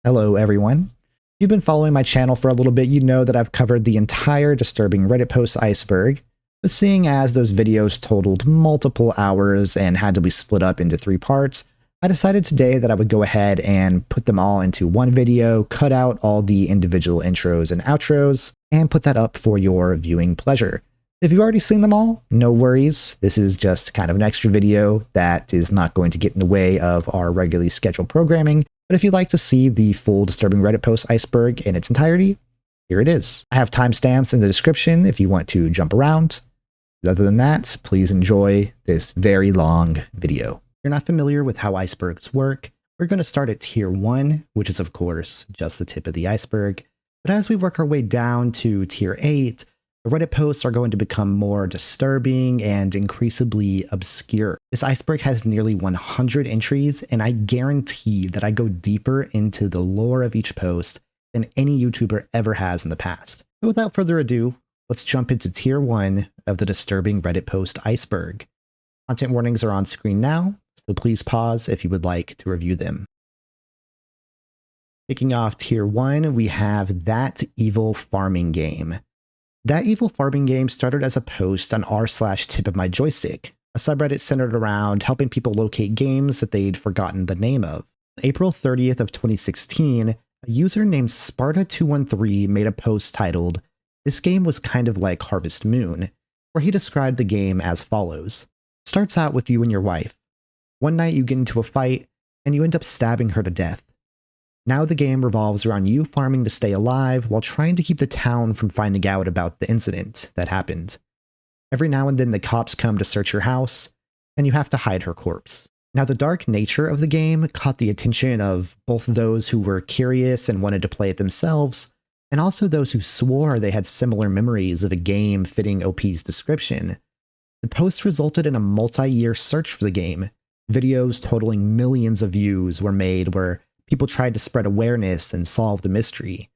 Hello everyone. If you've been following my channel for a little bit, you know that I've covered the entire Disturbing Reddit Posts Iceberg, but seeing as those videos totaled multiple hours and had to be split up into 3 parts, I decided today that I would go ahead and put them all into one video, cut out all the individual intros and outros, and put that up for your viewing pleasure. If you've already seen them all, no worries. This is just kind of an extra video that is not going to get in the way of our regularly scheduled programming. But if you'd like to see the full Disturbing Reddit Post Iceberg in its entirety, here it is. I have timestamps in the description if you want to jump around. Other than that, please enjoy this very long video. If you're not familiar with how icebergs work, we're going to start at tier 1, which is of course just the tip of the iceberg. But as we work our way down to tier 8, the Reddit posts are going to become more disturbing and increasingly obscure. This iceberg has nearly 100 entries, and I guarantee that I go deeper into the lore of each post than any YouTuber ever has in the past. But without further ado, let's jump into tier 1 of the Disturbing Reddit Post Iceberg. Content warnings are on screen now, so please pause if you would like to review them. Kicking off tier 1, we have That Evil Farming Game. That Evil Farming Game started as a post on r/tip of my joystick, a subreddit centered around helping people locate games that they'd forgotten the name of. On April 30th of 2016, a user named Sparta213 made a post titled, "This game was kind of like Harvest Moon," where he described the game as follows. Starts out with you and your wife. One night you get into a fight, and you end up stabbing her to death. Now the game revolves around you farming to stay alive while trying to keep the town from finding out about the incident that happened. Every now and then the cops come to search your house, and you have to hide her corpse. Now the dark nature of the game caught the attention of both those who were curious and wanted to play it themselves, and also those who swore they had similar memories of a game fitting OP's description. The post resulted in a multi-year search for the game. Videos totaling millions of views were made where people tried to spread awareness and solve the mystery.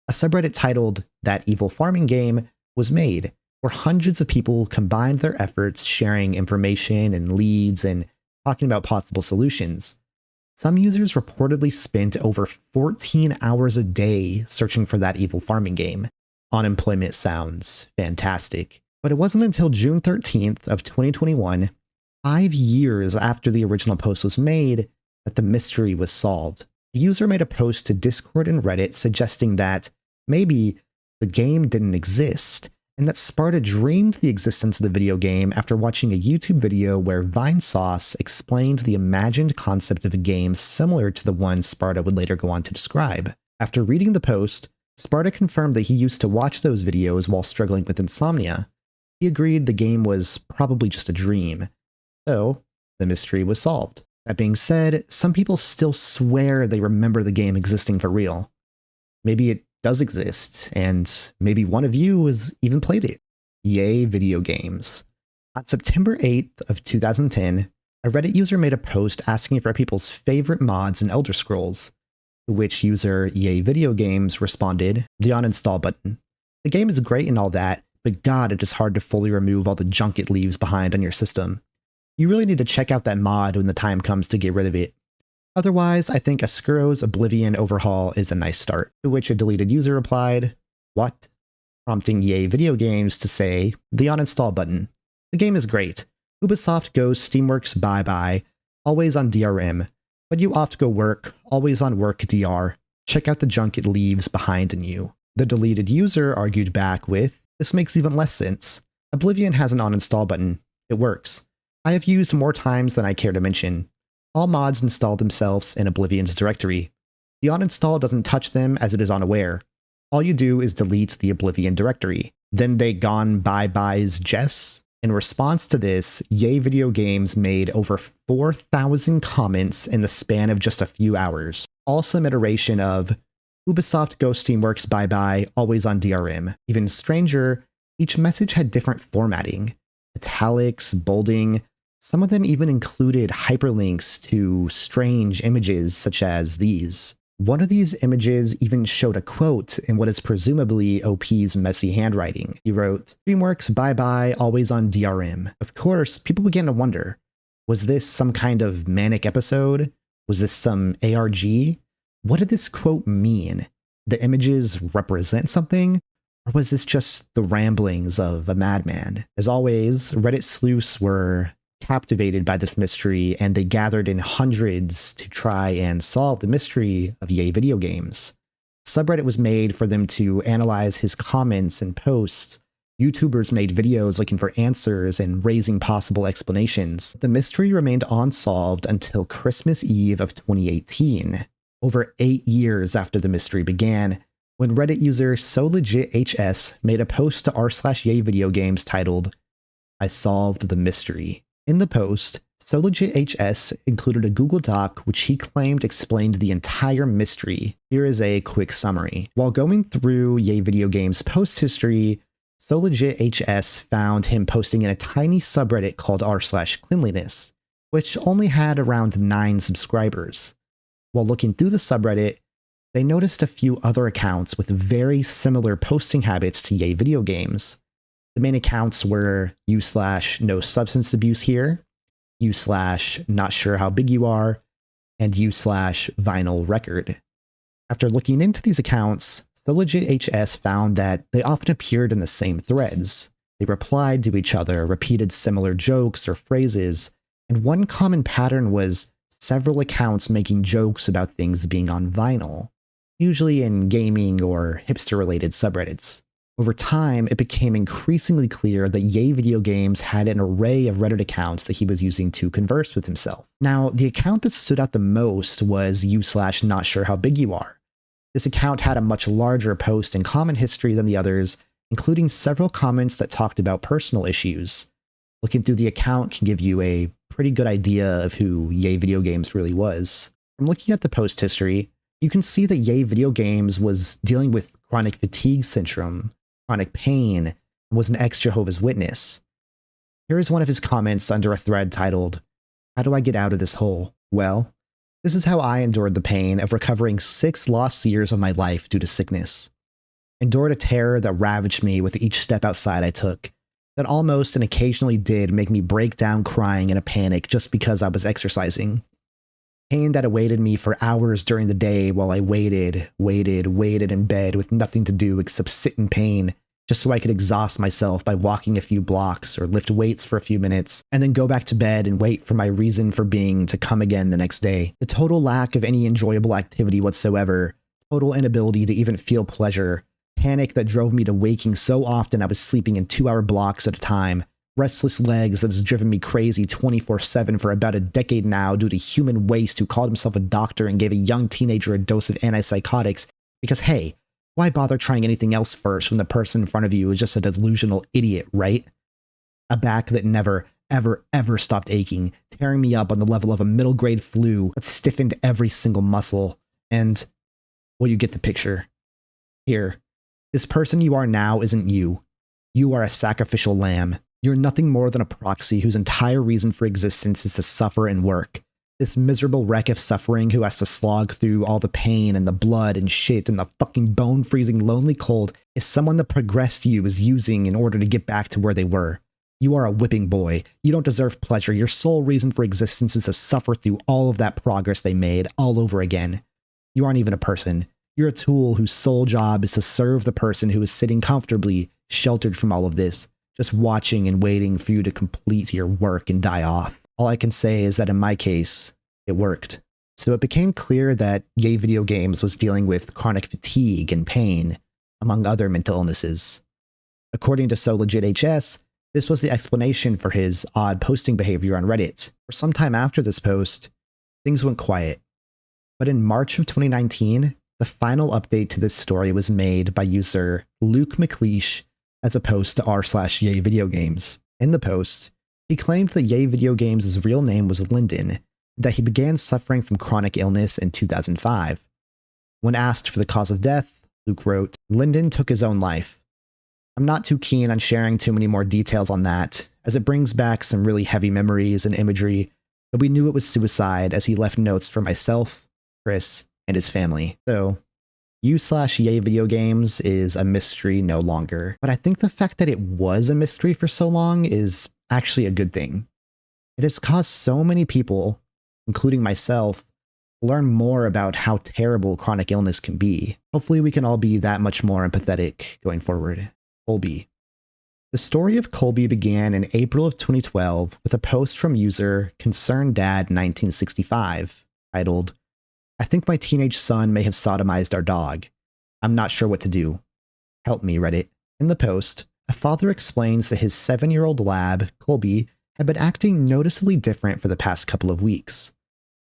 A subreddit titled That Evil Farming Game was made, where hundreds of people combined their efforts sharing information and leads and talking about possible solutions. Some users reportedly spent over 14 hours a day searching for That Evil Farming Game. Unemployment sounds fantastic. But it wasn't until June 13th of 2021, 5 years after the original post was made, that the mystery was solved. The user made a post to Discord and Reddit suggesting that maybe the game didn't exist, and that Sparta dreamed the existence of the video game after watching a YouTube video where Vinesauce explained the imagined concept of a game similar to the one Sparta would later go on to describe. After reading the post, Sparta confirmed that he used to watch those videos while struggling with insomnia. He agreed the game was probably just a dream. So, the mystery was solved. That being said, some people still swear they remember the game existing for real. Maybe it does exist, and maybe one of you has even played it. Yay, video games. On September 8th of 2010, a Reddit user made a post asking for people's favorite mods in Elder Scrolls, to which user Yay Video Games responded, the uninstall button. The game is great and all that, but god, it is hard to fully remove all the junk it leaves behind on your system. You really need to check out that mod when the time comes to get rid of it. Otherwise, I think Askuro's Oblivion overhaul is a nice start. To which a deleted user replied, "What?" Prompting Yay Video Games to say, the uninstall button. The game is great. Ubisoft goes Steamworks bye-bye, always on DRM. But you oft go work, always on work DR. Check out the junk it leaves behind in you. The deleted user argued back with, this makes even less sense. Oblivion has an uninstall button. It works. I have used more times than I care to mention. All mods install themselves in Oblivion's directory. The uninstall doesn't touch them as it is unaware. All you do is delete the Oblivion directory. Then they gone bye-byes Jess? In response to this, Yay Video Games made over 4,000 comments in the span of just a few hours. All some iteration of, Ubisoft Ghost Steamworks bye-bye, always on DRM. Even stranger, each message had different formatting. Italics, bolding. Some of them even included hyperlinks to strange images such as these. One of these images even showed a quote in what is presumably OP's messy handwriting. He wrote, "DreamWorks bye-bye, always on DRM." Of course, people began to wonder, was this some kind of manic episode? Was this some ARG? What did this quote mean? The images represent something? Or was this just the ramblings of a madman? As always, Reddit sleuths were captivated by this mystery, and they gathered in hundreds to try and solve the mystery of Yay video games. Subreddit was made for them to analyze his comments and posts. YouTubers made videos looking for answers and raising possible explanations. The mystery remained unsolved until Christmas Eve of 2018, over 8 years after the mystery began, when Reddit user SoLegitHS made a post to r/Yay video games titled, "I solved the mystery." In the post, SoLegitHS included a Google Doc which he claimed explained the entire mystery. Here is a quick summary. While going through Yay video games post history, SoLegitHS found him posting in a tiny subreddit called r/cleanliness, which only had around 9 subscribers. While looking through the subreddit, they noticed a few other accounts with very similar posting habits to Yay video games. The main accounts were u/no substance abuse here, u/not sure how big you are, and u/vinyl record. After looking into these accounts, SoLegitHS found that they often appeared in the same threads. They replied to each other, repeated similar jokes or phrases, and one common pattern was several accounts making jokes about things being on vinyl, usually in gaming or hipster-related subreddits. Over time, it became increasingly clear that Yay video games had an array of Reddit accounts that he was using to converse with himself. Now, the account that stood out the most was u/not sure how big you are. This account had a much larger post and comment history than the others, including several comments that talked about personal issues. Looking through the account can give you a pretty good idea of who Yay video games really was. From looking at the post history, you can see that Yay video games was dealing with chronic fatigue syndrome, chronic pain, and was an ex-Jehovah's Witness. Here is one of his comments under a thread titled, "How do I get out of this hole? Well, this is how I endured the pain of recovering 6 lost years of my life due to sickness. Endured a terror that ravaged me with each step outside I took, that almost and occasionally did make me break down crying in a panic just because I was exercising. Pain that awaited me for hours during the day while I waited in bed with nothing to do except sit in pain, just so I could exhaust myself by walking a few blocks or lift weights for a few minutes, and then go back to bed and wait for my reason for being to come again the next day. The total lack of any enjoyable activity whatsoever, total inability to even feel pleasure, panic that drove me to waking so often I was sleeping in 2-hour blocks at a time, restless legs that has driven me crazy 24/7 for about a decade now due to human waste who called himself a doctor and gave a young teenager a dose of antipsychotics because, hey, why bother trying anything else first when the person in front of you is just a delusional idiot, right? A back that never, ever stopped aching, tearing me up on the level of a middle grade flu that stiffened every single muscle. And, well, you get the picture. Here, this person you are now isn't you. You are a sacrificial lamb. You're nothing more than a proxy whose entire reason for existence is to suffer and work. This miserable wreck of suffering who has to slog through all the pain and the blood and shit and the fucking bone-freezing lonely cold is someone the progressed you is using in order to get back to where they were. You are a whipping boy. You don't deserve pleasure. Your sole reason for existence is to suffer through all of that progress they made all over again. You aren't even a person. You're a tool whose sole job is to serve the person who is sitting comfortably, sheltered from all of this, just watching and waiting for you to complete your work and die off. All I can say is that in my case, it worked. So it became clear that Yay video games was dealing with chronic fatigue and pain, among other mental illnesses. According to SoLegitHS, this was the explanation for his odd posting behavior on Reddit. For some time after this post, things went quiet. But in March of 2019, the final update to this story was made by user Luke McLeish as a post to r/Yay video games. In the post, he claimed that Yay video games' real name was Lyndon, and that he began suffering from chronic illness in 2005. When asked for the cause of death, Luke wrote, "Lyndon took his own life. I'm not too keen on sharing too many more details on that, as it brings back some really heavy memories and imagery, but we knew it was suicide as he left notes for myself, Chris, and his family. So, u/Yay video games is a mystery no longer. But I think the fact that it was a mystery for so long is actually a good thing. It has caused so many people, including myself, learn more about how terrible chronic illness can be. Hopefully we can all be that much more empathetic going forward. Colby. The story of Colby began in April of 2012 with a post from user ConcernedDad1965 titled, "I think my teenage son may have sodomized our dog. I'm not sure what to do. Help me, Reddit." In the post, a father explains that his 7-year-old lab, Colby, had been acting noticeably different for the past couple of weeks.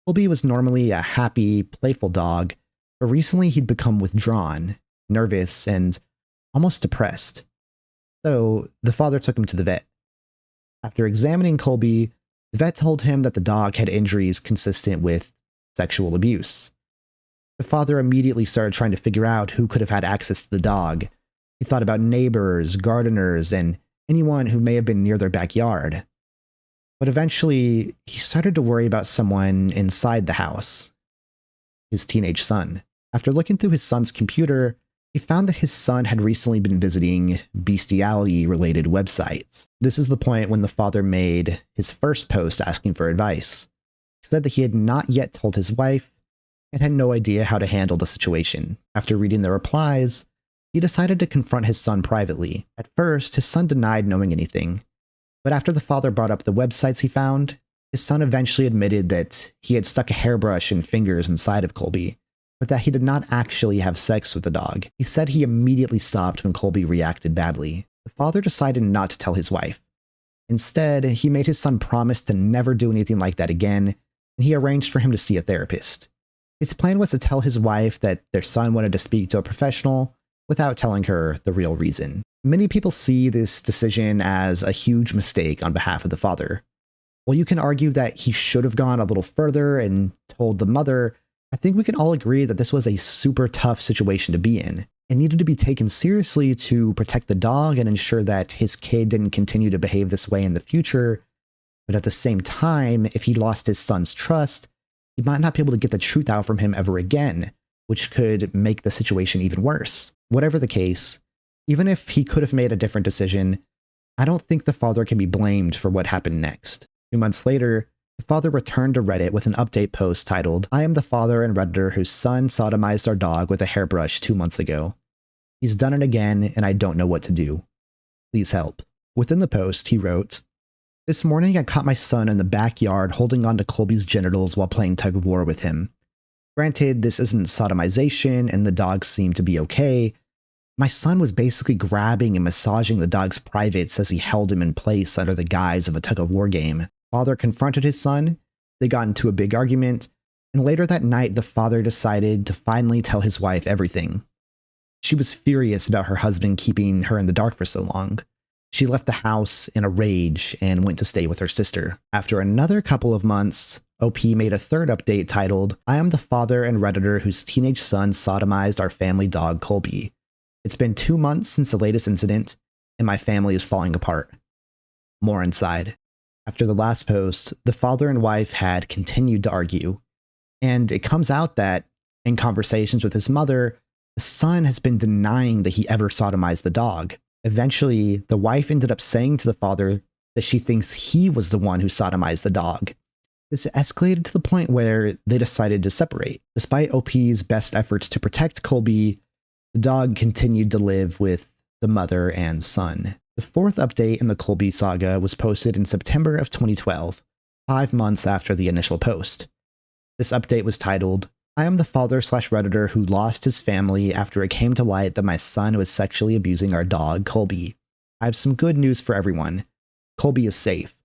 Colby was normally a happy, playful dog, but recently he'd become withdrawn, nervous, and almost depressed. So the father took him to the vet. After examining Colby, the vet told him that the dog had injuries consistent with sexual abuse. The father immediately started trying to figure out who could have had access to the dog. He thought about neighbors, gardeners, and anyone who may have been near their backyard. But eventually, he started to worry about someone inside the house, his teenage son. After looking through his son's computer, he found that his son had recently been visiting bestiality-related websites. This is the point when the father made his first post asking for advice. He said that he had not yet told his wife and had no idea how to handle the situation. After reading the replies, he decided to confront his son privately. At first, his son denied knowing anything, but after the father brought up the websites he found, his son eventually admitted that he had stuck a hairbrush and fingers inside of Colby, but that he did not actually have sex with the dog. He said he immediately stopped when Colby reacted badly. The father decided not to tell his wife. Instead, he made his son promise to never do anything like that again, and he arranged for him to see a therapist. His plan was to tell his wife that their son wanted to speak to a professional without telling her the real reason. Many people see this decision as a huge mistake on behalf of the father. While you can argue that he should have gone a little further and told the mother, I think we can all agree that this was a super tough situation to be in. It needed to be taken seriously to protect the dog and ensure that his kid didn't continue to behave this way in the future. But at the same time, if he lost his son's trust, he might not be able to get the truth out from him ever again, which could make the situation even worse. Whatever the case, even if he could have made a different decision, I don't think the father can be blamed for what happened next. 2 months later, the father returned to Reddit with an update post titled, "I am the father and Redditor whose son sodomized our dog with a hairbrush 2 months ago. He's done it again, and I don't know what to do. Please help." Within the post, he wrote, "This morning I caught my son in the backyard holding onto Colby's genitals while playing tug-of-war with him. Granted, this isn't sodomization, and the dog seemed to be okay. My son was basically grabbing and massaging the dog's privates as he held him in place under the guise of a tug-of-war game. Father confronted his son, they got into a big argument, and later that night the father decided to finally tell his wife everything. She was furious about her husband keeping her in the dark for so long. She left the house in a rage and went to stay with her sister. After another couple of months, OP made a third update titled, "I am the father and Redditor whose teenage son sodomized our family dog Colby. It's been 2 months since the latest incident, and my family is falling apart. More inside." After the last post, the father and wife had continued to argue, and it comes out that, in conversations with his mother, the son has been denying that he ever sodomized the dog. Eventually, the wife ended up saying to the father that she thinks he was the one who sodomized the dog. This escalated to the point where they decided to separate. Despite OP's best efforts to protect Colby, the dog continued to live with the mother and son. The fourth update in the Colby saga was posted in September of 2012, 5 months after the initial post. This update was titled, "I am the father/Redditor who lost his family after it came to light that my son was sexually abusing our dog, Colby. I have some good news for everyone. Colby is safe.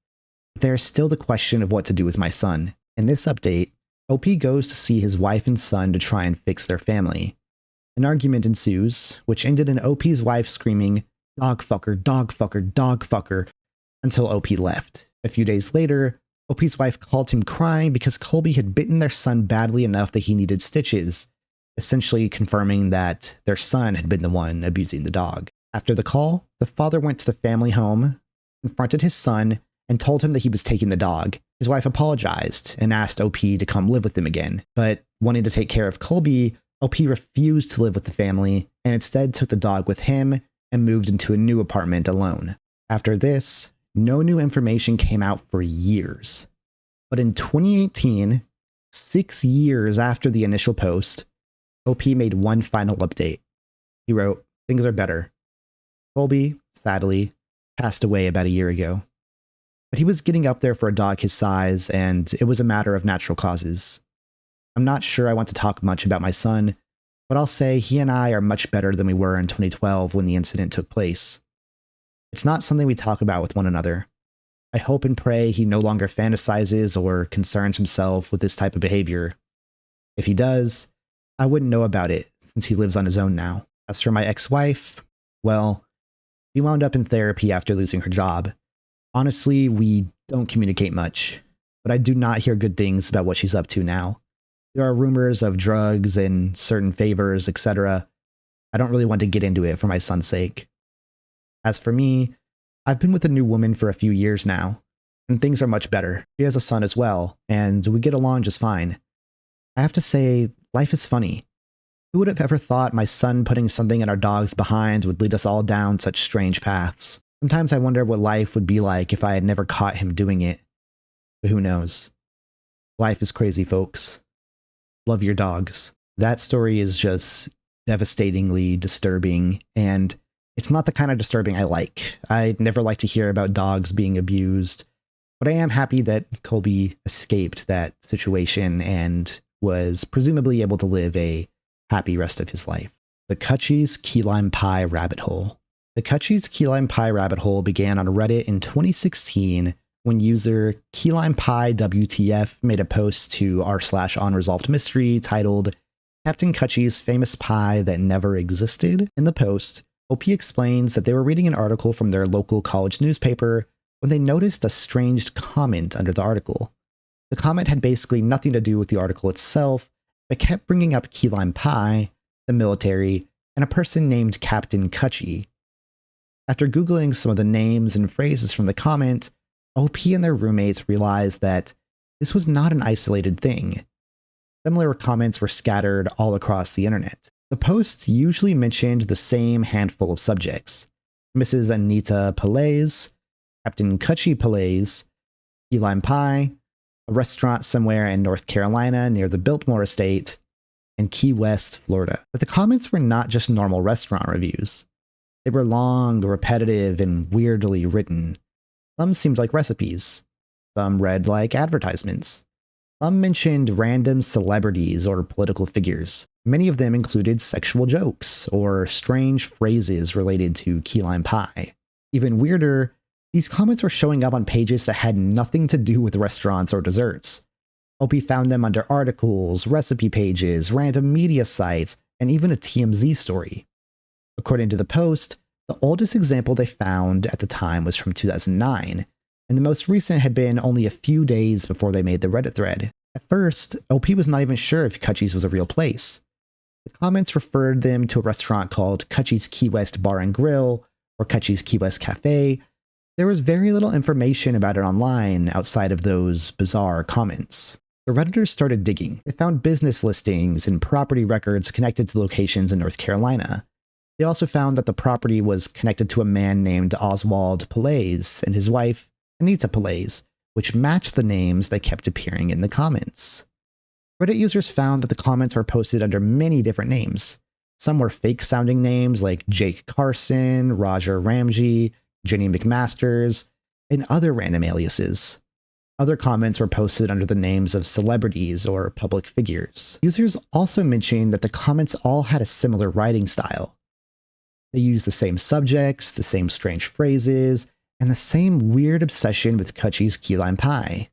But there is still the question of what to do with my son. In this update, OP goes to see his wife and son to try and fix their family. An argument ensues, which ended in OP's wife screaming, 'Dog fucker, dog fucker, dog fucker,' until OP left. A few days later, OP's wife called him crying because Colby had bitten their son badly enough that he needed stitches, essentially confirming that their son had been the one abusing the dog. After the call, the father went to the family home, confronted his son, and told him that he was taking the dog. His wife apologized and asked OP to come live with them again, but wanting to take care of Colby, OP refused to live with the family and instead took the dog with him and moved into a new apartment alone. After this, no new information came out for years. But in 2018, 6 years after the initial post, OP made one final update. He wrote, "Things are better. Colby, sadly, passed away about a year ago. But he was getting up there for a dog his size, and it was a matter of natural causes. I'm not sure I want to talk much about my son, but I'll say he and I are much better than we were in 2012 when the incident took place. It's not something we talk about with one another. I hope and pray he no longer fantasizes or concerns himself with this type of behavior. If he does, I wouldn't know about it since he lives on his own now. As for my ex-wife, well, she wound up in therapy after losing her job. Honestly, we don't communicate much, but I do not hear good things about what she's up to now. There are rumors of drugs and certain favors, etc. I don't really want to get into it for my son's sake. As for me, I've been with a new woman for a few years now, and things are much better. She has a son as well, and we get along just fine. I have to say, life is funny. Who would have ever thought my son putting something in our dog's behind would lead us all down such strange paths? Sometimes I wonder what life would be like if I had never caught him doing it. But who knows? Life is crazy, folks. Love your dogs." That story is just devastatingly disturbing, and it's not the kind of disturbing I like. I'd never like to hear about dogs being abused, but I am happy that Colby escaped that situation and was presumably able to live a happy rest of his life. The Cutchie's Key Lime Pie Rabbit Hole. The Cutchie's Key Lime Pie Rabbit Hole began on Reddit in 2016 when user Key Lime Pie WTF made a post to r/unresolved mystery titled "Captain Cutchie's Famous Pie That Never Existed." In the post, OP explains that they were reading an article from their local college newspaper when they noticed a strange comment under the article. The comment had basically nothing to do with the article itself, but kept bringing up key lime pie, the military, and a person named Captain Cutchie. After Googling some of the names and phrases from the comment, OP and their roommates realized that this was not an isolated thing. Similar comments were scattered all across the internet. The posts usually mentioned the same handful of subjects: Mrs. Anita Pillais, Captain Cutchie Pillais, key lime pie, a restaurant somewhere in North Carolina near the Biltmore estate, and Key West, Florida. But the comments were not just normal restaurant reviews. They were long, repetitive, and weirdly written. Some seemed like recipes. Some read like advertisements. Some mentioned random celebrities or political figures. Many of them included sexual jokes or strange phrases related to key lime pie. Even weirder, these comments were showing up on pages that had nothing to do with restaurants or desserts. OP found them under articles, recipe pages, random media sites, and even a TMZ story. According to the post, the oldest example they found at the time was from 2009, and the most recent had been only a few days before they made the Reddit thread. At first, OP was not even sure if Cutchie's was a real place. The comments referred them to a restaurant called Cutchie's Key West Bar and Grill, or Cutchie's Key West Cafe. There was very little information about it online outside of those bizarre comments. The Redditors started digging. They found business listings and property records connected to locations in North Carolina. They also found that the property was connected to a man named Oswald Pillais and his wife, Anita Pillais, which matched the names that kept appearing in the comments. Reddit users found that the comments were posted under many different names. Some were fake-sounding names like Jake Carson, Roger Ramsey, Jenny McMasters, and other random aliases. Other comments were posted under the names of celebrities or public figures. Users also mentioned that the comments all had a similar writing style. They used the same subjects, the same strange phrases, and the same weird obsession with Cutchie's key lime pie.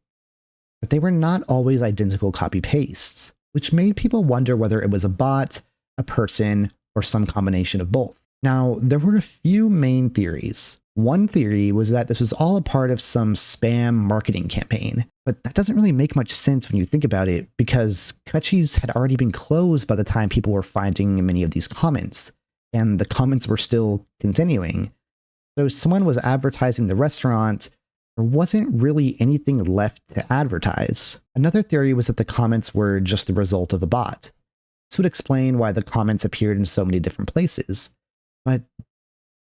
But they were not always identical copy-pastes, which made people wonder whether it was a bot, a person, or some combination of both. Now, there were a few main theories. One theory was that this was all a part of some spam marketing campaign, but that doesn't really make much sense when you think about it, because Cutchie's had already been closed by the time people were finding many of these comments, and the comments were still continuing. So someone was advertising the restaurant, there wasn't really anything left to advertise. Another theory was that the comments were just the result of a bot. This would explain why the comments appeared in so many different places, but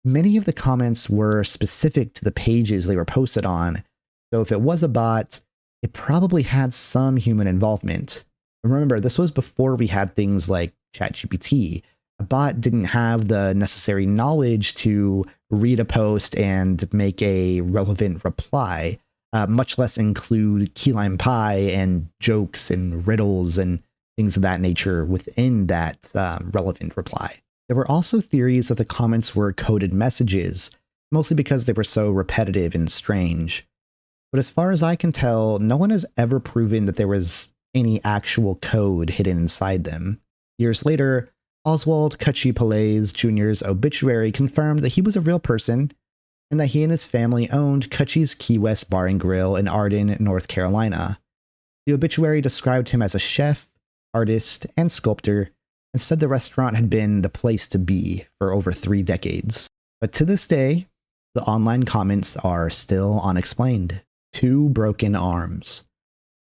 many of the comments were specific to the pages they were posted on, so if it was a bot, it probably had some human involvement. Remember, this was before we had things like ChatGPT. A bot didn't have the necessary knowledge to read a post and make a relevant reply, much less include key lime pie and jokes and riddles and things of that nature within that relevant reply. There were also theories that the comments were coded messages, mostly because they were so repetitive and strange. But as far as I can tell, no one has ever proven that there was any actual code hidden inside them. Years later, Oswald Cutchy-Palays Jr.'s obituary confirmed that he was a real person and that he and his family owned Cutchy's Key West Bar and Grill in Arden, North Carolina. The obituary described him as a chef, artist, and sculptor, and said the restaurant had been the place to be for over 3 decades. But to this day, the online comments are still unexplained. 2 broken arms.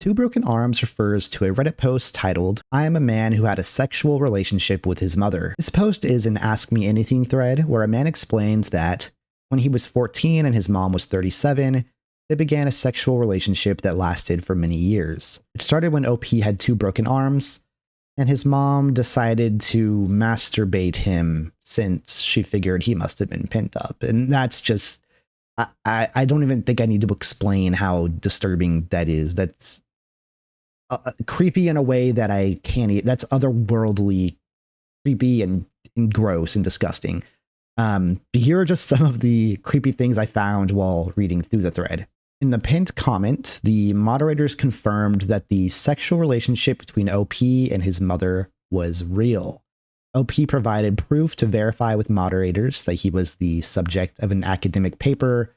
2 broken arms refers to a Reddit post titled, "I am a man who had a sexual relationship with his mother." This post is an Ask Me Anything thread where a man explains that when he was 14 and his mom was 37, they began a sexual relationship that lasted for many years. It started when OP had 2 broken arms, and his mom decided to masturbate him since she figured he must have been pent up. And that's just, I don't even think I need to explain how disturbing that is. That's creepy in a way that I can't, that's otherworldly creepy and gross and disgusting. But here are just some of the creepy things I found while reading through the thread. In the pinned comment, the moderators confirmed that the sexual relationship between OP and his mother was real. OP provided proof to verify with moderators that he was the subject of an academic paper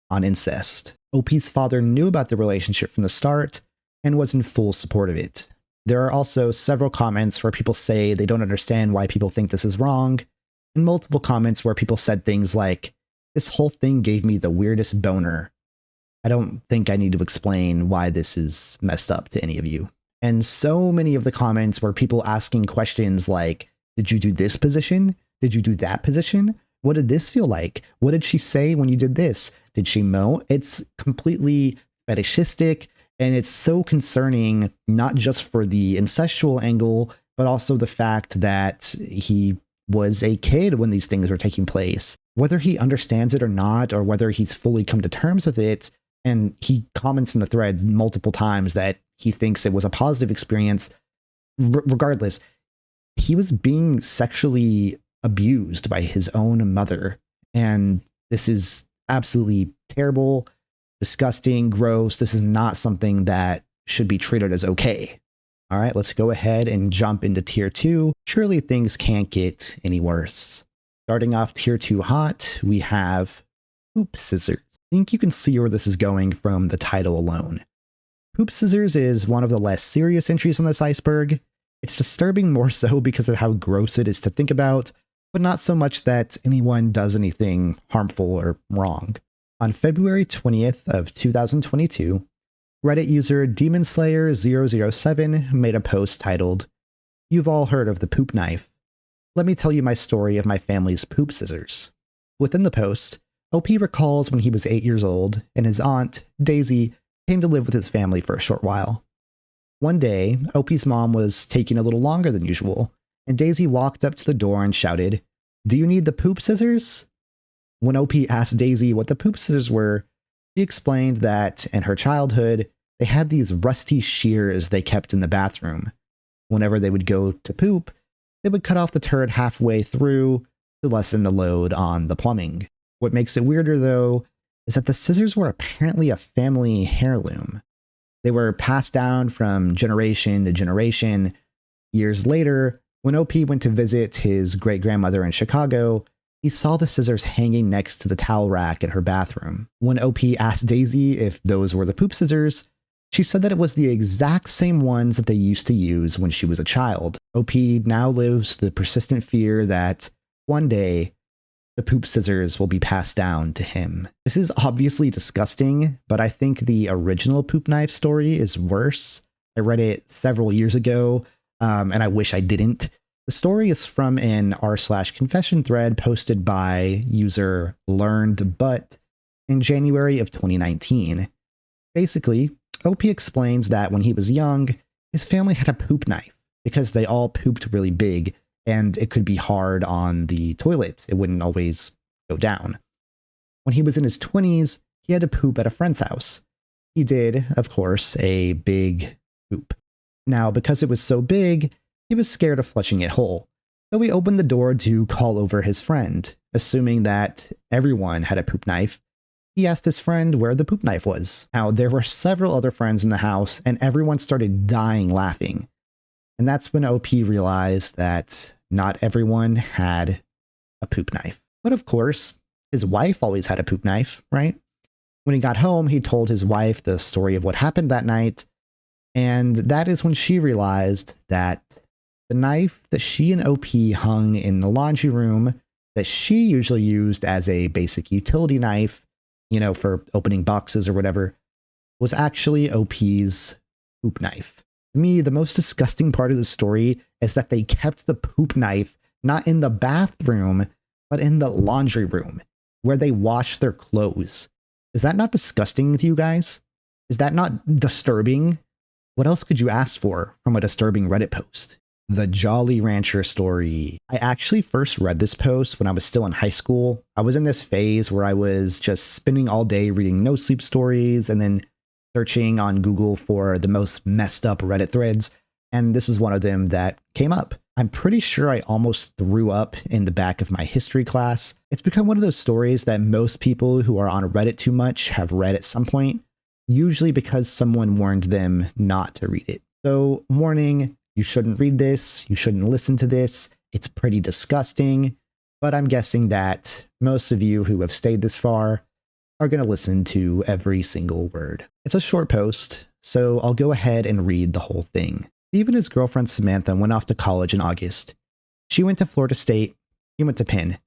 on incest. OP's father knew about the relationship from the start and was in full support of it. There are also several comments where people say they don't understand why people think this is wrong, and multiple comments where people said things like, "This whole thing gave me the weirdest boner." I don't think I need to explain why this is messed up to any of you. And so many of the comments were people asking questions like, "Did you do this position? Did you do that position? What did this feel like? What did she say when you did this? Did she moan?" It's completely fetishistic, and it's so concerning, not just for the incestual angle, but also the fact that he was a kid when these things were taking place. Whether he understands it or not, or whether he's fully come to terms with it, and he comments in the threads multiple times that he thinks it was a positive experience, regardless, he was being sexually abused by his own mother. And this is absolutely terrible, disgusting, gross. This is not something that should be treated as okay. All right, let's go ahead and jump into tier 2. Surely things can't get any worse. Starting off tier 2 hot, we have poop scissors. I think you can see where this is going from the title alone. Poop scissors is one of the less serious entries on this iceberg. It's disturbing more so because of how gross it is to think about, but not so much that anyone does anything harmful or wrong. On February 20th of 2022, Reddit user DemonSlayer007 made a post titled, "You've all heard of the poop knife. Let me tell you my story of my family's poop scissors." Within the post, OP recalls when he was 8 years old and his aunt, Daisy, came to live with his family for a short while. One day, OP's mom was taking a little longer than usual, and Daisy walked up to the door and shouted, "Do you need the poop scissors?" When OP asked Daisy what the poop scissors were, she explained that in her childhood, they had these rusty shears they kept in the bathroom. Whenever they would go to poop, they would cut off the turd halfway through to lessen the load on the plumbing. What makes it weirder, though, is that the scissors were apparently a family heirloom. They were passed down from generation to generation. Years later, when OP went to visit his great-grandmother in Chicago, he saw the scissors hanging next to the towel rack in her bathroom. When OP asked Daisy if those were the poop scissors, she said that it was the exact same ones that they used to use when she was a child. OP now lives the persistent fear that one day the poop scissors will be passed down to him. This is obviously disgusting, but I think the original poop knife story is worse. I read it several years ago, and I wish I didn't. The story is from an r/confession thread posted by user LearnedBut in January of 2019. Basically, OP explains that when he was young, his family had a poop knife because they all pooped really big and it could be hard on the toilet. It wouldn't always go down. When he was in his 20s, he had to poop at a friend's house. He did, of course, a big poop. Now, because it was so big, he was scared of flushing it whole. So he opened the door to call over his friend. Assuming that everyone had a poop knife, he asked his friend where the poop knife was. Now, there were several other friends in the house, and everyone started dying laughing. And that's when OP realized that not everyone had a poop knife. But of course, his wife always had a poop knife, right? When he got home, he told his wife the story of what happened that night, and that is when she realized that the knife that she and OP hung in the laundry room that she usually used as a basic utility knife, you know, for opening boxes or whatever, was actually OP's poop knife. To me, the most disgusting part of the story is that they kept the poop knife not in the bathroom, but in the laundry room, where they wash their clothes. Is that not disgusting to you guys? Is that not disturbing? What else could you ask for from a disturbing Reddit post? The Jolly Rancher story. I actually first read this post when I was still in high school. I was in this phase where I was just spending all day reading no sleep stories and then searching on Google for the most messed up Reddit threads. And this is one of them that came up. I'm pretty sure I almost threw up in the back of my history class. It's become one of those stories that most people who are on Reddit too much have read at some point, usually because someone warned them not to read it. So, warning, you shouldn't read this, you shouldn't listen to this, it's pretty disgusting, but I'm guessing that most of you who have stayed this far are going to listen to every single word. It's a short post, so I'll go ahead and read the whole thing. Steve and his girlfriend Samantha went off to college in August. She went to Florida State, he went to Penn.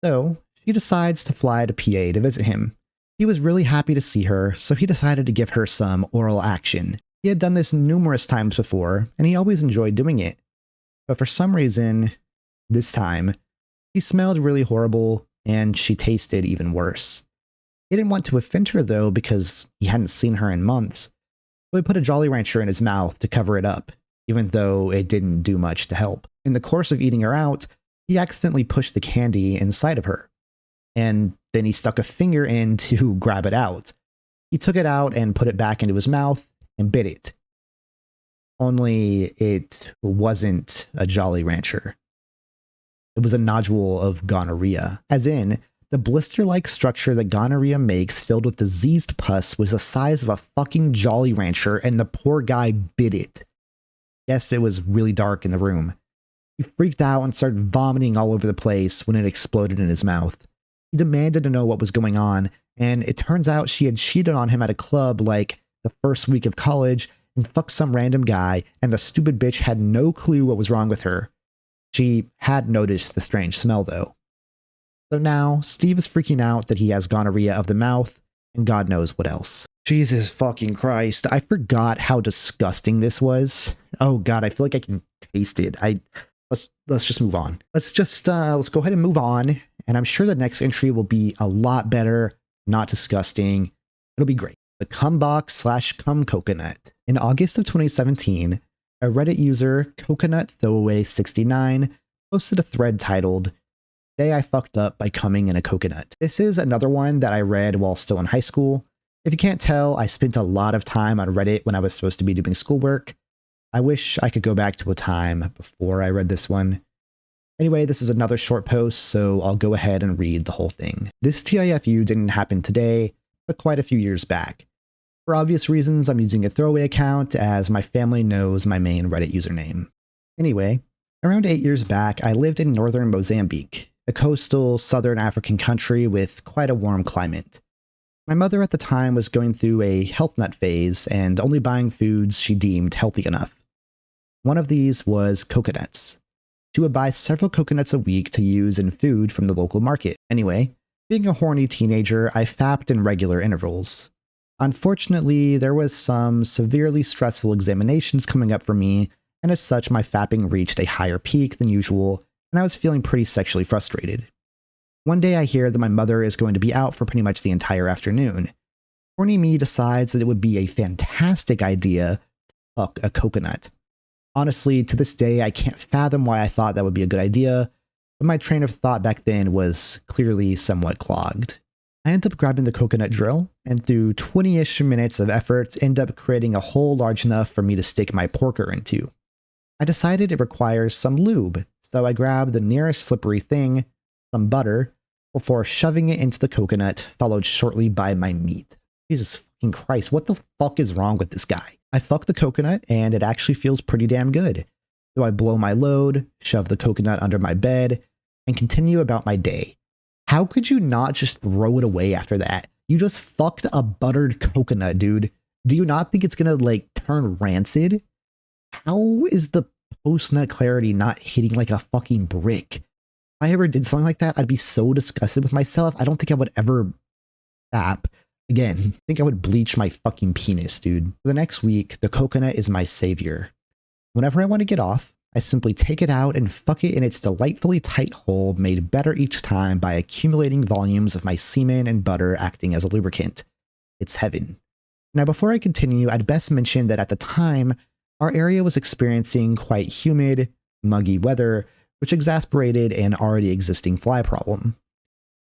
So she decides to fly to PA to visit him. He was really happy to see her, so he decided to give her some oral action. He had done this numerous times before, and he always enjoyed doing it. But for some reason, this time, she smelled really horrible, and she tasted even worse. He didn't want to offend her though, because he hadn't seen her in months, so he put a Jolly Rancher in his mouth to cover it up, even though it didn't do much to help. In the course of eating her out, he accidentally pushed the candy inside of her, and then he stuck a finger in to grab it out. He took it out and put it back into his mouth and bit it. Only it wasn't a Jolly Rancher. It was a nodule of gonorrhea, as in, the blister-like structure that gonorrhea makes filled with diseased pus was the size of a fucking Jolly Rancher, and the poor guy bit it. Yes, it was really dark in the room. He freaked out and started vomiting all over the place when it exploded in his mouth. He demanded to know what was going on, and it turns out she had cheated on him at a club like the first week of college and fucked some random guy, and the stupid bitch had no clue what was wrong with her. She had noticed the strange smell though. So now, Steve is freaking out that he has gonorrhea of the mouth, and God knows what else. Jesus fucking Christ, I forgot how disgusting this was. Oh God, I feel like I can taste it. Let's just move on. Let's go ahead and move on, and I'm sure the next entry will be a lot better, not disgusting. It'll be great. The Cumbox/Cum Coconut. In August of 2017, a Reddit user, Coconut Throwaway 69, posted a thread titled, "Today I fucked up by coming in a coconut." This is another one that I read while still in high school. If you can't tell, I spent a lot of time on Reddit when I was supposed to be doing schoolwork. I wish I could go back to a time before I read this one. Anyway, this is another short post, so I'll go ahead and read the whole thing. This TIFU didn't happen today, but quite a few years back. For obvious reasons, I'm using a throwaway account as my family knows my main Reddit username. Anyway, around 8 years back, I lived in northern Mozambique, a coastal southern African country with quite a warm climate. My mother at the time was going through a health nut phase and only buying foods she deemed healthy enough. One of these was coconuts. She would buy several coconuts a week to use in food from the local market. Anyway, being a horny teenager, I fapped in regular intervals. Unfortunately, there was some severely stressful examinations coming up for me, and as such, my fapping reached a higher peak than usual, and I was feeling pretty sexually frustrated. One day I hear that my mother is going to be out for pretty much the entire afternoon. Of Horny me decides that it would be a fantastic idea to fuck a coconut. Honestly, to this day, I can't fathom why I thought that would be a good idea, but my train of thought back then was clearly somewhat clogged. I end up grabbing the coconut drill, and through 20-ish minutes of effort, end up creating a hole large enough for me to stick my porker into. I decided it requires some lube, so I grabbed the nearest slippery thing, some butter, before shoving it into the coconut, followed shortly by my meat. Jesus fucking Christ, what the fuck is wrong with this guy? I fuck the coconut, and it actually feels pretty damn good. So I blow my load, shove the coconut under my bed, and continue about my day. How could you not just throw it away after that? You just fucked a buttered coconut, dude. Do you not think it's gonna, like, turn rancid? How is the post-nut clarity not hitting like a fucking brick? If I ever did something like that, I'd be so disgusted with myself. I don't think I would ever stop. Again, I think I would bleach my fucking penis, dude. For the next week, the coconut is my savior. Whenever I want to get off, I simply take it out and fuck it in its delightfully tight hole, made better each time by accumulating volumes of my semen and butter acting as a lubricant. It's heaven. Now, before I continue, I'd best mention that at the time, our area was experiencing quite humid, muggy weather, which exasperated an already existing fly problem.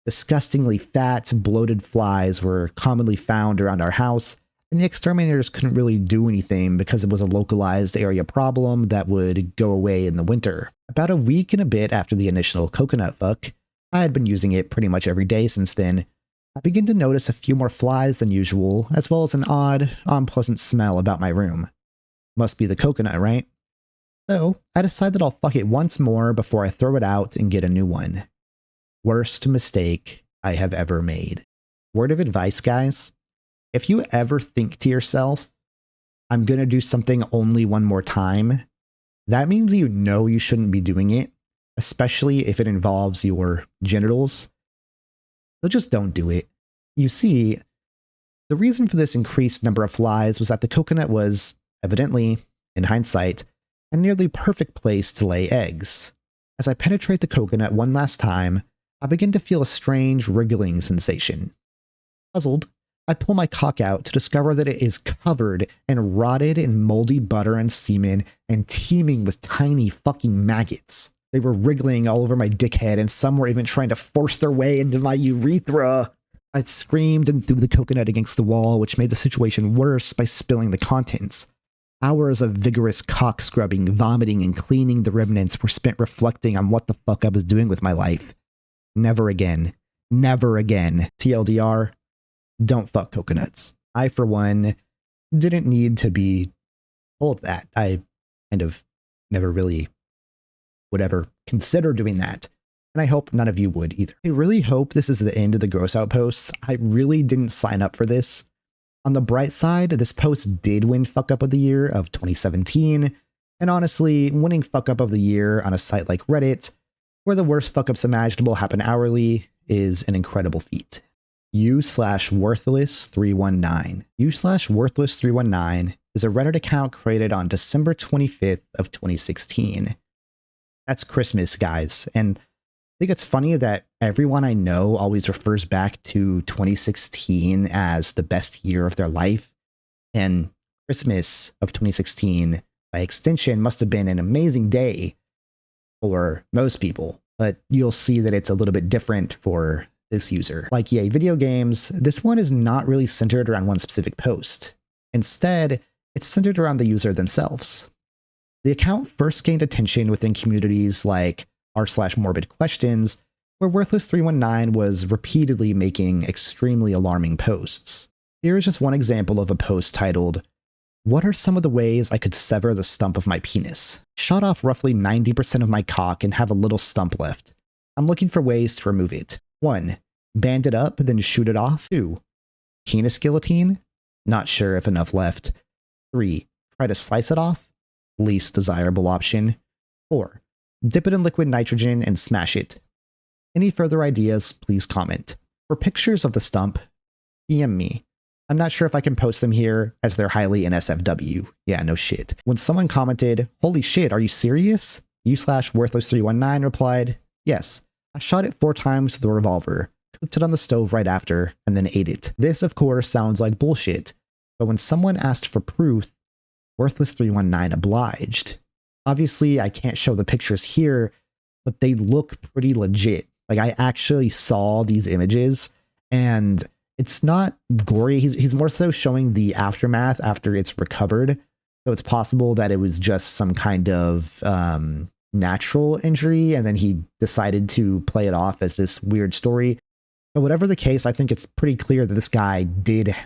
Disgustingly fat, bloated flies were commonly found around our house, and the exterminators couldn't really do anything because it was a localized area problem that would go away in the winter. About a week and a bit after the initial coconut fuck, I had been using it pretty much every day since then. I began to notice a few more flies than usual, as well as an odd, unpleasant smell about my room. Must be the coconut, right? So, I decide that I'll fuck it once more before I throw it out and get a new one. Worst mistake I have ever made. Word of advice, guys. If you ever think to yourself, I'm gonna do something only one more time, that means you know you shouldn't be doing it, especially if it involves your genitals. So just don't do it. You see, the reason for this increased number of flies was that the coconut was, evidently, in hindsight, a nearly perfect place to lay eggs. As I penetrate the coconut one last time, I begin to feel a strange wriggling sensation. Puzzled, I pull my cock out to discover that it is covered in rotted and moldy butter and semen and teeming with tiny fucking maggots. They were wriggling all over my dickhead, and some were even trying to force their way into my urethra. I screamed and threw the coconut against the wall, which made the situation worse by spilling the contents. Hours of vigorous cock scrubbing, vomiting, and cleaning the remnants were spent reflecting on what the fuck I was doing with my life. Never again. Never again. TLDR, don't fuck coconuts. I, for one, didn't need to be told that. I kind of never really would ever consider doing that. And I hope none of you would either. I really hope this is the end of the gross out posts. I really didn't sign up for this. On the bright side, this post did win Fuck Up of the Year of 2017. And honestly, winning Fuck Up of the Year on a site like Reddit, where the worst fuck ups imaginable happen hourly, is an incredible feat. u/worthless319. u/worthless319 is a Reddit account created on December 25th of 2016. That's Christmas, guys. And I think it's funny that everyone I know always refers back to 2016 as the best year of their life. And Christmas of 2016, by extension, must have been an amazing day for most people. But you'll see that it's a little bit different for this user. Like EA video games, this one is not really centered around one specific post. Instead, it's centered around the user themselves. The account first gained attention within communities like r/morbid questions, where Worthless319 was repeatedly making extremely alarming posts. Here is just one example of a post titled, "What are some of the ways I could sever the stump of my penis? Shot off roughly 90% of my cock and have a little stump left. I'm looking for ways to remove it. 1. Band it up, then shoot it off. 2. Penis guillotine? Not sure if enough left. 3. Try to slice it off? Least desirable option. 4. Dip it in liquid nitrogen and smash it. Any further ideas, please comment. For pictures of the stump, PM me. I'm not sure if I can post them here, as they're highly NSFW. Yeah, no shit." When someone commented, "Holy shit, are you serious?" u/worthless319 replied, "Yes, I shot it 4 times with a revolver. cooked it on the stove right after, and then ate it. This, of course, sounds like bullshit, but when someone asked for proof, Worthless319 obliged. Obviously, I can't show the pictures here, but they look pretty legit. Like, I actually saw these images, and it's not gory. He's more so showing the aftermath after it's recovered. So it's possible that it was just some kind of natural injury, and then he decided to play it off as this weird story. But whatever the case, I think it's pretty clear that this guy did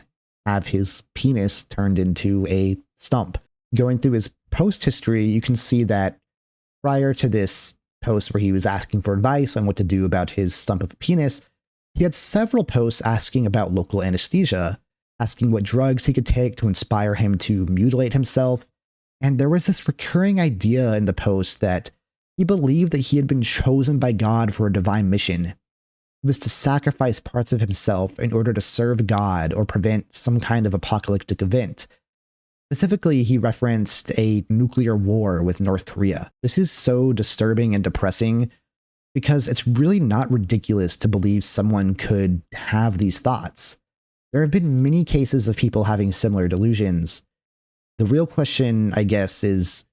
have his penis turned into a stump. Going through his post history, you can see that prior to this post where he was asking for advice on what to do about his stump of a penis, he had several posts asking about local anesthesia, asking what drugs he could take to inspire him to mutilate himself. And there was this recurring idea in the post that he believed that he had been chosen by God for a divine mission. It was to sacrifice parts of himself in order to serve God or prevent some kind of apocalyptic event. Specifically, he referenced a nuclear war with North Korea. This is so disturbing and depressing because it's really not ridiculous to believe someone could have these thoughts. There have been many cases of people having similar delusions. The real question, I guess, is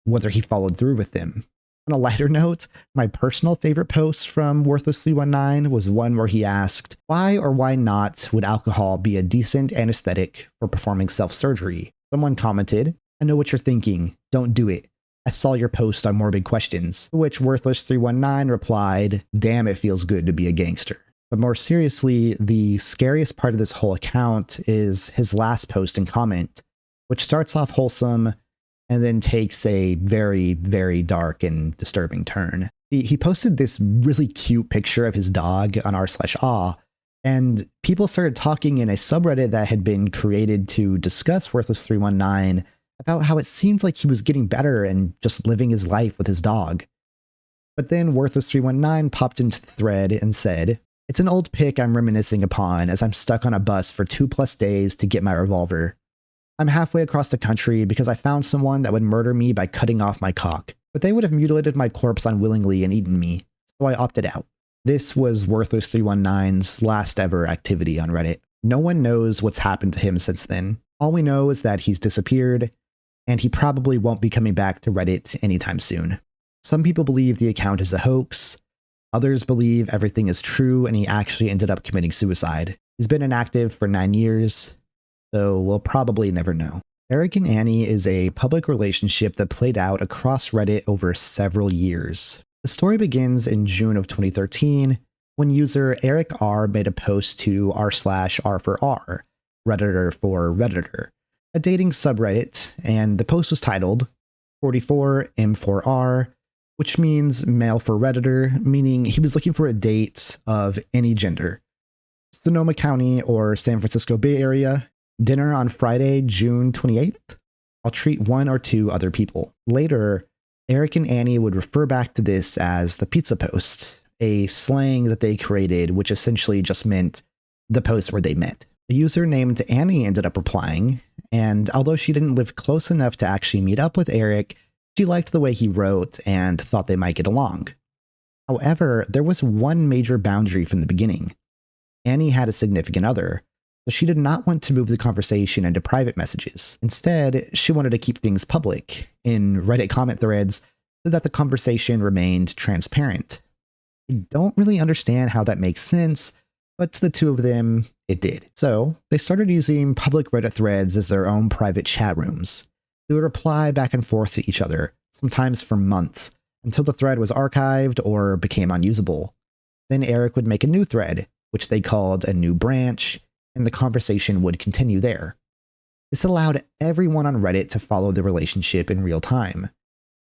whether he followed through with them. On a lighter note, my personal favorite post from Worthless319 was one where he asked, why or why not would alcohol be a decent anesthetic for performing self-surgery? Someone commented, I know what you're thinking, don't do it. I saw your post on Morbid Questions, to which Worthless319 replied, damn, it feels good to be a gangster. But more seriously, the scariest part of this whole account is his last post and comment, which starts off wholesome and then takes a very, very dark and disturbing turn. He posted this really cute picture of his dog on r/aw, and people started talking in a subreddit that had been created to discuss Worthless319 about how it seemed like he was getting better and just living his life with his dog. But then Worthless319 popped into the thread and said, it's an old pic I'm reminiscing upon as I'm stuck on a bus for 2+ days to get my revolver. I'm halfway across the country because I found someone that would murder me by cutting off my cock, but they would have mutilated my corpse unwillingly and eaten me, so I opted out. This was Worthless319's last ever activity on Reddit. No one knows what's happened to him since then. All we know is that he's disappeared, and he probably won't be coming back to Reddit anytime soon. Some people believe the account is a hoax. Others believe everything is true and he actually ended up committing suicide. He's been inactive for 9 years, so we'll probably never know. Eric and Annie is a public relationship that played out across Reddit over several years. The story begins in June of 2013 when user Eric R made a post to r/r4r, Redditor for Redditor, a dating subreddit, and the post was titled 44M4R, which means male for Redditor, meaning he was looking for a date of any gender. Sonoma County or San Francisco Bay Area, dinner on Friday, June 28th. I'll treat 1 or 2 other people. Later, Eric and Annie would refer back to this as the pizza post, a slang that they created, which essentially just meant the post where they met. The user named Annie ended up replying, and although she didn't live close enough to actually meet up with Eric, she liked the way he wrote and thought they might get along. However, there was one major boundary from the beginning. Annie had a significant other, so she did not want to move the conversation into private messages. Instead, she wanted to keep things public in Reddit comment threads so that the conversation remained transparent. I don't really understand how that makes sense, but to the two of them, it did. So they started using public Reddit threads as their own private chat rooms. They would reply back and forth to each other, sometimes for months, until the thread was archived or became unusable. Then Eric would make a new thread, which they called a new branch, and the conversation would continue there. This allowed everyone on Reddit to follow the relationship in real time.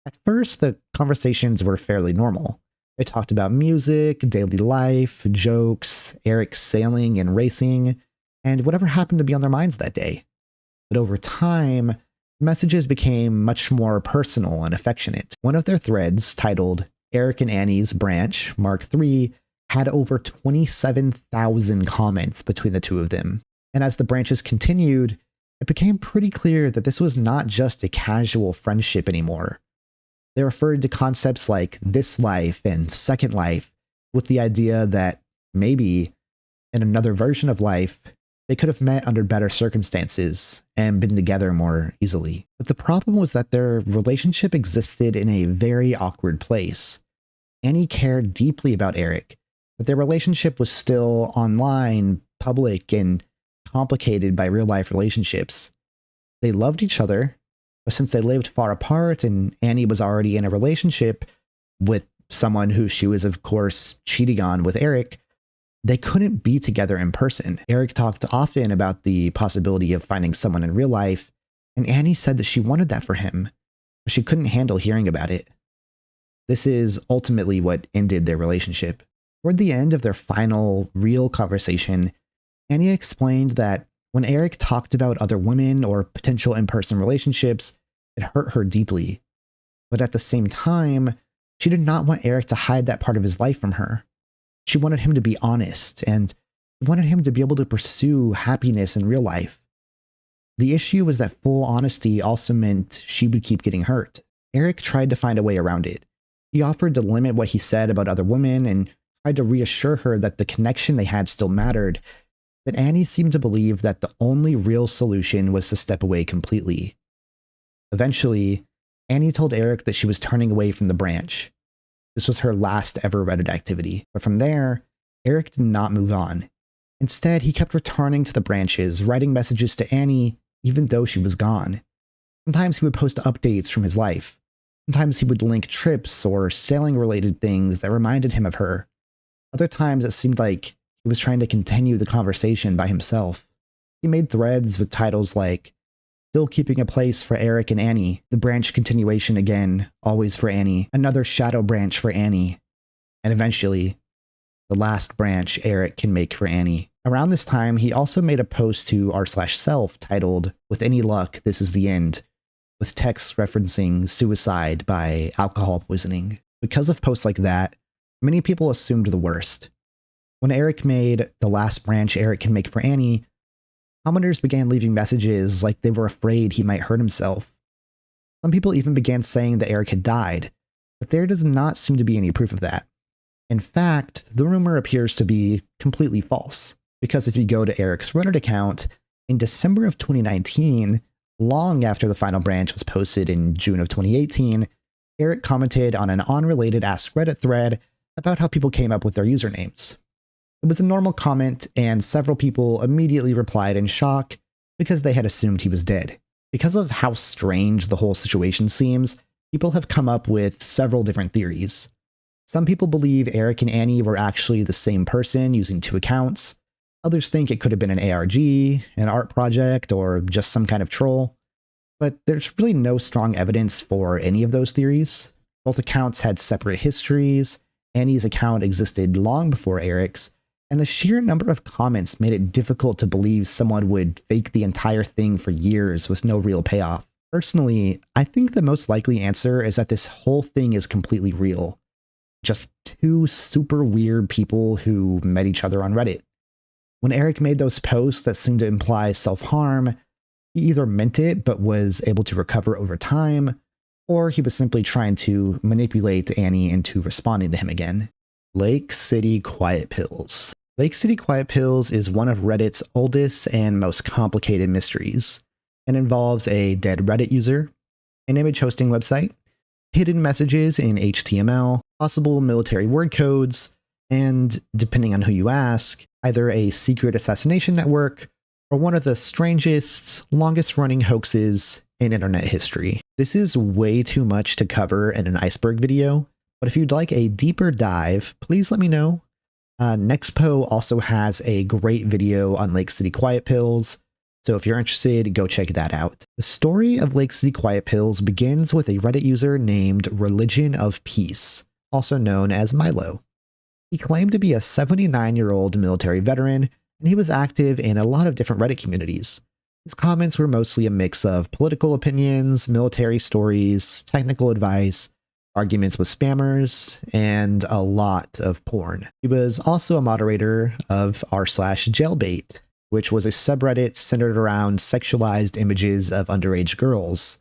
At first, the conversations were fairly normal. They talked about music, daily life, jokes, Eric sailing and racing, and whatever happened to be on their minds that day. But over time, messages became much more personal and affectionate. One of their threads, titled Eric and Annie's Branch Mark III, had over 27,000 comments between the two of them. And as the branches continued, it became pretty clear that this was not just a casual friendship anymore. They referred to concepts like this life and second life, with the idea that maybe in another version of life, they could have met under better circumstances and been together more easily. But the problem was that their relationship existed in a very awkward place. Annie cared deeply about Eric, but their relationship was still online, public, and complicated by real-life relationships. They loved each other, but since they lived far apart and Annie was already in a relationship with someone who she was, of course, cheating on with Eric, they couldn't be together in person. Eric talked often about the possibility of finding someone in real life, and Annie said that she wanted that for him, but she couldn't handle hearing about it. This is ultimately what ended their relationship. Toward the end of their final, real conversation, Annie explained that when Eric talked about other women or potential in-person relationships, it hurt her deeply. But at the same time, she did not want Eric to hide that part of his life from her. She wanted him to be honest, and wanted him to be able to pursue happiness in real life. The issue was that full honesty also meant she would keep getting hurt. Eric tried to find a way around it. He offered to limit what he said about other women and tried to reassure her that the connection they had still mattered, but Annie seemed to believe that the only real solution was to step away completely. Eventually, Annie told Eric that she was turning away from the branch. This was her last ever Reddit activity, but from there, Eric did not move on. Instead, he kept returning to the branches, writing messages to Annie even though she was gone. Sometimes he would post updates from his life. Sometimes he would link trips or sailing-related things that reminded him of her. Other times it seemed like he was trying to continue the conversation by himself. He made threads with titles like, "Still keeping a place for Eric and Annie," the branch continuation again, always for Annie, another shadow branch for Annie, and eventually, the last branch Eric can make for Annie. Around this time, he also made a post to r/self titled, "With any luck, this is the end," with text referencing suicide by alcohol poisoning. Because of posts like that, many people assumed the worst. When Eric made the last branch Eric can make for Annie, commenters began leaving messages like they were afraid he might hurt himself. Some people even began saying that Eric had died, but there does not seem to be any proof of that. In fact, the rumor appears to be completely false, because if you go to Eric's Reddit account, in December of 2019, long after the final branch was posted in June of 2018, Eric commented on an unrelated Ask Reddit thread about how people came up with their usernames. It was a normal comment, and several people immediately replied in shock because they had assumed he was dead. Because of how strange the whole situation seems, people have come up with several different theories. Some people believe Eric and Annie were actually the same person using two accounts. Others think it could have been an ARG, an art project, or just some kind of troll. But there's really no strong evidence for any of those theories. Both accounts had separate histories. Annie's account existed long before Eric's, and the sheer number of comments made it difficult to believe someone would fake the entire thing for years with no real payoff. Personally, I think the most likely answer is that this whole thing is completely real. Just two super weird people who met each other on Reddit. When Eric made those posts that seemed to imply self-harm, he either meant it but was able to recover over time, or he was simply trying to manipulate Annie into responding to him again. Lake City Quiet Pills. Lake City Quiet Pills is one of Reddit's oldest and most complicated mysteries, and involves a dead Reddit user, an image hosting website, hidden messages in HTML, possible military word codes, and, depending on who you ask, either a secret assassination network or one of the strangest, longest-running hoaxes in internet history. This is way too much to cover in an iceberg video, but if you'd like a deeper dive, please let me know. Nextpo also has a great video on Lake City Quiet Pills, so if you're interested, go check that out. The story of Lake City Quiet Pills begins with a Reddit user named Religion of Peace, also known as Milo. He claimed to be a 79-year-old military veteran, and he was active in a lot of different Reddit communities. His comments were mostly a mix of political opinions, military stories, technical advice, arguments with spammers, and a lot of porn. He was also a moderator of r/jailbait, which was a subreddit centered around sexualized images of underage girls,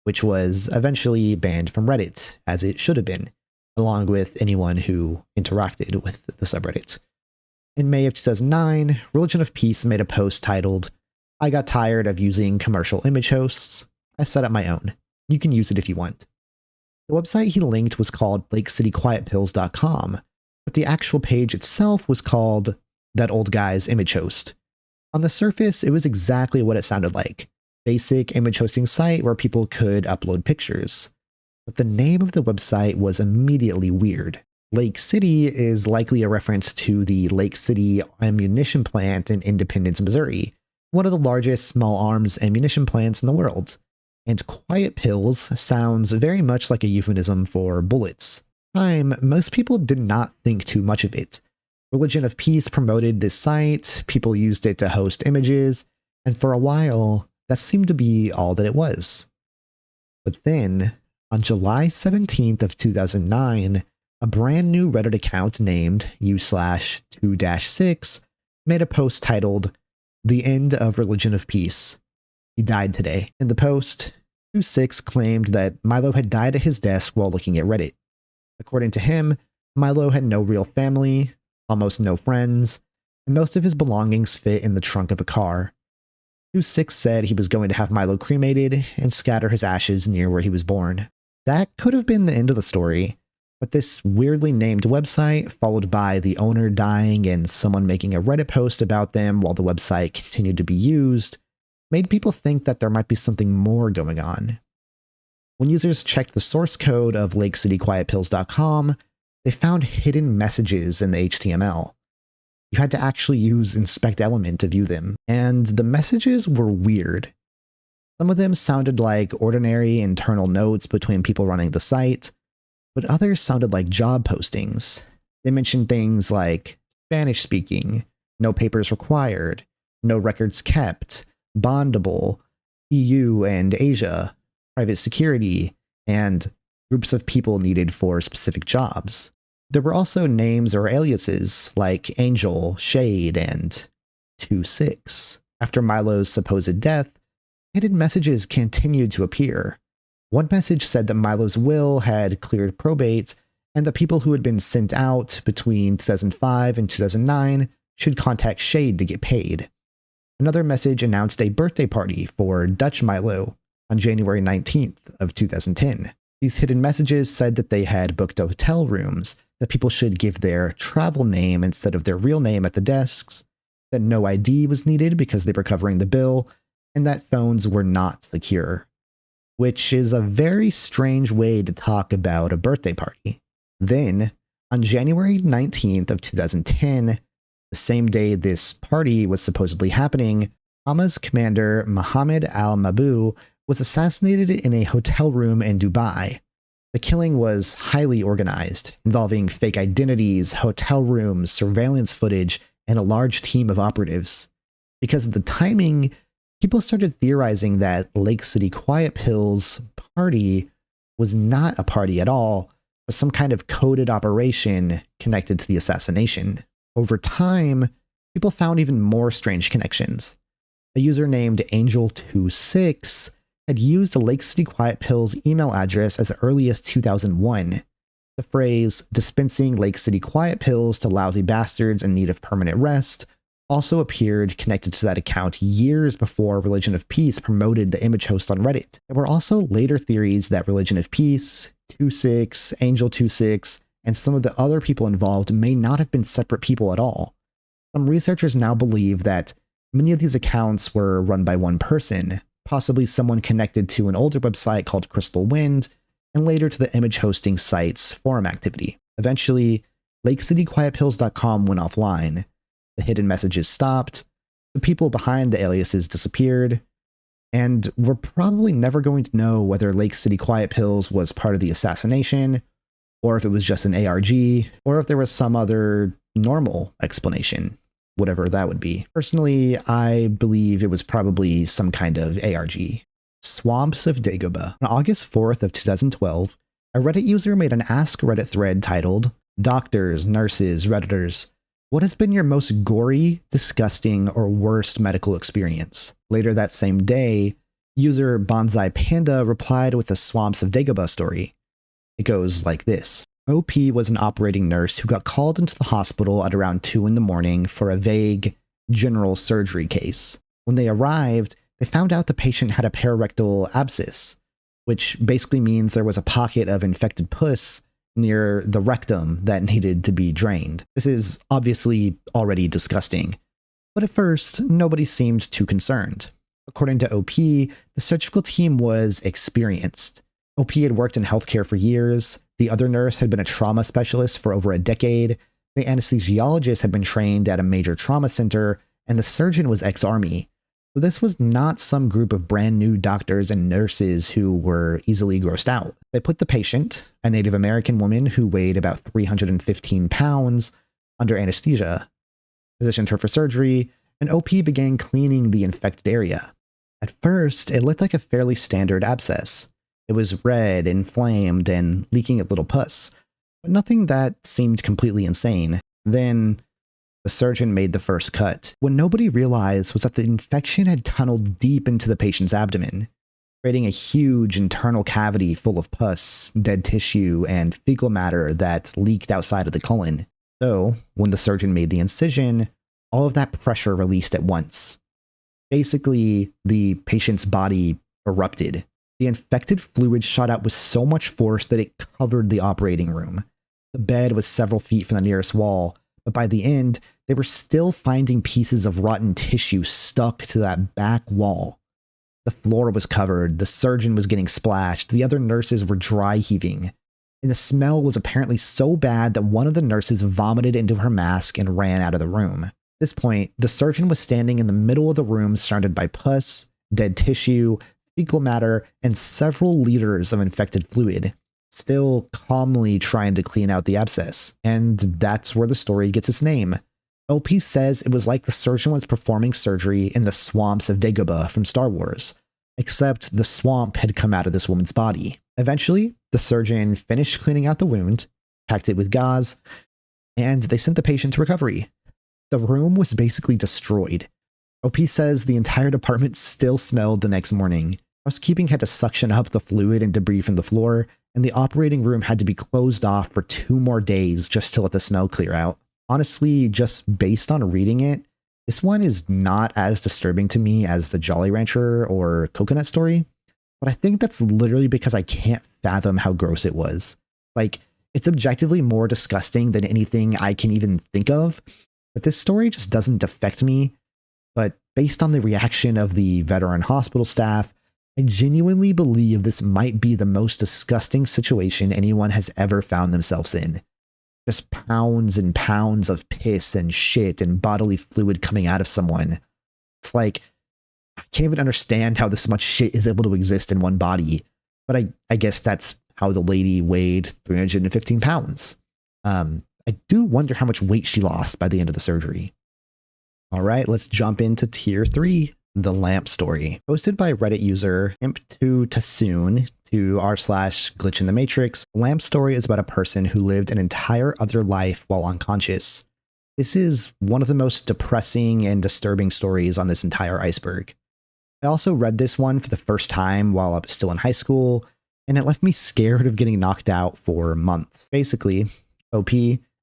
which was eventually banned from Reddit, as it should have been, along with anyone who interacted with the subreddit. In May of 2009, Religion of Peace made a post titled, "I got tired of using commercial image hosts. I set up my own. You can use it if you want." The website he linked was called lakecityquietpills.com, but the actual page itself was called That Old Guy's Image Host. On the surface, it was exactly what it sounded like. Basic image hosting site where people could upload pictures. But the name of the website was immediately weird. Lake City is likely a reference to the Lake City ammunition plant in Independence, Missouri, one of the largest small arms ammunition plants in the world. And Quiet Pills sounds very much like a euphemism for bullets. Most people did not think too much of it. Religion of Peace promoted this site, people used it to host images, and for a while, that seemed to be all that it was. But then, on July 17th of 2009, a brand new Reddit account named u/2-6 made a post titled, "The End of Religion of Peace. He died today." In the post, 2-6 claimed that Milo had died at his desk while looking at Reddit. According to him, Milo had no real family, almost no friends, and most of his belongings fit in the trunk of a car. 2-6 said he was going to have Milo cremated and scatter his ashes near where he was born. That could have been the end of the story, but this weirdly named website, followed by the owner dying and someone making a Reddit post about them while the website continued to be used, made people think that there might be something more going on. When users checked the source code of lakecityquietpills.com, they found hidden messages in the HTML. You had to actually use inspect element to view them, and the messages were weird. Some of them sounded like ordinary internal notes between people running the site, but others sounded like job postings. They mentioned things like Spanish speaking, no papers required, no records kept, bondable, EU and Asia, private security, and groups of people needed for specific jobs. There were also names or aliases like Angel, Shade, and 2-6. After Milo's supposed death, hidden messages continued to appear. One message said that Milo's will had cleared probate, and the people who had been sent out between 2005 and 2009 should contact Shade to get paid. Another message announced a birthday party for Dutch Milo on January 19th of 2010. These hidden messages said that they had booked hotel rooms, that people should give their travel name instead of their real name at the desks, that no ID was needed because they were covering the bill, and that phones were not secure. Which is a very strange way to talk about a birthday party. Then, on January 19th of 2010, the same day this party was supposedly happening, Hamas commander Mohammed al-Mabu was assassinated in a hotel room in Dubai. The killing was highly organized, involving fake identities, hotel rooms, surveillance footage, and a large team of operatives. Because of the timing, people started theorizing that Lake City Quiet Pills party was not a party at all, but some kind of coded operation connected to the assassination. Over time, people found even more strange connections. A user named Angel26 had used a Lake City Quiet Pills email address as early as 2001. The phrase, "dispensing Lake City Quiet Pills to lousy bastards in need of permanent rest," also appeared connected to that account years before Religion of Peace promoted the image host on Reddit. There were also later theories that Religion of Peace, 2-6, Angel26, and some of the other people involved may not have been separate people at all. Some researchers now believe that many of these accounts were run by one person, possibly someone connected to an older website called Crystal Wind, and later to the image hosting site's forum activity. Eventually, LakeCityQuietPills.com went offline. The hidden messages stopped, the people behind the aliases disappeared, and we're probably never going to know whether Lake City Quiet Pills was part of the assassination, or if it was just an ARG, or if there was some other normal explanation, whatever that would be. Personally, I believe it was probably some kind of ARG. Swamps of Dagobah. On August 4th of 2012, a Reddit user made an Ask Reddit thread titled, "Doctors, Nurses, Redditors, what has been your most gory, disgusting, or worst medical experience?" Later that same day, user Bonsai Panda replied with a Swamps of Dagobah story. It goes like this. OP was an operating nurse who got called into the hospital at around 2 in the morning for a vague general surgery case. When they arrived, they found out the patient had a pararectal abscess, which basically means there was a pocket of infected pus near the rectum that needed to be drained. This is obviously already disgusting, but at first, nobody seemed too concerned. According to OP, the surgical team was experienced. OP had worked in healthcare for years, the other nurse had been a trauma specialist for over a decade, the anesthesiologist had been trained at a major trauma center, and the surgeon was ex-army. So this was not some group of brand new doctors and nurses who were easily grossed out. They put the patient, a Native American woman who weighed about 315 pounds, under anesthesia, positioned her for surgery, and OP began cleaning the infected area. At first, it looked like a fairly standard abscess. It was red, inflamed, and leaking at little pus, but nothing that seemed completely insane. Then the surgeon made the first cut. What nobody realized was that the infection had tunneled deep into the patient's abdomen, creating a huge internal cavity full of pus, dead tissue, and fecal matter that leaked outside of the colon. So, when the surgeon made the incision, all of that pressure released at once. Basically, the patient's body erupted. The infected fluid shot out with so much force that it covered the operating room. The bed was several feet from the nearest wall, but by the end, they were still finding pieces of rotten tissue stuck to that back wall. The floor was covered, the surgeon was getting splashed, the other nurses were dry heaving, and the smell was apparently so bad that one of the nurses vomited into her mask and ran out of the room. At this point, the surgeon was standing in the middle of the room surrounded by pus, dead tissue, fecal matter, and several liters of infected fluid, still calmly trying to clean out the abscess. And that's where the story gets its name. OP says it was like the surgeon was performing surgery in the swamps of Dagobah from Star Wars, except the swamp had come out of this woman's body. Eventually, the surgeon finished cleaning out the wound, packed it with gauze, and they sent the patient to recovery. The room was basically destroyed. OP says the entire department still smelled the next morning. Housekeeping had to suction up the fluid and debris from the floor, and the operating room had to be closed off for 2 more days just to let the smell clear out. Honestly, just based on reading it, this one is not as disturbing to me as the Jolly Rancher or Coconut story, but I think that's literally because I can't fathom how gross it was. Like, it's objectively more disgusting than anything I can even think of, but this story just doesn't affect me. But based on the reaction of the veteran hospital staff, I genuinely believe this might be the most disgusting situation anyone has ever found themselves in. Just pounds and pounds of piss and shit and bodily fluid coming out of someone. It's like, I can't even understand how this much shit is able to exist in one body. But I guess that's how the lady weighed 315 pounds. I do wonder how much weight she lost by the end of the surgery. All right, let's jump into tier 3, the lamp story. Posted by Reddit user imp2tasoon to r/glitch in the matrix. Lamp story is about a person who lived an entire other life while unconscious. This is one of the most depressing and disturbing stories on this entire iceberg. I also read this one for the first time while I was still in high school, and it left me scared of getting knocked out for months. Basically, OP,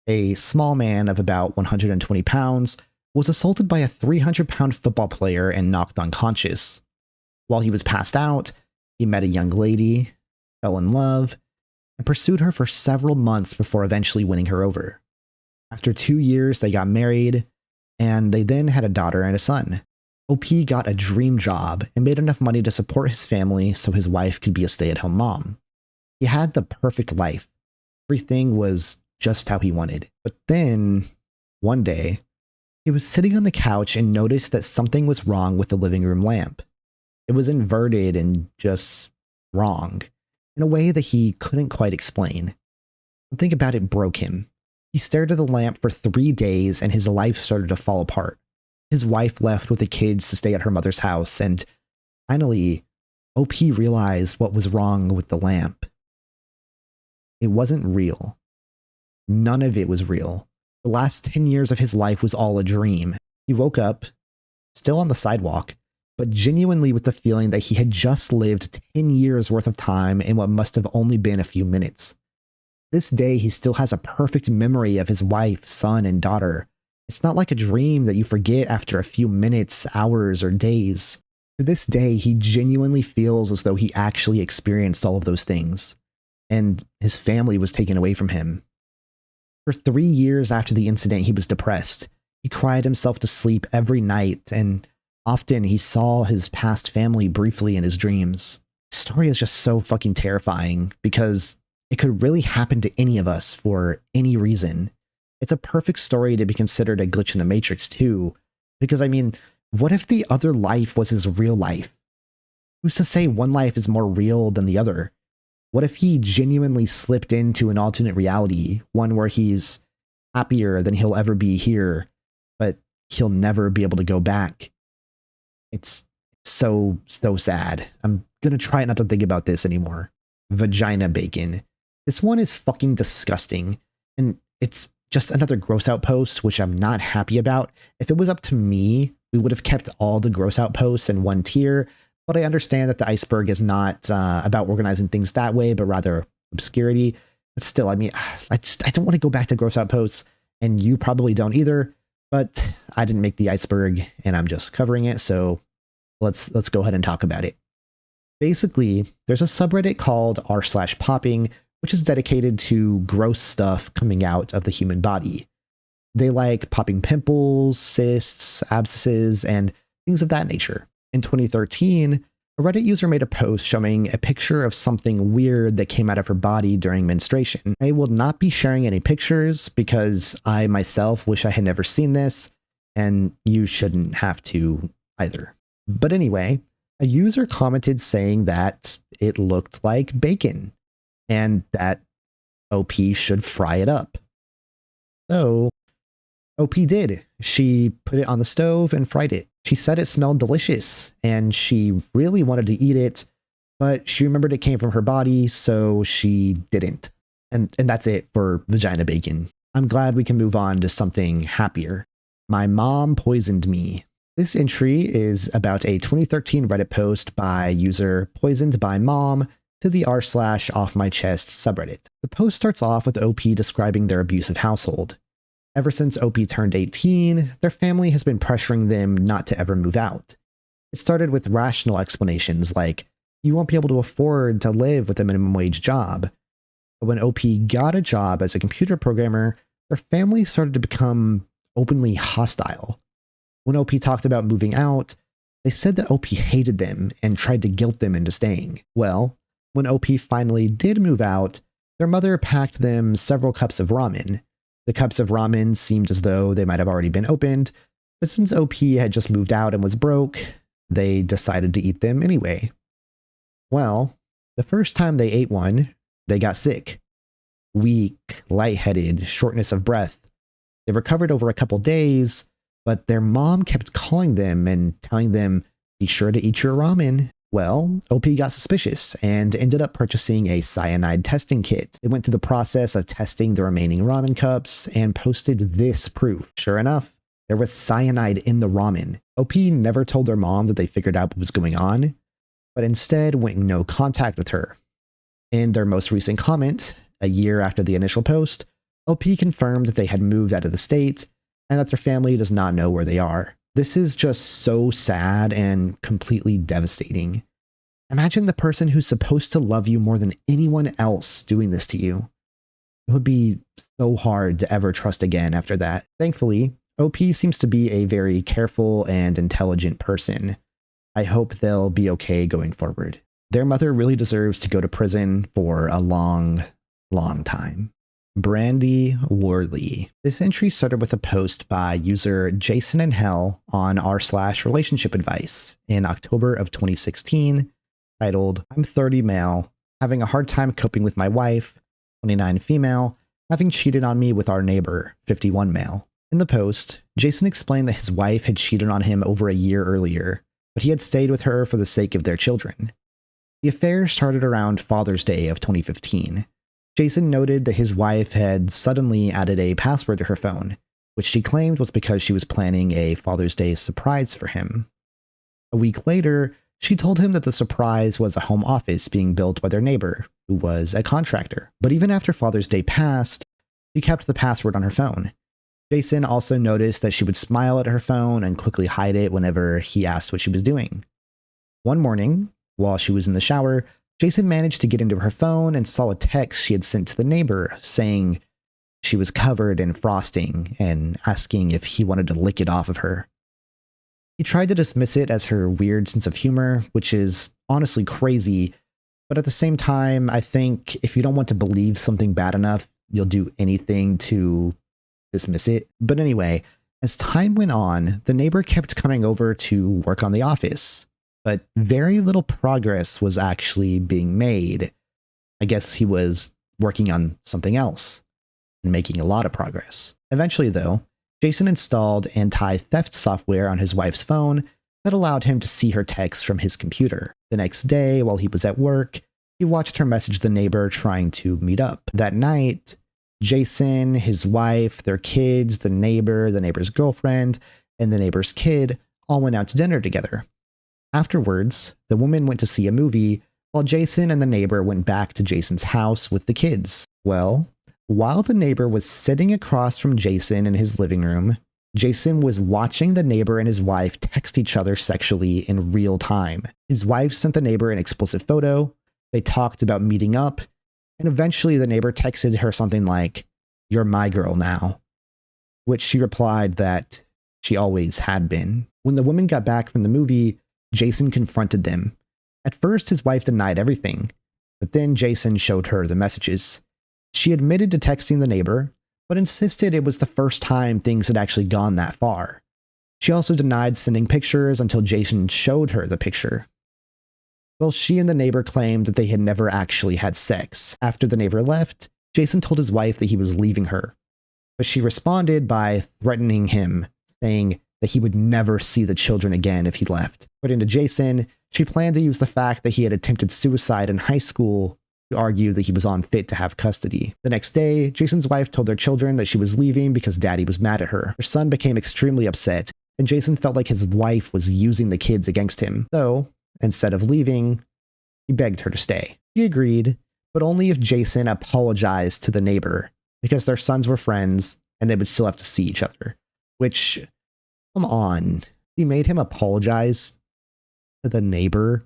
a small man of about 120 pounds, was assaulted by a 300-pound football player and knocked unconscious. While he was passed out, he met a young lady, fell in love, and pursued her for several months before eventually winning her over. After 2 years, they got married, and they then had a daughter and a son. OP got a dream job and made enough money to support his family so his wife could be a stay-at-home mom. He had the perfect life. Everything was just how he wanted. But then, one day, he was sitting on the couch and noticed that something was wrong with the living room lamp. It was inverted and just wrong, in a way that he couldn't quite explain. Something about it broke him. He stared at the lamp for 3 days and his life started to fall apart. His wife left with the kids to stay at her mother's house, and finally, OP realized what was wrong with the lamp. It wasn't real. None of it was real. The last 10 years of his life was all a dream. He woke up, still on the sidewalk, but genuinely with the feeling that he had just lived 10 years worth of time in what must have only been a few minutes. This day, he still has a perfect memory of his wife, son, and daughter. It's not like a dream that you forget after a few minutes, hours, or days. To this day, he genuinely feels as though he actually experienced all of those things, and his family was taken away from him. For 3 years after the incident, he was depressed. He cried himself to sleep every night, and often he saw his past family briefly in his dreams. The story is just so fucking terrifying because it could really happen to any of us for any reason. It's a perfect story to be considered a glitch in the Matrix too, because I mean, what if the other life was his real life? Who's to say one life is more real than the other? What if he genuinely slipped into an alternate reality, one where he's happier than he'll ever be here, but he'll never be able to go back? It's so sad. I'm gonna try not to think about this anymore. Vagina bacon. This one is fucking disgusting, and it's just another gross out post, which I'm not happy about. If it was up to me, we would have kept all the gross out posts in one tier, but I understand that the iceberg is not about organizing things that way, but rather obscurity. But still, I mean, I don't want to go back to gross out posts, and you probably don't either, but I didn't make the iceberg, and I'm just covering it, so let's go ahead and talk about it. Basically, there's a subreddit called r/popping, which is dedicated to gross stuff coming out of the human body. They like popping pimples, cysts, abscesses, and things of that nature. In 2013, a Reddit user made a post showing a picture of something weird that came out of her body during menstruation. I will not be sharing any pictures because I myself wish I had never seen this, and you shouldn't have to either. But anyway, a user commented saying that it looked like bacon and that OP should fry it up. So OP did. She put it on the stove and fried it. She said it smelled delicious and she really wanted to eat it, but she remembered it came from her body, so she didn't. And that's it for vagina bacon. I'm glad we can move on to something happier. My mom poisoned me. This entry is about a 2013 Reddit post by user Poisoned by Mom to the r/offmychest subreddit. The post starts off with OP describing their abusive household. Ever since OP turned 18, their family has been pressuring them not to ever move out. It started with rational explanations like, you won't be able to afford to live with a minimum wage job. But when OP got a job as a computer programmer, their family started to become openly hostile. When OP talked about moving out, they said that OP hated them and tried to guilt them into staying. Well, when OP finally did move out, their mother packed them several cups of ramen. The cups of ramen seemed as though they might have already been opened, but since OP had just moved out and was broke, they decided to eat them anyway. Well, the first time they ate one, they got sick. Weak, lightheaded, shortness of breath. They recovered over a couple days, but their mom kept calling them and telling them, be sure to eat your ramen. Well, OP got suspicious and ended up purchasing a cyanide testing kit. It went through the process of testing the remaining ramen cups and posted this proof. Sure enough, there was cyanide in the ramen. OP never told their mom that they figured out what was going on, but instead went in no contact with her. In their most recent comment, a year after the initial post, OP confirmed that they had moved out of the state and that their family does not know where they are. This is just so sad and completely devastating. Imagine the person who's supposed to love you more than anyone else doing this to you. It would be so hard to ever trust again after that. Thankfully, OP seems to be a very careful and intelligent person. I hope they'll be okay going forward. Their mother really deserves to go to prison for a long, long time. Brandy Worley. This entry started with a post by user Jason in Hell on r/relationship advice in October of 2016, titled, I'm 30 male, having a hard time coping with my wife, 29 female, having cheated on me with our neighbor, 51 male. In the post, Jason explained that his wife had cheated on him over a year earlier, but he had stayed with her for the sake of their children. The affair started around Father's Day of 2015. Jason noted that his wife had suddenly added a password to her phone, which she claimed was because she was planning a Father's Day surprise for him. A week later, She told him that the surprise was a home office being built by their neighbor, who was a contractor. But even after Father's Day passed, she kept the password on her phone. Jason also noticed that she would smile at her phone and quickly hide it whenever he asked what she was doing. One morning, while she was in the shower, Jason managed to get into her phone and saw a text she had sent to the neighbor saying she was covered in frosting and asking if he wanted to lick it off of her. He tried to dismiss it as her weird sense of humor, which is honestly crazy, but at the same time, I think if you don't want to believe something bad enough, you'll do anything to dismiss it. But anyway, as time went on, the neighbor kept coming over to work on the office, but very little progress was actually being made. I guess he was working on something else and making a lot of progress. Eventually, though, Jason installed anti-theft software on his wife's phone that allowed him to see her texts from his computer. The next day, while he was at work, he watched her message the neighbor trying to meet up. That night, Jason, his wife, their kids, the neighbor's girlfriend, and the neighbor's kid all went out to dinner together. Afterwards, the woman went to see a movie, while Jason and the neighbor went back to Jason's house with the kids. Well, while the neighbor was sitting across from Jason in his living room, Jason was watching the neighbor and his wife text each other sexually in real time. His wife sent the neighbor an explicit photo, they talked about meeting up, and eventually the neighbor texted her something like, "You're my girl now," which she replied that she always had been. When the woman got back from the movie, Jason confronted them. At first, his wife denied everything, but then Jason showed her the messages. She admitted to texting the neighbor, but insisted it was the first time things had actually gone that far. She also denied sending pictures until Jason showed her the picture. Well, she and the neighbor claimed that they had never actually had sex. After the neighbor left, Jason told his wife that he was leaving her, but she responded by threatening him, saying that he would never see the children again if he left. According to Jason, she planned to use the fact that he had attempted suicide in high school to argue that he was unfit to have custody. The next day, Jason's wife told their children that she was leaving because daddy was mad at her. Her son became extremely upset, and Jason felt like his wife was using the kids against him. So, instead of leaving, he begged her to stay. She agreed, but only if Jason apologized to the neighbor, because their sons were friends and they would still have to see each other. Which, come on, he made him apologize to the neighbor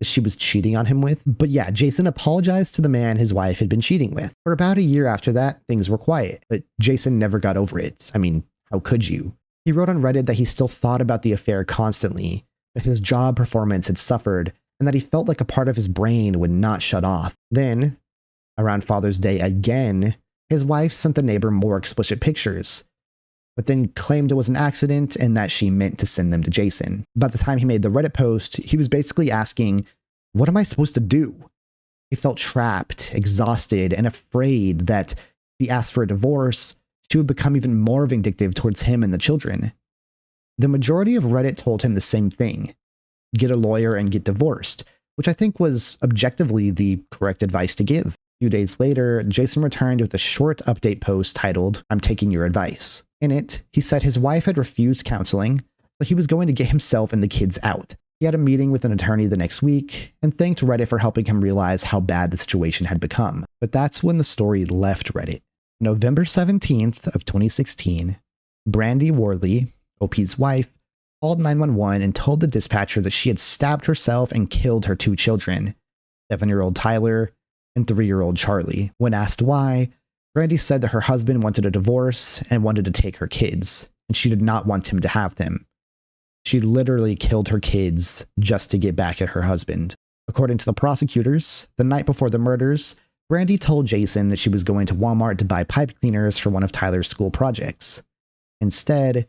that she was cheating on him with. But yeah, Jason apologized to the man his wife had been cheating with. For about a year after that, things were quiet, but Jason never got over it. I mean, how could you? He wrote on Reddit that he still thought about the affair constantly, that his job performance had suffered, and that he felt like a part of his brain would not shut off. Then, around Father's Day again, his wife sent the neighbor more explicit pictures, but then claimed it was an accident and that she meant to send them to Jason. By the time he made the Reddit post, he was basically asking, what am I supposed to do? He felt trapped, exhausted, and afraid that if he asked for a divorce, she would become even more vindictive towards him and the children. The majority of Reddit told him the same thing: get a lawyer and get divorced, which I think was objectively the correct advice to give. A few days later, Jason returned with a short update post titled, "I'm taking your advice." In it, he said his wife had refused counseling, but he was going to get himself and the kids out. He had a meeting with an attorney the next week and thanked Reddit for helping him realize how bad the situation had become. But that's when the story left Reddit. November 17th of 2016, Brandy Worley, OP's wife, called 911 and told the dispatcher that she had stabbed herself and killed her two children, 7-year-old Tyler and 3-year-old Charlie. When asked why, Brandy said that her husband wanted a divorce and wanted to take her kids, and she did not want him to have them. She literally killed her kids just to get back at her husband. According to the prosecutors, the night before the murders, Brandy told Jason that she was going to Walmart to buy pipe cleaners for one of Tyler's school projects. Instead,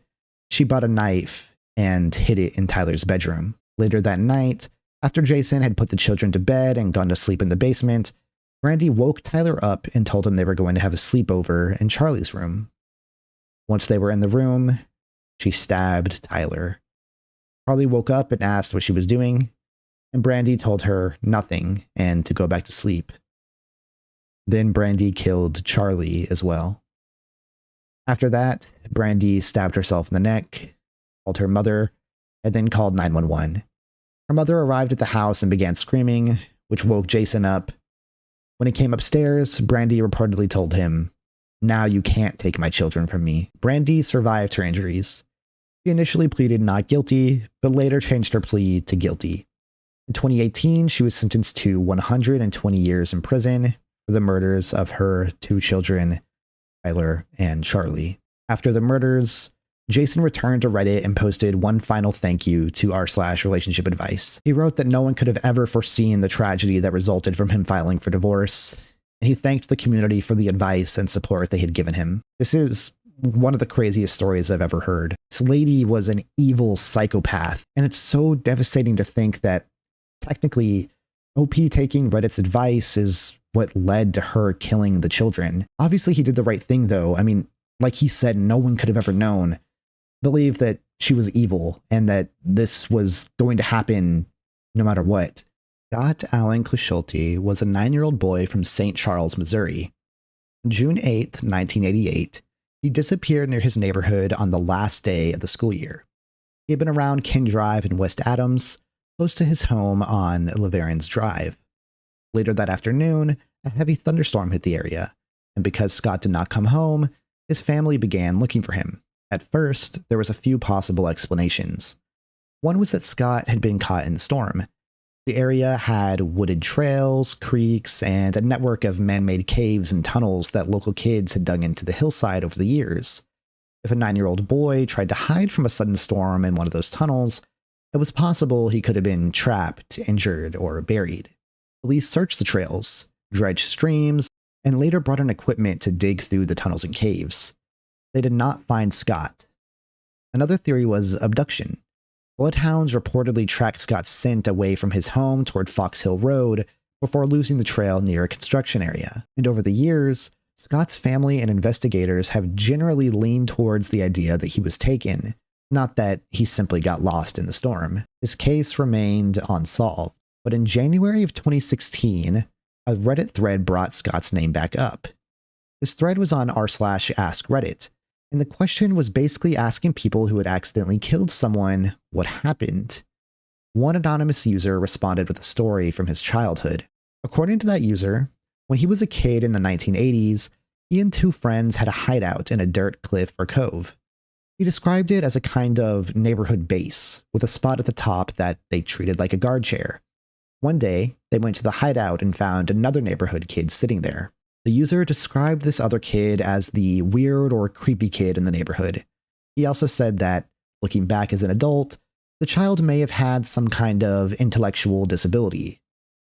she bought a knife and hid it in Tyler's bedroom. Later that night, after Jason had put the children to bed and gone to sleep in the basement, Brandy woke Tyler up and told him they were going to have a sleepover in Charlie's room. Once they were in the room, she stabbed Tyler. Charlie woke up and asked what she was doing, and Brandy told her nothing and to go back to sleep. Then Brandy killed Charlie as well. After that, Brandy stabbed herself in the neck, called her mother, and then called 911. Her mother arrived at the house and began screaming, which woke Jason up. When he came upstairs, Brandy reportedly told him, "Now you can't take my children from me." Brandy survived her injuries. She initially pleaded not guilty, but later changed her plea to guilty. In 2018, she was sentenced to 120 years in prison for the murders of her two children, Tyler and Charlie. After the murders, Jason returned to Reddit and posted one final thank you to r/relationship advice. He wrote that no one could have ever foreseen the tragedy that resulted from him filing for divorce, and he thanked the community for the advice and support they had given him. This is one of the craziest stories I've ever heard. This lady was an evil psychopath, and it's so devastating to think that technically OP taking Reddit's advice is what led to her killing the children. Obviously, he did the right thing, though. I mean, like he said, no one could have ever known. Believe that she was evil and that this was going to happen no matter what. Scott Allen Clischulte was a 9-year-old boy from St. Charles, Missouri. On June 8th, 1988, he disappeared near his neighborhood on the last day of the school year. He had been around Ken Drive in West Adams, close to his home on Laverans Drive. Later that afternoon, a heavy thunderstorm hit the area, and because Scott did not come home, his family began looking for him. At first, there was a few possible explanations. One was that Scott had been caught in the storm. The area had wooded trails, creeks, and a network of man-made caves and tunnels that local kids had dug into the hillside over the years. If a 9-year-old boy tried to hide from a sudden storm in one of those tunnels, it was possible he could have been trapped, injured, or buried. Police searched the trails, dredged streams, and later brought in equipment to dig through the tunnels and caves. They did not find Scott. Another theory was abduction. Bloodhounds reportedly tracked Scott's scent away from his home toward Fox Hill Road before losing the trail near a construction area. And over the years, Scott's family and investigators have generally leaned towards the idea that he was taken, not that he simply got lost in the storm. His case remained unsolved. But in January of 2016, a Reddit thread brought Scott's name back up. This thread was on r/AskReddit, and the question was basically asking people who had accidentally killed someone what happened. One anonymous user responded with a story from his childhood. According to that user, when he was a kid in the 1980s, he and two friends had a hideout in a dirt cliff or cove. He described it as a kind of neighborhood base, with a spot at the top that they treated like a guard chair. One day, they went to the hideout and found another neighborhood kid sitting there. The user described this other kid as the weird or creepy kid in the neighborhood. He also said that, looking back as an adult, the child may have had some kind of intellectual disability,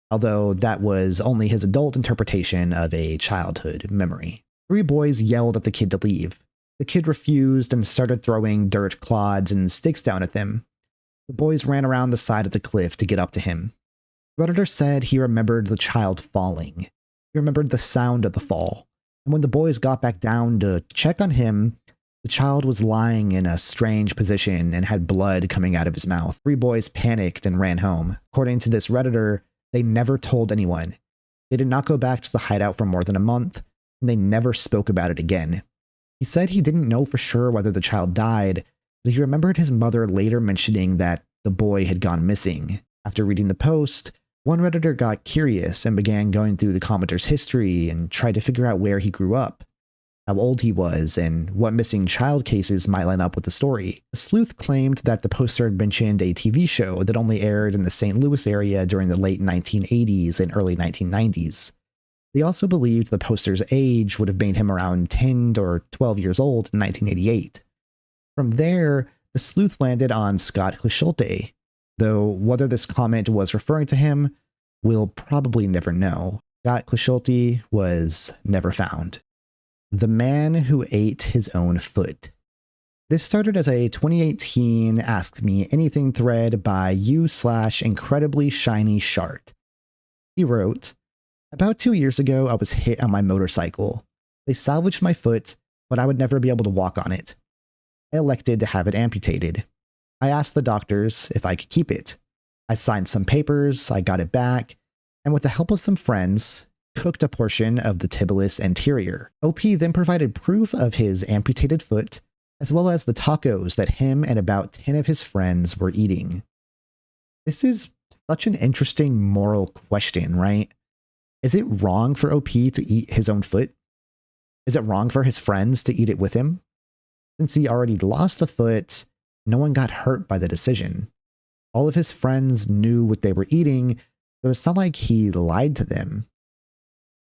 although that was only his adult interpretation of a childhood memory. 3 boys yelled at the kid to leave. The kid refused and started throwing dirt clods and sticks down at them. The boys ran around the side of the cliff to get up to him. Redditor said he remembered the child falling. He remembered the sound of the fall, and when the boys got back down to check on him, the child was lying in a strange position and had blood coming out of his mouth. 3 boys panicked and ran home. According to this Redditor, they never told anyone. They did not go back to the hideout for more than a month, and they never spoke about it again. He said he didn't know for sure whether the child died, but he remembered his mother later mentioning that the boy had gone missing. After reading the post, one Redditor got curious and began going through the commenter's history and tried to figure out where he grew up, how old he was, and what missing child cases might line up with the story. The sleuth claimed that the poster had mentioned a TV show that only aired in the St. Louis area during the late 1980s and early 1990s. They also believed the poster's age would have made him around 10 or 12 years old in 1988. From there, the sleuth landed on Scott Clischulte, though whether this comment was referring to him, we'll probably never know. Scott Clischulte was never found. The man who ate his own foot. This started as a 2018 Ask Me Anything thread by u/incredibly shiny shart. He wrote, "About 2 years ago, I was hit on my motorcycle. They salvaged my foot, but I would never be able to walk on it. I elected to have it amputated. I asked the doctors if I could keep it. I signed some papers, I got it back, and with the help of some friends, cooked a portion of the tibialis anterior. OP then provided proof of his amputated foot, as well as the tacos that him and about 10 of his friends were eating. This is such an interesting moral question, right? Is it wrong for OP to eat his own foot? Is it wrong for his friends to eat it with him? Since he already lost the foot, no one got hurt by the decision. All of his friends knew what they were eating, so it's not like he lied to them.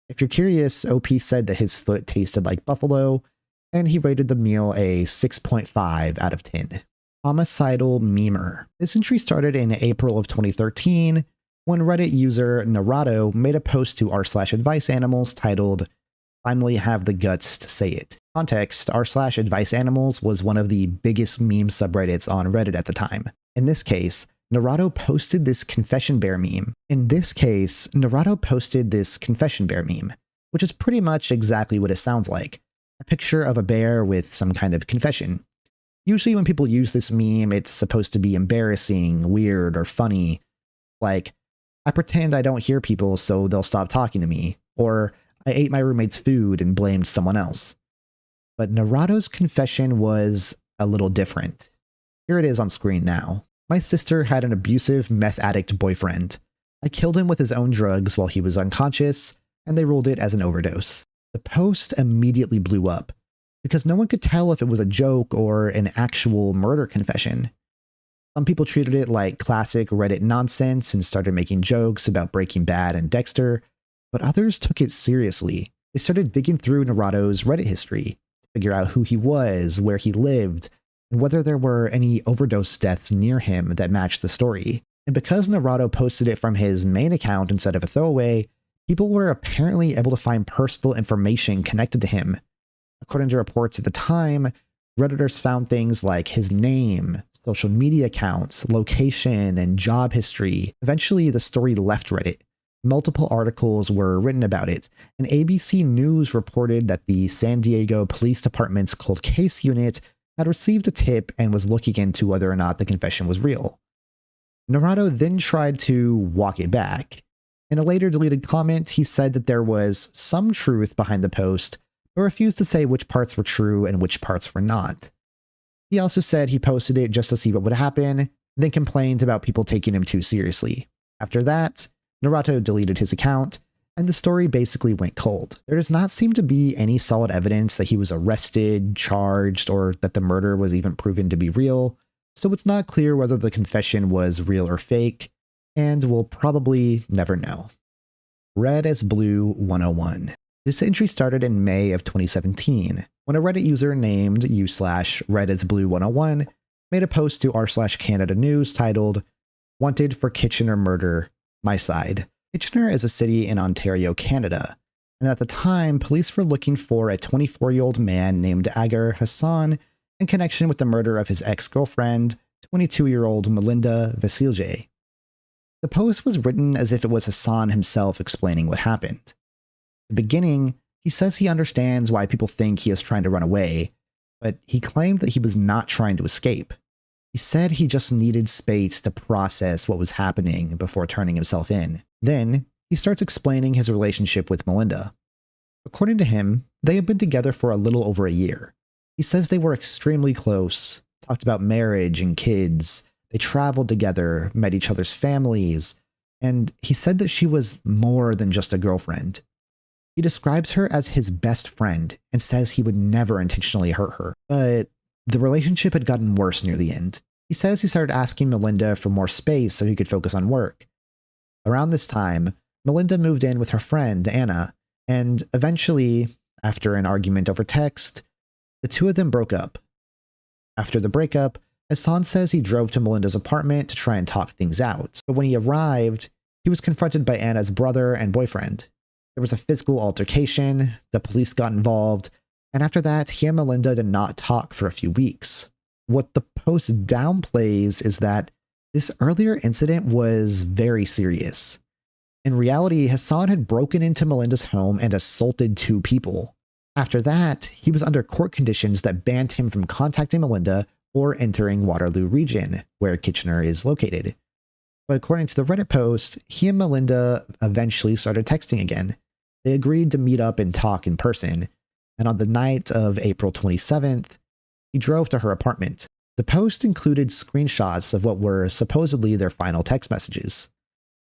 If you're curious, OP said that his foot tasted like buffalo, and he rated the meal a 6.5 out of 10. Homicidal Memer. This entry started in April of 2013 when Reddit user Narado made a post to r/advice animals titled, "Finally have the guts to say it." Context, r/advice animals was one of the biggest meme subreddits on Reddit at the time. In this case, Narado posted this confession bear meme. Which is pretty much exactly what it sounds like. A picture of a bear with some kind of confession. Usually when people use this meme, it's supposed to be embarrassing, weird, or funny. Like, I pretend I don't hear people so they'll stop talking to me. Or, I ate my roommate's food and blamed someone else. But Narado's confession was a little different. Here it is on screen now. My sister had an abusive meth addict boyfriend. I killed him with his own drugs while he was unconscious, and they ruled it as an overdose. The post immediately blew up, because no one could tell if it was a joke or an actual murder confession. Some people treated it like classic Reddit nonsense and started making jokes about Breaking Bad and Dexter, but others took it seriously. They started digging through Narado's Reddit history to figure out who he was, where he lived, and whether there were any overdose deaths near him that matched the story. And because Narado posted it from his main account instead of a throwaway, people were apparently able to find personal information connected to him. According to reports at the time, Redditors found things like his name, social media accounts, location, and job history. Eventually, the story left Reddit. Multiple articles were written about it, and ABC News reported that the San Diego Police Department's cold case unit had received a tip and was looking into whether or not the confession was real. Narado then tried to walk it back. In a later deleted comment, he said that there was some truth behind the post, but refused to say which parts were true and which parts were not. He also said he posted it just to see what would happen, then complained about people taking him too seriously. After that, Narado deleted his account, and the story basically went cold. There does not seem to be any solid evidence that he was arrested, charged, or that the murder was even proven to be real, so it's not clear whether the confession was real or fake, and we'll probably never know. Red as Blue 101. This entry started in May of 2017, when a Reddit user named u/redasblue101 made a post to r/Canada News titled, "Wanted for Kitchener Murder, My Side." Kitchener is a city in Ontario, Canada, and at the time, police were looking for a 24-year-old man named Agar Hassan in connection with the murder of his ex-girlfriend, 22-year-old Melinda Vasilje. The post was written as if it was Hassan himself explaining what happened. At the beginning, he says he understands why people think he is trying to run away, but he claimed that he was not trying to escape. He said he just needed space to process what was happening before turning himself in. Then, he starts explaining his relationship with Melinda. According to him, they had been together for a little over a year. He says they were extremely close, talked about marriage and kids, they traveled together, met each other's families, and he said that she was more than just a girlfriend. He describes her as his best friend and says he would never intentionally hurt her, but the relationship had gotten worse near the end. He says he started asking Melinda for more space so he could focus on work. Around this time, Melinda moved in with her friend, Anna, and eventually, after an argument over text, the two of them broke up. After the breakup, Hassan says he drove to Melinda's apartment to try and talk things out, but when he arrived, he was confronted by Anna's brother and boyfriend. There was a physical altercation, the police got involved, and after that, he and Melinda did not talk for a few weeks. What the post downplays is that this earlier incident was very serious. In reality, Hassan had broken into Melinda's home and assaulted two people. After that, he was under court conditions that banned him from contacting Melinda or entering Waterloo region, where Kitchener is located. But according to the Reddit post, he and Melinda eventually started texting again. They agreed to meet up and talk in person, and on the night of April 27th, he drove to her apartment. The post included screenshots of what were supposedly their final text messages.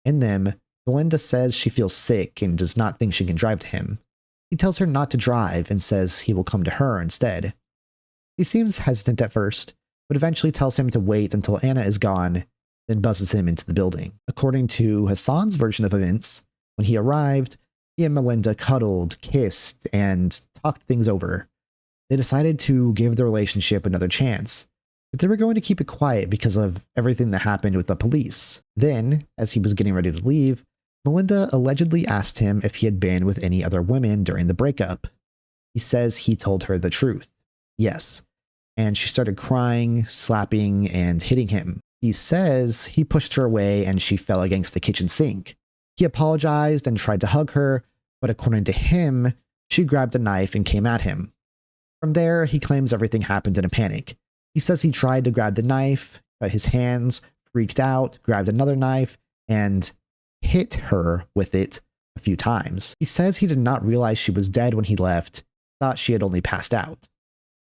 In them, Melinda says she feels sick and does not think she can drive to him. He tells her not to drive and says he will come to her instead. He seems hesitant at first, but eventually tells him to wait until Anna is gone, then buzzes him into the building. According to Hassan's version of events, when he arrived, he and Melinda cuddled, kissed, and talked things over. They decided to give the relationship another chance, but they were going to keep it quiet because of everything that happened with the police. Then, as he was getting ready to leave, Melinda allegedly asked him if he had been with any other women during the breakup. He says he told her the truth. Yes. And she started crying, slapping, and hitting him. He says he pushed her away and she fell against the kitchen sink. He apologized and tried to hug her, but according to him, she grabbed a knife and came at him. From there, he claims everything happened in a panic. He says he tried to grab the knife, but his hands freaked out, grabbed another knife, and hit her with it a few times. He says he did not realize she was dead when he left, thought she had only passed out.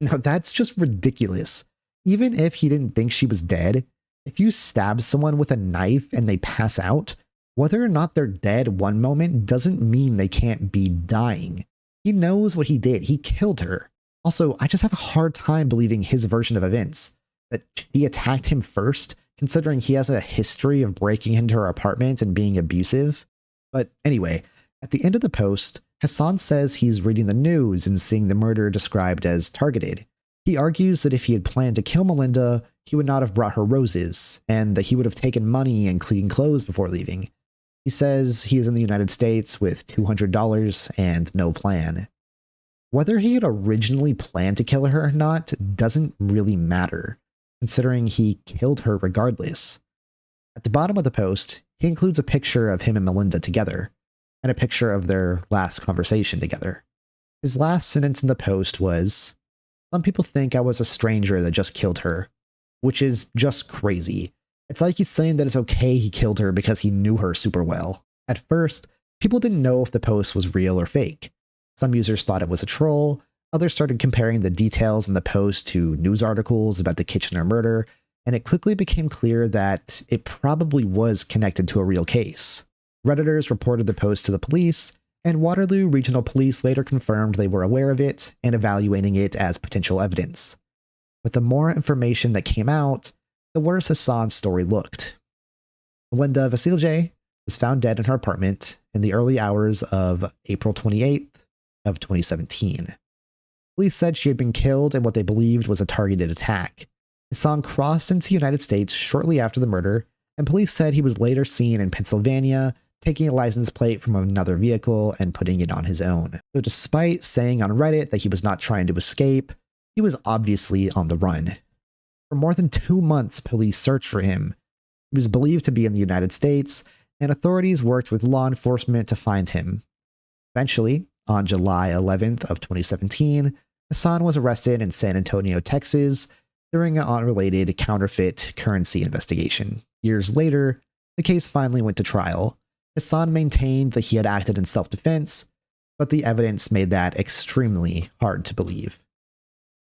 Now, that's just ridiculous. Even if he didn't think she was dead, if you stab someone with a knife and they pass out, whether or not they're dead one moment doesn't mean they can't be dying. He knows what he did. He killed her. Also, I just have a hard time believing his version of events, that she attacked him first, considering he has a history of breaking into her apartment and being abusive. But anyway, at the end of the post, Hassan says he's reading the news and seeing the murder described as targeted. He argues that if he had planned to kill Melinda, he would not have brought her roses, and that he would have taken money and clean clothes before leaving. He says he is in the United States with $200 and no plan. Whether he had originally planned to kill her or not doesn't really matter, considering he killed her regardless. At the bottom of the post, he includes a picture of him and Melinda together, and a picture of their last conversation together. His last sentence in the post was, "Some people think I was a stranger that just killed her," which is just crazy. It's like he's saying that it's okay he killed her because he knew her super well. At first, people didn't know if the post was real or fake. Some users thought it was a troll, others started comparing the details in the post to news articles about the Kitchener murder, and it quickly became clear that it probably was connected to a real case. Redditors reported the post to the police, and Waterloo Regional Police later confirmed they were aware of it and evaluating it as potential evidence. But the more information that came out, the worse Hassan's story looked. Melinda Vasilje was found dead in her apartment in the early hours of April 28th of 2017. Police said she had been killed in what they believed was a targeted attack. Hassan crossed into the United States shortly after the murder, and police said he was later seen in Pennsylvania taking a license plate from another vehicle and putting it on his own. So despite saying on Reddit that he was not trying to escape, he was obviously on the run. For more than 2 months, police searched for him. He was believed to be in the United States, and authorities worked with law enforcement to find him. Eventually, on July 11th of 2017, Hassan was arrested in San Antonio, Texas, during an unrelated counterfeit currency investigation. Years later, the case finally went to trial. Hassan maintained that he had acted in self-defense, but the evidence made that extremely hard to believe.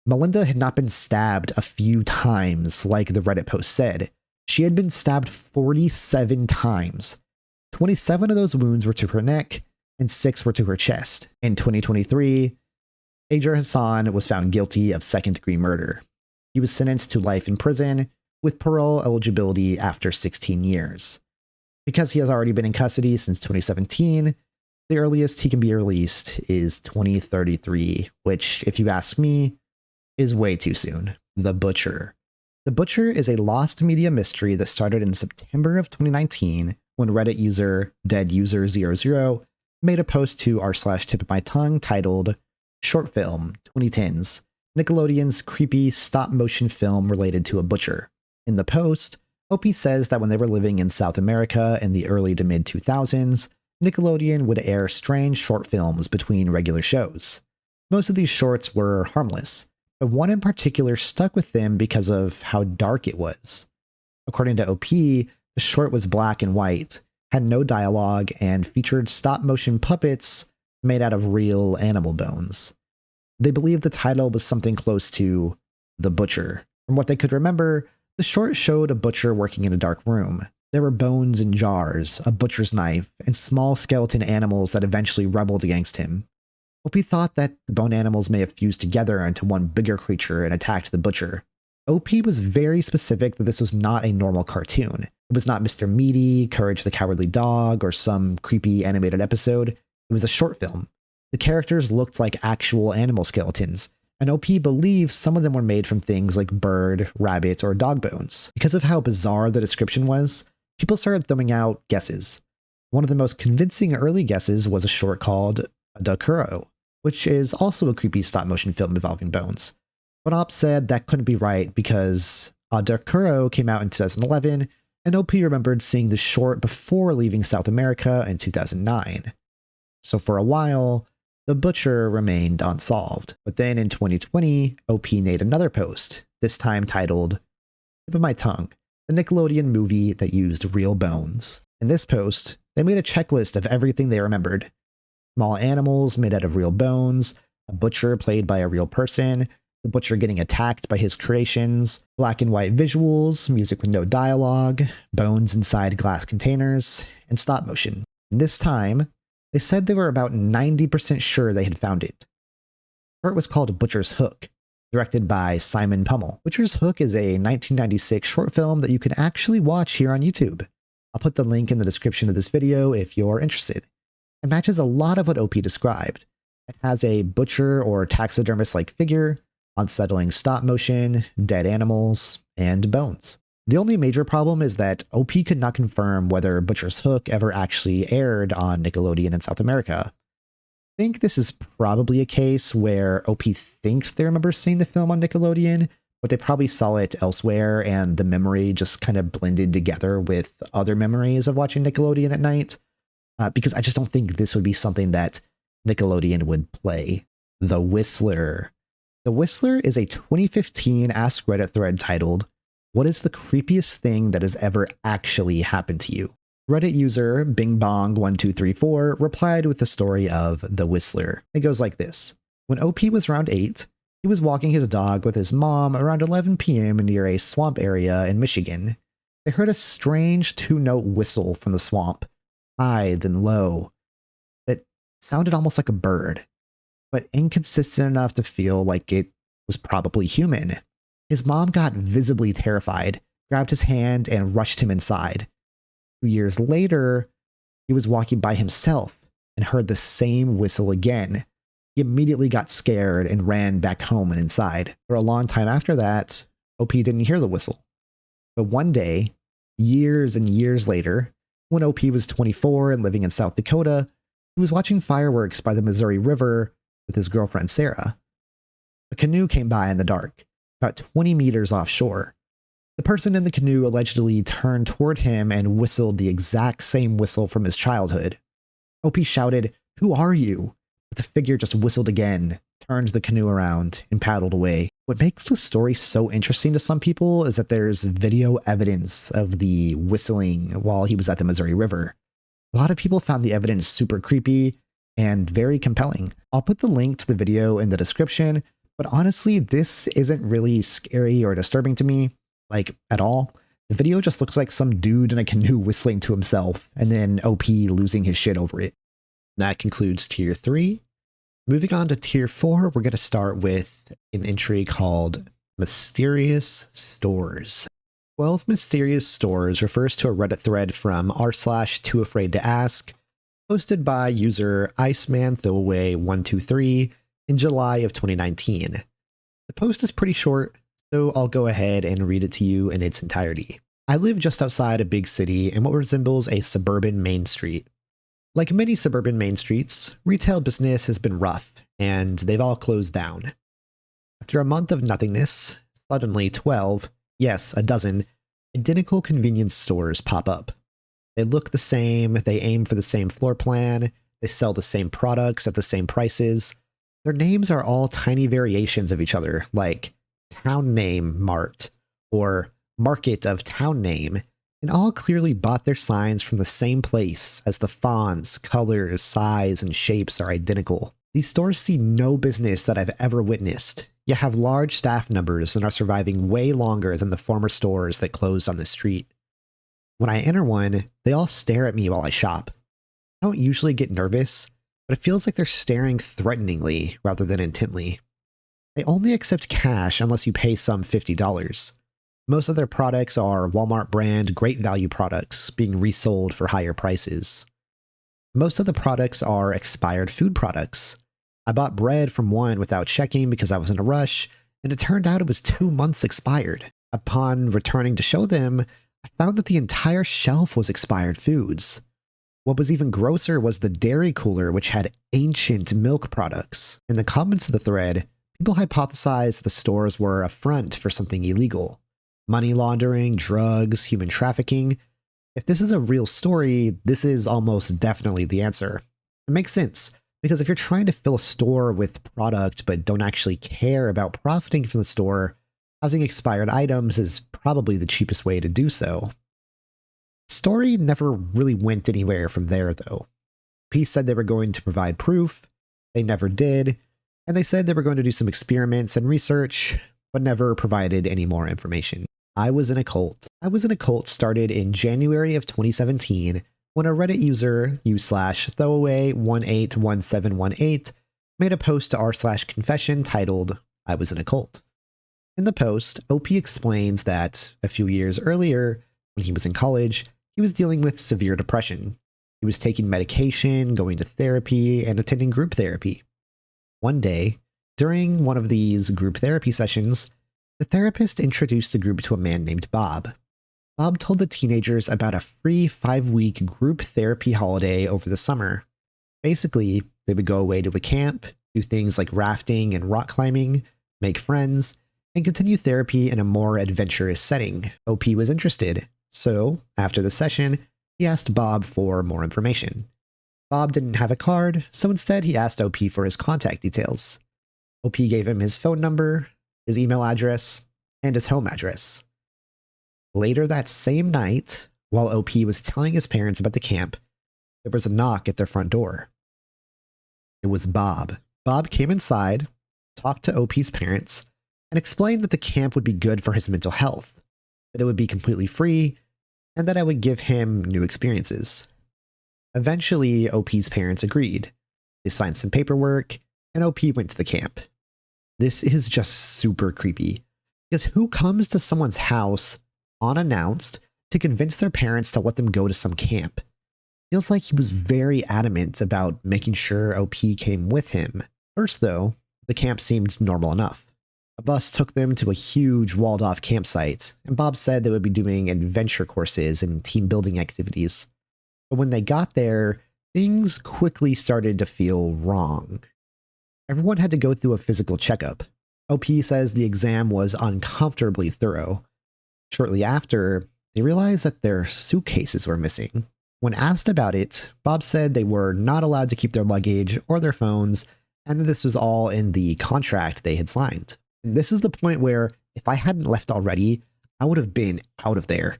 Melinda had not been stabbed a few times, like the Reddit post said. She had been stabbed 47 times. 27 of those wounds were to her neck, and 6 were to her chest. In 2023, Ajar Hassan was found guilty of second-degree murder. He was sentenced to life in prison, with parole eligibility after 16 years. Because he has already been in custody since 2017, the earliest he can be released is 2033, which, if you ask me, is way too soon. The Butcher. The Butcher is a lost media mystery that started in September of 2019 when Reddit user DeadUser00 made a post to r/tipofmytongue titled Short Film 2010s, Nickelodeon's creepy stop-motion film related to a butcher. In the post, OP says that when they were living in South America in the early to mid-2000s, Nickelodeon would air strange short films between regular shows. Most of these shorts were harmless, but one in particular stuck with them because of how dark it was. According to OP, the short was black and white, had no dialogue, and featured stop-motion puppets made out of real animal bones. They believed the title was something close to The Butcher. From what they could remember, the short showed a butcher working in a dark room. There were bones in jars, a butcher's knife, and small skeleton animals that eventually rebelled against him. OP thought that the bone animals may have fused together into one bigger creature and attacked the butcher. OP was very specific that this was not a normal cartoon. It was not Mr. Meaty, Courage the Cowardly Dog, or some creepy animated episode. It was a short film. The characters looked like actual animal skeletons, and OP believes some of them were made from things like bird, rabbit, or dog bones. Because of how bizarre the description was, people started throwing out guesses. One of the most convincing early guesses was a short called Adakuro, which is also a creepy stop-motion film involving bones. But Op said that couldn't be right because Adakuro came out in 2011, and OP remembered seeing the short before leaving South America in 2009. So for a while, the butcher remained unsolved. But then in 2020, OP made another post, this time titled, Tip of My Tongue, the Nickelodeon movie that used real bones. In this post, they made a checklist of everything they remembered. Small animals made out of real bones, a butcher played by a real person, the butcher getting attacked by his creations, black and white visuals, music with no dialogue, bones inside glass containers, and stop motion. And this time, they said they were about 90% sure they had found it. The short was called Butcher's Hook, directed by Simon Pummel. Butcher's Hook is a 1996 short film that you can actually watch here on YouTube. I'll put the link in the description of this video if you're interested. It matches a lot of what OP described. It has a butcher or taxidermist-like figure, unsettling stop motion, dead animals, and bones. The only major problem is that OP could not confirm whether Butcher's Hook ever actually aired on Nickelodeon in South America. I think this is probably a case where OP thinks they remember seeing the film on Nickelodeon, but they probably saw it elsewhere and the memory just kind of blended together with other memories of watching Nickelodeon at night. Because I just don't think this would be something that Nickelodeon would play. The Whistler. The Whistler is a 2015 Ask Reddit thread titled, What is the creepiest thing that has ever actually happened to you? Reddit user BingBong1234 replied with the story of The Whistler. It goes like this. When OP was around 8, he was walking his dog with his mom around 11 p.m. near a swamp area in Michigan. They heard a strange 2-note whistle from the swamp, high then low. It sounded almost like a bird, but inconsistent enough to feel like it was probably human. His mom got visibly terrified, grabbed his hand, and rushed him inside. 2 years later, he was walking by himself and heard the same whistle again. He immediately got scared and ran back home and inside. For a long time after that, OP didn't hear the whistle. But one day, years and years later, when OP was 24 and living in South Dakota, he was watching fireworks by the Missouri River with his girlfriend Sarah. A canoe came by in the dark, about 20 meters offshore. The person in the canoe allegedly turned toward him and whistled the exact same whistle from his childhood. OP shouted, "Who are you?" But the figure just whistled again, turned the canoe around, and paddled away. What makes the story so interesting to some people is that there's video evidence of the whistling while he was at the Missouri River. A lot of people found the evidence super creepy and very compelling. I'll put the link to the video in the description, but honestly, this isn't really scary or disturbing to me, like, at all. The video just looks like some dude in a canoe whistling to himself, and then OP losing his shit over it. That concludes Tier 3. Moving on to Tier 4, we're going to start with an entry called Mysterious Stores. 12 Mysterious Stores refers to a Reddit thread from r/TooAfraidToAsk, posted by user IcemanThrowaway123 in July of 2019. The post is pretty short, so I'll go ahead and read it to you in its entirety. I live just outside a big city in what resembles a suburban main street. Like many suburban main streets, retail business has been rough, and they've all closed down. After a month of nothingness, suddenly 12, yes, a dozen, identical convenience stores pop up. They look the same, they aim for the same floor plan, they sell the same products at the same prices. Their names are all tiny variations of each other, like Town Name Mart or Market of Town Name, and all clearly bought their signs from the same place as the fonts, colors, size, and shapes are identical. These stores see no business that I've ever witnessed, you have large staff numbers and are surviving way longer than the former stores that closed on the street. When I enter one, they all stare at me while I shop. I don't usually get nervous, but it feels like they're staring threateningly rather than intently. They only accept cash unless you pay some $50. Most of their products are Walmart brand great value products being resold for higher prices. Most of the products are expired food products. I bought bread from one without checking because I was in a rush, and it turned out it was 2 months expired. Upon returning to show them, I found that the entire shelf was expired foods. What was even grosser was the dairy cooler, which had ancient milk products. In the comments of the thread, people hypothesized the stores were a front for something illegal. Money laundering, drugs, human trafficking. If this is a real story, this is almost definitely the answer. It makes sense, because if you're trying to fill a store with product but don't actually care about profiting from the store, housing expired items is probably the cheapest way to do so. The story never really went anywhere from there, though. P said they were going to provide proof, they never did, and they said they were going to do some experiments and research, but never provided any more information. I was in a cult. I was in a cult started in January of 2017 when a Reddit user, u/throwaway181718, made a post to r/confession titled, I was in a cult. In the post, OP explains that a few years earlier, when he was in college, he was dealing with severe depression. He was taking medication, going to therapy, and attending group therapy. One day, during one of these group therapy sessions, the therapist introduced the group to a man named Bob. Bob told the teenagers about a free 5-week group therapy holiday over the summer. Basically, they would go away to a camp, do things like rafting and rock climbing, make friends, and continue therapy in a more adventurous setting. OP was interested, so after the session, he asked Bob for more information. Bob didn't have a card, so instead he asked OP for his contact details. OP gave him his phone number, his email address, and his home address. Later that same night, while OP was telling his parents about the camp, there was a knock at their front door. It was Bob. Bob came inside, talked to OP's parents, and explained that the camp would be good for his mental health, that it would be completely free, and that I would give him new experiences. Eventually, OP's parents agreed. They signed some paperwork, and OP went to the camp. This is just super creepy, because who comes to someone's house unannounced to convince their parents to let them go to some camp? Feels like he was very adamant about making sure OP came with him. First though, the camp seemed normal enough. A bus took them to a huge walled-off campsite, and Bob said they would be doing adventure courses and team building activities. But when they got there, things quickly started to feel wrong. Everyone had to go through a physical checkup. OP says the exam was uncomfortably thorough. Shortly after, they realized that their suitcases were missing. When asked about it, Bob said they were not allowed to keep their luggage or their phones, and that this was all in the contract they had signed. And this is the point where, if I hadn't left already, I would have been out of there.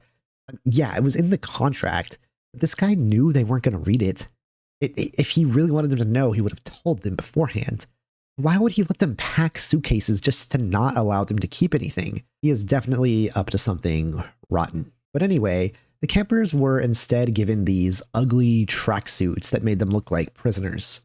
Yeah, it was in the contract, but this guy knew they weren't going to read it. If he really wanted them to know, he would have told them beforehand. Why would he let them pack suitcases just to not allow them to keep anything? He is definitely up to something rotten. But anyway, the campers were instead given these ugly tracksuits that made them look like prisoners.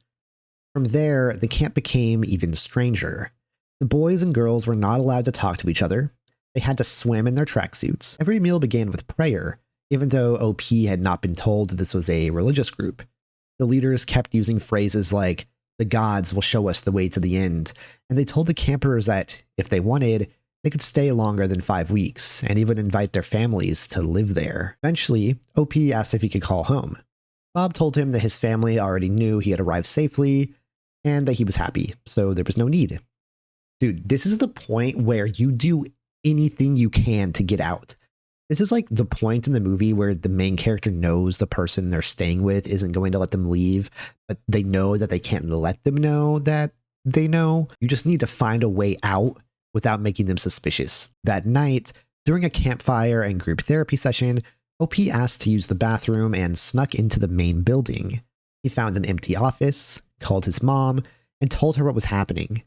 From there, the camp became even stranger. The boys and girls were not allowed to talk to each other. They had to swim in their tracksuits. Every meal began with prayer, even though OP had not been told that this was a religious group. The leaders kept using phrases like, "The gods will show us the way to the end," and they told the campers that, if they wanted, they could stay longer than 5 weeks, and even invite their families to live there. Eventually, OP asked if he could call home. Bob told him that his family already knew he had arrived safely, and that he was happy, so there was no need. Dude, this is the point where you do anything you can to get out. This is like the point in the movie where the main character knows the person they're staying with isn't going to let them leave, but they know that they can't let them know that they know. You just need to find a way out without making them suspicious. That night, during a campfire and group therapy session, OP asked to use the bathroom and snuck into the main building. He found an empty office, called his mom, and told her what was happening.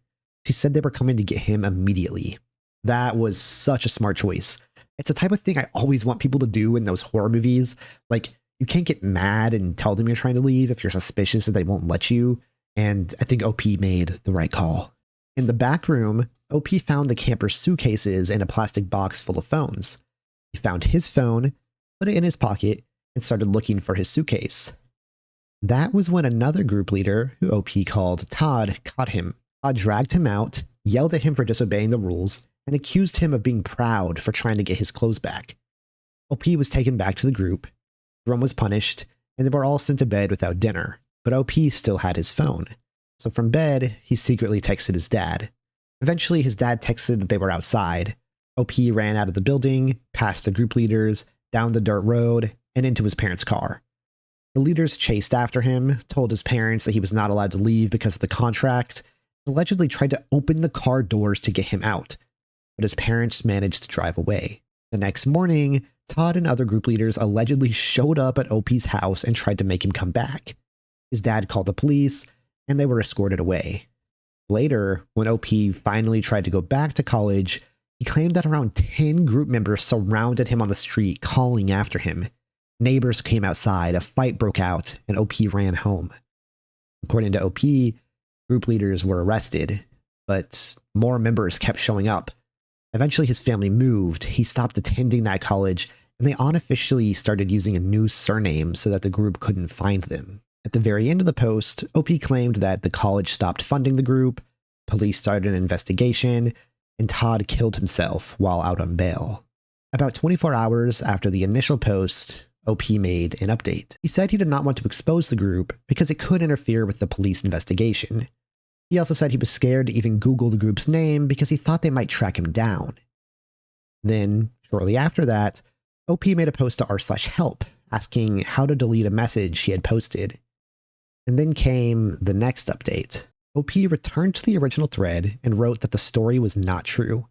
She said they were coming to get him immediately. That was such a smart choice. It's the type of thing I always want people to do in those horror movies. Like, you can't get mad and tell them you're trying to leave if you're suspicious that they won't let you. And I think OP made the right call. In the back room, OP found the camper's suitcases and a plastic box full of phones. He found his phone, put it in his pocket, and started looking for his suitcase. That was when another group leader, who OP called Todd, caught him. Todd dragged him out, yelled at him for disobeying the rules, and accused him of being proud for trying to get his clothes back. OP was taken back to the group, everyone was punished, and they were all sent to bed without dinner. But OP still had his phone. So from bed, he secretly texted his dad. Eventually, his dad texted that they were outside. OP ran out of the building, past the group leaders, down the dirt road, and into his parents' car. The leaders chased after him, told his parents that he was not allowed to leave because of the contract, and allegedly tried to open the car doors to get him out. But his parents managed to drive away. The next morning, Todd and other group leaders allegedly showed up at OP's house and tried to make him come back. His dad called the police, and they were escorted away. Later, when OP finally tried to go back to college, he claimed that around 10 group members surrounded him on the street, calling after him. Neighbors came outside, a fight broke out, and OP ran home. According to OP, group leaders were arrested, but more members kept showing up. Eventually, his family moved, he stopped attending that college, and they unofficially started using a new surname so that the group couldn't find them. At the very end of the post, OP claimed that the college stopped funding the group, police started an investigation, and Todd killed himself while out on bail. About 24 hours after the initial post, OP made an update. He said he did not want to expose the group because it could interfere with the police investigation. He also said he was scared to even Google the group's name because he thought they might track him down. Then, shortly after that, OP made a post to r/help asking how to delete a message he had posted. And then came the next update. OP returned to the original thread and wrote that the story was not true.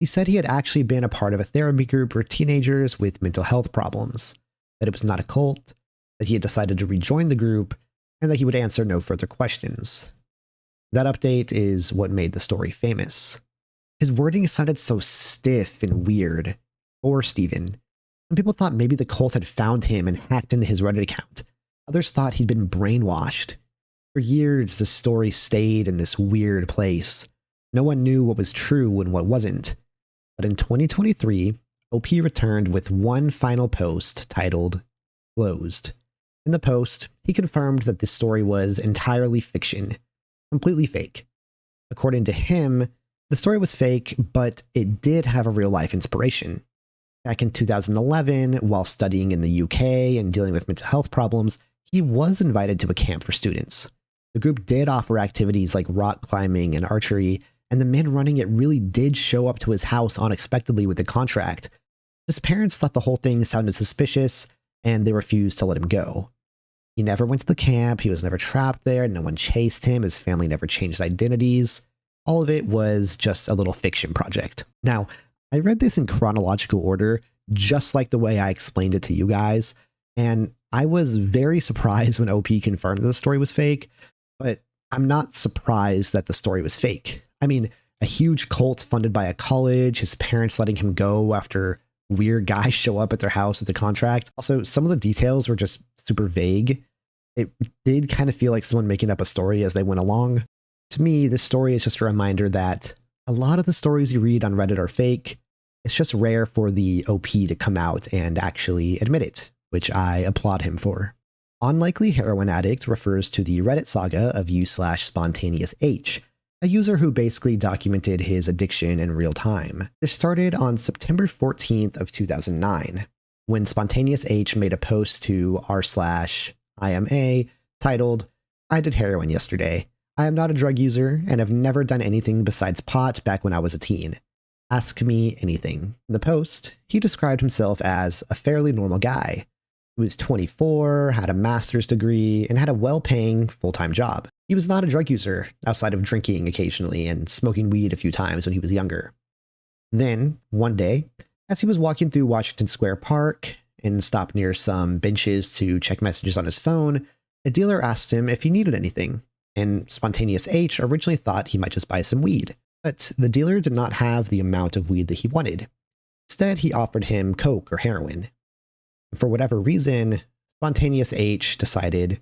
He said he had actually been a part of a therapy group for teenagers with mental health problems, that it was not a cult, that he had decided to rejoin the group, and that he would answer no further questions. That update is what made the story famous. His wording sounded so stiff and weird, forced even. Some people thought maybe the cult had found him and hacked into his Reddit account. Others thought he'd been brainwashed. For years, the story stayed in this weird place. No one knew what was true and what wasn't. But in 2023, OP returned with one final post titled Closed. In the post, he confirmed that this story was entirely fiction, completely fake. According to him, the story was fake, but it did have a real-life inspiration. Back in 2011, while studying in the UK and dealing with mental health problems, he was invited to a camp for students. The group did offer activities like rock climbing and archery, and the man running it really did show up to his house unexpectedly with a contract. His parents thought the whole thing sounded suspicious, and they refused to let him go. He never went to the camp, he was never trapped there, no one chased him, his family never changed identities. All of it was just a little fiction project. Now, I read this in chronological order, just like the way I explained it to you guys, and I was very surprised when OP confirmed that the story was fake, but I'm not surprised that the story was fake. I mean, a huge cult funded by a college, his parents letting him go after weird guys show up at their house with a contract. Also, some of the details were just super vague. It did kind of feel like someone making up a story as they went along. To me, this story is just a reminder that a lot of the stories you read on Reddit are fake. It's just rare for the OP to come out and actually admit it, which I applaud him for. Unlikely Heroin Addict refers to the Reddit saga of u/SpontaneousH, a user who basically documented his addiction in real time. This started on September 14th of 2009, when SpontaneousH made a post to r/IMA titled, "I did heroin yesterday. I am not a drug user and have never done anything besides pot back when I was a teen. Ask me anything." In the post, he described himself as a fairly normal guy. He was 24, had a master's degree, and had a well-paying full-time job. He was not a drug user, outside of drinking occasionally and smoking weed a few times when he was younger. Then, one day, as he was walking through Washington Square Park and stopped near some benches to check messages on his phone, a dealer asked him if he needed anything, and SpontaneousH originally thought he might just buy some weed. But the dealer did not have the amount of weed that he wanted. Instead, he offered him coke or heroin. For whatever reason, Spontaneous H decided,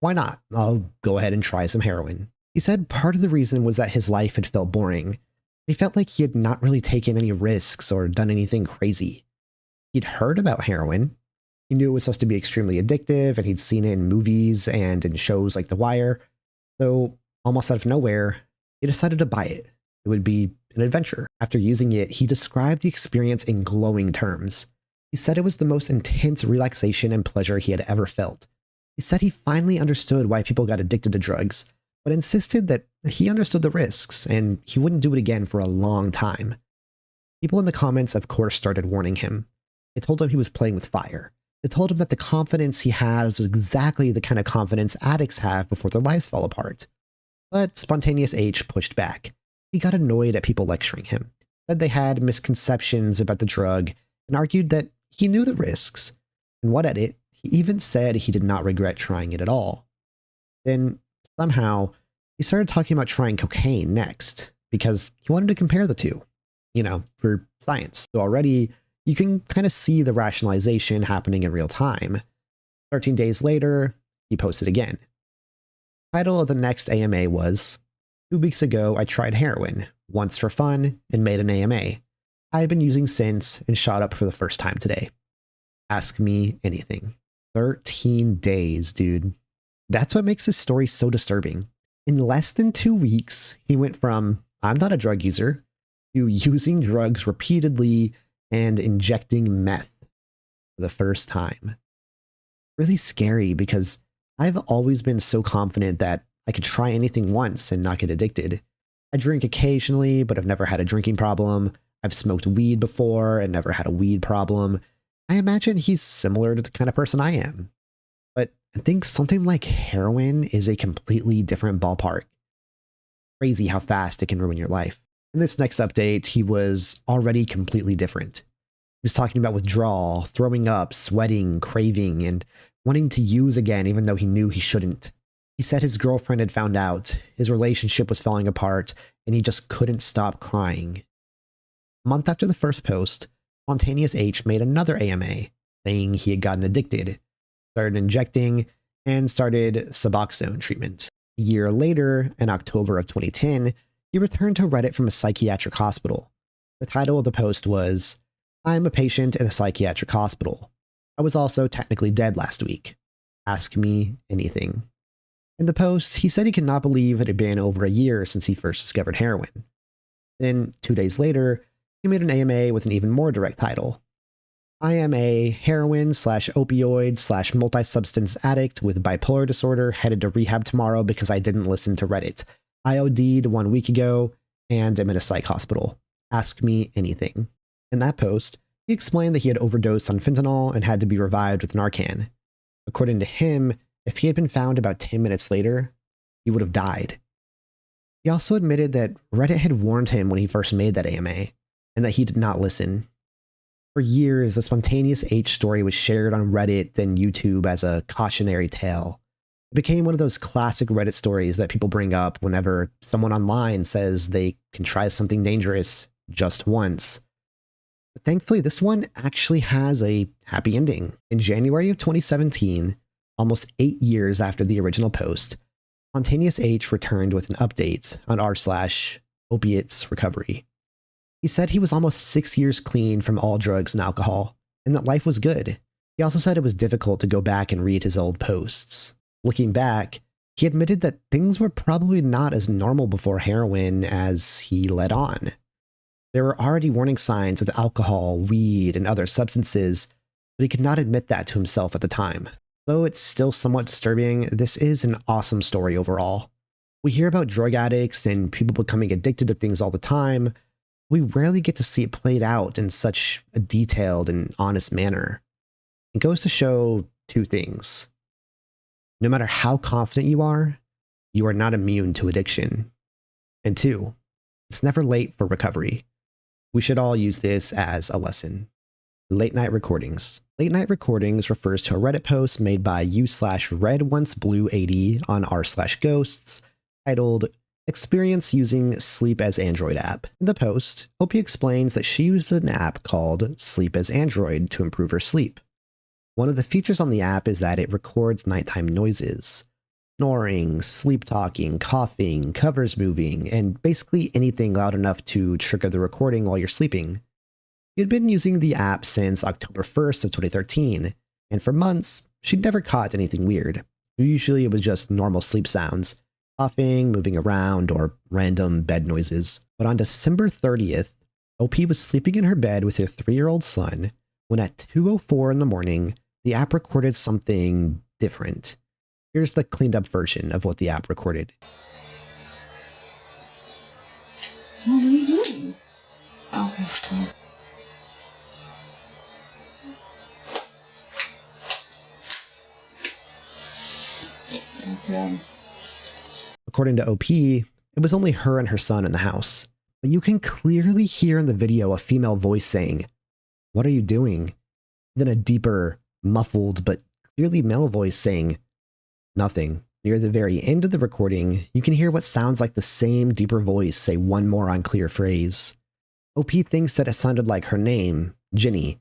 why not? I'll go ahead and try some heroin. He said part of the reason was that his life had felt boring. He felt like he had not really taken any risks or done anything crazy. He'd heard about heroin. He knew it was supposed to be extremely addictive, and he'd seen it in movies and in shows like The Wire. So, almost out of nowhere, he decided to buy it. It would be an adventure. After using it, he described the experience in glowing terms. He said it was the most intense relaxation and pleasure he had ever felt. He said he finally understood why people got addicted to drugs, but insisted that he understood the risks and he wouldn't do it again for a long time. People in the comments, of course, started warning him. They told him he was playing with fire. They told him that the confidence he had was exactly the kind of confidence addicts have before their lives fall apart. But Spontaneous H pushed back. He got annoyed at people lecturing him, said they had misconceptions about the drug, and argued that he knew the risks. And what at it, he even said he did not regret trying it at all. Then, somehow, he started talking about trying cocaine next, because he wanted to compare the two, for science. So already, you can kind of see the rationalization happening in real time. 13 days later, he posted again. The title of the next AMA was, 2 weeks ago I tried heroin, once for fun, and made an AMA. I've been using since and shot up for the first time today. Ask me anything. 13 days, dude. That's what makes this story so disturbing. In less than 2 weeks, he went from, I'm not a drug user, to using drugs repeatedly and injecting meth for the first time. Really scary because I've always been so confident that I could try anything once and not get addicted. I drink occasionally, but I've never had a drinking problem. I've smoked weed before and never had a weed problem. I imagine he's similar to the kind of person I am. But I think something like heroin is a completely different ballpark. Crazy how fast it can ruin your life. In this next update, he was already completely different. He was talking about withdrawal, throwing up, sweating, craving, and wanting to use again even though he knew he shouldn't. He said his girlfriend had found out, his relationship was falling apart, and he just couldn't stop crying. A month after the first post, Spontaneous H made another AMA, saying he had gotten addicted, started injecting, and started Suboxone treatment. A year later, in October of 2010, he returned to Reddit from a psychiatric hospital. The title of the post was, I'm a patient in a psychiatric hospital. I was also technically dead last week. Ask me anything. In the post, he said he could not believe it had been over a year since he first discovered heroin. Then, 2 days later, he made an AMA with an even more direct title. I am a heroin/opioid/multi-substance addict with bipolar disorder headed to rehab tomorrow because I didn't listen to Reddit. I OD'd 1 week ago and am in a psych hospital. Ask me anything. In that post, he explained that he had overdosed on fentanyl and had to be revived with Narcan. According to him, if he had been found about 10 minutes later, he would have died. He also admitted that Reddit had warned him when he first made that AMA, and that he did not listen. For years, the Spontaneous H story was shared on Reddit and YouTube as a cautionary tale. It became one of those classic Reddit stories that people bring up whenever someone online says they can try something dangerous just once. But thankfully, this one actually has a happy ending. In January of 2017, almost 8 years after the original post, Spontaneous H returned with an update on r/opiates recovery. He said he was almost 6 years clean from all drugs and alcohol, and that life was good. He also said it was difficult to go back and read his old posts. Looking back, he admitted that things were probably not as normal before heroin as he let on. There were already warning signs with alcohol, weed, and other substances, but he could not admit that to himself at the time. Though it's still somewhat disturbing, this is an awesome story overall. We hear about drug addicts and people becoming addicted to things all the time. We rarely get to see it played out in such a detailed and honest manner. It goes to show two things. No matter how confident you are not immune to addiction. And two, it's never late for recovery. We should all use this as a lesson. Late night recordings. Late night recordings refers to a Reddit post made by u/red once blue 80 on r/ghosts titled Experience using Sleep as Android app. In the post, OP explains that she used an app called Sleep as Android to improve her sleep. One of the features on the app is that it records nighttime noises. Snoring, sleep talking, coughing, covers moving, and basically anything loud enough to trigger the recording while you're sleeping. She had been using the app since October 1st of 2013, and for months, she'd never caught anything weird. Usually it was just normal sleep sounds, coughing, moving around, or random bed noises. But on December 30th, OP was sleeping in her bed with her 3-year-old son when at 2:04 in the morning, the app recorded something different. Here's the cleaned up version of what the app recorded. What are you doing? Okay. According to OP, it was only her and her son in the house. But you can clearly hear in the video a female voice saying, "What are you doing?" Then a deeper, muffled, but clearly male voice saying, "Nothing." Near the very end of the recording, you can hear what sounds like the same deeper voice say one more unclear phrase. OP thinks that it sounded like her name, Jenny.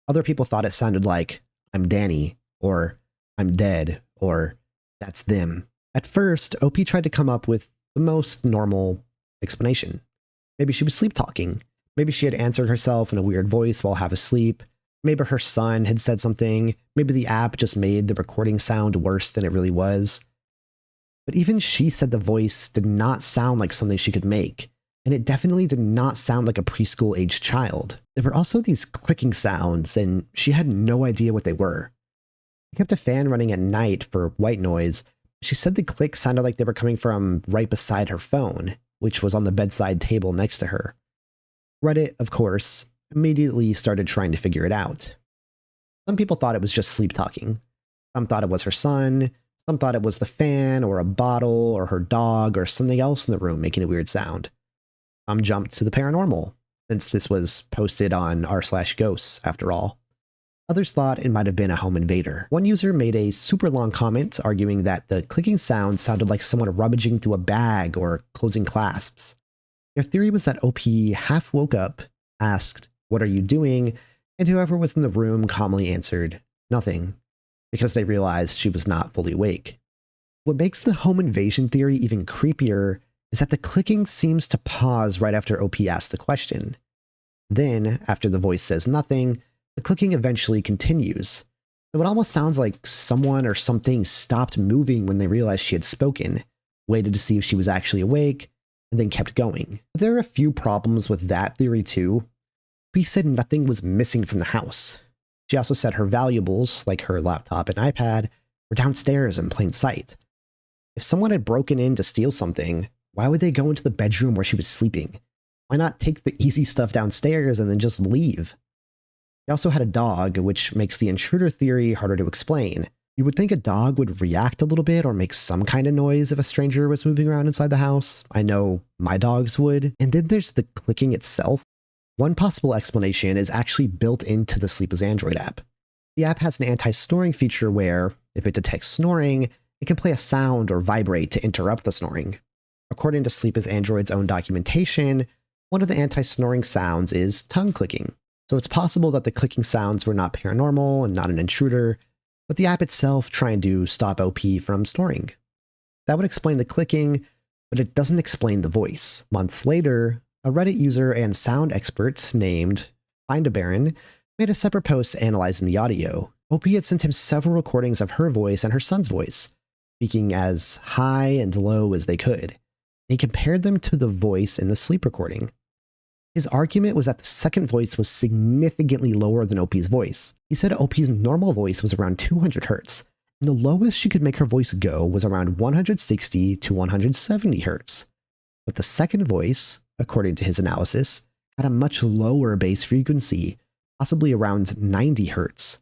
Other people thought it sounded like, "I'm Danny," or "I'm dead," or "That's them." At first, OP tried to come up with the most normal explanation. Maybe she was sleep talking. Maybe she had answered herself in a weird voice while half asleep. Maybe her son had said something. Maybe the app just made the recording sound worse than it really was. But even she said the voice did not sound like something she could make, and it definitely did not sound like a preschool-aged child. There were also these clicking sounds, and she had no idea what they were. She kept a fan running at night for white noise. She said the clicks sounded like they were coming from right beside her phone, which was on the bedside table next to her. Reddit, of course, immediately started trying to figure it out. Some people thought it was just sleep talking. Some thought it was her son. Some thought it was the fan or a bottle or her dog or something else in the room making a weird sound. Some jumped to the paranormal, since this was posted on r/ghosts after all. Others thought it might have been a home invader. One user made a super long comment arguing that the clicking sound sounded like someone rummaging through a bag or closing clasps. Their theory was that OP half woke up, asked, "What are you doing?" and whoever was in the room calmly answered, "Nothing," because they realized she was not fully awake. What makes the home invasion theory even creepier is that the clicking seems to pause right after OP asks the question. Then, after the voice says nothing, the clicking eventually continues. So it almost sounds like someone or something stopped moving when they realized she had spoken, waited to see if she was actually awake, and then kept going. But there are a few problems with that theory too. OP said nothing was missing from the house. She also said her valuables, like her laptop and iPad, were downstairs in plain sight. If someone had broken in to steal something, why would they go into the bedroom where she was sleeping? Why not take the easy stuff downstairs and then just leave? She also had a dog, which makes the intruder theory harder to explain. You would think a dog would react a little bit or make some kind of noise if a stranger was moving around inside the house. I know my dogs would. And then there's the clicking itself. One possible explanation is actually built into the Sleep as Android app. The app has an anti-snoring feature where, if it detects snoring, it can play a sound or vibrate to interrupt the snoring. According to Sleep as Android's own documentation, one of the anti-snoring sounds is tongue clicking. So it's possible that the clicking sounds were not paranormal and not an intruder, but the app itself trying to stop OP from snoring. That would explain the clicking, but it doesn't explain the voice. Months later, a Reddit user and sound expert named Findabaron made a separate post analyzing the audio. OP had sent him several recordings of her voice and her son's voice, speaking as high and low as they could. He compared them to the voice in the sleep recording. His argument was that the second voice was significantly lower than OP's voice. He said OP's normal voice was around 200 hertz, and the lowest she could make her voice go was around 160 to 170 hertz. But the second voice, according to his analysis, had a much lower bass frequency, possibly around 90 hertz.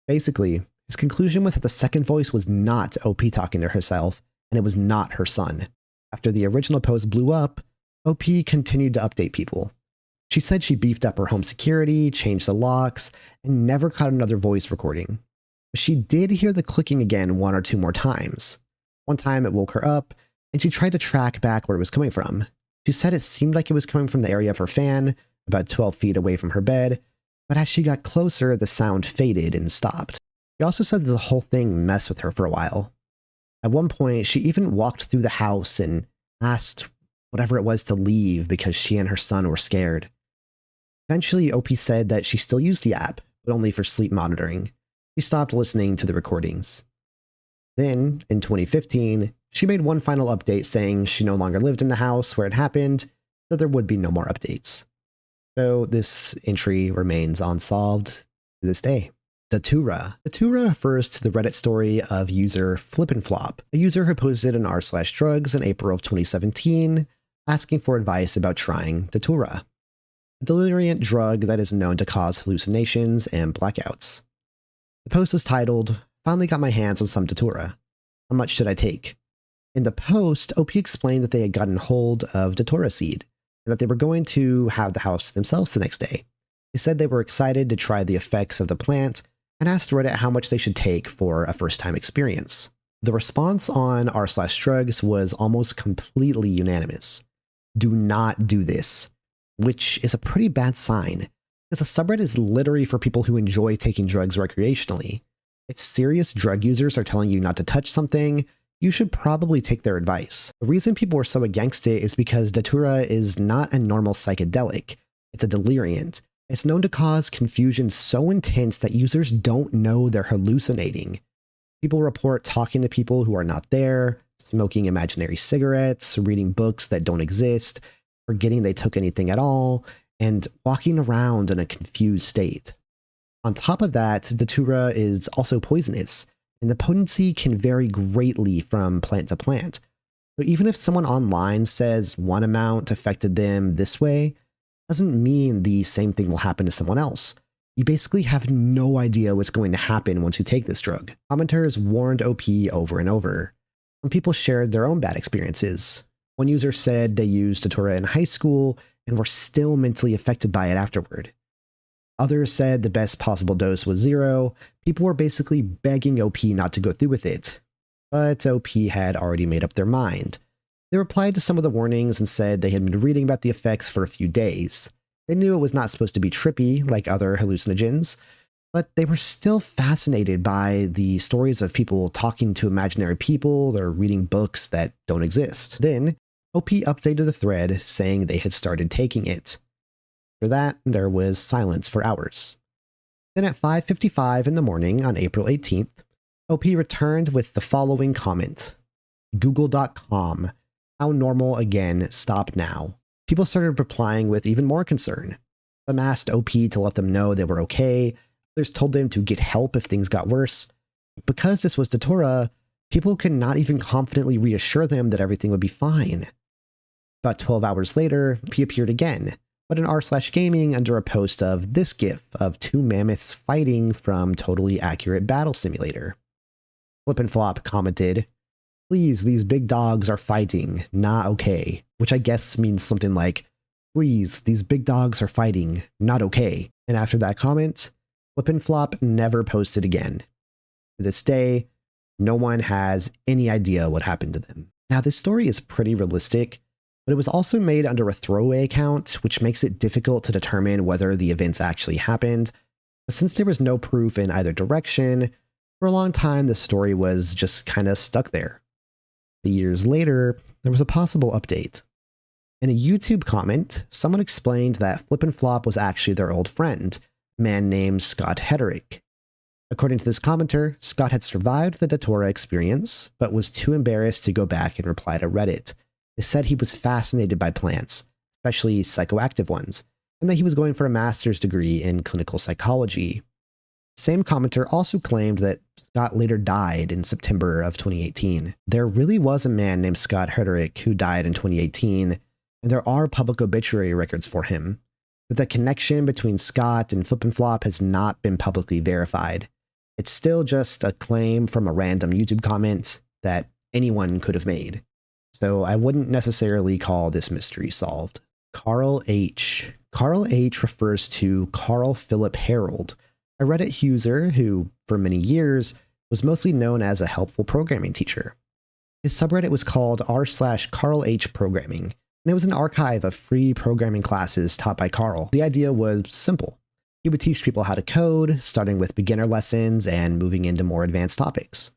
Basically, his conclusion was that the second voice was not OP talking to herself, and it was not her son. After the original post blew up, OP continued to update people. She said she beefed up her home security, changed the locks, and never caught another voice recording. But she did hear the clicking again one or two more times. One time it woke her up, and and she tried to track back where it was coming from. She said it seemed like it was coming from the area of her fan, about 12 feet away from her bed, but as she got closer, the sound faded and stopped. She also said the whole thing messed with her for a while. At one point, she even walked through the house and asked whatever it was to leave because she and her son were scared. Eventually, OP said that she still used the app, but only for sleep monitoring. She stopped listening to the recordings. Then, in 2015, she made one final update saying she no longer lived in the house where it happened, so there would be no more updates. So this entry remains unsolved to this day. Datura. Datura refers to the Reddit story of user Flip&Flop, a user who posted an r/drugs in April of 2017, asking for advice about trying Datura, a deliriant drug that is known to cause hallucinations and blackouts. The post was titled, "Finally got my hands on some Datura. How much should I take?" In the post, OP explained that they had gotten hold of Datura seed, and that they were going to have the house to themselves the next day. They said they were excited to try the effects of the plant, and asked Reddit how much they should take for a first-time experience. The response on r/drugs was almost completely unanimous. Do not do this, which is a pretty bad sign, because the subreddit is literally for people who enjoy taking drugs recreationally. If serious drug users are telling you not to touch something, you should probably take their advice. The reason people are so against it is because Datura is not a normal psychedelic, it's a deliriant. It's known to cause confusion so intense that users don't know they're hallucinating. People report talking to people who are not there, smoking imaginary cigarettes, reading books that don't exist, forgetting they took anything at all, and walking around in a confused state. On top of that, Datura is also poisonous, and the potency can vary greatly from plant to plant. So even if someone online says one amount affected them this way, doesn't mean the same thing will happen to someone else. You basically have no idea what's going to happen once you take this drug. Commenters warned OP over and over. Some people shared their own bad experiences. One user said they used Datura in high school and were still mentally affected by it afterward. Others said the best possible dose was 0. People were basically begging OP not to go through with it. But OP had already made up their mind. They replied to some of the warnings and said they had been reading about the effects for a few days. They knew it was not supposed to be trippy like other hallucinogens, but they were still fascinated by the stories of people talking to imaginary people or reading books that don't exist. Then, OP updated the thread saying they had started taking it. After that, there was silence for hours. Then at 5:55 in the morning on April 18th, OP returned with the following comment. Google.com. How normal again, stop now. People started replying with even more concern. Some asked OP to let them know they were okay. Others told them to get help if things got worse. Because this was Datura, people could not even confidently reassure them that everything would be fine. About 12 hours later, he appeared again, but in r/gaming under a post of this gif of 2 mammoths fighting from Totally Accurate Battle Simulator. Flip&Flop commented, "Please, these big dogs are fighting, not okay," which I guess means something like, "Please, these big dogs are fighting, not okay." And after that comment, Flip&Flop never posted again. To this day, no one has any idea what happened to them. Now, this story is pretty realistic, but it was also made under a throwaway account, which makes it difficult to determine whether the events actually happened. But since there was no proof in either direction, for a long time the story was just kind of stuck there. Years later, there was a possible update. In a YouTube comment, someone explained that Flip&Flop was actually their old friend, a man named Scott Hederick. According to this commenter, Scott had survived the Datura experience, but was too embarrassed to go back and reply to Reddit. They said he was fascinated by plants, especially psychoactive ones, and that he was going for a master's degree in clinical psychology. The same commenter also claimed that Scott later died in September of 2018. There really was a man named Scott Hederick who died in 2018, and there are public obituary records for him. But the connection between Scott and Flip&Flop has not been publicly verified. It's still just a claim from a random YouTube comment that anyone could have made. So I wouldn't necessarily call this mystery solved. Carl H. Carl H refers to Carl Philip Harold, a Reddit user who, for many years, was mostly known as a helpful programming teacher. His subreddit was called r/Carl H Programming, and it was an archive of free programming classes taught by Carl. The idea was simple. He would teach people how to code, starting with beginner lessons and moving into more advanced topics.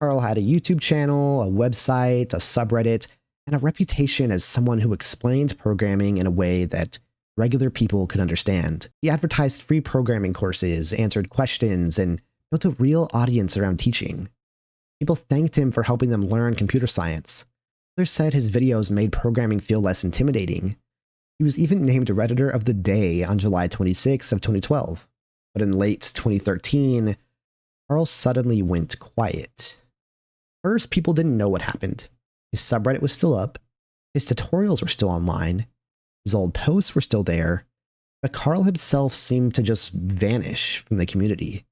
Carl had a YouTube channel, a website, a subreddit, and a reputation as someone who explained programming in a way that regular people could understand. He advertised free programming courses, answered questions, and built a real audience around teaching. People thanked him for helping them learn computer science. Others said his videos made programming feel less intimidating. He was even named Redditor of the Day on July 26 of 2012. But in late 2013, Carl suddenly went quiet. First, people didn't know what happened. His subreddit was still up, his tutorials were still online, his old posts were still there, but Carl himself seemed to just vanish from the community.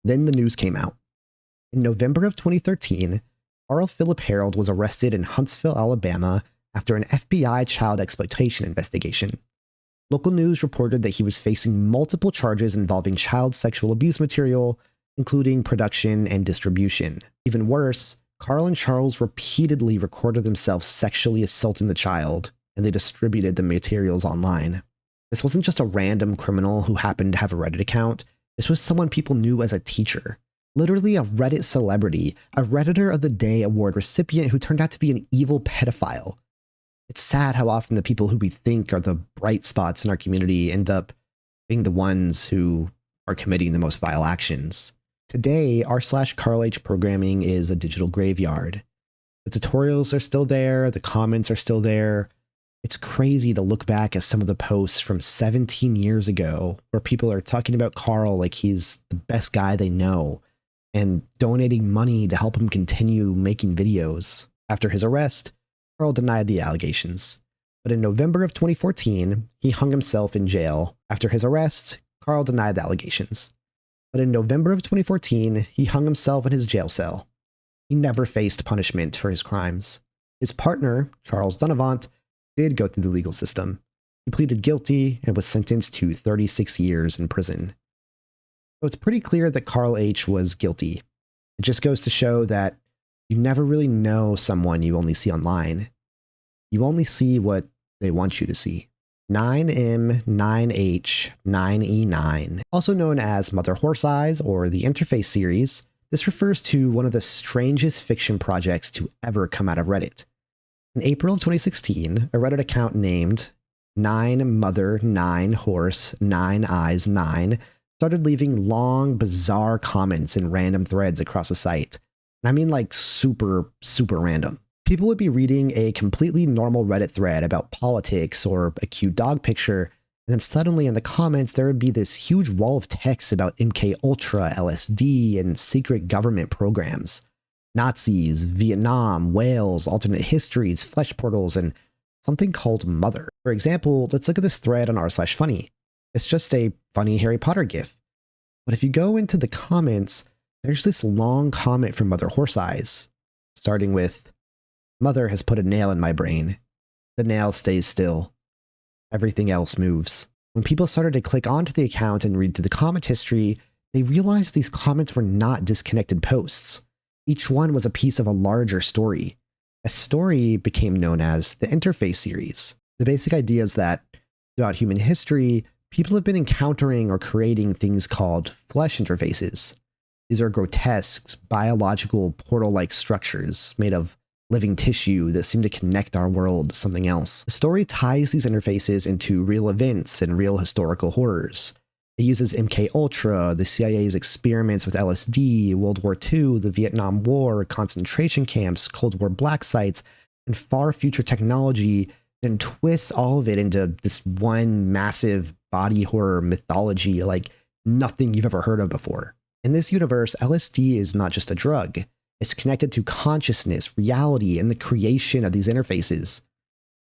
Then the news came out. In November of 2013, Carl Philip Harold was arrested in Huntsville, Alabama after an FBI child exploitation investigation. Local news reported that he was facing multiple charges involving child sexual abuse material, including production and distribution. Even worse, Carl and Charles repeatedly recorded themselves sexually assaulting the child, and they distributed the materials online. This wasn't just a random criminal who happened to have a Reddit account. This was someone people knew as a teacher. Literally a Reddit celebrity, a Redditor of the Day award recipient who turned out to be an evil pedophile. It's sad how often the people who we think are the bright spots in our community end up being the ones who are committing the most vile actions. Today, r/Carl H Programming is a digital graveyard. The tutorials are still there, the comments are still there. It's crazy to look back at some of the posts from 17 years ago where people are talking about Carl like he's the best guy they know and donating money to help him continue making videos. After his arrest, Carl denied the allegations. But in November of 2014, he hung himself in jail. After his arrest, Carl denied the allegations. But in November of 2014, he hung himself in his jail cell. He never faced punishment for his crimes. His partner, Charles Dunavant, did go through the legal system. He pleaded guilty and was sentenced to 36 years in prison. So it's pretty clear that Carl H was guilty. It just goes to show that you never really know someone you only see online. You only see what they want you to see. 9M, 9H, 9E9, also known as Mother Horse Eyes or the Interface series, this refers to one of the strangest fiction projects to ever come out of Reddit. In April of 2016, a Reddit account named 9 Mother 9 Horse 9 Eyes 9 started leaving long, bizarre comments in random threads across the site. And I mean like super random. People would be reading a completely normal Reddit thread about politics or a cute dog picture, and then suddenly in the comments there would be this huge wall of text about MK Ultra, LSD, and secret government programs. Nazis, Vietnam, whales, alternate histories, flesh portals, and something called Mother. For example, let's look at this thread on r/funny. It's just a funny Harry Potter gif. But if you go into the comments, there's this long comment from Mother Horse Eyes, starting with, "Mother has put a nail in my brain. The nail stays still. Everything else moves." When people started to click onto the account and read through the comment history, they realized these comments were not disconnected posts. Each one was a piece of a larger story. A story became known as the Interface series. The basic idea is that throughout human history, people have been encountering or creating things called flesh interfaces. These are grotesque, biological, portal-like structures made of living tissue that seem to connect our world to something else. The story ties these interfaces into real events and real historical horrors. It uses MK Ultra, the CIA's experiments with LSD, World War II, the Vietnam War, concentration camps, Cold War black sites, and far future technology, then twists all of it into this one massive body horror mythology like nothing you've ever heard of before. In this universe, LSD is not just a drug. It's connected to consciousness, reality, and the creation of these interfaces.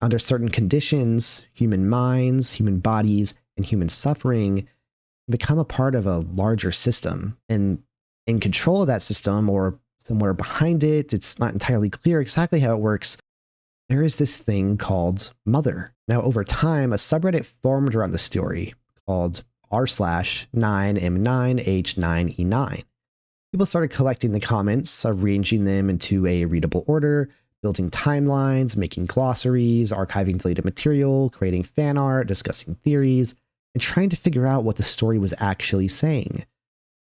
Under certain conditions, human minds, human bodies, and human suffering become a part of a larger system. And in control of that system, or somewhere behind it, it's not entirely clear exactly how it works, there is this thing called Mother. Now, over time, a subreddit formed around the story called r/9m9h9e9. People started collecting the comments, arranging them into a readable order, building timelines, making glossaries, archiving deleted material, creating fan art, discussing theories, and trying to figure out what the story was actually saying.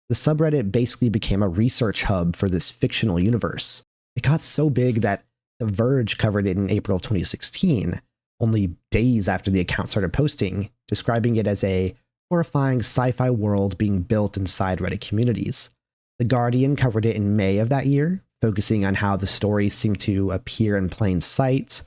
The subreddit basically became a research hub for this fictional universe. It got so big that The Verge covered it in April of 2016, only days after the account started posting, describing it as a horrifying sci-fi world being built inside Reddit communities. The Guardian covered it in May of that year, focusing on how the stories seem to appear in plain sight.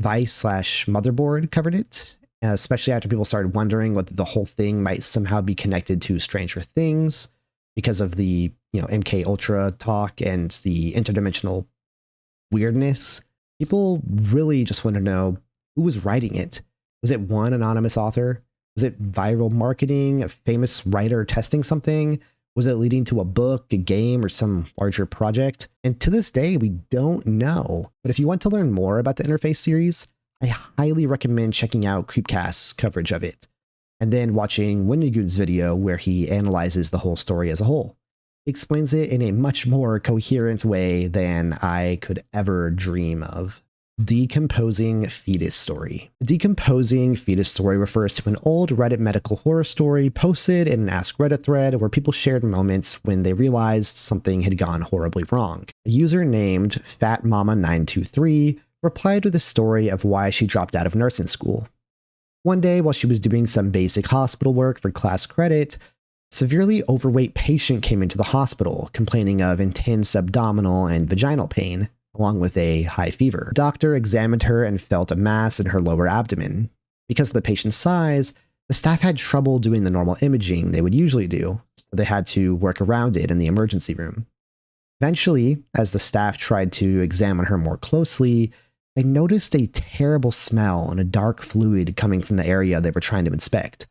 Vice/Motherboard covered it, especially after people started wondering whether the whole thing might somehow be connected to Stranger Things because of the MK Ultra talk and the interdimensional weirdness. People really just want to know who was writing it. Was it one anonymous author? Was it viral marketing, a famous writer testing something? Was it leading to a book, a game, or some larger project? And to this day, we don't know. But if you want to learn more about the Interface series, I highly recommend checking out Creepcast's coverage of it, and then watching Windigood's video where he analyzes the whole story as a whole. He explains it in a much more coherent way than I could ever dream of. Decomposing fetus story. The decomposing fetus story refers to an old Reddit medical horror story posted in an Ask Reddit thread where people shared moments when they realized something had gone horribly wrong. A user named FatMama923 replied with a story of why she dropped out of nursing school. One day, while she was doing some basic hospital work for class credit, a severely overweight patient came into the hospital, complaining of intense abdominal and vaginal pain, along with a high fever. The doctor examined her and felt a mass in her lower abdomen. Because of the patient's size, the staff had trouble doing the normal imaging they would usually do, so they had to work around it in the emergency room. Eventually, as the staff tried to examine her more closely, they noticed a terrible smell and a dark fluid coming from the area they were trying to inspect.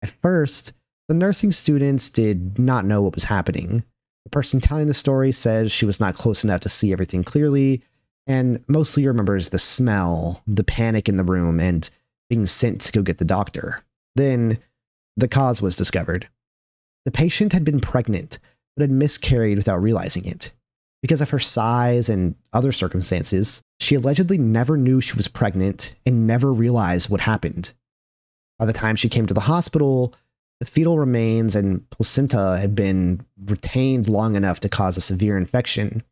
At first, the nursing students did not know what was happening. The person telling the story says she was not close enough to see everything clearly, and mostly remembers the smell, the panic in the room, and being sent to go get the doctor. Then, the cause was discovered. The patient had been pregnant, but had miscarried without realizing it. Because of her size and other circumstances, she allegedly never knew she was pregnant and never realized what happened. By the time she came to the hospital, the fetal remains and placenta had been retained long enough to cause a severe infection.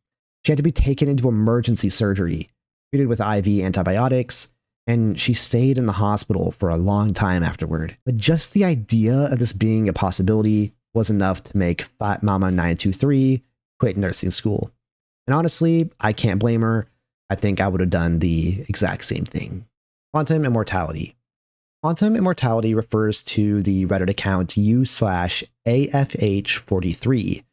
She had to be taken into emergency surgery, treated with IV antibiotics, and she stayed in the hospital for a long time afterward. But just the idea of this being a possibility was enough to make Fat Mama 923 quit nursing school. And honestly, I can't blame her. I think I would have done the exact same thing. Quantum immortality. Quantum immortality refers to the Reddit account u/AFH43,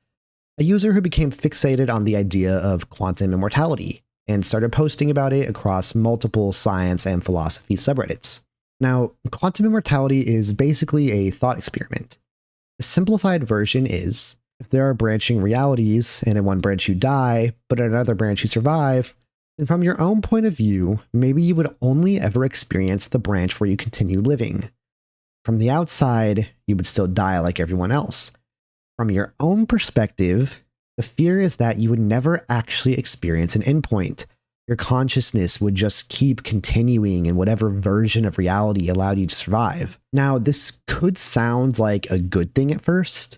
a user who became fixated on the idea of quantum immortality and started posting about it across multiple science and philosophy subreddits. Now, quantum immortality is basically a thought experiment. The simplified version is, if there are branching realities, and in one branch you die, but in another branch you survive, then from your own point of view, maybe you would only ever experience the branch where you continue living. From the outside, you would still die like everyone else. From your own perspective, the fear is that you would never actually experience an endpoint. Your consciousness would just keep continuing in whatever version of reality allowed you to survive. Now, this could sound like a good thing at first,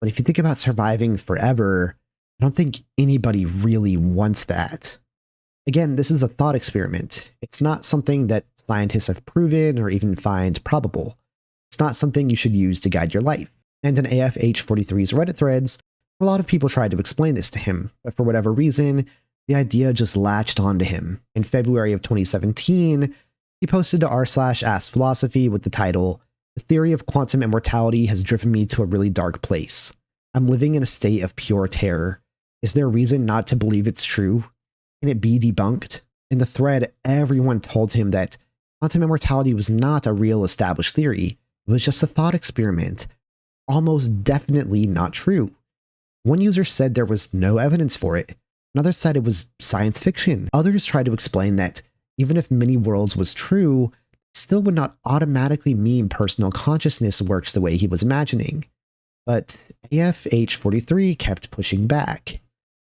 but if you think about surviving forever, I don't think anybody really wants that. Again, this is a thought experiment. It's not something that scientists have proven or even find probable. It's not something you should use to guide your life. And in AFH43's Reddit threads, a lot of people tried to explain this to him, but for whatever reason, the idea just latched onto him. In February of 2017, he posted to r/askphilosophy with the title, "The theory of quantum immortality has driven me to a really dark place. I'm living in a state of pure terror. Is there a reason not to believe it's true? Can it be debunked?" In the thread, everyone told him that quantum immortality was not a real established theory. It was just a thought experiment. Almost definitely not true. One user said there was no evidence for it. Another said it was science fiction. Others tried to explain that even if many worlds was true, it still would not automatically mean personal consciousness works the way he was imagining. But AFH43 kept pushing back.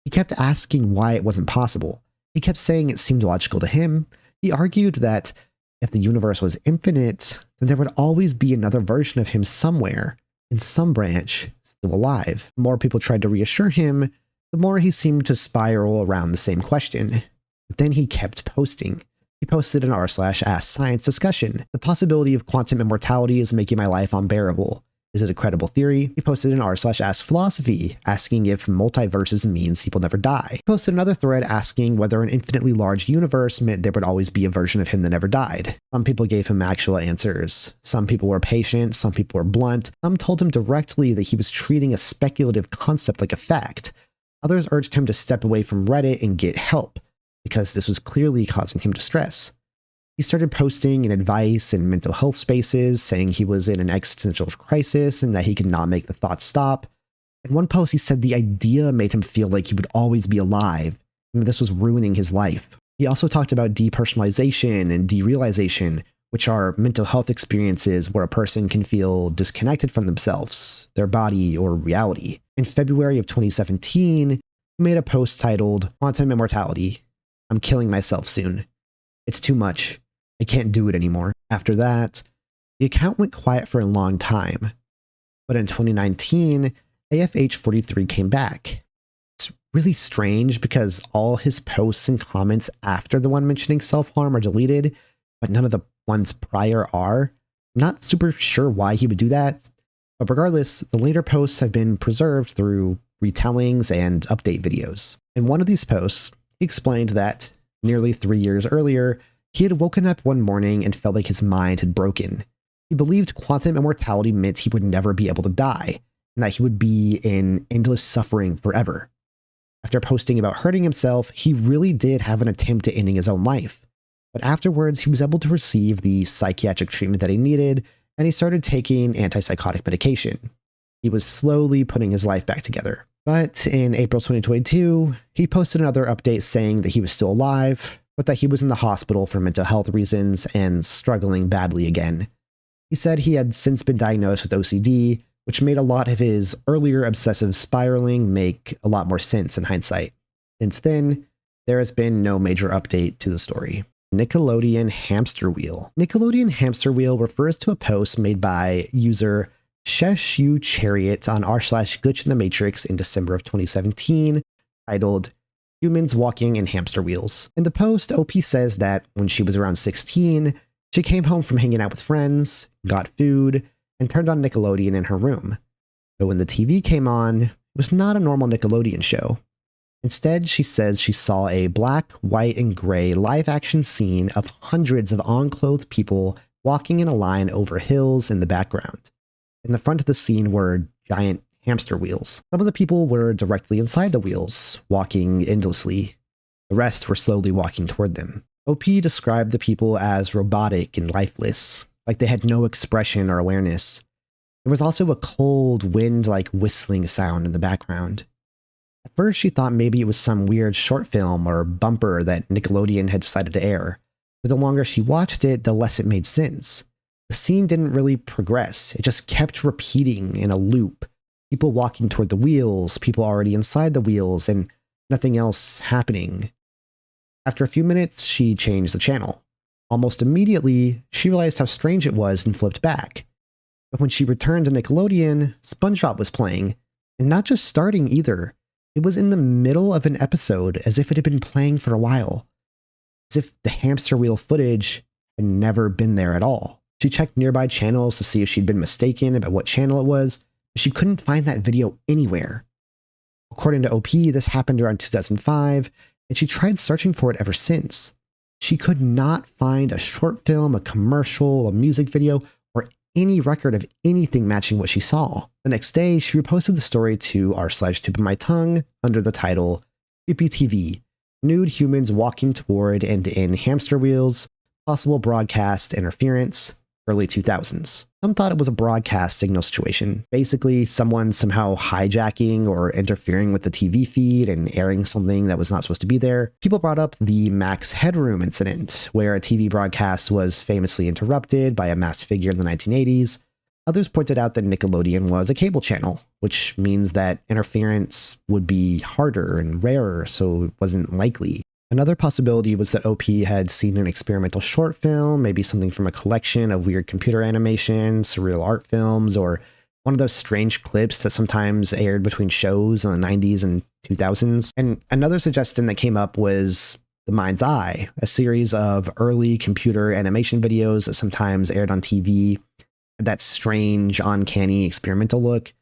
He kept asking why it wasn't possible. He kept saying it seemed logical to him. He argued that if the universe was infinite, then there would always be another version of him somewhere, in some branch, still alive. The more people tried to reassure him, the more he seemed to spiral around the same question. But then he kept posting. He posted an r/ask science discussion. The possibility of quantum immortality is making my life unbearable. Is it a credible theory? He posted an r/ask philosophy, asking if multiverses means people never die. He posted another thread asking whether an infinitely large universe meant there would always be a version of him that never died. Some people gave him actual answers. Some people were patient, some people were blunt. Some told him directly that he was treating a speculative concept like a fact. Others urged him to step away from Reddit and get help, because this was clearly causing him distress. He started posting in advice and mental health spaces, saying he was in an existential crisis and that he could not make the thoughts stop. In one post, he said the idea made him feel like he would always be alive, and that this was ruining his life. He also talked about depersonalization and derealization, which are mental health experiences where a person can feel disconnected from themselves, their body, or reality. In February of 2017, he made a post titled, "Quantum Immortality. I'm killing myself soon. It's too much. I can't do it anymore." After that, the account went quiet for a long time. But in 2019, AFH43 came back. It's really strange because all his posts and comments after the one mentioning self-harm are deleted, but none of the ones prior are. I'm not super sure why he would do that. But regardless, the later posts have been preserved through retellings and update videos. In one of these posts, he explained that nearly 3 years earlier, he had woken up one morning and felt like his mind had broken. He believed quantum immortality meant he would never be able to die, and that he would be in endless suffering forever. After posting about hurting himself, he really did have an attempt at ending his own life. But afterwards, he was able to receive the psychiatric treatment that he needed, and he started taking antipsychotic medication. He was slowly putting his life back together. But in April 2022, he posted another update saying that he was still alive, but that he was in the hospital for mental health reasons and struggling badly again. He said he had since been diagnosed with OCD, which made a lot of his earlier obsessive spiraling make a lot more sense in hindsight. Since then, there has been no major update to the story. Nickelodeon Hamster Wheel. Nickelodeon Hamster Wheel refers to a post made by user Shesh Chariot on r/glitch in the Matrix in December of 2017, titled "Humans Walking in Hamster Wheels." In the post, OP says that when she was around 16, she came home from hanging out with friends, got food, and turned on Nickelodeon in her room. But when the TV came on, it was not a normal Nickelodeon show. Instead, she says she saw a black, white, and gray live-action scene of hundreds of unclothed people walking in a line over hills in the background. In the front of the scene were giant hamster wheels. Some of the people were directly inside the wheels, walking endlessly. The rest were slowly walking toward them. OP described the people as robotic and lifeless, like they had no expression or awareness. There was also a cold, wind-like whistling sound in the background. At first, she thought maybe it was some weird short film or bumper that Nickelodeon had decided to air. But the longer she watched it, the less it made sense. The scene didn't really progress. It just kept repeating in a loop. People walking toward the wheels, people already inside the wheels, and nothing else happening. After a few minutes, she changed the channel. Almost immediately, she realized how strange it was and flipped back. But when she returned to Nickelodeon, SpongeBob was playing, and not just starting either. It was in the middle of an episode, as if it had been playing for a while. As if the hamster wheel footage had never been there at all. She checked nearby channels to see if she'd been mistaken about what channel it was, but she couldn't find that video anywhere. According to OP, this happened around 2005, and she tried searching for it ever since. She could not find a short film, a commercial, a music video, or any record of anything matching what she saw. The next day, she reposted the story to r/tip of my tongue under the title, "Creepy TV, Nude Humans Walking Toward and in Hamster Wheels, Possible Broadcast Interference, Early 2000s. Some thought it was a broadcast signal situation. Basically, someone somehow hijacking or interfering with the TV feed and airing something that was not supposed to be there. People brought up the Max Headroom incident, where a TV broadcast was famously interrupted by a masked figure in the 1980s. Others pointed out that Nickelodeon was a cable channel, which means that interference would be harder and rarer, so it wasn't likely. Another possibility was that OP had seen an experimental short film, maybe something from a collection of weird computer animations, surreal art films, or one of those strange clips that sometimes aired between shows in the 90s and 2000s. And another suggestion that came up was The Mind's Eye, a series of early computer animation videos that sometimes aired on TV. That strange, uncanny, experimental look.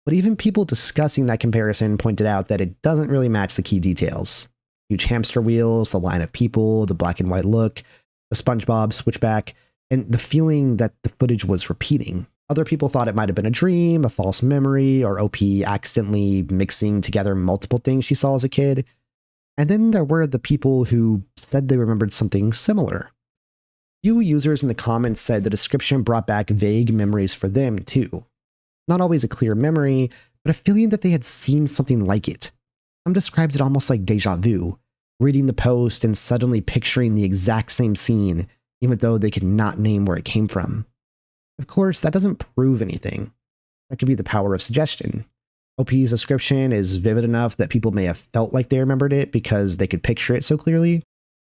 But even people discussing that comparison pointed out that it doesn't really match the key details. Huge hamster wheels, the line of people, the black and white look, the SpongeBob switchback, and the feeling that the footage was repeating. Other people thought it might have been a dream, a false memory, or OP accidentally mixing together multiple things she saw as a kid. And then there were the people who said they remembered something similar. Few users in the comments said the description brought back vague memories for them too. Not always a clear memory, but a feeling that they had seen something like it. Some described it almost like deja vu, reading the post and suddenly picturing the exact same scene, even though they could not name where it came from. Of course, that doesn't prove anything. That could be the power of suggestion. OP's description is vivid enough that people may have felt like they remembered it because they could picture it so clearly.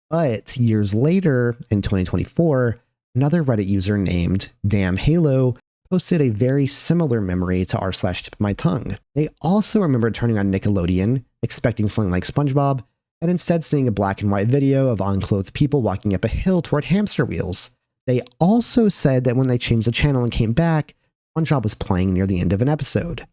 But years later, in 2024, another Reddit user named Damn Halo posted a very similar memory to r/tip of my tongue. They also remembered turning on Nickelodeon, expecting something like SpongeBob, and instead seeing a black and white video of unclothed people walking up a hill toward hamster wheels. They also said that when they changed the channel and came back, SpongeBob was playing near the end of an episode.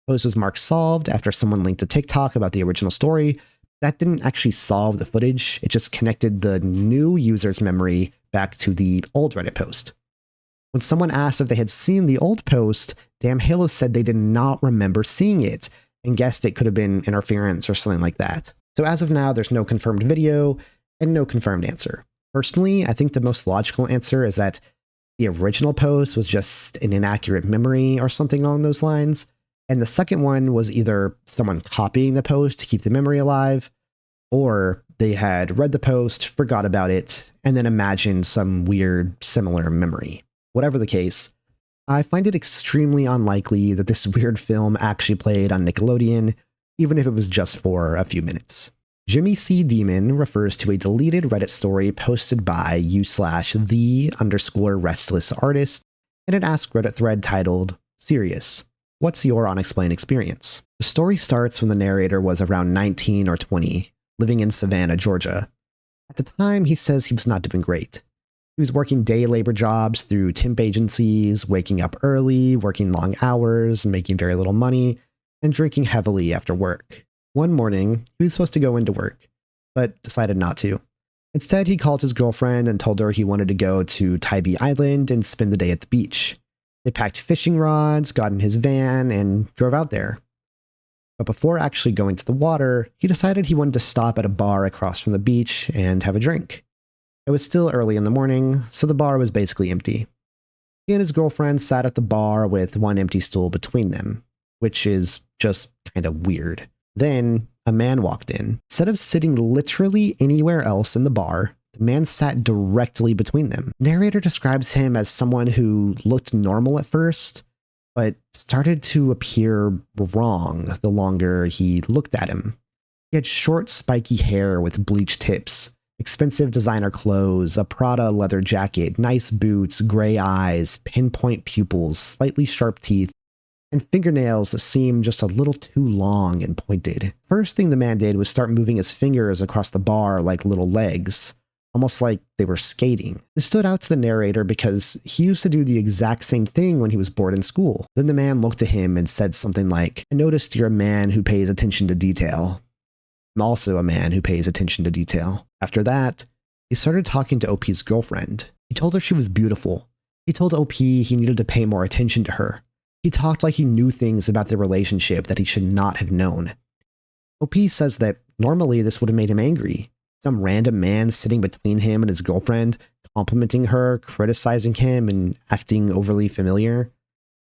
The post was marked solved after someone linked to TikTok about the original story. That didn't actually solve the footage, it just connected the new user's memory back to the old Reddit post. When someone asked if they had seen the old post, Damn Halo said they did not remember seeing it, and guessed it could have been interference or something like that. So as of now, there's no confirmed video, and no confirmed answer. Personally, I think the most logical answer is that the original post was just an inaccurate memory or something along those lines, and the second one was either someone copying the post to keep the memory alive, or they had read the post, forgot about it, and then imagined some weird similar memory. Whatever the case, I find it extremely unlikely that this weird film actually played on Nickelodeon, even if it was just for a few minutes. Jimmy C. Demon refers to a deleted Reddit story posted by u/the_restless artist in an Ask Reddit thread titled, Serious, What's Your Unexplained Experience? The story starts when the narrator was around 19 or 20, living in Savannah, Georgia. At the time, he says he was not doing great. He was working day labor jobs through temp agencies, waking up early, working long hours, making very little money, and drinking heavily after work. One morning, he was supposed to go into work, but decided not to. Instead, he called his girlfriend and told her he wanted to go to Tybee Island and spend the day at the beach. They packed fishing rods, got in his van, and drove out there. But before actually going to the water, he decided he wanted to stop at a bar across from the beach and have a drink. It was still early in the morning, so the bar was basically empty. He and his girlfriend sat at the bar with one empty stool between them, which is just kind of weird. Then, a man walked in. Instead of sitting literally anywhere else in the bar, the man sat directly between them. Narrator describes him as someone who looked normal at first, but started to appear wrong the longer he looked at him. He had short, spiky hair with bleached tips, expensive designer clothes, a Prada leather jacket, nice boots, gray eyes, pinpoint pupils, slightly sharp teeth, and fingernails that seemed just a little too long and pointed. First thing the man did was start moving his fingers across the bar like little legs, almost like they were skating. This stood out to the narrator because he used to do the exact same thing when he was bored in school. Then the man looked at him and said something like, "I noticed you're a man who pays attention to detail. I'm also a man who pays attention to detail." After that, he started talking to OP's girlfriend. He told her she was beautiful. He told OP he needed to pay more attention to her. He talked like he knew things about their relationship that he should not have known. OP says that normally this would have made him angry. Some random man sitting between him and his girlfriend, complimenting her, criticizing him, and acting overly familiar.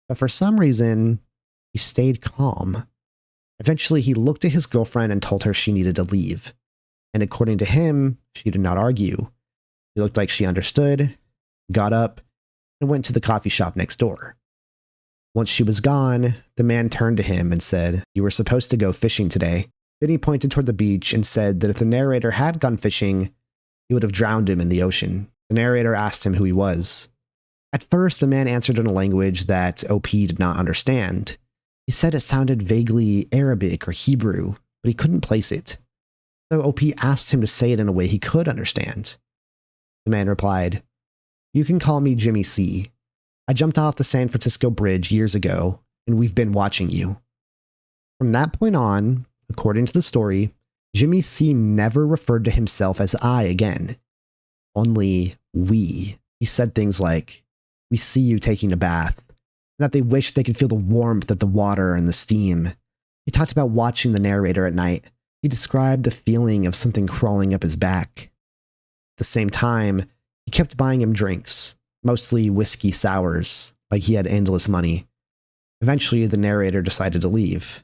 But for some reason, he stayed calm. Eventually, he looked at his girlfriend and told her she needed to leave. And according to him, she did not argue. It looked like she understood, got up, and went to the coffee shop next door. Once she was gone, the man turned to him and said, "You were supposed to go fishing today." Then he pointed toward the beach and said that if the narrator had gone fishing, he would have drowned him in the ocean. The narrator asked him who he was. At first, the man answered in a language that OP did not understand. He said it sounded vaguely Arabic or Hebrew, but he couldn't place it. So OP asked him to say it in a way he could understand. The man replied, "You can call me Jimmy C. I jumped off the San Francisco Bridge years ago, and we've been watching you." From that point on, according to the story, Jimmy C never referred to himself as I again. Only we. He said things like, "We see you taking a bath," and that they wished they could feel the warmth of the water and the steam. He talked about watching the narrator at night. He described the feeling of something crawling up his back. At the same time, he kept buying him drinks, mostly whiskey sours, like he had endless money. Eventually, the narrator decided to leave.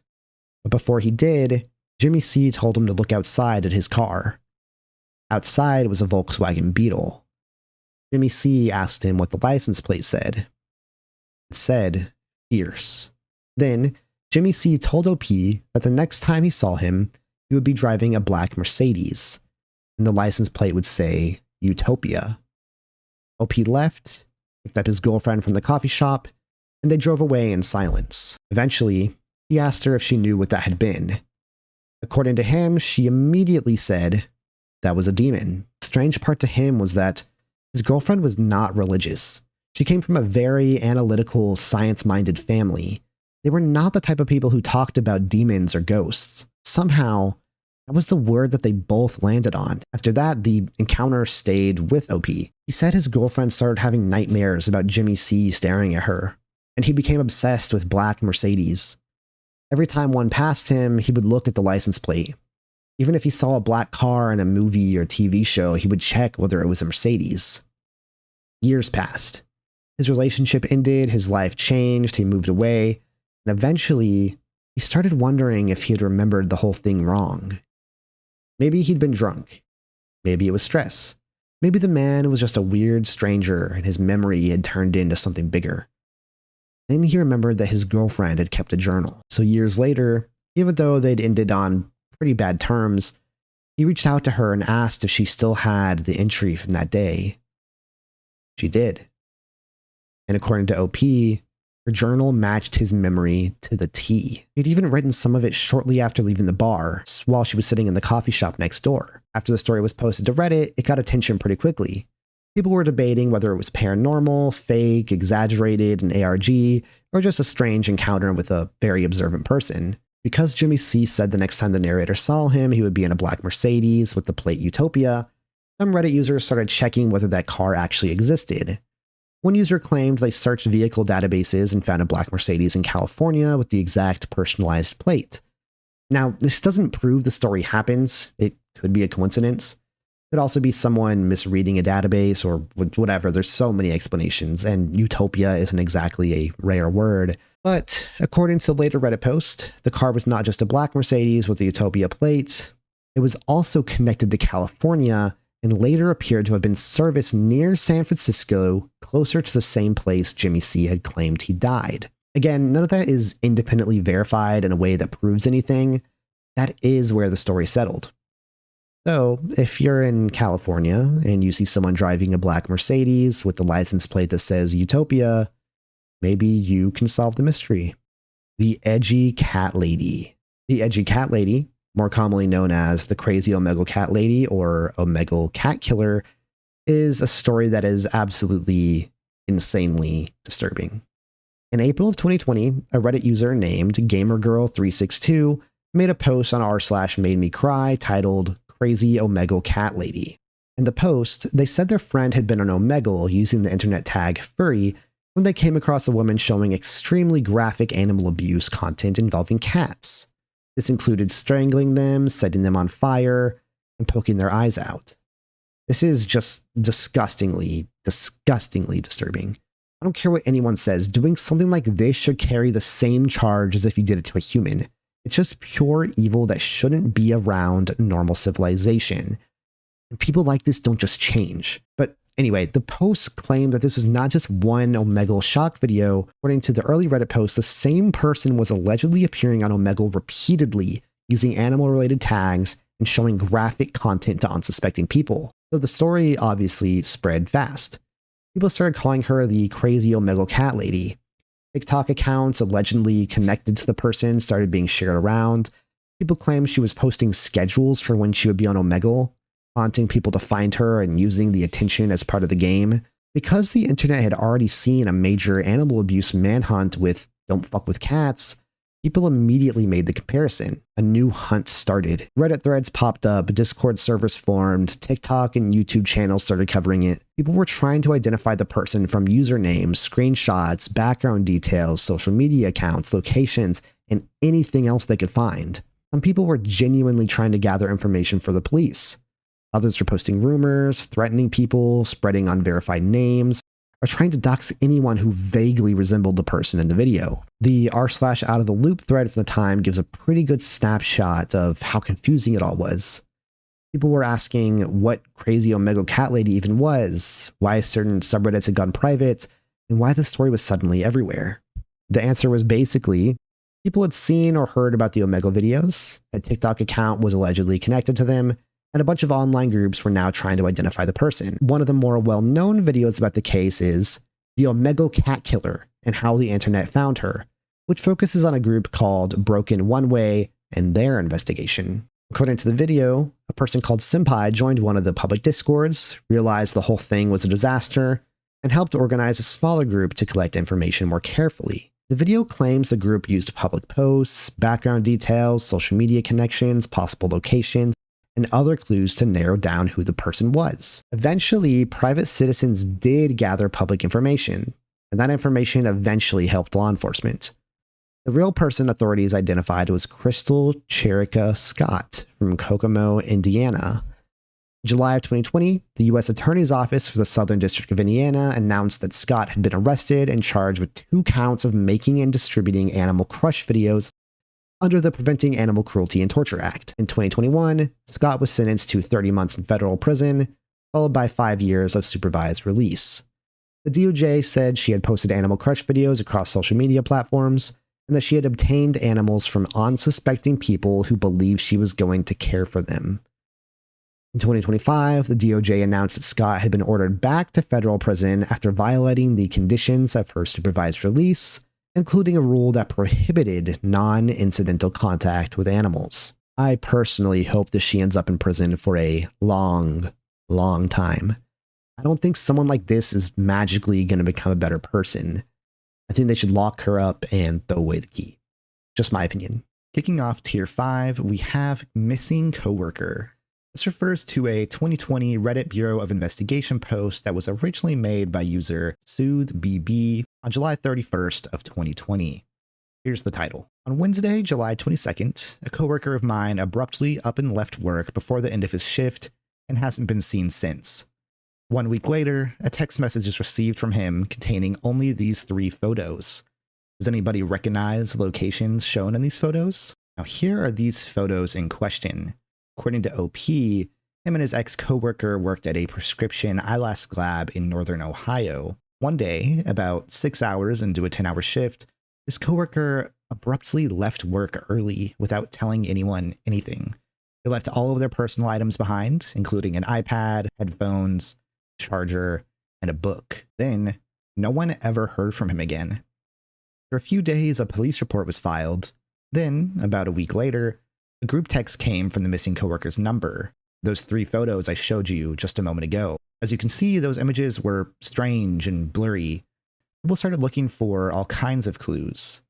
But before he did, Jimmy C told him to look outside at his car. Outside was a Volkswagen Beetle. Jimmy C asked him what the license plate said. It said, "Fierce." Then, Jimmy C told OP that the next time he saw him, he would be driving a black Mercedes, and the license plate would say, "Utopia." OP left, picked up his girlfriend from the coffee shop, and they drove away in silence. Eventually, he asked her if she knew what that had been. According to him, she immediately said that was a demon. The strange part to him was that his girlfriend was not religious. She came from a very analytical, science-minded family. They were not the type of people who talked about demons or ghosts. Somehow, that was the word that they both landed on. After that, the encounter stayed with OP. He said his girlfriend started having nightmares about Jimmy C staring at her, and he became obsessed with black Mercedes. Every time one passed him, he would look at the license plate. Even if he saw a black car in a movie or TV show, he would check whether it was a Mercedes. Years passed. His relationship ended, his life changed, he moved away, and eventually, he started wondering if he had remembered the whole thing wrong. Maybe he'd been drunk. Maybe it was stress. Maybe the man was just a weird stranger and his memory had turned into something bigger. Then he remembered that his girlfriend had kept a journal. So years later, even though they'd ended on pretty bad terms, he reached out to her and asked if she still had the entry from that day. She did. And according to OP, her journal matched his memory to the T. He'd even written some of it shortly after leaving the bar, while she was sitting in the coffee shop next door. After the story was posted to Reddit, it got attention pretty quickly. People were debating whether it was paranormal, fake, exaggerated, an ARG, or just a strange encounter with a very observant person. Because Jimmy C said the next time the narrator saw him, he would be in a black Mercedes with the plate Utopia, some Reddit users started checking whether that car actually existed. One user claimed they searched vehicle databases and found a black Mercedes in California with the exact personalized plate. Now, this doesn't prove the story happens. It could be a coincidence. It could also be someone misreading a database or whatever. There's so many explanations, and utopia isn't exactly a rare word. But according to later Reddit post, the car was not just a black Mercedes with the Utopia plate. It was also connected to California and later appeared to have been serviced near San Francisco, closer to the same place Jimmy C had claimed he died. Again, none of that is independently verified in a way that proves anything. That is where the story settled. So, if you're in California and you see someone driving a black Mercedes with the license plate that says Utopia, maybe you can solve the mystery. The Edgy Cat Lady. The Edgy Cat Lady, more commonly known as the Crazy Omegle Cat Lady or Omegle Cat Killer, is a story that is absolutely insanely disturbing. In April of 2020, a Reddit user named GamerGirl362 made a post on r/MadeMeCry titled Crazy Omegle Cat Lady. In the post, they said their friend had been on Omegle using the internet tag furry when they came across a woman showing extremely graphic animal abuse content involving cats. This included strangling them, setting them on fire, and poking their eyes out. This is just disgustingly disturbing. I don't care what anyone says, doing something like this should carry the same charge as if you did it to a human. It's just pure evil that shouldn't be around normal civilization. And people like this don't just change. But anyway, the post claimed that this was not just one Omegle shock video. According to the early Reddit posts, the same person was allegedly appearing on Omegle repeatedly, using animal-related tags and showing graphic content to unsuspecting people. So the story obviously spread fast. People started calling her the crazy Omegle cat lady. TikTok accounts allegedly connected to the person started being shared around. People claimed she was posting schedules for when she would be on Omegle, taunting people to find her and using the attention as part of the game. Because the internet had already seen a major animal abuse manhunt with Don't Fuck with Cats, people immediately made the comparison. A new hunt started. Reddit threads popped up, Discord servers formed, TikTok and YouTube channels started covering it. People were trying to identify the person from usernames, screenshots, background details, social media accounts, locations, and anything else they could find. Some people were genuinely trying to gather information for the police. Others were posting rumors, threatening people, spreading unverified names, or trying to dox anyone who vaguely resembled the person in the video. The r/out of the loop thread from the time gives a pretty good snapshot of how confusing it all was. People were asking what crazy Omegle cat lady even was, why certain subreddits had gone private, and why the story was suddenly everywhere. The answer was basically, people had seen or heard about the Omegle videos, a TikTok account was allegedly connected to them, and a bunch of online groups were now trying to identify the person. One of the more well-known videos about the case is The Omegle Cat Killer and How the Internet Found Her, which focuses on a group called Broken One Way and their investigation. According to the video, a person called Senpai joined one of the public discords, realized the whole thing was a disaster, and helped organize a smaller group to collect information more carefully. The video claims the group used public posts, background details, social media connections, possible locations, and other clues to narrow down who the person was. Eventually, private citizens did gather public information, and that information eventually helped law enforcement. The real person authorities identified was Crystal Cherica Scott from Kokomo, Indiana. In July of 2020, the U.S. Attorney's Office for the Southern District of Indiana announced that Scott had been arrested and charged with 2 counts of making and distributing Animal Crush videos under the Preventing Animal Cruelty and Torture Act. In 2021, Scott was sentenced to 30 months in federal prison, followed by 5 years of supervised release. The DOJ said she had posted Animal Crush videos across social media platforms, and that she had obtained animals from unsuspecting people who believed she was going to care for them. In 2025, the DOJ announced that Scott had been ordered back to federal prison after violating the conditions of her supervised release, including a rule that prohibited non-incidental contact with animals. I personally hope that she ends up in prison for a long, long time. I don't think someone like this is magically going to become a better person. I think they should lock her up and throw away the key. Just my opinion. Kicking off Tier 5, we have Missing Coworker. This refers to a 2020 Reddit Bureau of Investigation post that was originally made by user SoothBB on July 31st of 2020. Here's the title. On Wednesday, July 22nd, a coworker of mine abruptly up and left work before the end of his shift and hasn't been seen since. 1 week later, a text message is received from him containing only these 3 photos. Does anybody recognize the locations shown in these photos? Now here are these photos in question. According to OP, him and his ex-coworker worked at a prescription eyelash lab in northern Ohio. One day, about 6 hours into a 10-hour shift, his coworker abruptly left work early without telling anyone anything. They left all of their personal items behind, including an iPad, headphones, charger, and a book. Then, no one ever heard from him again. For a few days, a police report was filed. Then, about a week later, a group text came from the missing coworker's number. Those 3 photos I showed you just a moment ago. As you can see, those images were strange and blurry. People started looking for all kinds of clues.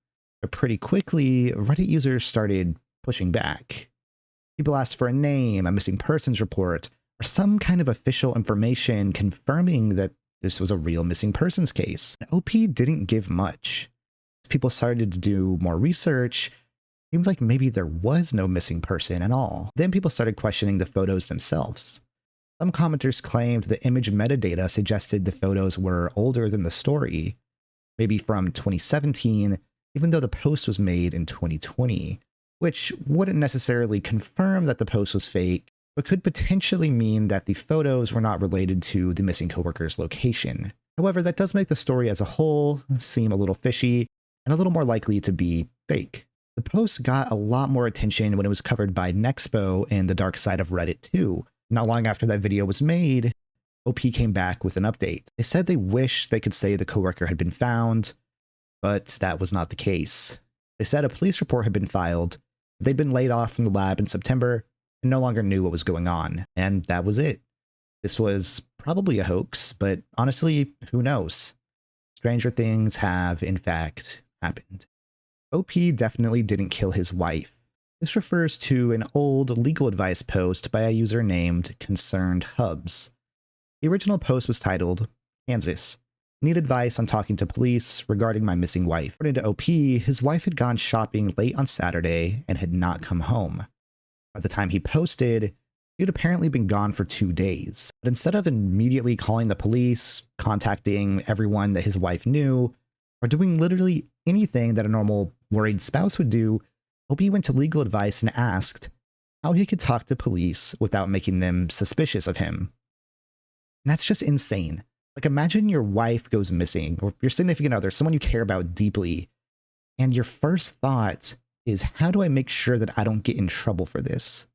But pretty quickly, Reddit users started pushing back. People asked for a name, a missing persons report, or some kind of official information confirming that this was a real missing persons case. And OP didn't give much. As people started to do more research, it seemed like maybe there was no missing person at all. Then people started questioning the photos themselves. Some commenters claimed the image metadata suggested the photos were older than the story, maybe from 2017, even though the post was made in 2020, which wouldn't necessarily confirm that the post was fake, but could potentially mean that the photos were not related to the missing coworker's location. However, that does make the story as a whole seem a little fishy and a little more likely to be fake. The The post got a lot more attention when it was covered by Nexpo and the dark side of Reddit too. Not long after that video was made, OP came back with an update. They said they wish they could say the coworker had been found, but that was not the case. They said a police report had been filed, but they'd been laid off from the lab in September and no longer knew what was going on, and that was it. This was probably a hoax, but honestly, who knows? Stranger things have, in fact, happened. OP definitely didn't kill his wife. This refers to an old legal advice post by a user named Concerned Hubs. The original post was titled, Kansas, need advice on talking to police regarding my missing wife. According to OP, his wife had gone shopping late on Saturday and had not come home. By the time he posted, he had apparently been gone for 2 days. But instead of immediately calling the police, contacting everyone that his wife knew, or doing literally anything that a normal worried spouse would do, OP went to legal advice and asked how he could talk to police without making them suspicious of him. And that's just insane. Like, imagine your wife goes missing, or your significant other, someone you care about deeply, and your first thought is, how do I make sure that I don't get in trouble for this?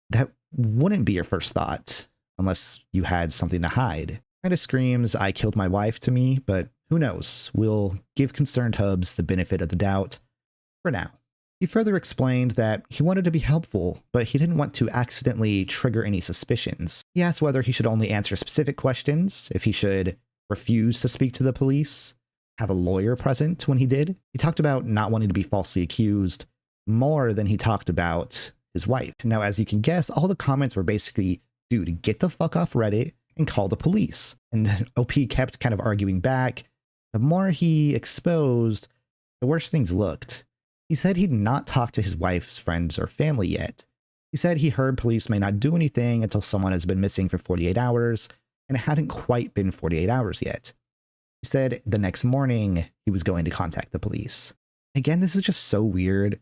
That wouldn't be your first thought, unless you had something to hide. Kind of screams, I killed my wife to me, but who knows? We'll give Concerned Hubs the benefit of the doubt for now. He further explained that he wanted to be helpful, but he didn't want to accidentally trigger any suspicions. He asked whether he should only answer specific questions, if he should refuse to speak to the police, have a lawyer present when he did. He talked about not wanting to be falsely accused more than he talked about his wife. Now, as you can guess, all the comments were basically, dude, get the fuck off Reddit and call the police. And then OP kept kind of arguing back. The more he exposed, the worse things looked. He said he'd not talked to his wife's friends or family yet. He said he heard police may not do anything until someone has been missing for 48 hours, and it hadn't quite been 48 hours yet. He said the next morning he was going to contact the police. Again, this is just so weird.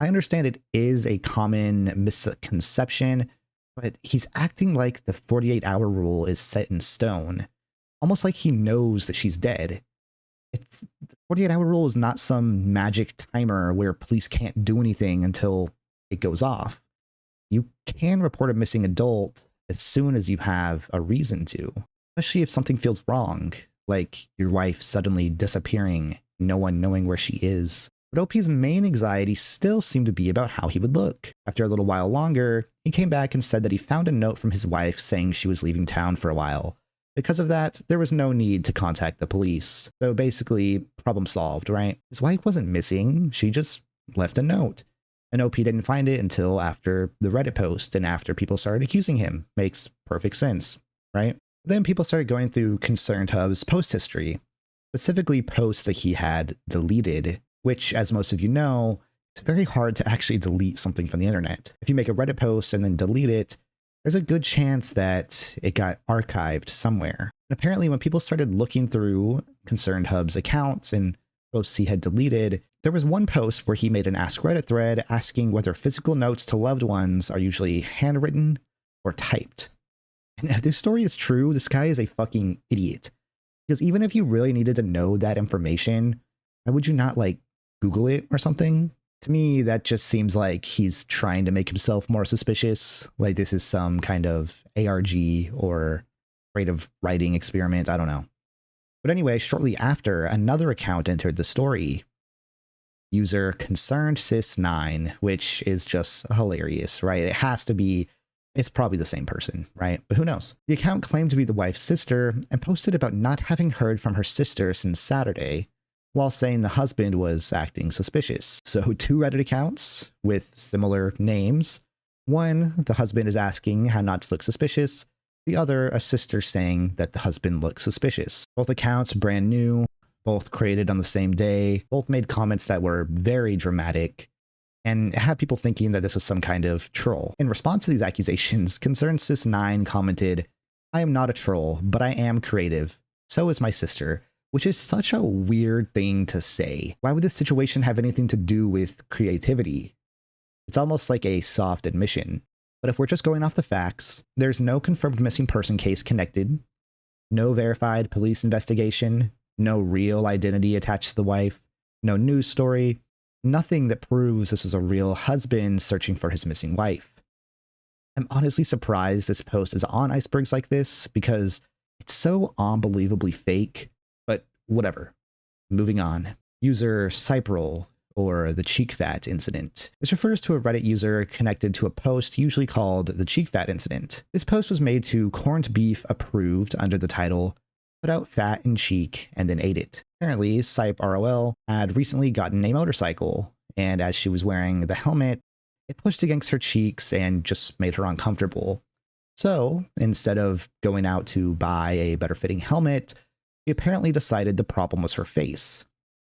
I understand it is a common misconception, but he's acting like the 48-hour rule is set in stone, almost like he knows that she's dead. The 48-hour rule is not some magic timer where police can't do anything until it goes off. You can report a missing adult as soon as you have a reason to, especially if something feels wrong, like your wife suddenly disappearing, no one knowing where she is. But OP's main anxiety still seemed to be about how he would look. After a little while longer, he came back and said that he found a note from his wife saying she was leaving town for a while. Because of that, there was no need to contact the police. So basically, problem solved, right? His wife wasn't missing, she just left a note. And OP didn't find it until after the Reddit post and after people started accusing him. Makes perfect sense, right? Then people started going through Concerned Hub's post history, specifically posts that he had deleted, which, as most of you know, it's very hard to actually delete something from the internet. If you make a Reddit post and then delete it, there's a good chance that it got archived somewhere. And apparently when people started looking through Concerned Hub's accounts and posts he had deleted, there was one post where he made an Ask Reddit thread asking whether physical notes to loved ones are usually handwritten or typed. And if this story is true, this guy is a fucking idiot. Because even if you really needed to know that information, why would you not, like, Google it or something? To me, that just seems like he's trying to make himself more suspicious. Like this is some kind of ARG or creative writing experiment. I don't know. But anyway, shortly after, another account entered the story. User Concerned Sis9, which is just hilarious, right? It has to be, it's probably the same person, right? But who knows? The account claimed to be the wife's sister and posted about not having heard from her sister since Saturday, while saying the husband was acting suspicious. So 2 Reddit accounts with similar names. One, the husband is asking how not to look suspicious. The other, a sister saying that the husband looks suspicious. Both accounts brand new, both created on the same day, both made comments that were very dramatic, and had people thinking that this was some kind of troll. In response to these accusations, Concerned Sis9 commented, I am not a troll, but I am creative. So is my sister. Which is such a weird thing to say. Why would this situation have anything to do with creativity? It's almost like a soft admission. But if we're just going off the facts, there's no confirmed missing person case connected, no verified police investigation, no real identity attached to the wife, no news story, Nothing that proves this was a real husband searching for his missing wife. I'm honestly surprised this post is on icebergs like this because it's so unbelievably fake, but whatever. Moving on. User Cyprol, or the cheek fat incident. This refers to a Reddit user connected to a post usually called the cheek fat incident. This post was made to corned beef approved under the title, put out fat in cheek and then ate it. Apparently, CypROL had recently gotten a motorcycle, and as she was wearing the helmet, it pushed against her cheeks and just made her uncomfortable. So, instead of going out to buy a better fitting helmet, she apparently decided the problem was her face,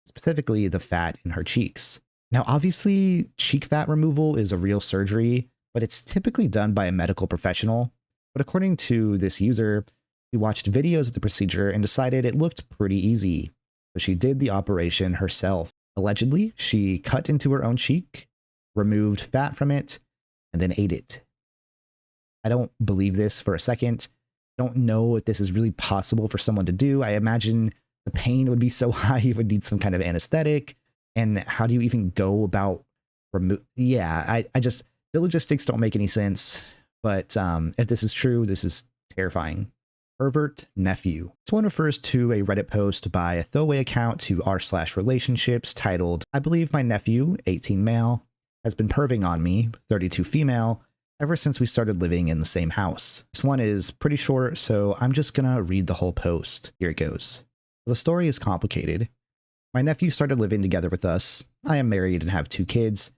specifically the fat in her cheeks. Now, obviously, cheek fat removal is a real surgery, but it's typically done by a medical professional. But according to this user, she watched videos of the procedure and decided it looked pretty easy. So she did the operation herself. Allegedly, she cut into her own cheek, removed fat from it, and then ate it. I don't believe this for a second. I don't know if this is really possible for someone to do. I imagine the pain would be so high you would need some kind of anesthetic. And how do you even go about the logistics don't make any sense. But if this is true, this is terrifying. Pervert nephew. This one refers to a Reddit post by a throwaway account to r/relationships titled, I believe my nephew, 18 male, has been perving on me, 32 female, ever since we started living in the same house. This one is pretty short, so I'm just gonna read the whole post. Here it goes. The story is complicated. My nephew started living together with us. I am married and have 2 kids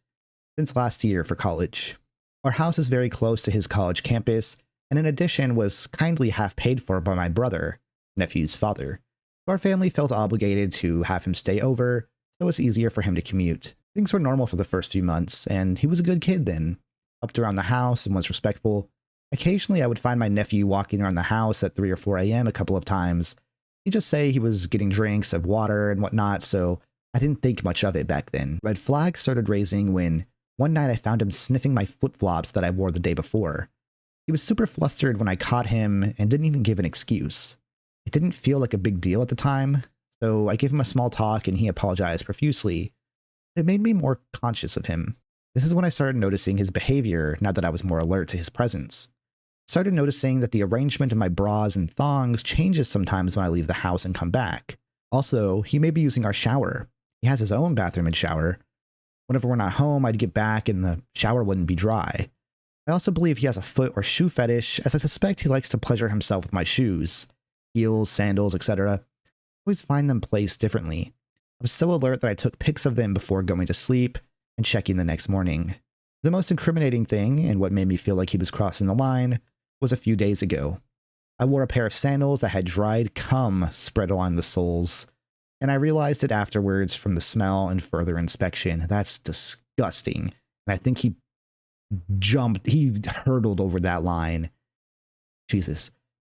since last year for college. Our house is very close to his college campus, and in addition was kindly half paid for by my brother, nephew's father. Our family felt obligated to have him stay over, so it's easier for him to commute. Things were normal for the first few months, and he was a good kid then. Helped around the house and was respectful. Occasionally I would find my nephew walking around the house at 3 or 4 a.m. a couple of times. He'd just say he was getting drinks of water and whatnot, so I didn't think much of it back then. Red flags started raising when one night I found him sniffing my flip-flops that I wore the day before. He was super flustered when I caught him and didn't even give an excuse. It didn't feel like a big deal at the time, so I gave him a small talk and he apologized profusely. It made me more conscious of him. This is when I started noticing his behavior now that I was more alert to his presence. I started noticing that the arrangement of my bras and thongs changes sometimes when I leave the house and come back. Also, he may be using our shower. He has his own bathroom and shower. Whenever we're not home, I'd get back and the shower wouldn't be dry. I also believe he has a foot or shoe fetish, as I suspect he likes to pleasure himself with my shoes. Heels, sandals, etc. I always find them placed differently. I was so alert that I took pics of them before going to sleep and checking the next morning. The most incriminating thing, and what made me feel like he was crossing the line, was a few days ago. I wore a pair of sandals that had dried cum spread along the soles, and I realized it afterwards from the smell and further inspection. That's disgusting. And I think he hurtled over that line. Jesus.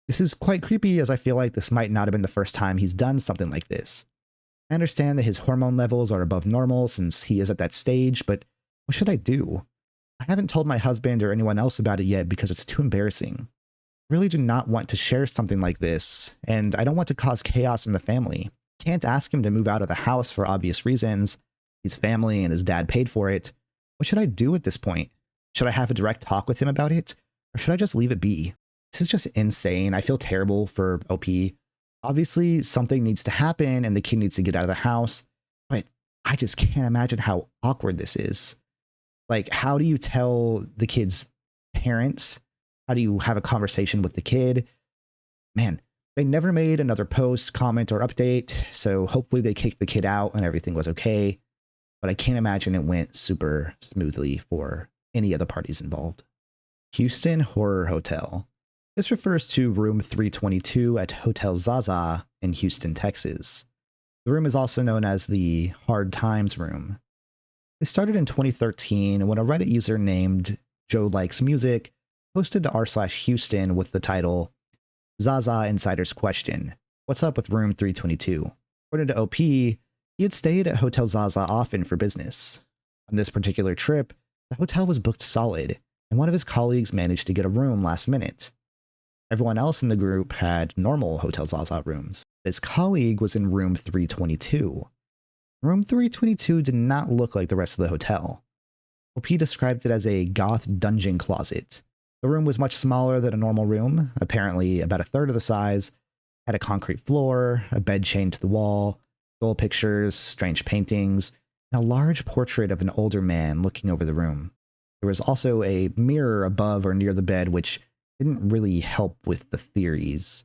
This is quite creepy, as I feel like this might not have been the first time he's done something like this. I understand that his hormone levels are above normal since he is at that stage, but what should I do? I haven't told my husband or anyone else about it yet because it's too embarrassing. I really do not want to share something like this, and I don't want to cause chaos in the family. Can't ask him to move out of the house for obvious reasons. His family and his dad paid for it. What should I do at this point? Should I have a direct talk with him about it? Or should I just leave it be? This is just insane. I feel terrible for OP. Obviously, something needs to happen and the kid needs to get out of the house. But I just can't imagine how awkward this is. Like, how do you tell the kid's parents? How do you have a conversation with the kid? Man, they never made another post, comment, or update. So hopefully they kicked the kid out and everything was okay. But I can't imagine it went super smoothly for any of the parties involved. Houston Horror Hotel. This refers to room 322 at Hotel Zaza in Houston, Texas. The room is also known as the Hard Times Room. It started in 2013 when a Reddit user named Joe Likes Music posted to r/Houston with the title, Zaza Insider's Question, what's up with room 322? According to OP, he had stayed at Hotel Zaza often for business. On this particular trip, the hotel was booked solid, and one of his colleagues managed to get a room last minute. Everyone else in the group had normal Hotel Zaza rooms. His colleague was in room 322. Room 322 did not look like the rest of the hotel. OP described it as a goth dungeon closet. The room was much smaller than a normal room, apparently about a third of the size, had a concrete floor, a bed chained to the wall, skull pictures, strange paintings, and a large portrait of an older man looking over the room. There was also a mirror above or near the bed, which didn't really help with the theories.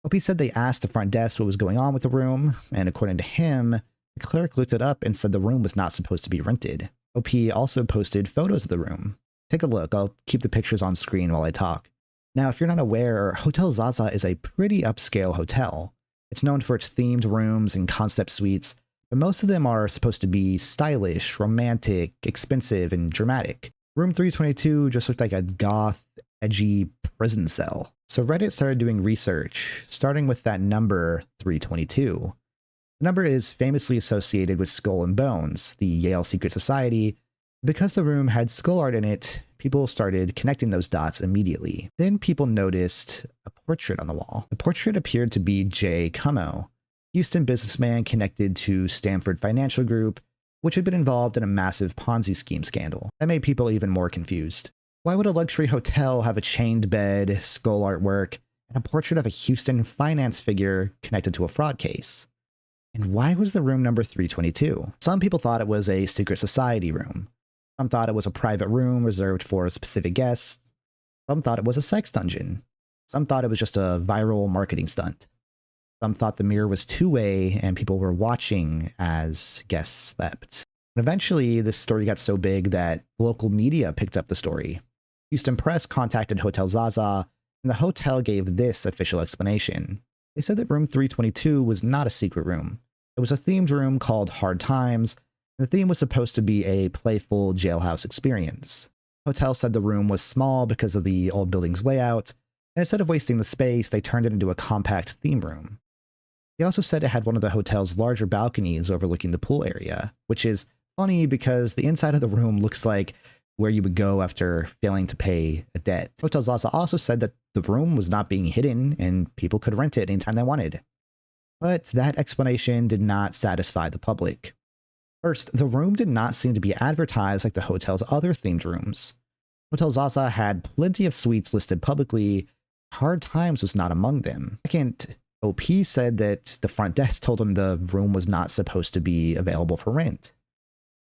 OP said they asked the front desk what was going on with the room, and according to him, the clerk looked it up and said the room was not supposed to be rented. OP also posted photos of the room. Take a look, I'll keep the pictures on screen while I talk. Now, if you're not aware, Hotel Zaza is a pretty upscale hotel. It's known for its themed rooms and concept suites, but most of them are supposed to be stylish, romantic, expensive, and dramatic. Room 322 just looked like a goth, edgy prison cell. So Reddit started doing research, starting with that number 322. The number is famously associated with Skull and Bones, the Yale secret society. Because the room had skull art in it, people started connecting those dots immediately. Then people noticed a portrait on the wall. The portrait appeared to be Jay Cummo, Houston businessman connected to Stanford Financial Group, which had been involved in a massive Ponzi scheme scandal. That made people even more confused. Why would a luxury hotel have a chained bed, skull artwork, and a portrait of a Houston finance figure connected to a fraud case? And why was the room number 322? Some people thought it was a secret society room. Some thought it was a private room reserved for specific guests. Some thought it was a sex dungeon. Some thought it was just a viral marketing stunt. Some thought the mirror was two-way and people were watching as guests slept. And eventually, this story got so big that local media picked up the story. Houston Press contacted Hotel Zaza, and the hotel gave this official explanation. They said that room 322 was not a secret room. It was a themed room called Hard Times. The theme was supposed to be a playful jailhouse experience. The hotel said the room was small because of the old building's layout, and instead of wasting the space, they turned it into a compact theme room. They also said it had one of the hotel's larger balconies overlooking the pool area, which is funny because the inside of the room looks like where you would go after failing to pay a debt. Hotel Zaza also said that the room was not being hidden and people could rent it anytime they wanted. But that explanation did not satisfy the public. First, the room did not seem to be advertised like the hotel's other themed rooms. Hotel Zaza had plenty of suites listed publicly. Hard Times was not among them. Second, OP said that the front desk told him the room was not supposed to be available for rent.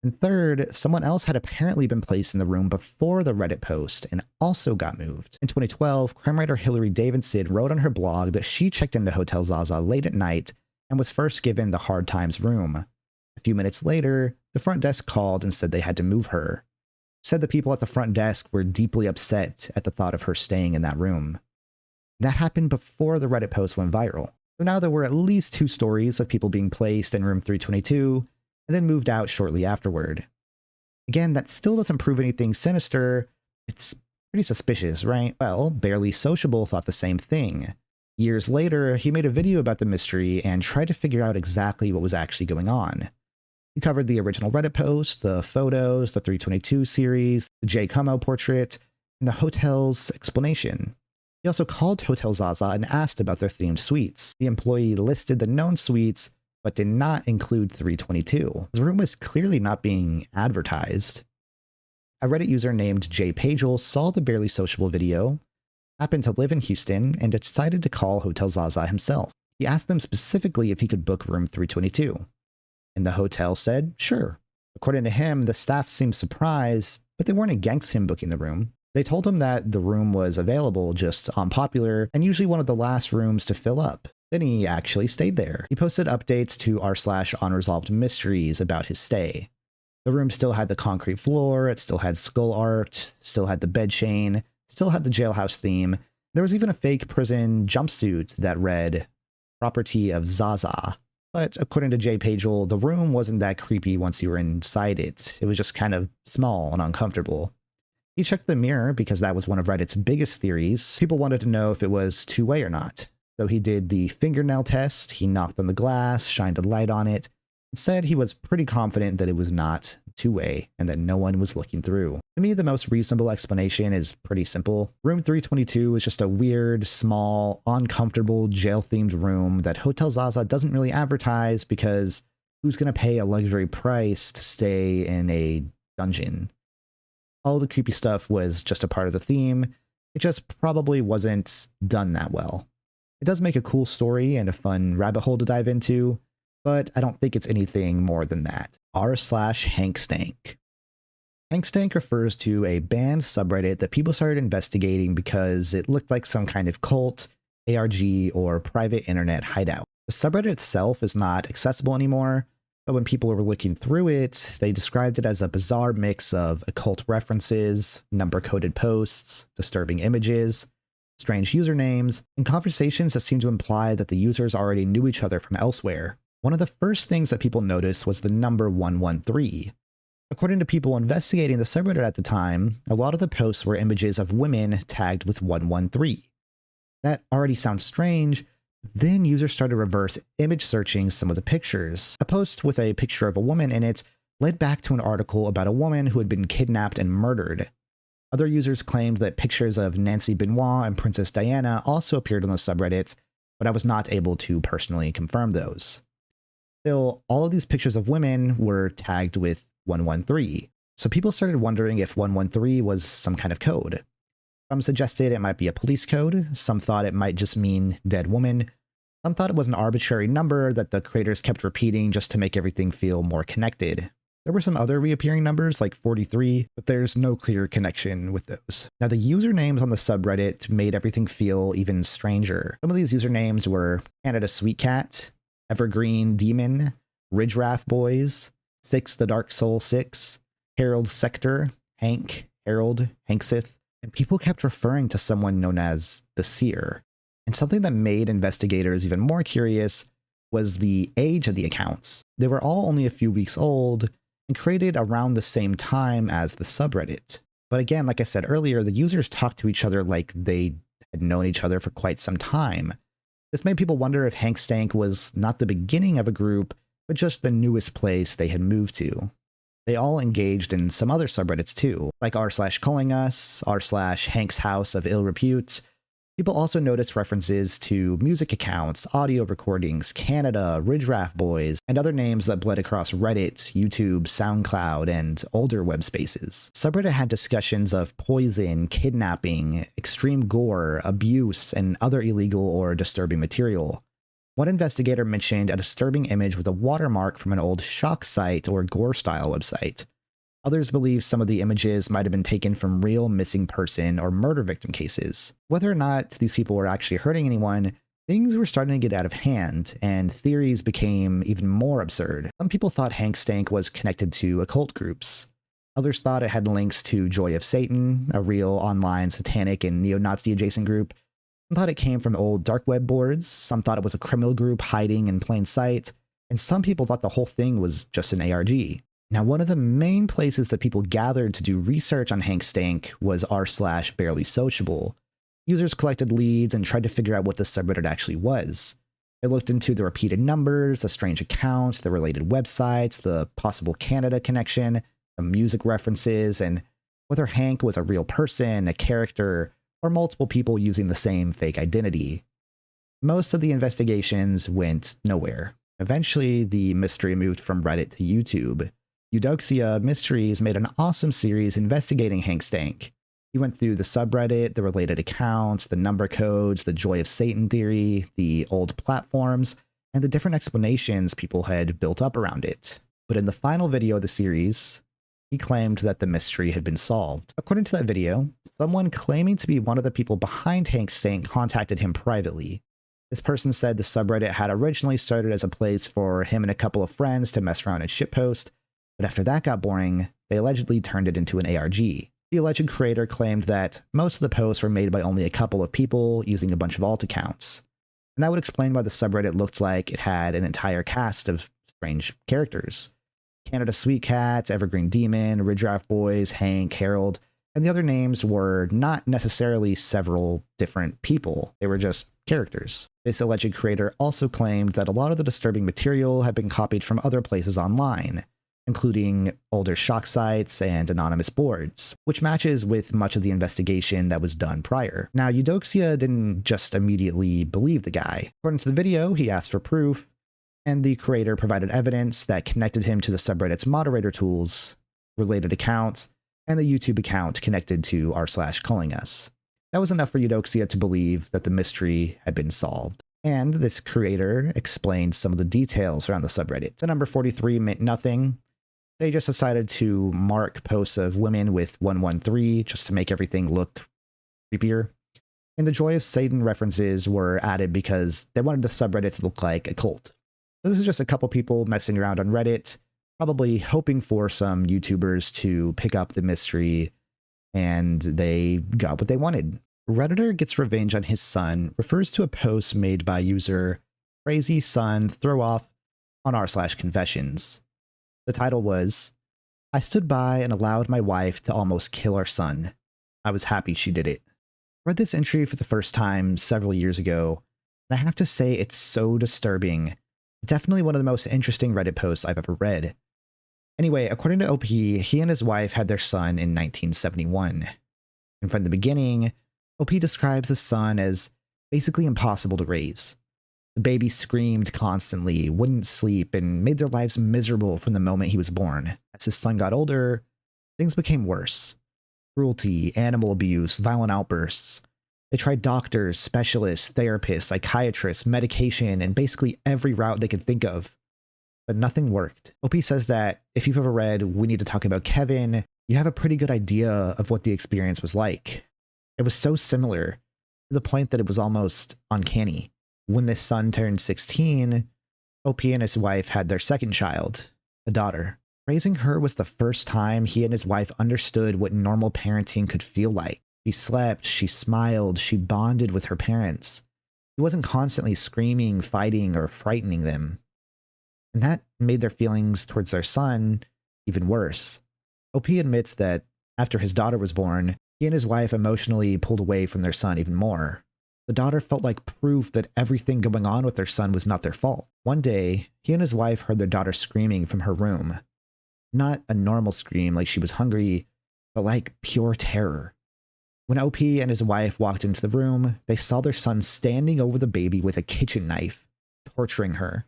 And third, someone else had apparently been placed in the room before the Reddit post and also got moved. In 2012, crime writer Hillary Davidson wrote on her blog that she checked into Hotel Zaza late at night and was first given the Hard Times room. A few minutes later, the front desk called and said they had to move her. Said the people at the front desk were deeply upset at the thought of her staying in that room. That happened before the Reddit post went viral. So now there were at least 2 stories of people being placed in room 322 and then moved out shortly afterward. Again, that still doesn't prove anything sinister. It's pretty suspicious, right? Well, Barely Sociable thought the same thing. Years later, he made a video about the mystery and tried to figure out exactly what was actually going on. He covered the original Reddit post, the photos, the 322 series, the Jay Cummo portrait, and the hotel's explanation. He also called Hotel Zaza and asked about their themed suites. The employee listed the known suites, but did not include 322. The room was clearly not being advertised. A Reddit user named Jay Pagel saw the Barely Sociable video, happened to live in Houston, and decided to call Hotel Zaza himself. He asked them specifically if he could book room 322. And the hotel said, sure. According to him, the staff seemed surprised, but they weren't against him booking the room. They told him that the room was available, just unpopular, and usually one of the last rooms to fill up. Then he actually stayed there. He posted updates to r/unresolved mysteries about his stay. The room still had the concrete floor, it still had skull art, still had the bed chain, still had the jailhouse theme. There was even a fake prison jumpsuit that read, "Property of Zaza." But according to Jay Pagel, the room wasn't that creepy once you were inside it. It was just kind of small and uncomfortable. He checked the mirror because that was one of Reddit's biggest theories. People wanted to know if it was two-way or not. So he did the fingernail test, he knocked on the glass, shined a light on it, and said he was pretty confident that it was not two-way and that no one was looking through. To me, the most reasonable explanation is pretty simple. Room 322 is just a weird, small, uncomfortable, jail-themed room that Hotel Zaza doesn't really advertise because Who's going to pay a luxury price to stay in a dungeon? All the creepy stuff was just a part of the theme. It just probably wasn't done that well. It does make a cool story and a fun rabbit hole to dive into, but I don't think it's anything more than that. r/HankStank. HankStank refers to a banned subreddit that people started investigating because it looked like some kind of cult, ARG, or private internet hideout. The subreddit itself is not accessible anymore, but when people were looking through it, they described it as a bizarre mix of occult references, number-coded posts, disturbing images, strange usernames, and conversations that seemed to imply that the users already knew each other from elsewhere. One of the first things that people noticed was the number 113. According to people investigating the subreddit at the time, a lot of the posts were images of women tagged with 113. That already sounds strange. Then users started reverse image searching some of the pictures. A post with a picture of a woman in it led back to an article about a woman who had been kidnapped and murdered. Other users claimed that pictures of Nancy Benoit and Princess Diana also appeared on the subreddit, but I was not able to personally confirm those. Still, all of these pictures of women were tagged with 113, so people started wondering if 113 was some kind of code. Some suggested it might be a police code, some thought it might just mean dead woman, some thought it was an arbitrary number that the creators kept repeating just to make everything feel more connected. There were some other reappearing numbers like 43, but there's no clear connection with those. Now the usernames on the subreddit made everything feel even stranger. Some of these usernames were Canada Sweet Cat, Evergreen Demon, Ridgeraft Boys, Six the Dark Soul 6, Harold Sector, Hank, Harold, Hanksith, and people kept referring to someone known as the Seer. And something that made investigators even more curious was the age of the accounts. They were all only a few weeks old and created around the same time as the subreddit. But again, like I said earlier, the users talked to each other like they had known each other for quite some time. This made people wonder if HankStank was not the beginning of a group, but just the newest place they had moved to. They all engaged in some other subreddits too, like r/callingus, r/Hank's House of Ill Repute. People also noticed references to music accounts, audio recordings, Canada, Ridgeraft Boys, and other names that bled across Reddit, YouTube, SoundCloud, and older web spaces. Subreddit had discussions of poison, kidnapping, extreme gore, abuse, and other illegal or disturbing material. One investigator mentioned a disturbing image with a watermark from an old shock site or gore-style website. Others believe some of the images might have been taken from real missing person or murder victim cases. Whether or not these people were actually hurting anyone, things were starting to get out of hand, and theories became even more absurd. Some people thought HankStank was connected to occult groups. Others thought it had links to Joy of Satan, a real online satanic and neo-Nazi adjacent group. Some thought it came from old dark web boards, some thought it was a criminal group hiding in plain sight, and some people thought the whole thing was just an ARG. Now, one of the main places that people gathered to do research on HankStank was r/barely sociable. Users collected leads and tried to figure out what the subreddit actually was. They looked into the repeated numbers, the strange accounts, the related websites, the possible Canada connection, the music references, and whether Hank was a real person, a character, or multiple people using the same fake identity. Most of the investigations went nowhere. Eventually, the mystery moved from Reddit to YouTube. Eudoxia Mysteries made an awesome series investigating HankStank. He went through the subreddit, the related accounts, the number codes, the Joy of Satan theory, the old platforms, and the different explanations people had built up around it. But in the final video of the series, he claimed that the mystery had been solved. According to that video, someone claiming to be one of the people behind HankStank contacted him privately. This person said the subreddit had originally started as a place for him and a couple of friends to mess around and shitpost, but after that got boring, they allegedly turned it into an ARG. The alleged creator claimed that most of the posts were made by only a couple of people using a bunch of alt accounts. And that would explain why the subreddit looked like it had an entire cast of strange characters. Canada Sweet Cats, Evergreen Demon, Ridgeraft Boys, Hank, Harold, and the other names were not necessarily several different people. They were just characters. This alleged creator also claimed that a lot of the disturbing material had been copied from other places online, including older shock sites and anonymous boards, which matches with much of the investigation that was done prior. Now, Eudoxia didn't just immediately believe the guy. According to the video, he asked for proof, And the creator provided evidence that connected him to the subreddit's moderator tools, related accounts, and the YouTube account connected to r/calling us. That was enough for Eudoxia to believe that the mystery had been solved. And this creator explained some of the details around the subreddit. The number 43 meant nothing. They just decided to mark posts of women with 113 just to make everything look creepier. And the Joy of Satan references were added because they wanted the subreddit to look like a cult. So this is just a couple people messing around on Reddit, probably hoping for some YouTubers to pick up the mystery, and they got what they wanted. Redditor Gets Revenge on His Son refers to a post made by user Crazy Son Throw Off on r/confessions. The title was, "I stood by and allowed my wife to almost kill our son. I was happy she did it." I read this entry for the first time several years ago, and I have to say it's so disturbing. Definitely one of the most interesting Reddit posts I've ever read. Anyway, according to OP, he and his wife had their son in 1971. And from the beginning, OP describes the son as basically impossible to raise. The baby screamed constantly, wouldn't sleep, and made their lives miserable from the moment he was born. As his son got older, things became worse. Cruelty, animal abuse, violent outbursts. They tried doctors, specialists, therapists, psychiatrists, medication, and basically every route they could think of. But nothing worked. OP says that if you've ever read We Need to Talk About Kevin, you have a pretty good idea of what the experience was like. It was so similar, to the point that it was almost uncanny. When this son turned 16, OP and his wife had their second child, a daughter. Raising her was the first time he and his wife understood what normal parenting could feel like. She slept, she smiled, she bonded with her parents. He wasn't constantly screaming, fighting, or frightening them. And that made their feelings towards their son even worse. OP admits that after his daughter was born, he and his wife emotionally pulled away from their son even more. The daughter felt like proof that everything going on with their son was not their fault. One day, he and his wife heard their daughter screaming from her room. Not a normal scream like she was hungry, but like pure terror. When OP and his wife walked into the room, they saw their son standing over the baby with a kitchen knife, torturing her.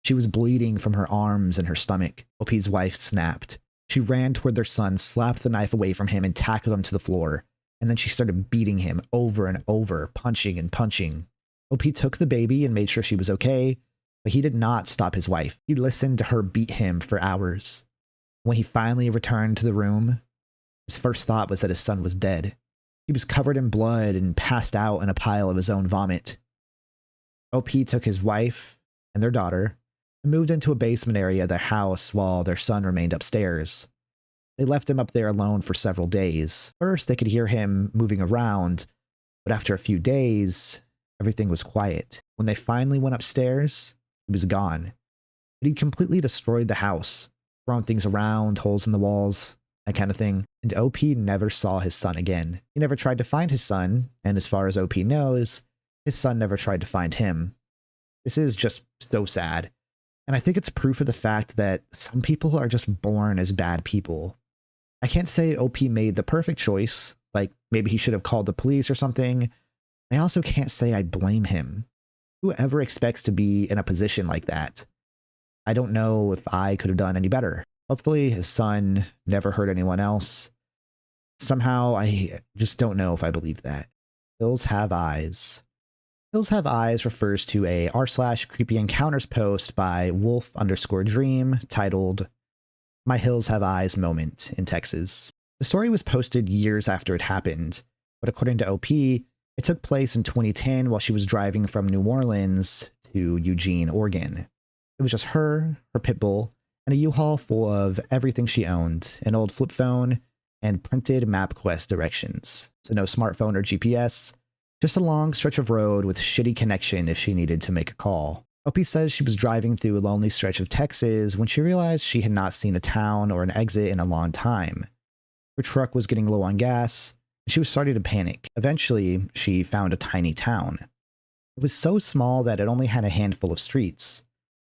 She was bleeding from her arms and her stomach. OP's wife snapped. She ran toward their son, slapped the knife away from him, and tackled him to the floor. And then she started beating him over and over, punching and punching. OP took the baby and made sure she was okay, but he did not stop his wife. He listened to her beat him for hours. When he finally returned to the room, his first thought was that his son was dead. He was covered in blood and passed out in a pile of his own vomit. OP took his wife and their daughter and moved into a basement area of their house while their son remained upstairs. They left him up there alone for several days. First, they could hear him moving around, but after a few days, everything was quiet. When they finally went upstairs, he was gone. He'd completely destroyed the house, thrown things around, holes in the walls, that kind of thing. And OP never saw his son again. He never tried to find his son, and as far as OP knows, his son never tried to find him. This is just so sad. And I think it's proof of the fact that some people are just born as bad people. I can't say OP made the perfect choice, like maybe he should have called the police or something. I also can't say I blame him. Whoever expects to be in a position like that? I don't know if I could have done any better. Hopefully his son never hurt anyone else. Somehow I just don't know if I believe that. Hills Have Eyes. Hills Have Eyes refers to a r/creepy encounters post by wolf_dream titled My Hills Have Eyes moment in Texas. The story was posted years after it happened, but according to OP, it took place in 2010 while she was driving from New Orleans to Eugene, Oregon. It was just her pit bull, and a U-Haul full of everything she owned, an old flip phone, and printed MapQuest directions. So no smartphone or GPS, just a long stretch of road with shitty connection if she needed to make a call. OP says she was driving through a lonely stretch of Texas when she realized she had not seen a town or an exit in a long time. Her truck was getting low on gas, and she was starting to panic. Eventually, she found a tiny town. It was so small that it only had a handful of streets,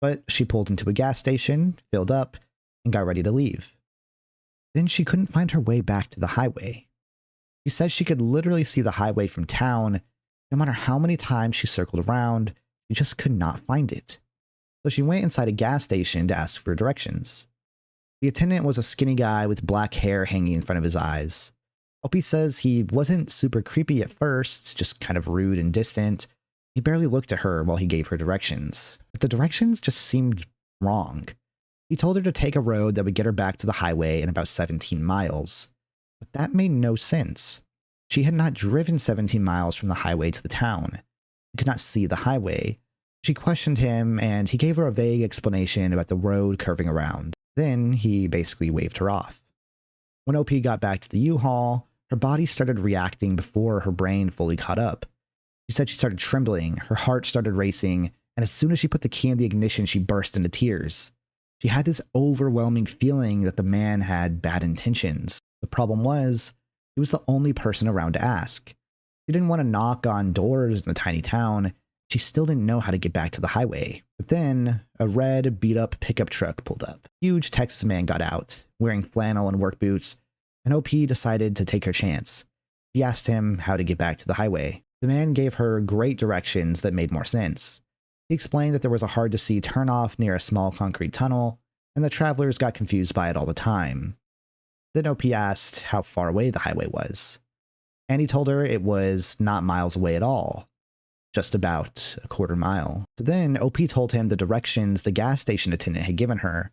but she pulled into a gas station, filled up, and got ready to leave. Then she couldn't find her way back to the highway. She says she could literally see the highway from town. No matter how many times she circled around, she just could not find it. So she went inside a gas station to ask for directions. The attendant was a skinny guy with black hair hanging in front of his eyes. Opie says he wasn't super creepy at first, just kind of rude and distant. He barely looked at her while he gave her directions, but the directions just seemed wrong. He told her to take a road that would get her back to the highway in about 17 miles. But that made no sense. She had not driven 17 miles from the highway to the town. She could not see the highway. She questioned him, and he gave her a vague explanation about the road curving around. Then he basically waved her off. When OP got back to the U-Haul, her body started reacting before her brain fully caught up. She said she started trembling, her heart started racing, and as soon as she put the key in the ignition, she burst into tears. She had this overwhelming feeling that the man had bad intentions. The problem was, he was the only person around to ask. She didn't want to knock on doors in the tiny town. She still didn't know how to get back to the highway. But then, a red, beat-up pickup truck pulled up. A huge Texas man got out, wearing flannel and work boots, and OP decided to take her chance. She asked him how to get back to the highway. The man gave her great directions that made more sense. He explained that there was a hard-to-see turnoff near a small concrete tunnel, and that travelers got confused by it all the time. Then OP asked how far away the highway was. And he told her it was not miles away at all, just about a quarter mile. So then OP told him the directions the gas station attendant had given her.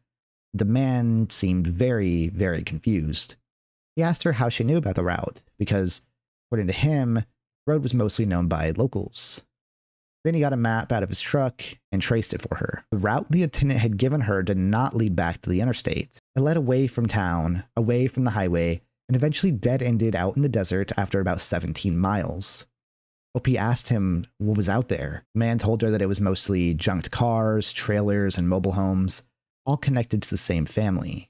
The man seemed very, very confused. He asked her how she knew about the route, because, according to him, the road was mostly known by locals. Then he got a map out of his truck and traced it for her. The route the attendant had given her did not lead back to the interstate. It led away from town, away from the highway, and eventually dead-ended out in the desert after about 17 miles. OP asked him what was out there. The man told her that it was mostly junked cars, trailers, and mobile homes, all connected to the same family.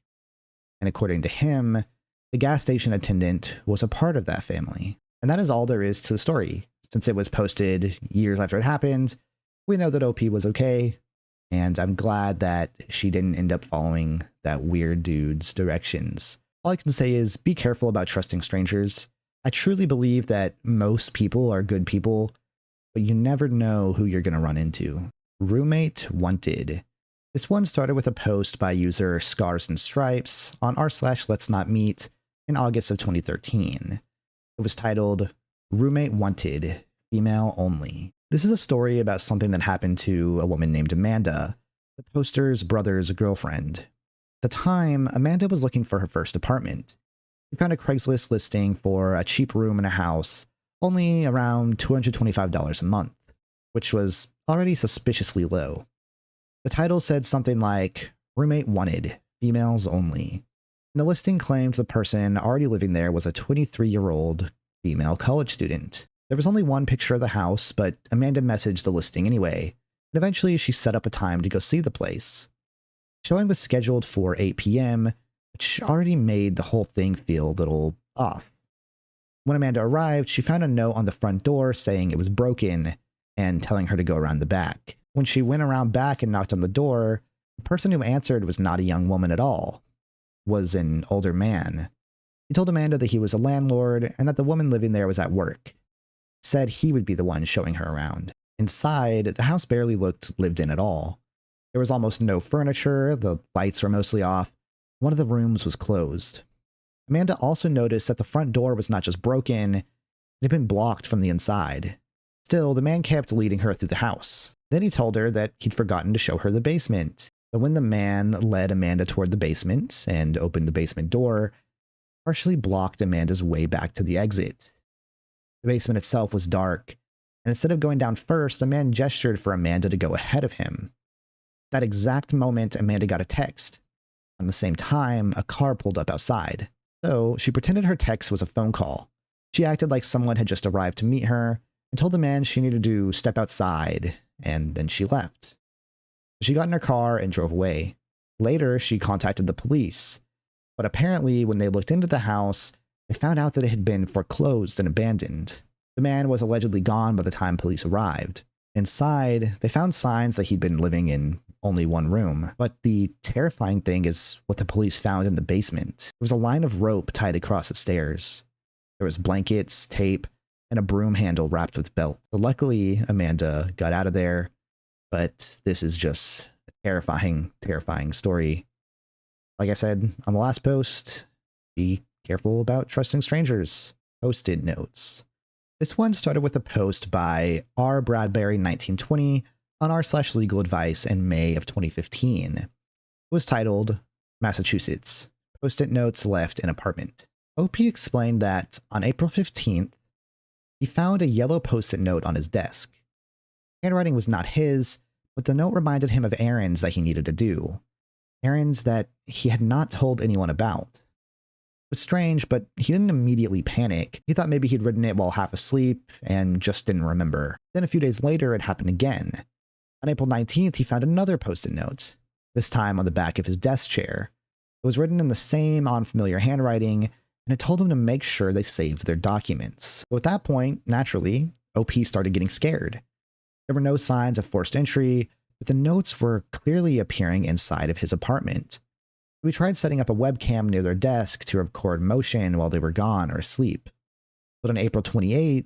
And according to him, the gas station attendant was a part of that family. And that is all there is to the story. Since it was posted years after it happened, we know that OP was okay, and I'm glad that she didn't end up following that weird dude's directions. All I can say is be careful about trusting strangers. I truly believe that most people are good people, but you never know who you're going to run into. Roommate Wanted. This one started with a post by user Scars and Stripes on r/letsnotmeet in August of 2013. It was titled, Roommate Wanted, Female Only. This is a story about something that happened to a woman named Amanda, the poster's brother's girlfriend. At the time, Amanda was looking for her first apartment. She found a Craigslist listing for a cheap room in a house, only around $225 a month, which was already suspiciously low. The title said something like, Roommate Wanted, Females Only. And the listing claimed the person already living there was a 23-year-old female college student. There was only one picture of the house, but Amanda messaged the listing anyway, and eventually she set up a time to go see the place. Showing was scheduled for 8 p.m., which already made the whole thing feel a little off. When Amanda arrived, she found a note on the front door saying it was broken and telling her to go around the back. When she went around back and knocked on the door, the person who answered was not a young woman at all. It was an older man. He told Amanda that he was a landlord and that the woman living there was at work. He said he would be the one showing her around. Inside, the house barely looked lived in at all. There was almost no furniture, the lights were mostly off. One of the rooms was closed. Amanda also noticed that the front door was not just broken, it had been blocked from the inside. Still, the man kept leading her through the house. Then he told her that he'd forgotten to show her the basement. But when the man led Amanda toward the basement and opened the basement door, partially blocked Amanda's way back to the exit. The basement itself was dark, and instead of going down first, the man gestured for Amanda to go ahead of him. At that exact moment, Amanda got a text. At the same time, a car pulled up outside. So she pretended her text was a phone call. She acted like someone had just arrived to meet her and told the man she needed to step outside, and then she left. She got in her car and drove away. Later, she contacted the police, but apparently when they looked into the house, they found out that it had been foreclosed and abandoned. The man was allegedly gone by the time police arrived. Inside, they found signs that he'd been living in only one room. But the terrifying thing is what the police found in the basement. There was a line of rope tied across the stairs. There was blankets, tape, and a broom handle wrapped with belt. So luckily, Amanda got out of there, but this is just Terrifying, terrifying story. Like I said on the last post, be careful about trusting strangers. Post-it notes. This one started with a post by R. Bradbury 1920 on r/legal advice in May of 2015. It was titled Massachusetts. Post-it notes left in apartment. OP explained that on April 15th, he found a yellow post-it note on his desk. Handwriting was not his, but the note reminded him of errands that he needed to do. Errands that he had not told anyone about. It was strange, but he didn't immediately panic. He thought maybe he'd written it while half asleep and just didn't remember. Then a few days later, it happened again. On April 19th, he found another post-it note, this time on the back of his desk chair. It was written in the same unfamiliar handwriting, and it told him to make sure they saved their documents. So at that point, naturally, OP started getting scared. There were no signs of forced entry, but the notes were clearly appearing inside of his apartment. We tried setting up a webcam near their desk to record motion while they were gone or asleep. But on April 28th,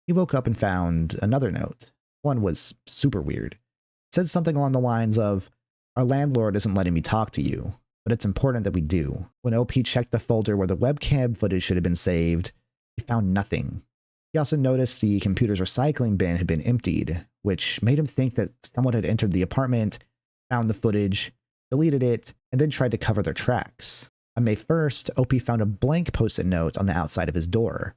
he woke up and found another note. One was super weird. It said something along the lines of, "Our landlord isn't letting me talk to you, but it's important that we do." When OP checked the folder where the webcam footage should have been saved, he found nothing. He also noticed the computer's recycling bin had been emptied, which made him think that someone had entered the apartment, found the footage, deleted it, and then tried to cover their tracks. On May 1st, OP found a blank post-it note on the outside of his door.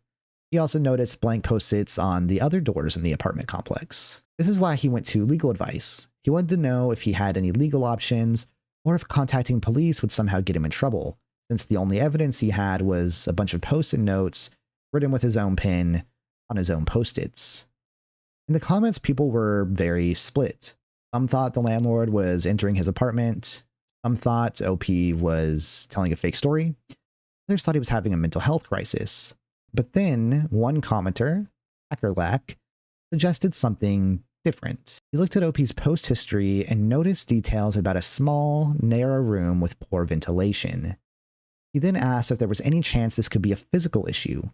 He also noticed blank post-its on the other doors in the apartment complex. This is why he went to legal advice. He wanted to know if he had any legal options, or if contacting police would somehow get him in trouble, since the only evidence he had was a bunch of post-it notes written with his own pen on his own post-its. In the comments, people were very split. Some thought the landlord was entering his apartment. Some thought OP was telling a fake story. Others thought he was having a mental health crisis. But then one commenter, Hackerlack, suggested something different. He looked at OP's post history and noticed details about a small, narrow room with poor ventilation. He then asked if there was any chance this could be a physical issue,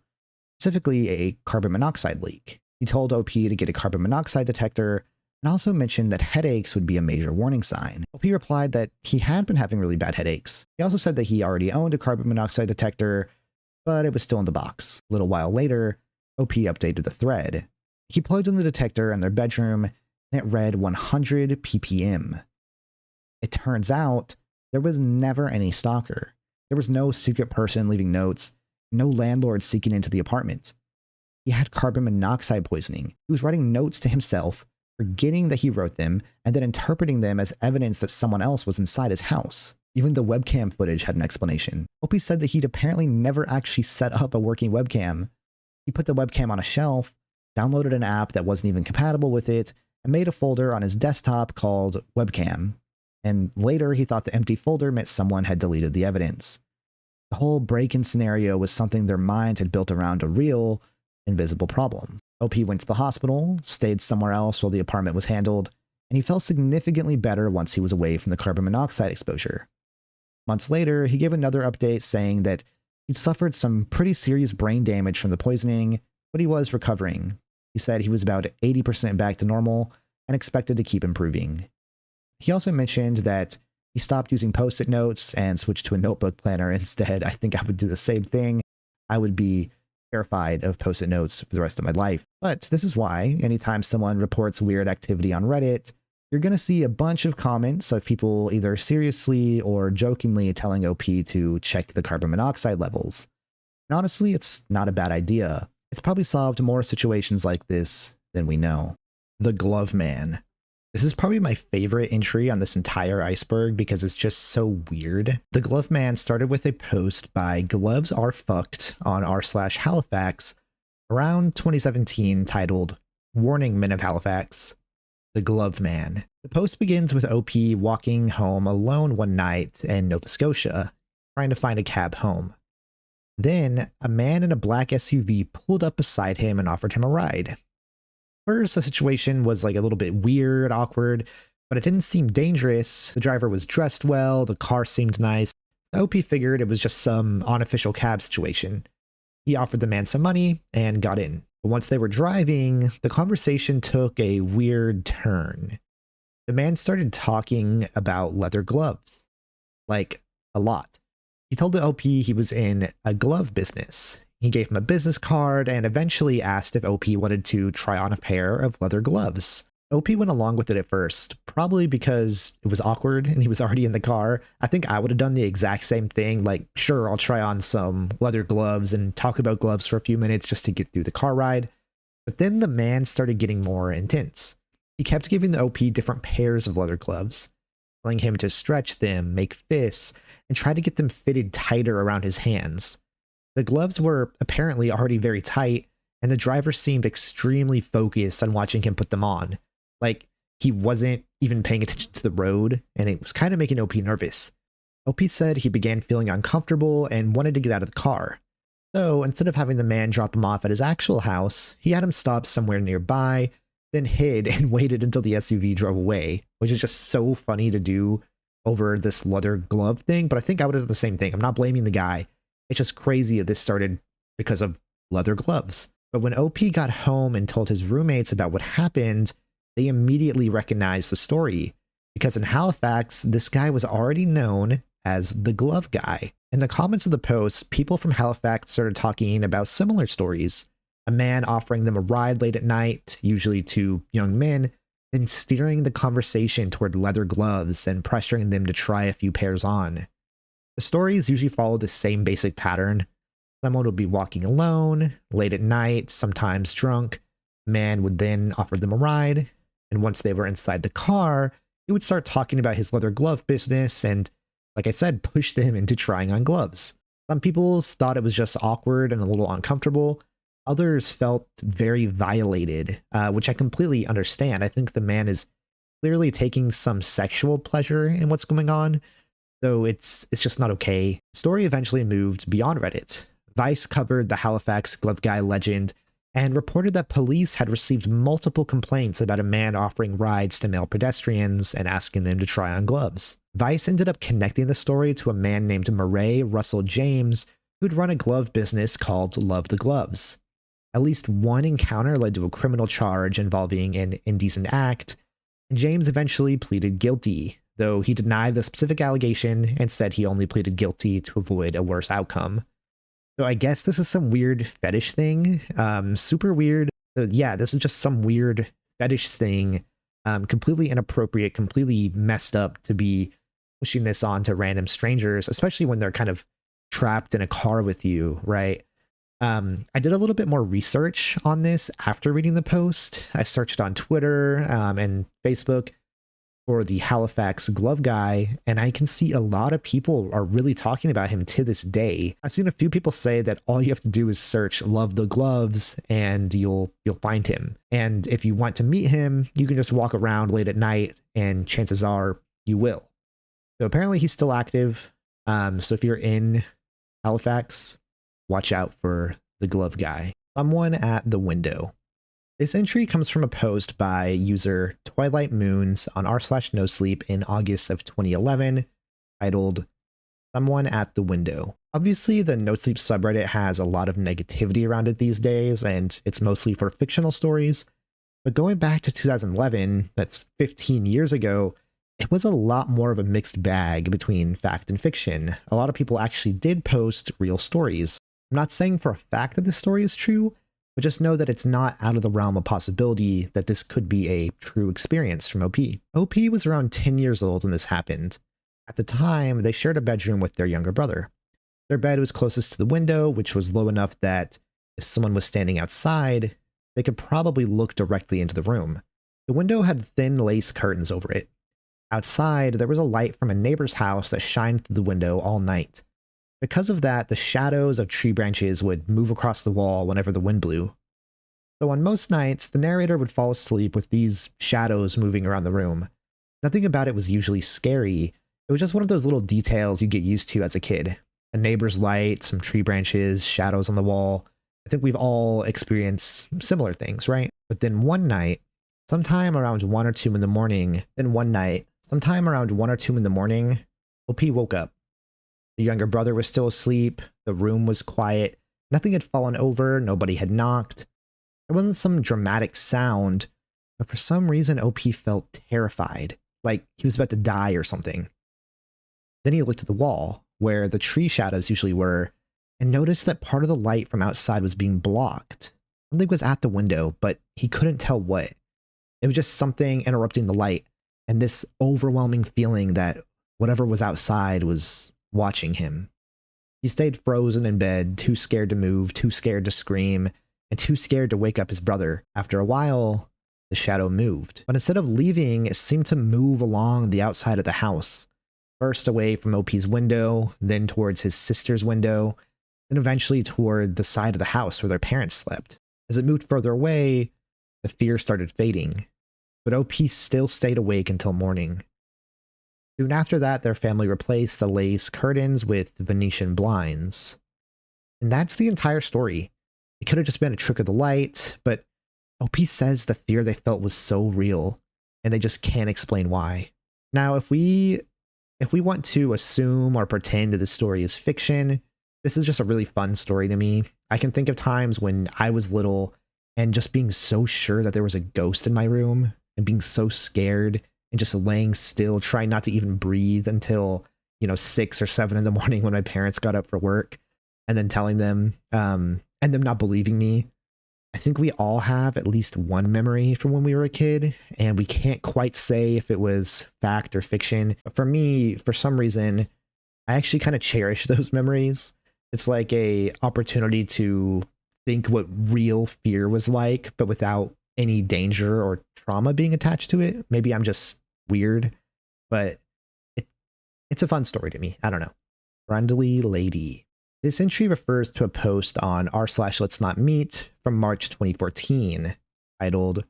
specifically a carbon monoxide leak. He told OP to get a carbon monoxide detector and also mentioned that headaches would be a major warning sign. OP replied that he had been having really bad headaches. He also said that he already owned a carbon monoxide detector, but it was still in the box. A little while later, OP updated the thread. He plugged in the detector in their bedroom, and it read 100 ppm. It turns out there was never any stalker. There was no secret person leaving notes, no landlord seeking into the apartment. He had carbon monoxide poisoning. He was writing notes to himself, forgetting that he wrote them, and then interpreting them as evidence that someone else was inside his house. Even the webcam footage had an explanation. OP said that he'd apparently never actually set up a working webcam. He put the webcam on a shelf, downloaded an app that wasn't even compatible with it, and made a folder on his desktop called Webcam. And later, he thought the empty folder meant someone had deleted the evidence. The whole break-in scenario was something their mind had built around a real, invisible problem. OP went to the hospital, stayed somewhere else while the apartment was handled, and he felt significantly better once he was away from the carbon monoxide exposure. Months later, he gave another update saying that he'd suffered some pretty serious brain damage from the poisoning, but he was recovering. He said he was about 80% back to normal and expected to keep improving. He also mentioned that he stopped using post-it notes and switched to a notebook planner instead. I think I would do the same thing. I would be terrified of post-it notes for the rest of my life. But this is why anytime someone reports weird activity on Reddit, you're going to see a bunch of comments of people either seriously or jokingly telling OP to check the carbon monoxide levels. And honestly, it's not a bad idea. It's probably solved more situations like this than we know. The Glove Man. This is probably my favorite entry on this entire iceberg because it's just so weird. The Glove Man started with a post by Gloves Are Fucked on r/Halifax around 2017 titled, "Warning Men of Halifax, the Glove Man." The post begins with OP walking home alone one night in Nova Scotia, trying to find a cab home. Then, a man in a black SUV pulled up beside him and offered him a ride. First, the situation was like a little bit weird, awkward, but it didn't seem dangerous. The driver was dressed well, the car seemed nice. OP figured it was just some unofficial cab situation. He offered the man some money and got in. But once they were driving, the conversation took a weird turn. The man started talking about leather gloves, like a lot. He told the OP he was in a glove business. He gave him a business card and eventually asked if OP wanted to try on a pair of leather gloves. OP went along with it at first, probably because it was awkward and he was already in the car. I think I would have done the exact same thing, like, sure, I'll try on some leather gloves and talk about gloves for a few minutes just to get through the car ride. But then the man started getting more intense. He kept giving the OP different pairs of leather gloves, telling him to stretch them, make fists, and try to get them fitted tighter around his hands. The gloves were apparently already very tight, and the driver seemed extremely focused on watching him put them on. Like, he wasn't even paying attention to the road, and it was kind of making OP nervous. OP said he began feeling uncomfortable and wanted to get out of the car. So, instead of having the man drop him off at his actual house, he had him stop somewhere nearby, then hid and waited until the SUV drove away, which is just so funny to do over this leather glove thing, but I think I would have done the same thing. I'm not blaming the guy. It's just crazy that this started because of leather gloves. But when OP got home and told his roommates about what happened, they immediately recognized the story, because in Halifax, this guy was already known as the glove guy. In the comments of the post, people from Halifax started talking about similar stories. A man offering them a ride late at night, usually to young men, then steering the conversation toward leather gloves and pressuring them to try a few pairs on. The stories usually follow the same basic pattern. Someone would be walking alone, late at night, sometimes drunk. The man would then offer them a ride, and once they were inside the car, he would start talking about his leather glove business and, like I said, push them into trying on gloves. Some people thought it was just awkward and a little uncomfortable. Others felt very violated, which I completely understand. I think the man is clearly taking some sexual pleasure in what's going on, so it's just not okay. The story eventually moved beyond Reddit. Vice covered the Halifax glove guy legend and reported that police had received multiple complaints about a man offering rides to male pedestrians and asking them to try on gloves. Vice ended up connecting the story to a man named Murray Russell James, who'd run a glove business called Love the Gloves. At least one encounter led to a criminal charge involving an indecent act, and James eventually pleaded guilty, though he denied the specific allegation and said he only pleaded guilty to avoid a worse outcome. So I guess this is some weird fetish thing, super weird. Yeah, this is just some weird fetish thing, completely inappropriate, completely messed up to be pushing this on to random strangers, especially when they're kind of trapped in a car with you, right? I did a little bit more research on this after reading the post. I searched on Twitter and Facebook for the Halifax glove guy, and I can see a lot of people are really talking about him to this day. I've seen a few people say that all you have to do is search Love the Gloves and you'll find him. And if you want to meet him, you can just walk around late at night and chances are you will. So apparently he's still active. So if you're in Halifax, watch out for the glove guy. Someone at the window. This entry comes from a post by user Twilight Moons on r/nosleep in August of 2011, titled Someone at the Window. Obviously, the NoSleep subreddit has a lot of negativity around it these days, and it's mostly for fictional stories. But going back to 2011, that's 15 years ago, it was a lot more of a mixed bag between fact and fiction. A lot of people actually did post real stories. I'm not saying for a fact that this story is true, but just know that it's not out of the realm of possibility that this could be a true experience from OP. OP was around 10 years old when this happened. At the time, they shared a bedroom with their younger brother. Their bed was closest to the window, which was low enough that if someone was standing outside, they could probably look directly into the room. The window had thin lace curtains over it. Outside, there was a light from a neighbor's house that shined through the window all night. Because of that, the shadows of tree branches would move across the wall whenever the wind blew. So on most nights, the narrator would fall asleep with these shadows moving around the room. Nothing about it was usually scary. It was just one of those little details you get used to as a kid. A neighbor's light, some tree branches, shadows on the wall. I think we've all experienced similar things, right? But then one night, sometime around 1 or 2 in the morning, OP woke up. The younger brother was still asleep, the room was quiet, nothing had fallen over, nobody had knocked. There wasn't some dramatic sound, But for some reason, OP felt terrified, like he was about to die or something. Then he looked at the wall, where the tree shadows usually were, and noticed that part of the light from outside was being blocked. Something was at the window, but he couldn't tell what. It was just something interrupting the light, and this overwhelming feeling that whatever was outside was watching him. He stayed frozen in bed, too scared to move, too scared to scream, and too scared to wake up his brother. After a while, the shadow moved. But instead of leaving, it seemed to move along the outside of the house. First away from OP's window, then towards his sister's window, then eventually toward the side of the house where their parents slept. As it moved further away, the fear started fading, but OP still stayed awake until morning. Soon after that, their family replaced the lace curtains with Venetian blinds. And that's the entire story. It could have just been a trick of the light, but OP says the fear they felt was so real, and they just can't explain why. Now, if we want to assume or pretend that this story is fiction, this is just a really fun story to me. I can think of times when I was little and just being so sure that there was a ghost in my room and being so scared and just laying still, trying not to even breathe until, 6 or 7 in the morning when my parents got up for work, and then telling them, and them not believing me. I think we all have at least one memory from when we were a kid, and we can't quite say if it was fact or fiction. But for me, for some reason, I actually kind of cherish those memories. It's like a opportunity to think what real fear was like, but without any danger or trauma being attached to it. Maybe I'm just weird, but it's a fun story to me. I don't know. Friendly Lady. This entry refers to a post on r/let's not meet from March 2014, titled,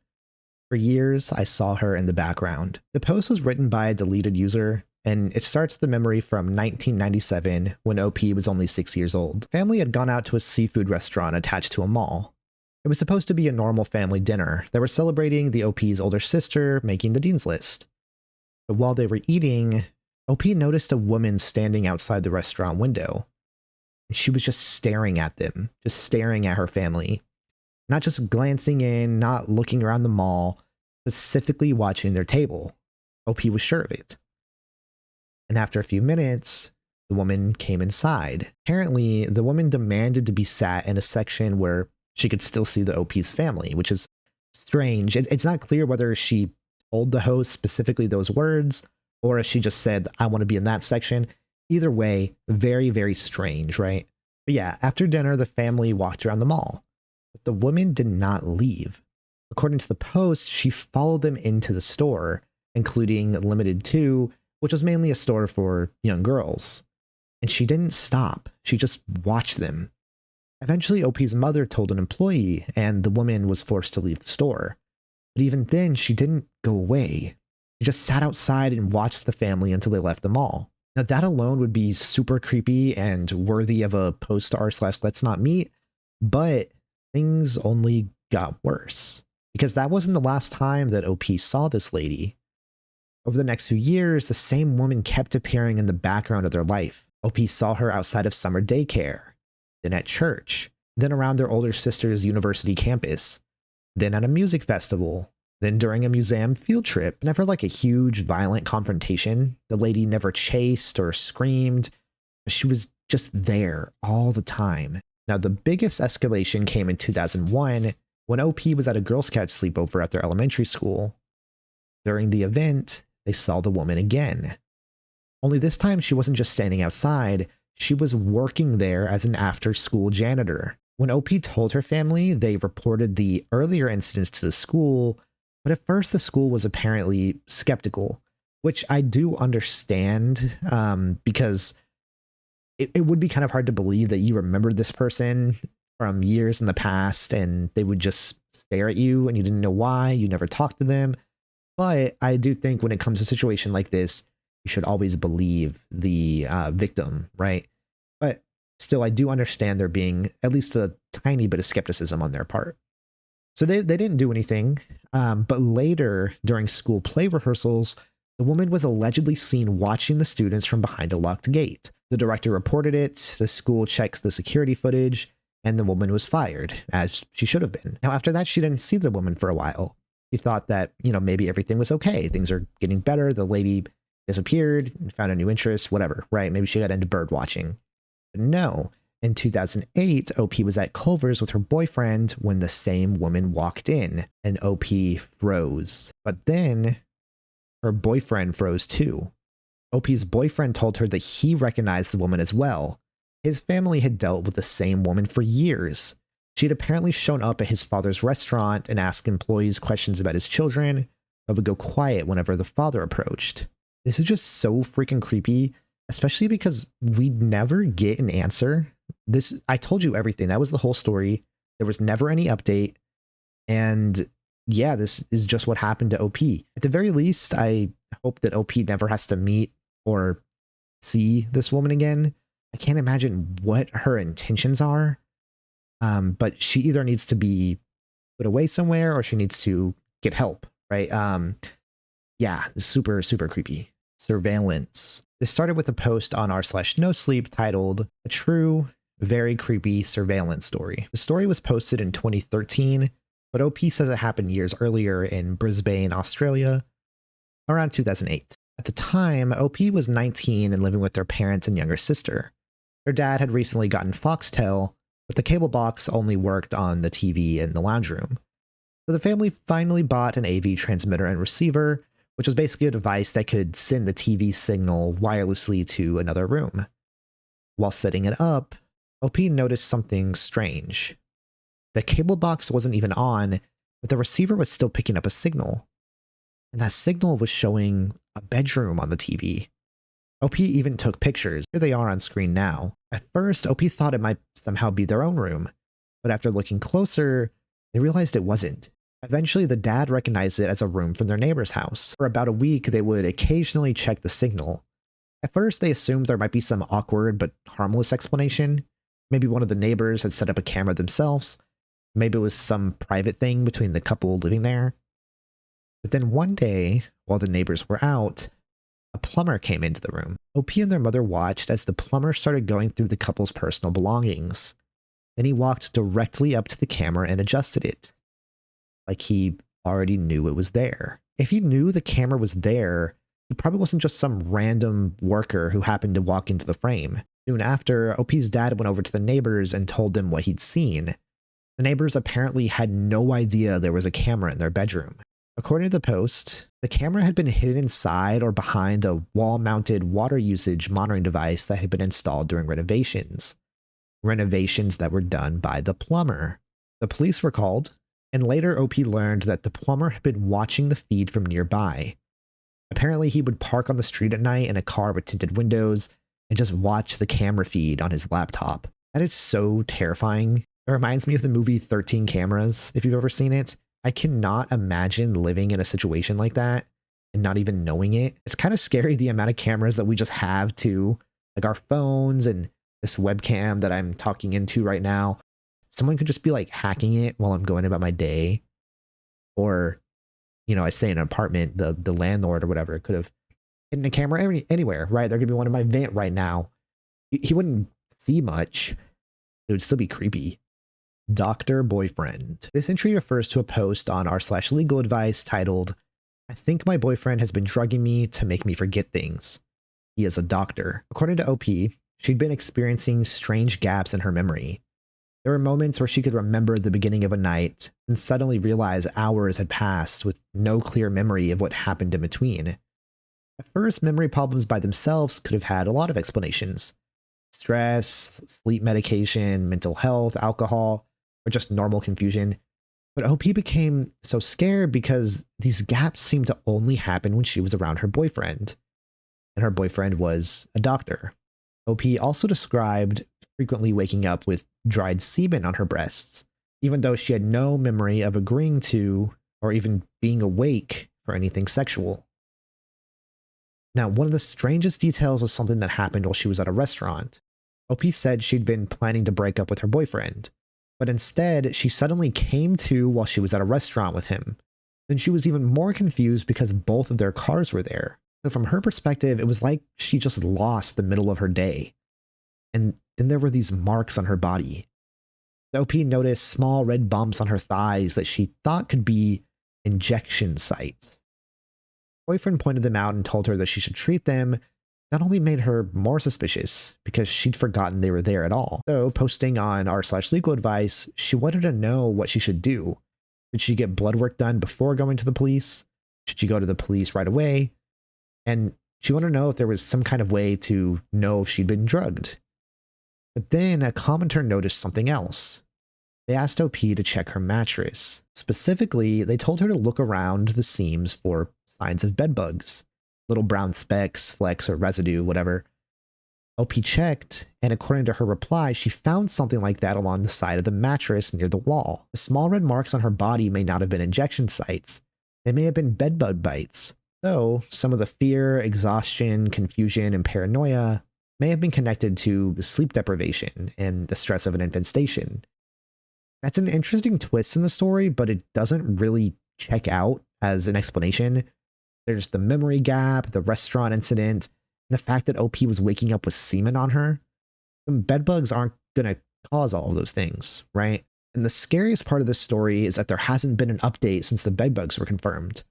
"For years, I saw her in the background." The post was written by a deleted user, and it starts the memory from 1997 when OP was only 6 years old. Family had gone out to a seafood restaurant attached to a mall. It was supposed to be a normal family dinner. They were celebrating the OP's older sister making the dean's list. But while they were eating, OP noticed a woman standing outside the restaurant window. She was just staring at them, just staring at her family. Not just glancing in, not looking around the mall, specifically watching their table. OP was sure of it. And after a few minutes, the woman came inside. Apparently, the woman demanded to be sat in a section where she could still see the OP's family, which is strange. It's not clear whether she told the host specifically those words, or if she just said, "I want to be in that section." Either way, very, very strange, right? But yeah, after dinner, the family walked around the mall. But the woman did not leave. According to the post, she followed them into the store, including Limited 2, which was mainly a store for young girls. And she didn't stop. She just watched them. Eventually, OP's mother told an employee, and the woman was forced to leave the store. But even then, she didn't go away. She just sat outside and watched the family until they left the mall. Now, that alone would be super creepy and worthy of a post to r/let's not meet, but things only got worse. Because that wasn't the last time that OP saw this lady. Over the next few years, the same woman kept appearing in the background of their life. OP saw her outside of summer daycare, then at church, then around their older sister's university campus, then at a music festival, then during a museum field trip. Never like a huge violent confrontation. The lady never chased or screamed. She was just there all the time. Now, the biggest escalation came in 2001 when OP was at a Girl Scout sleepover at their elementary school. During the event, they saw the woman again. Only this time, she wasn't just standing outside. She was working there as an after-school janitor. When OP told her family, they reported the earlier incidents to the school, but at first the school was apparently skeptical, which I do understand, because it would be kind of hard to believe that you remembered this person from years in the past and they would just stare at you and you didn't know why, you never talked to them. But I do think when it comes to a situation like this, you should always believe the victim, right? But still, I do understand there being at least a tiny bit of skepticism on their part. So they didn't do anything, but later, during school play rehearsals, the woman was allegedly seen watching the students from behind a locked gate. The director reported it, the school checks the security footage, and the woman was fired, as she should have been. Now, after that, she didn't see the woman for a while. He thought that, maybe everything was okay. Things are getting better. The lady disappeared and found a new interest, whatever, right? Maybe she got into bird watching. But no, in 2008, OP was at Culver's with her boyfriend when the same woman walked in and OP froze. But then her boyfriend froze too. OP's boyfriend told her that he recognized the woman as well. His family had dealt with the same woman for years. She had apparently shown up at his father's restaurant and asked employees questions about his children, but would go quiet whenever the father approached. This is just so freaking creepy, especially because we'd never get an answer. I told you everything. That was the whole story. There was never any update. And yeah, this is just what happened to OP. At the very least, I hope that OP never has to meet or see this woman again. I can't imagine what her intentions are. But she either needs to be put away somewhere or she needs to get help, right? Yeah, super, super creepy. Surveillance. This started with a post on r/nosleep titled "A True, Very Creepy Surveillance Story." The story was posted in 2013, but OP says it happened years earlier in Brisbane, Australia, around 2008. At the time, OP was 19 and living with their parents and younger sister. Their dad had recently gotten Foxtel, but the cable box only worked on the TV in the lounge room. So the family finally bought an AV transmitter and receiver, which was basically a device that could send the TV signal wirelessly to another room. While setting it up, OP noticed something strange. The cable box wasn't even on, but the receiver was still picking up a signal. And that signal was showing a bedroom on the TV. OP even took pictures. Here they are on screen now. At first, OP thought it might somehow be their own room, but after looking closer, they realized it wasn't. Eventually, the dad recognized it as a room from their neighbor's house. For about a week, they would occasionally check the signal. At first, they assumed there might be some awkward but harmless explanation. Maybe one of the neighbors had set up a camera themselves. Maybe it was some private thing between the couple living there. But then one day, while the neighbors were out, a plumber came into the room. OP and their mother watched as the plumber started going through the couple's personal belongings. Then he walked directly up to the camera and adjusted it, like he already knew it was there. If he knew the camera was there, he probably wasn't just some random worker who happened to walk into the frame. Soon after, OP's dad went over to the neighbors and told them what he'd seen. The neighbors apparently had no idea there was a camera in their bedroom. According to the post, the camera had been hidden inside or behind a wall-mounted water usage monitoring device that had been installed during renovations. Renovations that were done by the plumber. The police were called, and later OP learned that the plumber had been watching the feed from nearby. Apparently, he would park on the street at night in a car with tinted windows and just watch the camera feed on his laptop. That is so terrifying. It reminds me of the movie 13 Cameras, if you've ever seen it. I cannot imagine living in a situation like that and not even knowing it. It's kind of scary, the amount of cameras that we just have too, like our phones and this webcam that I'm talking into right now. Someone could just be like hacking it while I'm going about my day. Or, I stay in an apartment, the landlord or whatever could have hidden a camera anywhere, right? There could be one in my vent right now. He wouldn't see much. It would still be creepy. Doctor Boyfriend. This entry refers to a post on r/legal advice titled, "I think my boyfriend has been drugging me to make me forget things. He is a doctor." According to OP, she'd been experiencing strange gaps in her memory. There were moments where she could remember the beginning of a night and suddenly realize hours had passed with no clear memory of what happened in between. At first, memory problems by themselves could have had a lot of explanations. Stress, sleep medication, mental health, alcohol, or just normal confusion. But OP became so scared because these gaps seemed to only happen when she was around her boyfriend. And her boyfriend was a doctor. OP also described frequently waking up with dried semen on her breasts, even though she had no memory of agreeing to or even being awake for anything sexual. Now, one of the strangest details was something that happened while she was at a restaurant. OP said she'd been planning to break up with her boyfriend, but instead she suddenly came to while she was at a restaurant with him. Then she was even more confused because both of their cars were there. So from her perspective, it was like she just lost the middle of her day. And then there were these marks on her body. OP noticed small red bumps on her thighs that she thought could be injection sites. Boyfriend pointed them out and told her that she should treat them. Not only made her more suspicious because she'd forgotten they were there at all. So, posting on r/legal advice, she wanted to know what she should do. Should she get blood work done before going to the police? Should she go to the police right away? And she wanted to know if there was some kind of way to know if she'd been drugged. But then a commenter noticed something else. They asked OP to check her mattress. Specifically, they told her to look around the seams for signs of bed bugs. Little brown specks, flecks, or residue, whatever. OP checked, and according to her reply, she found something like that along the side of the mattress near the wall. The small red marks on her body may not have been injection sites. They may have been bedbug bites. So, some of the fear, exhaustion, confusion, and paranoia may have been connected to sleep deprivation and the stress of an infestation. That's an interesting twist in the story, but it doesn't really check out as an explanation. There's the memory gap, the restaurant incident, and the fact that OP was waking up with semen on her. Some bedbugs aren't going to cause all of those things, right? And the scariest part of this story is that there hasn't been an update since the bedbugs were confirmed.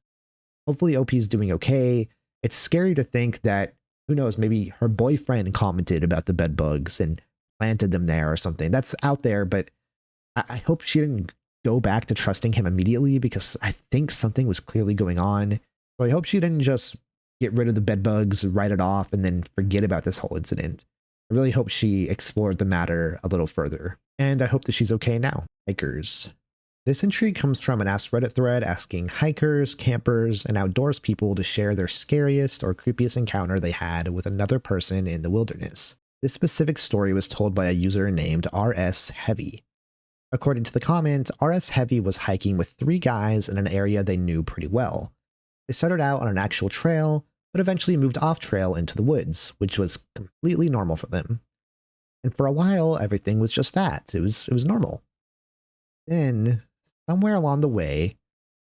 Hopefully OP is doing okay. It's scary to think that, who knows, maybe her boyfriend commented about the bedbugs and planted them there or something. That's out there, but I hope she didn't go back to trusting him immediately because I think something was clearly going on. So I hope she didn't just get rid of the bedbugs, write it off, and then forget about this whole incident. I really hope she explored the matter a little further. And I hope that she's okay now. Hikers. This entry comes from an Ask Reddit thread asking hikers, campers, and outdoors people to share their scariest or creepiest encounter they had with another person in the wilderness. This specific story was told by a user named RS Heavy. According to the comment, RS Heavy was hiking with 3 guys in an area they knew pretty well. They started out on an actual trail, but eventually moved off trail into the woods, which was completely normal for them. And for a while, everything was just that. It was normal. Then, somewhere along the way,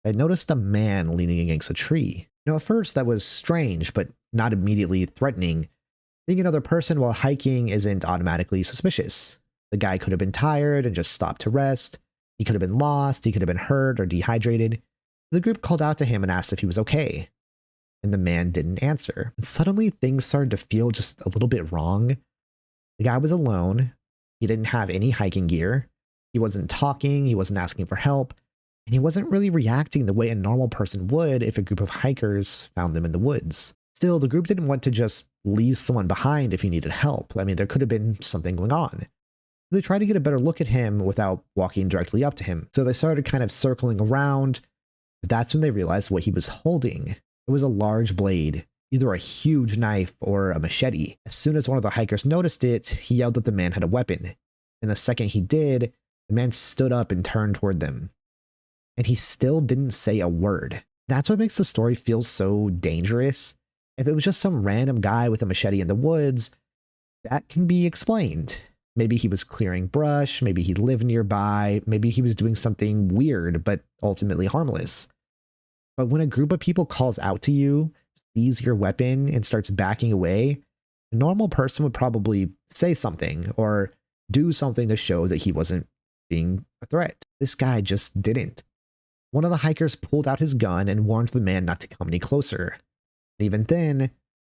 I noticed a man leaning against a tree. At first that was strange, but not immediately threatening. Seeing another person while hiking isn't automatically suspicious. The guy could have been tired and just stopped to rest. He could have been lost. He could have been hurt or dehydrated. The group called out to him and asked if he was okay. And the man didn't answer. And suddenly things started to feel just a little bit wrong. The guy was alone. He didn't have any hiking gear. He wasn't talking. He wasn't asking for help. And he wasn't really reacting the way a normal person would if a group of hikers found them in the woods. Still, the group didn't want to just leave someone behind if he needed help. I mean, there could have been something going on. They tried to get a better look at him without walking directly up to him. So they started kind of circling around. But that's when they realized what he was holding. It was a large blade, either a huge knife or a machete. As soon as one of the hikers noticed it, he yelled that the man had a weapon. And the second he did, the man stood up and turned toward them. And he still didn't say a word. That's what makes the story feel so dangerous. If it was just some random guy with a machete in the woods, that can be explained. Maybe he was clearing brush, maybe he lived nearby, maybe he was doing something weird, but ultimately harmless. But when a group of people calls out to you, sees your weapon, and starts backing away, a normal person would probably say something or do something to show that he wasn't being a threat. This guy just didn't. One of the hikers pulled out his gun and warned the man not to come any closer. And even then,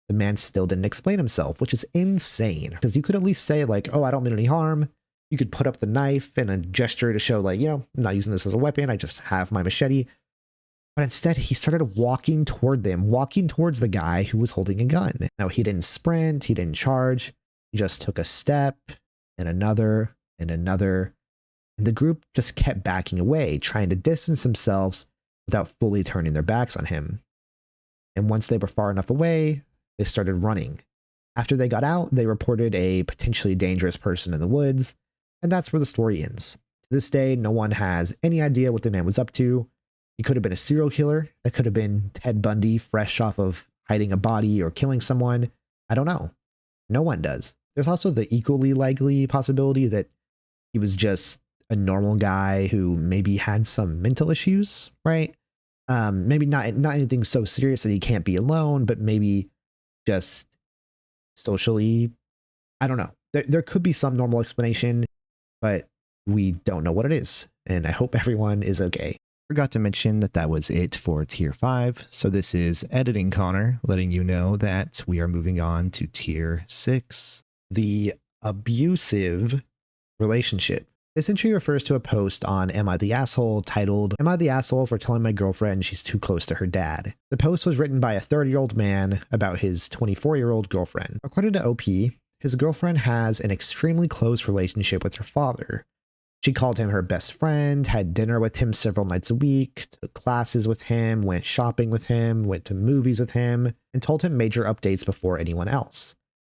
the man still didn't explain himself, which is insane. Because you could at least say, like, oh, I don't mean any harm. You could put up the knife and a gesture to show, like, I'm not using this as a weapon. I just have my machete. But instead, he started walking toward them, walking towards the guy who was holding a gun. Now, he didn't sprint. He didn't charge. He just took a step and another and another. And the group just kept backing away, trying to distance themselves without fully turning their backs on him. And once they were far enough away, they started running. After they got out, they reported a potentially dangerous person in the woods, and that's where the story ends. To this day, no one has any idea what the man was up to. He could have been a serial killer. That could have been Ted Bundy, fresh off of hiding a body or killing someone. I don't know. No one does. There's also the equally likely possibility that he was just a normal guy who maybe had some mental issues, right? Maybe not anything so serious that he can't be alone, but maybe just socially, I don't know. There could be some normal explanation, but we don't know what it is. And I hope everyone is okay. Forgot to mention that that was it for tier 5. So this is editing Connor, letting you know that we are moving on to tier 6. The abusive relationship. This entry refers to a post on Am I the Asshole titled, Am I the Asshole for telling my girlfriend she's too close to her dad? The post was written by a 30-year-old man about his 24-year-old girlfriend. According to OP, his girlfriend has an extremely close relationship with her father. She called him her best friend, had dinner with him several nights a week, took classes with him, went shopping with him, went to movies with him, and told him major updates before anyone else.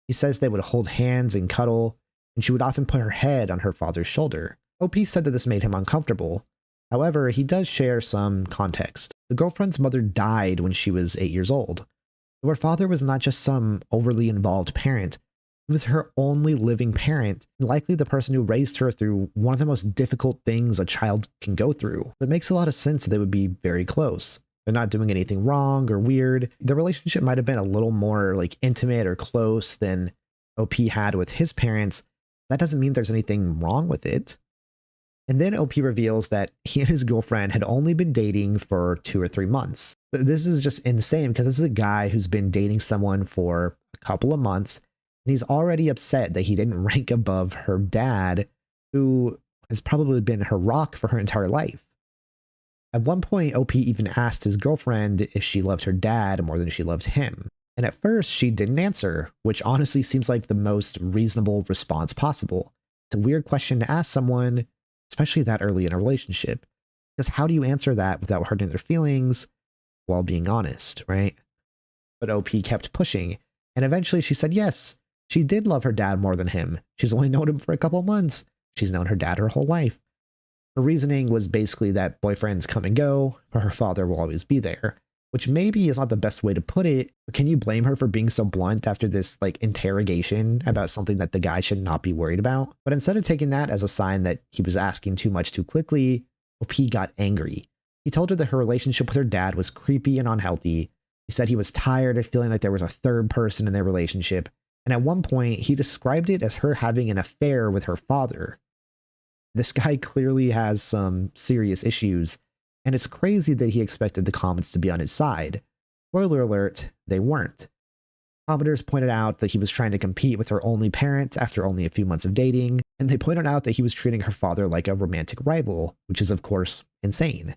He says they would hold hands and cuddle, and she would often put her head on her father's shoulder. OP said that this made him uncomfortable. However, he does share some context. The girlfriend's mother died when she was 8 years old. So her father was not just some overly involved parent. He was her only living parent, and likely the person who raised her through one of the most difficult things a child can go through. It makes a lot of sense that they would be very close. They're not doing anything wrong or weird. The relationship might have been a little more like intimate or close than OP had with his parents. That doesn't mean there's anything wrong with it. And then OP reveals that he and his girlfriend had only been dating for 2 or 3 months. This is just insane because this is a guy who's been dating someone for a couple of months. And he's already upset that he didn't rank above her dad, who has probably been her rock for her entire life. At one point, OP even asked his girlfriend if she loved her dad more than she loved him. And at first, she didn't answer, which honestly seems like the most reasonable response possible. It's a weird question to ask someone, especially that early in a relationship. Because how do you answer that without hurting their feelings while being honest, right? But OP kept pushing, and eventually she said yes. She did love her dad more than him. She's only known him for a couple months. She's known her dad her whole life. Her reasoning was basically that boyfriends come and go, but her father will always be there, which maybe is not the best way to put it. But can you blame her for being so blunt after this interrogation about something that the guy should not be worried about? But instead of taking that as a sign that he was asking too much too quickly, OP got angry. He told her that her relationship with her dad was creepy and unhealthy. He said he was tired of feeling like there was a third person in their relationship. And at one point, he described it as her having an affair with her father. This guy clearly has some serious issues, and it's crazy that he expected the comments to be on his side. Spoiler alert, they weren't. Commenters pointed out that he was trying to compete with her only parent after only a few months of dating, and they pointed out that he was treating her father like a romantic rival, which is of course insane.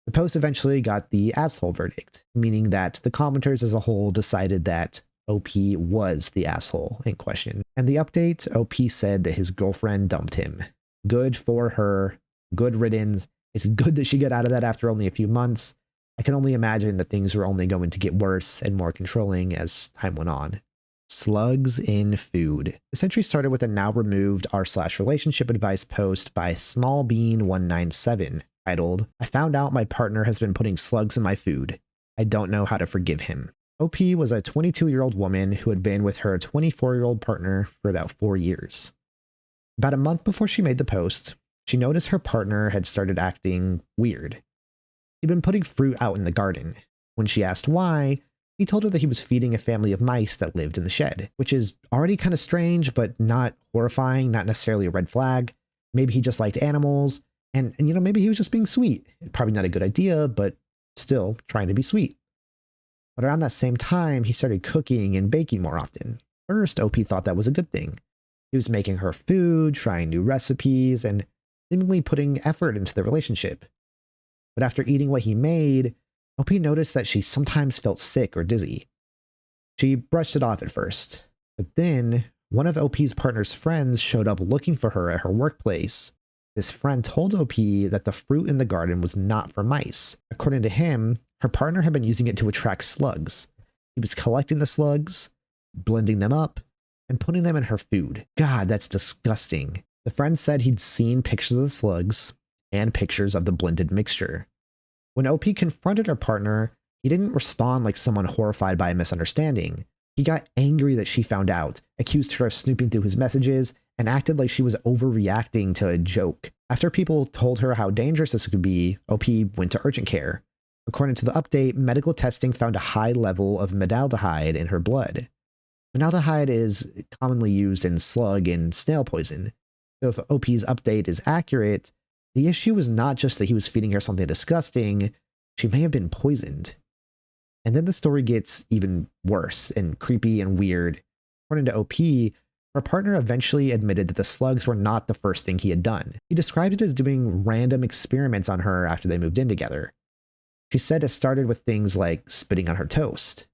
The post eventually got the asshole verdict, meaning that the commenters as a whole decided that OP was the asshole in question. And the update, OP said that his girlfriend dumped him. Good for her. Good riddance. It's good that she got out of that after only a few months. I can only imagine that things were only going to get worse and more controlling as time went on. Slugs in food. This entry started with a now removed r/relationship advice post by smallbean197 titled, I found out my partner has been putting slugs in my food. I don't know how to forgive him. OP was a 22-year-old woman who had been with her 24-year-old partner for about 4 years. About a month before she made the post, she noticed her partner had started acting weird. He'd been putting fruit out in the garden. When she asked why, he told her that he was feeding a family of mice that lived in the shed, which is already kind of strange, but not horrifying, not necessarily a red flag. Maybe he just liked animals, and maybe he was just being sweet. Probably not a good idea, but still trying to be sweet. But around that same time, he started cooking and baking more often. First, OP thought that was a good thing. He was making her food, trying new recipes, and seemingly putting effort into the relationship. But after eating what he made, OP noticed that she sometimes felt sick or dizzy. She brushed it off at first, but then one of OP's partner's friends showed up looking for her at her workplace. This friend told OP that the fruit in the garden was not for mice. According to him, her partner had been using it to attract slugs. He was collecting the slugs, blending them up, and putting them in her food. God, that's disgusting. The friend said he'd seen pictures of the slugs and pictures of the blended mixture. When OP confronted her partner, he didn't respond like someone horrified by a misunderstanding. He got angry that she found out, accused her of snooping through his messages, and acted like she was overreacting to a joke. After people told her how dangerous this could be, OP went to urgent care. According to the update, medical testing found a high level of medaldehyde in her blood. Medaldehyde is commonly used in slug and snail poison. So if OP's update is accurate, The issue was not just that he was feeding her something disgusting, she may have been poisoned. And then the story gets even worse and creepy and weird. According to OP, her partner eventually admitted that the slugs were not the first thing he had done. He described it as doing random experiments on her after they moved in together. She said it started with things like spitting on her toast,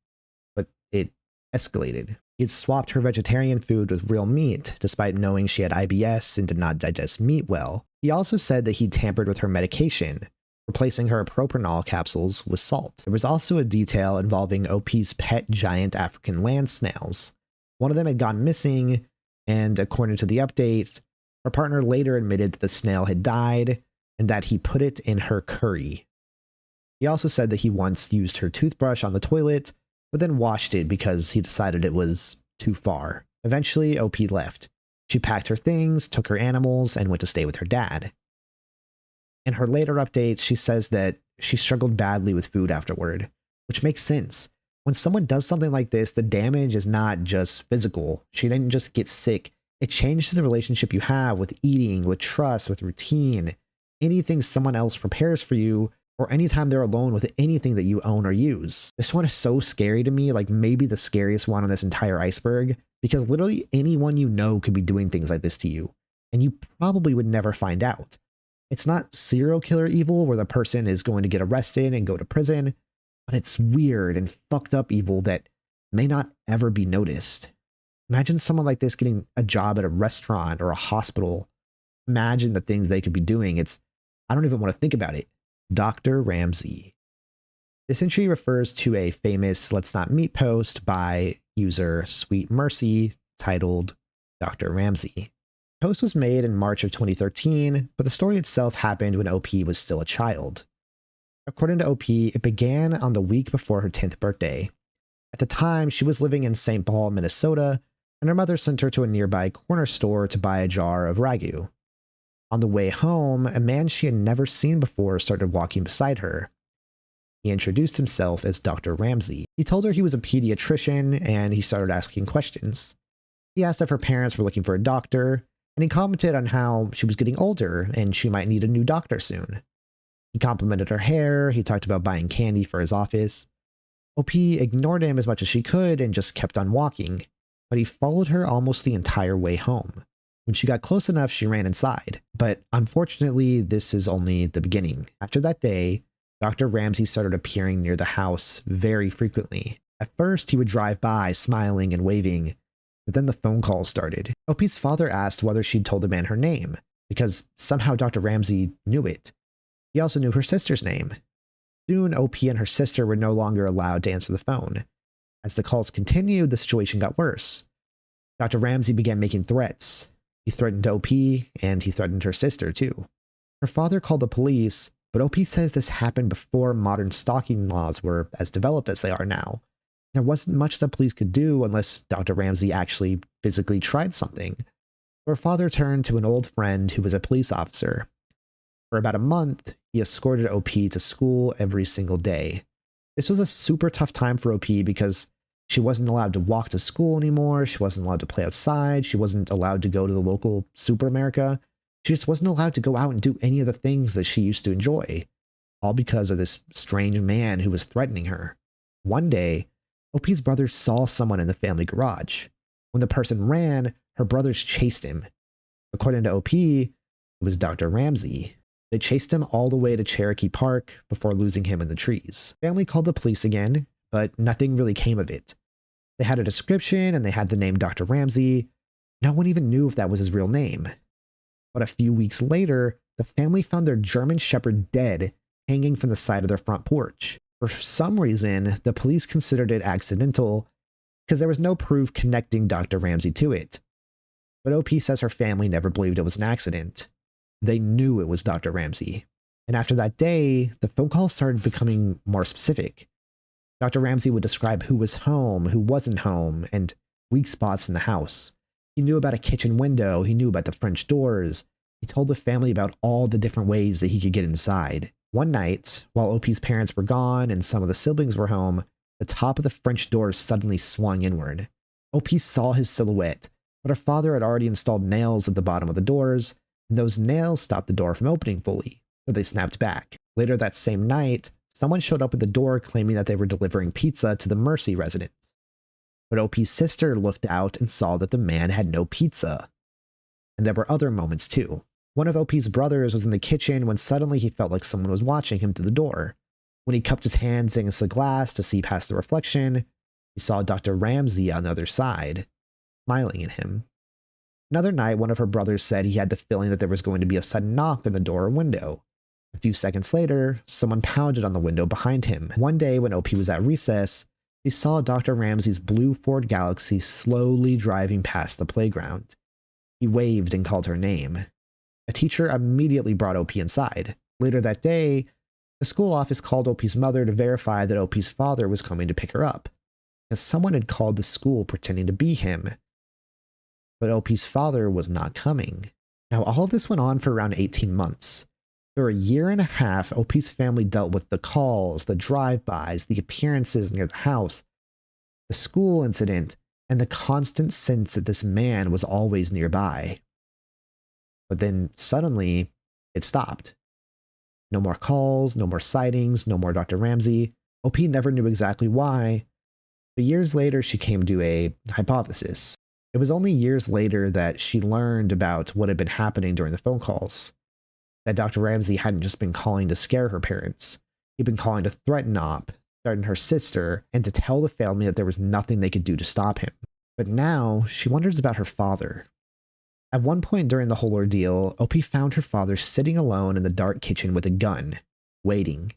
but it escalated. He had swapped her vegetarian food with real meat, despite knowing she had IBS and did not digest meat well. He also said that he tampered with her medication, replacing her propanol capsules with salt. There was also a detail involving OP's pet giant African land snails. One of them had gone missing, and according to the update, her partner later admitted that the snail had died and that he put it in her curry. He also said that he once used her toothbrush on the toilet, but then washed it because he decided it was too far. Eventually, OP left. She packed her things, took her animals, and went to stay with her dad. In her later updates, she says that she struggled badly with food afterward, which makes sense. When someone does something like this, the damage is not just physical. She didn't just get sick. It changes the relationship you have with eating, with trust, with routine, anything someone else prepares for you, or anytime they're alone with anything that you own or use. This one is so scary to me, like maybe the scariest one on this entire iceberg, because literally anyone you know could be doing things like this to you, and you probably would never find out. It's not serial killer evil where the person is going to get arrested and go to prison, but it's weird and fucked up evil that may not ever be noticed. Imagine someone like this getting a job at a restaurant or a hospital. Imagine the things they could be doing. I don't even want to think about it. Dr. Ramsey. This entry refers to a famous Let's Not Meet post by user Sweet Mercy titled Dr. Ramsey. The post was made in March of 2013, but the story itself happened when OP was still a child. According to OP, it began on the week before her 10th birthday. At the time, she was living in St. Paul, Minnesota, and her mother sent her to a nearby corner store to buy a jar of ragu. On the way home, a man she had never seen before started walking beside her. He introduced himself as Dr. Ramsey. He told her he was a pediatrician, and he started asking questions. He asked if her parents were looking for a doctor, and he commented on how she was getting older and she might need a new doctor soon. He complimented her hair, he talked about buying candy for his office. OP ignored him as much as she could and just kept on walking, but he followed her almost the entire way home. When she got close enough, she ran inside. But unfortunately, this is only the beginning. After that day, Dr. Ramsey started appearing near the house very frequently. At first, he would drive by, smiling and waving, but then the phone calls started. OP's father asked whether she'd told the man her name, because somehow Dr. Ramsey knew it. He also knew her sister's name. Soon, OP and her sister were no longer allowed to answer the phone. As the calls continued, the situation got worse. Dr. Ramsey began making threats. He threatened OP, and he threatened her sister, too. Her father called the police, but OP says this happened before modern stalking laws were as developed as they are now. There wasn't much the police could do unless Dr. Ramsey actually physically tried something. Her father turned to an old friend who was a police officer. For about a month, he escorted OP to school every single day. This was a super tough time for OP because she wasn't allowed to walk to school anymore. She wasn't allowed to play outside. She wasn't allowed to go to the local Super America. She just wasn't allowed to go out and do any of the things that she used to enjoy, all because of this strange man who was threatening her. One day, OP's brother saw someone in the family garage. When the person ran, her brothers chased him. According to OP, it was Dr. Ramsey. They chased him all the way to Cherokee Park before losing him in the trees. Family called the police again, but nothing really came of it. They had a description and they had the name Dr. Ramsey. No one even knew if that was his real name. But a few weeks later, the family found their German Shepherd dead, hanging from the side of their front porch. For some reason, the police considered it accidental because there was no proof connecting Dr. Ramsey to it. But OP says her family never believed it was an accident. They knew it was Dr. Ramsey. And after that day, the phone calls started becoming more specific. Dr. Ramsey would describe who was home, who wasn't home, and weak spots in the house. He knew about a kitchen window. He knew about the French doors. He told the family about all the different ways that he could get inside. One night, while OP's parents were gone and some of the siblings were home, the top of the French doors suddenly swung inward. OP saw his silhouette, but her father had already installed nails at the bottom of the doors, And those nails stopped the door from opening fully, so they snapped back. Later that same night, someone showed up at the door claiming that they were delivering pizza to the Mercy residence. But OP's sister looked out and saw that the man had no pizza. And there were other moments too. One of OP's brothers was in the kitchen when suddenly he felt like someone was watching him through the door. When he cupped his hands against the glass to see past the reflection, he saw Dr. Ramsey on the other side, smiling at him. Another night, one of her brothers said he had the feeling that there was going to be a sudden knock on the door or window. A few seconds later, someone pounded on the window behind him. One day when OP was at recess, he saw Dr. Ramsey's blue Ford Galaxy slowly driving past the playground. He waved and called her name. A teacher immediately brought OP inside. Later that day, the school office called OP's mother to verify that OP's father was coming to pick her up, as someone had called the school pretending to be him. But OP's father was not coming. Now, all of this went on for around 18 months. For a year and a half, OP's family dealt with the calls, the drive-bys, the appearances near the house, the school incident, and the constant sense that this man was always nearby. But then suddenly, it stopped. No more calls, no more sightings, no more Dr. Ramsey. OP never knew exactly why, but years later she came to a hypothesis. It was only years later that she learned about what had been happening during the phone calls. That Dr. Ramsey hadn't just been calling to scare her parents. He'd been calling to threaten her sister, and to tell the family that there was nothing they could do to stop him. But now she wonders about her father. At one point during the whole ordeal, OP found her father sitting alone in the dark kitchen with a gun, waiting.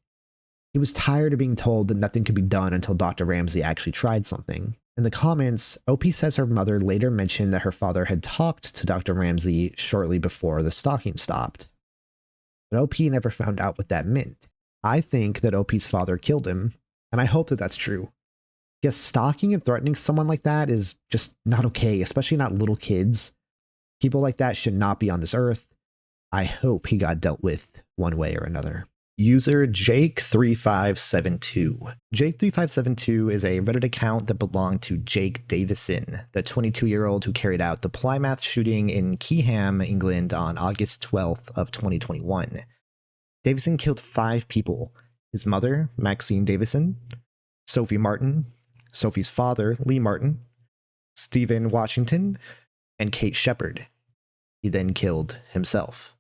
He was tired of being told that nothing could be done until Dr. Ramsey actually tried something. In the comments, OP says her mother later mentioned that her father had talked to Dr. Ramsey shortly before the stalking stopped. But OP never found out what that meant. I think that OP's father killed him, and I hope that that's true. Because stalking and threatening someone like that is just not okay, especially not little kids. People like that should not be on this earth. I hope he got dealt with one way or another. User Jake3572. Jake3572 is a Reddit account that belonged to Jake Davison, the 22-year-old who carried out the Plymouth shooting in Keyham, England on August 12th of 2021. Davison killed 5 people: his mother, Maxine Davison, Sophie Martin, Sophie's father, Lee Martin, Stephen Washington, and Kate Shepard. He then killed himself.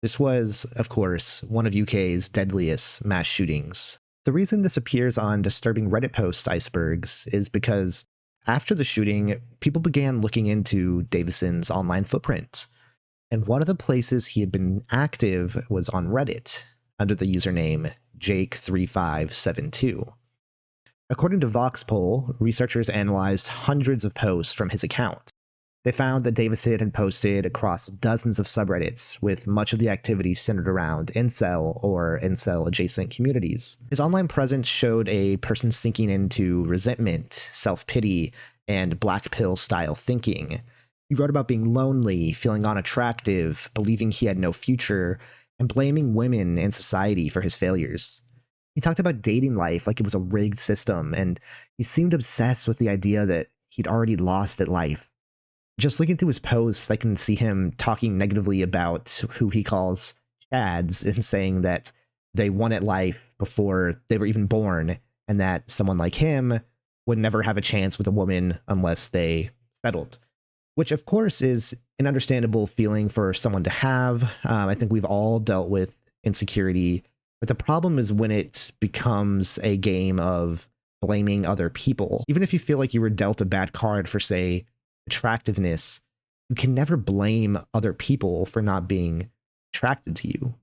This was, of course, one of UK's deadliest mass shootings. The reason this appears on Disturbing Reddit Posts Icebergs is because after the shooting, people began looking into Davison's online footprint. And one of the places he had been active was on Reddit, under the username Jake3572. According to Voxpoll, researchers analyzed hundreds of posts from his account. They found that Davison had posted across dozens of subreddits, with much of the activity centered around incel or incel-adjacent communities. His online presence showed a person sinking into resentment, self-pity, and black pill-style thinking. He wrote about being lonely, feeling unattractive, believing he had no future, and blaming women and society for his failures. He talked about dating life like it was a rigged system, and he seemed obsessed with the idea that he'd already lost at life. Just looking through his posts, I can see him talking negatively about who he calls chads and saying that they won at life before they were even born, and that someone like him would never have a chance with a woman unless they settled. Which, of course, is an understandable feeling for someone to have. I think we've all dealt with insecurity, but the problem is when it becomes a game of blaming other people. Even if you feel like you were dealt a bad card for, say, attractiveness, you can never blame other people for not being attracted to you.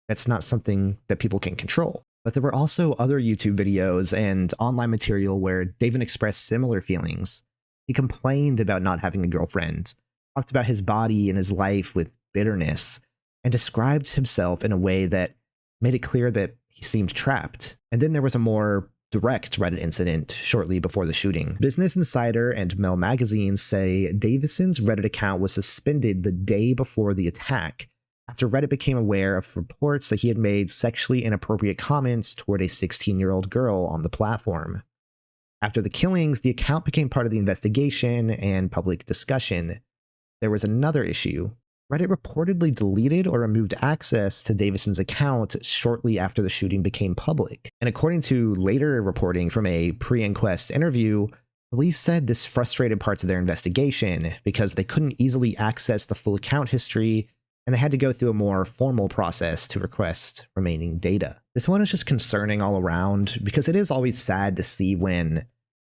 That's not something that people can control. But there were also other YouTube videos and online material where David expressed similar feelings. He complained about not having a girlfriend, talked about his body and his life with bitterness, and described himself in a way that made it clear that he seemed trapped. And then there was a more direct Reddit incident shortly before the shooting. Business Insider and Mel Magazine say Davison's Reddit account was suspended the day before the attack, after Reddit became aware of reports that he had made sexually inappropriate comments toward a 16-year-old girl on the platform. After the killings, the account became part of the investigation and public discussion. There was another issue. Reddit reportedly deleted or removed access to Davison's account shortly after the shooting became public. And according to later reporting from a pre-inquest interview, police said this frustrated parts of their investigation because they couldn't easily access the full account history and they had to go through a more formal process to request remaining data. This one is just concerning all around because it is always sad to see when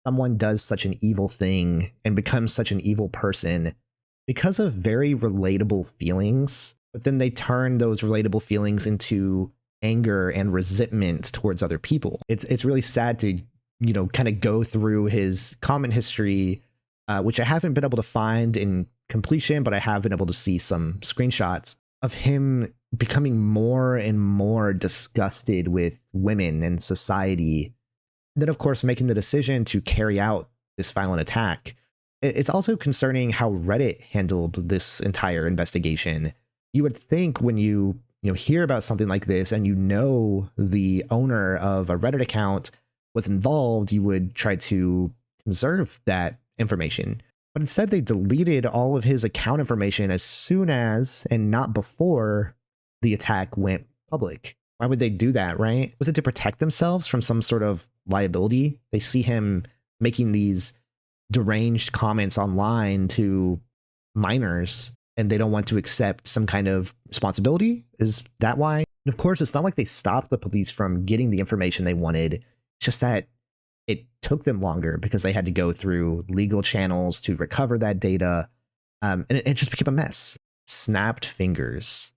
someone does such an evil thing and becomes such an evil person because of very relatable feelings, but then they turn those relatable feelings into anger and resentment towards other people. It's really sad to, kind of go through his comment history, which I haven't been able to find in completion, but I have been able to see some screenshots of him becoming more and more disgusted with women and society. And then, of course, making the decision to carry out this violent attack. It's also concerning how Reddit handled this entire investigation. You would think when you hear about something like this and the owner of a Reddit account was involved, you would try to conserve that information. But instead, they deleted all of his account information as soon as, and not before, the attack went public. Why would they do that, right? Was it to protect themselves from some sort of liability? They see him making these deranged comments online to minors, and they don't want to accept some kind of responsibility? Is that why? And of course, it's not like they stopped the police from getting the information they wanted. It's just that it took them longer because they had to go through legal channels to recover that data, and it just became a mess. Snapped Fingers.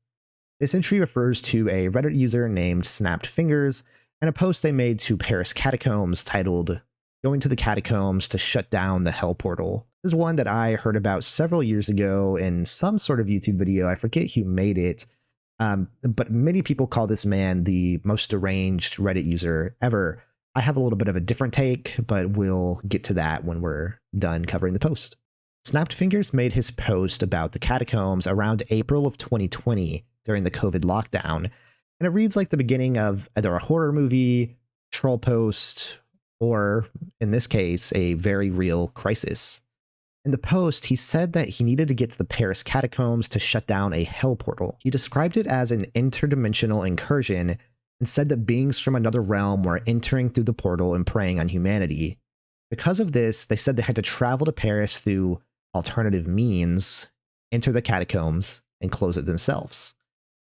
This entry refers to a Reddit user named Snapped Fingers and a post they made to Paris catacombs titled "Going to the Catacombs to Shut Down the Hell Portal." This is one that I heard about several years ago in some sort of YouTube video. I forget who made it, but many people call this man the most deranged Reddit user ever. I have a little bit of a different take, but we'll get to that when we're done covering the post. Snapped Fingers made his post about the catacombs around April of 2020 during the COVID lockdown, and it reads like the beginning of either a horror movie, troll post, or, in this case, a very real crisis. In the post, he said that he needed to get to the Paris catacombs to shut down a hell portal. He described it as an interdimensional incursion and said that beings from another realm were entering through the portal and preying on humanity. Because of this, they said they had to travel to Paris through alternative means, enter the catacombs, and close it themselves,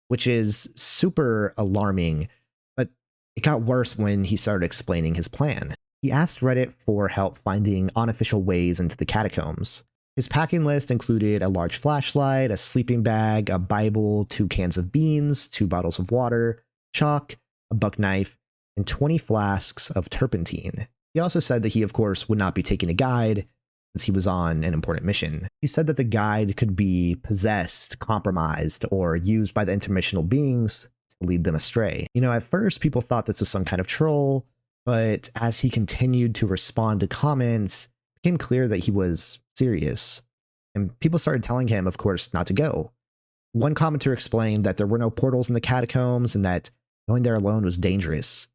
which is super alarming, but it got worse when he started explaining his plan. He asked Reddit for help finding unofficial ways into the catacombs. His packing list included a large flashlight, a sleeping bag, a Bible, 2 cans of beans, 2 bottles of water, chalk, a buck knife, and 20 flasks of turpentine. He also said that he, of course, would not be taking a guide since he was on an important mission. He said that the guide could be possessed, compromised, or used by the interdimensional beings to lead them astray. At first, people thought this was some kind of troll, but as he continued to respond to comments, it became clear that he was serious. And people started telling him, of course, not to go. One commenter explained that there were no portals in the catacombs and that going there alone was dangerous.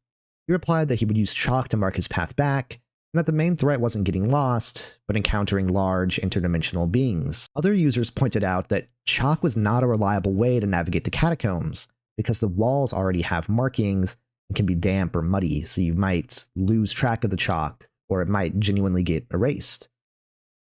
He replied that he would use chalk to mark his path back, and that the main threat wasn't getting lost, but encountering large interdimensional beings. Other users pointed out that chalk was not a reliable way to navigate the catacombs, because the walls already have markings and can be damp or muddy, so you might lose track of the chalk, or it might genuinely get erased.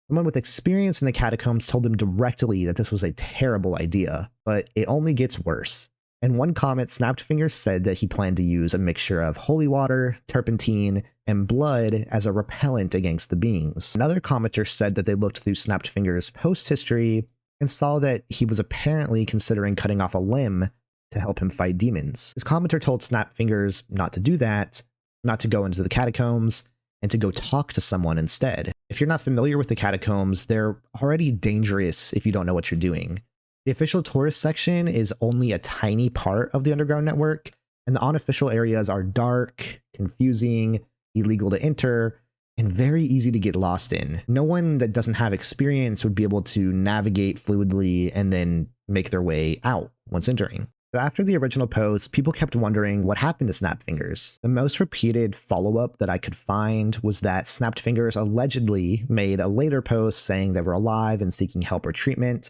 Someone with experience in the catacombs told them directly that this was a terrible idea, but it only gets worse. In one comment, Snapped Fingers said that he planned to use a mixture of holy water, turpentine, and blood as a repellent against the beings. Another commenter said that they looked through Snapped Fingers' post history and saw that he was apparently considering cutting off a limb to help him fight demons. His commenter told Snapped Fingers not to do that, not to go into the catacombs, and to go talk to someone instead. If you're not familiar with the catacombs, they're already dangerous if you don't know what you're doing. The official tourist section is only a tiny part of the underground network, and the unofficial areas are dark, confusing, illegal to enter, and very easy to get lost in. No one that doesn't have experience would be able to navigate fluidly and then make their way out once entering. So after the original post, people kept wondering what happened to Snapped Fingers. The most repeated follow-up that I could find was that Snapped Fingers allegedly made a later post saying they were alive and seeking help or treatment,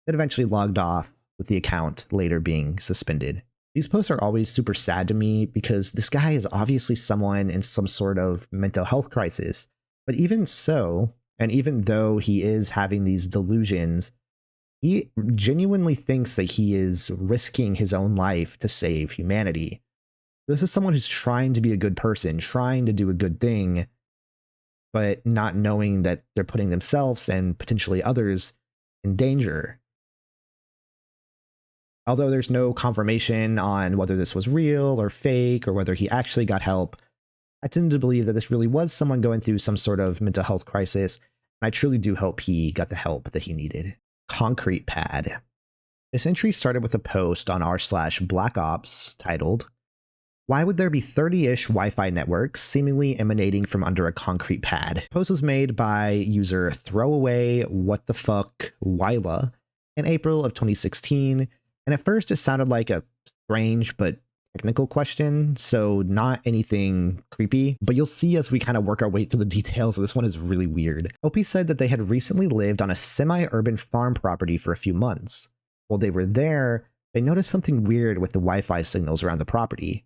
then eventually logged off, with the account later being suspended. These posts are always super sad to me because this guy is obviously someone in some sort of mental health crisis. But even so, and even though he is having these delusions, he genuinely thinks that he is risking his own life to save humanity. This is someone who's trying to be a good person, trying to do a good thing, but not knowing that they're putting themselves and potentially others in danger. Although there's no confirmation on whether this was real or fake or whether he actually got help, I tend to believe that this really was someone going through some sort of mental health crisis, and I truly do hope he got the help that he needed. Concrete pad. This entry started with a post on r/blackops titled, "Why would there be 30-ish Wi-Fi networks seemingly emanating from under a concrete pad?" The post was made by user Throwaway What the Fuck Wyla in April of 2016, and at first it sounded like a strange but technical question, so not anything creepy, but you'll see as we kind of work our way through the details, this one is really weird. OP said that they had recently lived on a semi-urban farm property for a few months. While they were there, they noticed something weird with the Wi-Fi signals around the property.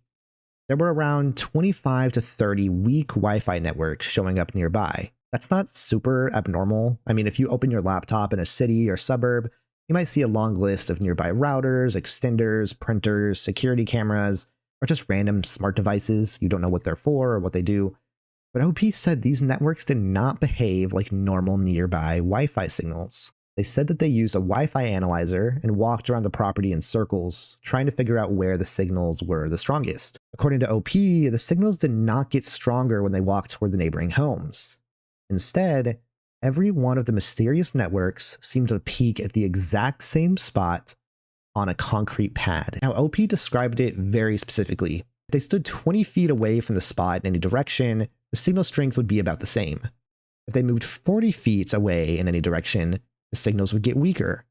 There were around 25 to 30 weak Wi-Fi networks showing up nearby. That's not super abnormal. I mean, if you open your laptop in a city or suburb, you might see a long list of nearby routers, extenders, printers, security cameras, or just random smart devices. You don't know what they're for or what they do. But OP said these networks did not behave like normal nearby Wi-Fi signals. They said that they used a Wi-Fi analyzer and walked around the property in circles, trying to figure out where the signals were the strongest. According to OP, the signals did not get stronger when they walked toward the neighboring homes. Instead, every one of the mysterious networks seemed to peak at the exact same spot on a concrete pad. Now, OP described it very specifically. If they stood 20 feet away from the spot in any direction, the signal strength would be about the same. If they moved 40 feet away in any direction, the signals would get weaker.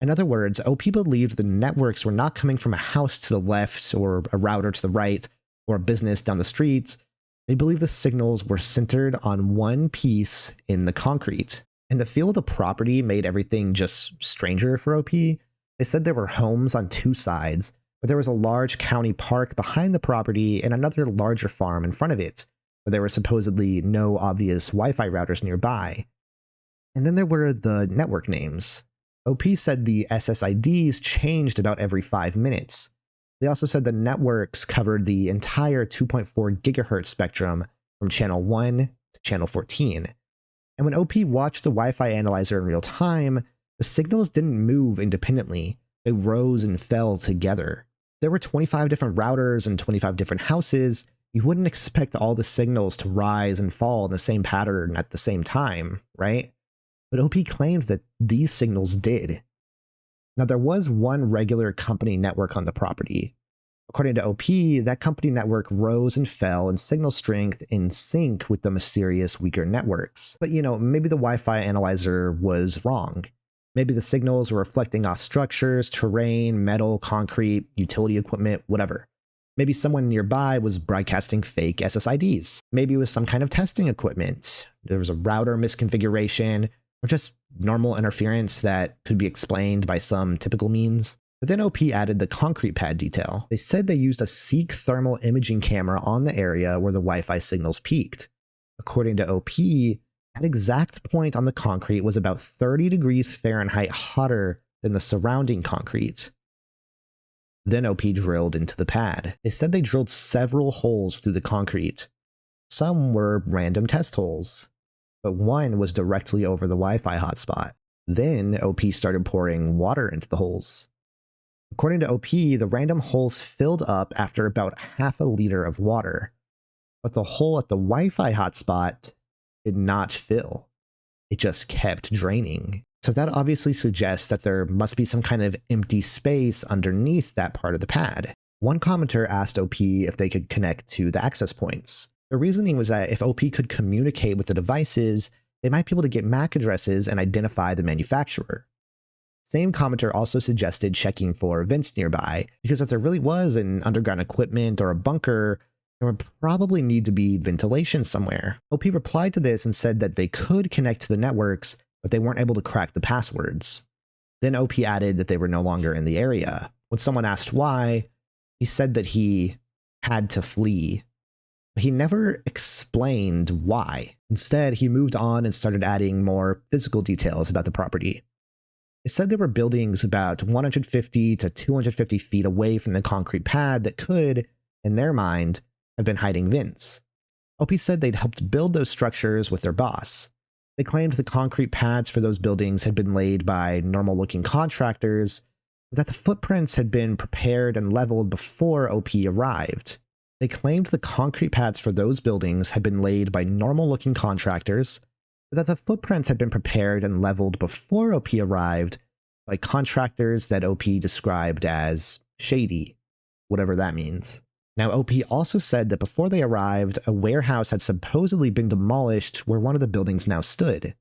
In other words, OP believed the networks were not coming from a house to the left or a router to the right or a business down the street. They believed the signals were centered on one piece in the concrete. And the feel of the property made everything just stranger for OP. They said there were homes on two sides, but there was a large county park behind the property and another larger farm in front of it, where there were supposedly no obvious Wi-Fi routers nearby. And then there were the network names. OP said the SSIDs changed about every 5 minutes. They also said the networks covered the entire 2.4 gigahertz spectrum from channel 1 to channel 14. And when OP watched the Wi-Fi analyzer in real time, the signals didn't move independently. They rose and fell together. There were 25 different routers and 25 different houses. You wouldn't expect all the signals to rise and fall in the same pattern at the same time, right? But OP claimed that these signals did. Now, there was one regular company network on the property. According to OP, that company network rose and fell in signal strength in sync with the mysterious weaker networks. But, maybe the Wi-Fi analyzer was wrong. Maybe the signals were reflecting off structures, terrain, metal, concrete, utility equipment, whatever. Maybe someone nearby was broadcasting fake SSIDs. Maybe it was some kind of testing equipment. There was a router misconfiguration, or just normal interference that could be explained by some typical means. But then OP added the concrete pad detail. They said they used a Seek thermal imaging camera on the area where the Wi-Fi signals peaked. According to OP, that exact point on the concrete was about 30 degrees Fahrenheit hotter than the surrounding concrete. Then OP drilled into the pad. They said they drilled several holes through the concrete. Some were random test holes, but one was directly over the Wi-Fi hotspot. Then OP started pouring water into the holes. According to OP, the random holes filled up after about half a liter of water, but the hole at the Wi-Fi hotspot did not fill. It just kept draining. So that obviously suggests that there must be some kind of empty space underneath that part of the pad. One commenter asked OP if they could connect to the access points. The reasoning was that if OP could communicate with the devices, they might be able to get MAC addresses and identify the manufacturer. Same commenter also suggested checking for vents nearby, because if there really was an underground equipment or a bunker, there would probably need to be ventilation somewhere. OP replied to this and said that they could connect to the networks, but they weren't able to crack the passwords. Then OP added that they were no longer in the area. When someone asked why, he said that he had to flee. But he never explained why. Instead, he moved on and started adding more physical details about the property. It said there were buildings about 150 to 250 feet away from the concrete pad that could, in their mind, have been hiding vents. OP said they'd helped build those structures with their boss. They claimed the concrete pads for those buildings had been laid by normal-looking contractors, but that the footprints had been prepared and leveled before OP arrived. They claimed the concrete pads for those buildings had been laid by normal-looking contractors, but that the footprints had been prepared and leveled before OP arrived by contractors that OP described as shady, whatever that means. Now, OP also said that before they arrived, a warehouse had supposedly been demolished where one of the buildings now stood.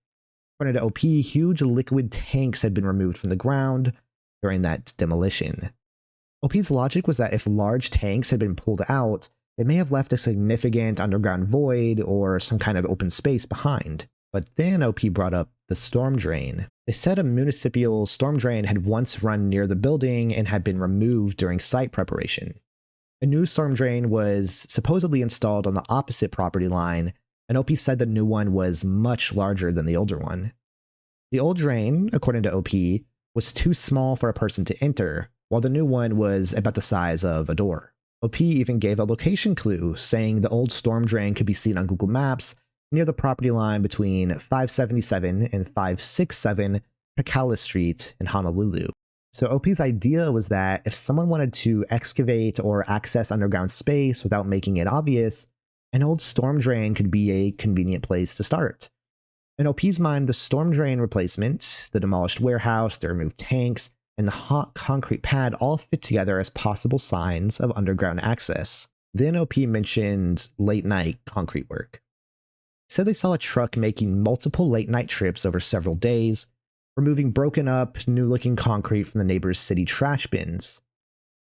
According to OP, huge liquid tanks had been removed from the ground during that demolition. OP's logic was that if large tanks had been pulled out, they may have left a significant underground void or some kind of open space behind. But then OP brought up the storm drain. They said a municipal storm drain had once run near the building and had been removed during site preparation. A new storm drain was supposedly installed on the opposite property line, and OP said the new one was much larger than the older one. The old drain, according to OP, was too small for a person to enter, while the new one was about the size of a door. OP even gave a location clue, saying the old storm drain could be seen on Google Maps near the property line between 577 and 567 Pacala Street in Honolulu. So OP's idea was that if someone wanted to excavate or access underground space without making it obvious, an old storm drain could be a convenient place to start. In OP's mind, the storm drain replacement, the demolished warehouse, the removed tanks, and the hot concrete pad all fit together as possible signs of underground access. Then OP mentioned late-night concrete work. He said they saw a truck making multiple late-night trips over several days, removing broken up, new-looking concrete from the neighbors' city trash bins.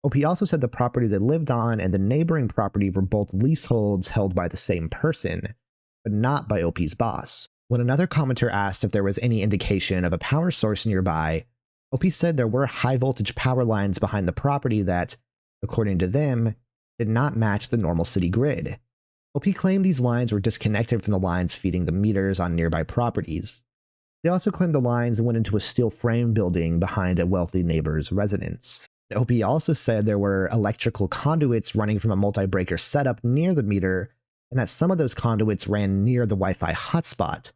OP also said the property they lived on and the neighboring property were both leaseholds held by the same person, but not by OP's boss. When another commenter asked if there was any indication of a power source nearby, OP said there were high-voltage power lines behind the property that, according to them, did not match the normal city grid. OP claimed these lines were disconnected from the lines feeding the meters on nearby properties. They also claimed the lines went into a steel frame building behind a wealthy neighbor's residence. OP also said there were electrical conduits running from a multi-breaker setup near the meter, and that some of those conduits ran near the Wi-Fi hotspot,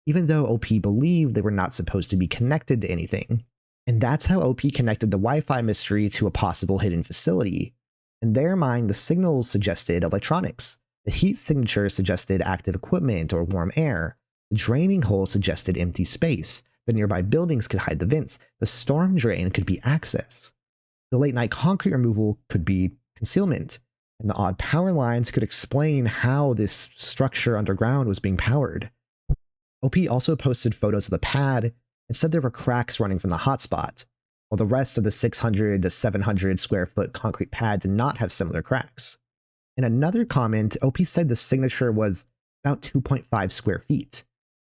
even though OP believed they were not supposed to be connected to anything. And that's how OP connected the Wi-Fi mystery to a possible hidden facility. In their mind, the signals suggested electronics. The heat signature suggested active equipment or warm air. The draining hole suggested empty space. The nearby buildings could hide the vents. The storm drain could be access. The late-night concrete removal could be concealment. And the odd power lines could explain how this structure underground was being powered. OP also posted photos of the pad and said there were cracks running from the hotspot, while the rest of the 600 to 700 square foot concrete pad did not have similar cracks. In another comment, OP said the signature was about 2.5 square feet.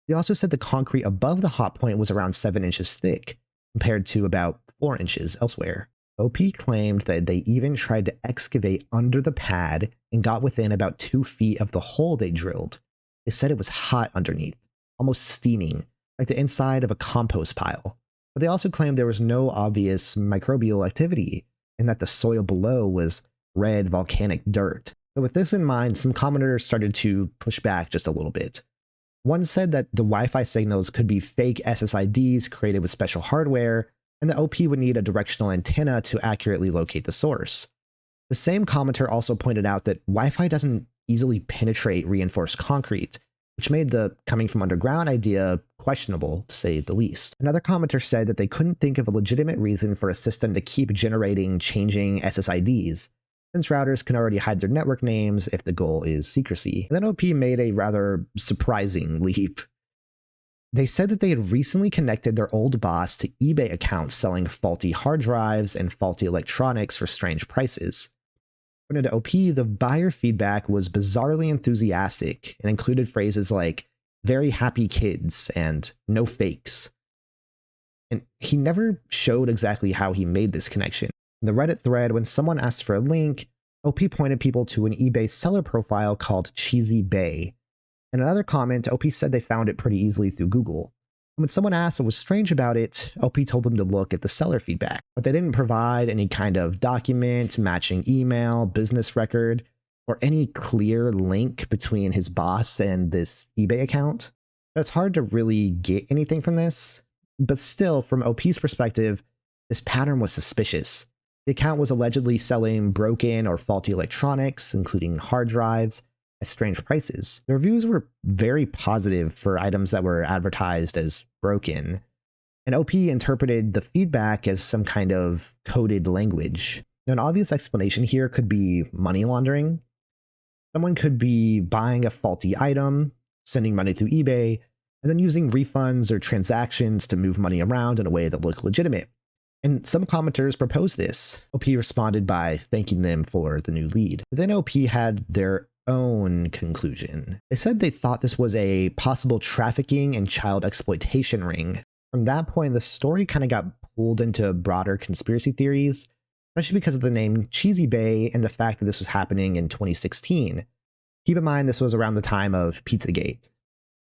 He also said the concrete above the hot point was around 7 inches thick, compared to about 4 inches elsewhere. OP claimed that they even tried to excavate under the pad and got within about 2 feet of the hole they drilled. They said it was hot underneath, almost steaming, like the inside of a compost pile. But they also claimed there was no obvious microbial activity, and that the soil below was red volcanic dirt. So with this in mind, some commenters started to push back just a little bit. One said that the Wi-Fi signals could be fake SSIDs created with special hardware, and the OP would need a directional antenna to accurately locate the source. The same commenter also pointed out that Wi-Fi doesn't easily penetrate reinforced concrete, which made the coming from underground idea questionable, to say the least. Another commenter said that they couldn't think of a legitimate reason for a system to keep generating changing SSIDs, since routers can already hide their network names if the goal is secrecy. And then OP made a rather surprising leap. They said that they had recently connected their old boss to eBay accounts selling faulty hard drives and faulty electronics for strange prices. According to OP, the buyer feedback was bizarrely enthusiastic and included phrases like, "very happy kids," and "no fakes." And he never showed exactly how he made this connection. In the Reddit thread, when someone asked for a link, OP pointed people to an eBay seller profile called Cheesy Bay. In another comment, OP said they found it pretty easily through Google. When someone asked what was strange about it, OP told them to look at the seller feedback, but they didn't provide any kind of document, matching email, business record, or any clear link between his boss and this eBay account. It's hard to really get anything from this, but still, from OP's perspective, this pattern was suspicious. The account was allegedly selling broken or faulty electronics, including hard drives, at strange prices. The reviews were very positive for items that were advertised as broken, and OP interpreted the feedback as some kind of coded language. Now, an obvious explanation here could be money laundering. Someone could be buying a faulty item, sending money through eBay, and then using refunds or transactions to move money around in a way that looked legitimate. And some commenters proposed this. OP responded by thanking them for the new lead. But then OP had their own conclusion. They said they thought this was a possible trafficking and child exploitation ring. From that point, the story kind of got pulled into broader conspiracy theories, especially because of the name Cheesy Bay and the fact that this was happening in 2016. Keep in mind, this was around the time of Pizzagate.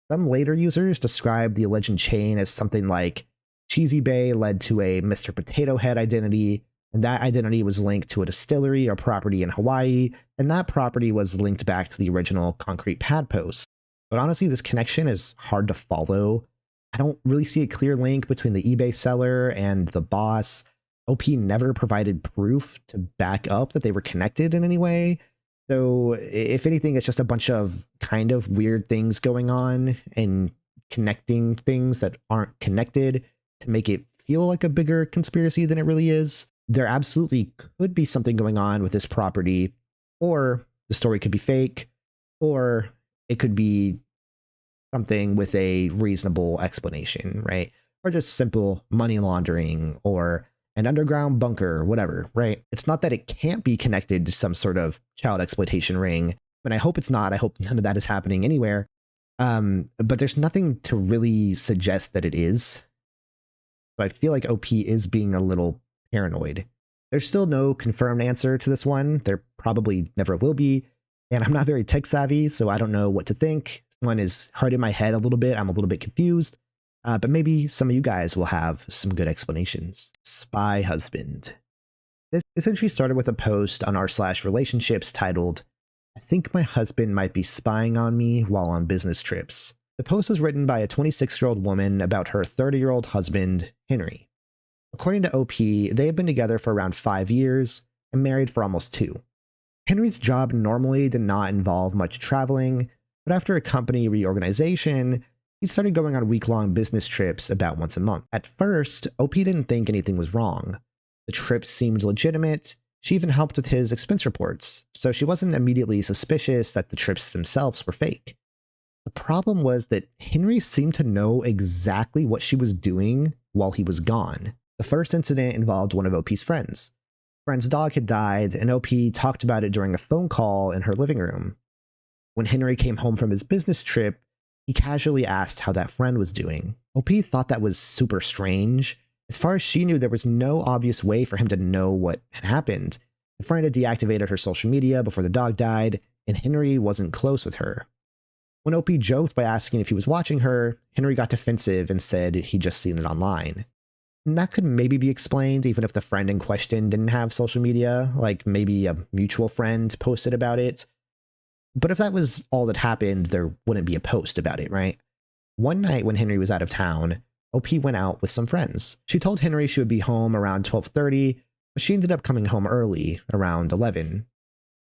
Some later users described the alleged chain as something like Cheesy Bay led to a Mr. Potato Head identity, and that identity was linked to a distillery or property in Hawaii, and that property was linked back to the original concrete pad post. But honestly, this connection is hard to follow. I don't really see a clear link between the eBay seller and the boss. OP never provided proof to back up that they were connected in any way. So if anything, it's just a bunch of kind of weird things going on and connecting things that aren't connected to make it feel like a bigger conspiracy than it really is. There absolutely could be something going on with this property, or the story could be fake, or it could be something with a reasonable explanation, right? Or just simple money laundering or an underground bunker, whatever, right? It's not that it can't be connected to some sort of child exploitation ring, and I hope it's not. I hope none of that is happening anywhere. But there's nothing to really suggest that it is. So I feel like OP is being a little paranoid. There's still no confirmed answer to this one. There probably never will be. And I'm not very tech savvy, so I don't know what to think. This one is hard in my head a little bit. I'm a little bit confused. But maybe some of you guys will have some good explanations. Spy husband. This essentially started with a post on r/relationships titled, "I think my husband might be spying on me while on business trips." The post was written by a 26-year-old woman about her 30-year-old husband, Henry. According to OP, they had been together for around 5 years and married for almost 2. Henry's job normally did not involve much traveling, but after a company reorganization, he started going on week-long business trips about once a month. At first, OP didn't think anything was wrong. The trips seemed legitimate. She even helped with his expense reports, so she wasn't immediately suspicious that the trips themselves were fake. The problem was that Henry seemed to know exactly what she was doing while he was gone. The first incident involved one of OP's friends. Friend's dog had died, and OP talked about it during a phone call in her living room. When Henry came home from his business trip, he casually asked how that friend was doing. OP thought that was super strange. As far as she knew, there was no obvious way for him to know what had happened. The friend had deactivated her social media before the dog died, and Henry wasn't close with her. When OP joked by asking if he was watching her, Henry got defensive and said he'd just seen it online. And that could maybe be explained even if the friend in question didn't have social media, like maybe a mutual friend posted about it. But if that was all that happened, there wouldn't be a post about it, right? One night when Henry was out of town, OP went out with some friends. She told Henry she would be home around 12:30, but she ended up coming home early, around 11.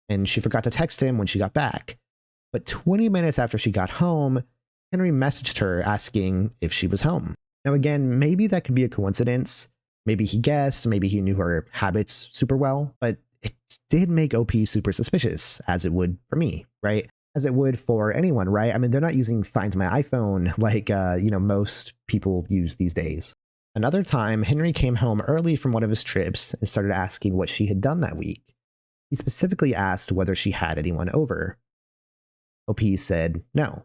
And she forgot to text him when she got back. But 20 minutes after she got home, Henry messaged her asking if she was home. Now again, maybe that could be a coincidence. Maybe he guessed, maybe he knew her habits super well, but it did make OP super suspicious, as it would for me, right? As it would for anyone, right? I mean, they're not using Find My iPhone like, most people use these days. Another time, Henry came home early from one of his trips and started asking what she had done that week. He specifically asked whether she had anyone over. OP said no.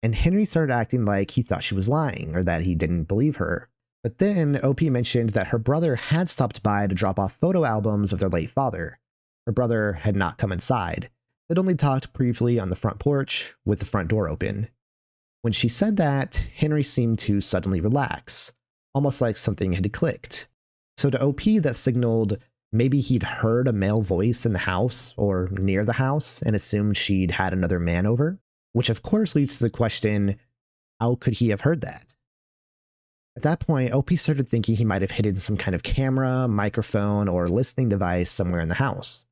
And Henry started acting like he thought she was lying or that he didn't believe her. But then OP mentioned that her brother had stopped by to drop off photo albums of their late father. Her brother had not come inside. They'd only talked briefly on the front porch with the front door open. When she said that, Henry seemed to suddenly relax, almost like something had clicked. So to OP, that signaled maybe he'd heard a male voice in the house or near the house and assumed she'd had another man over, which of course leads to the question, how could he have heard that? At that point, OP started thinking he might have hidden some kind of camera, microphone, or listening device somewhere in the house.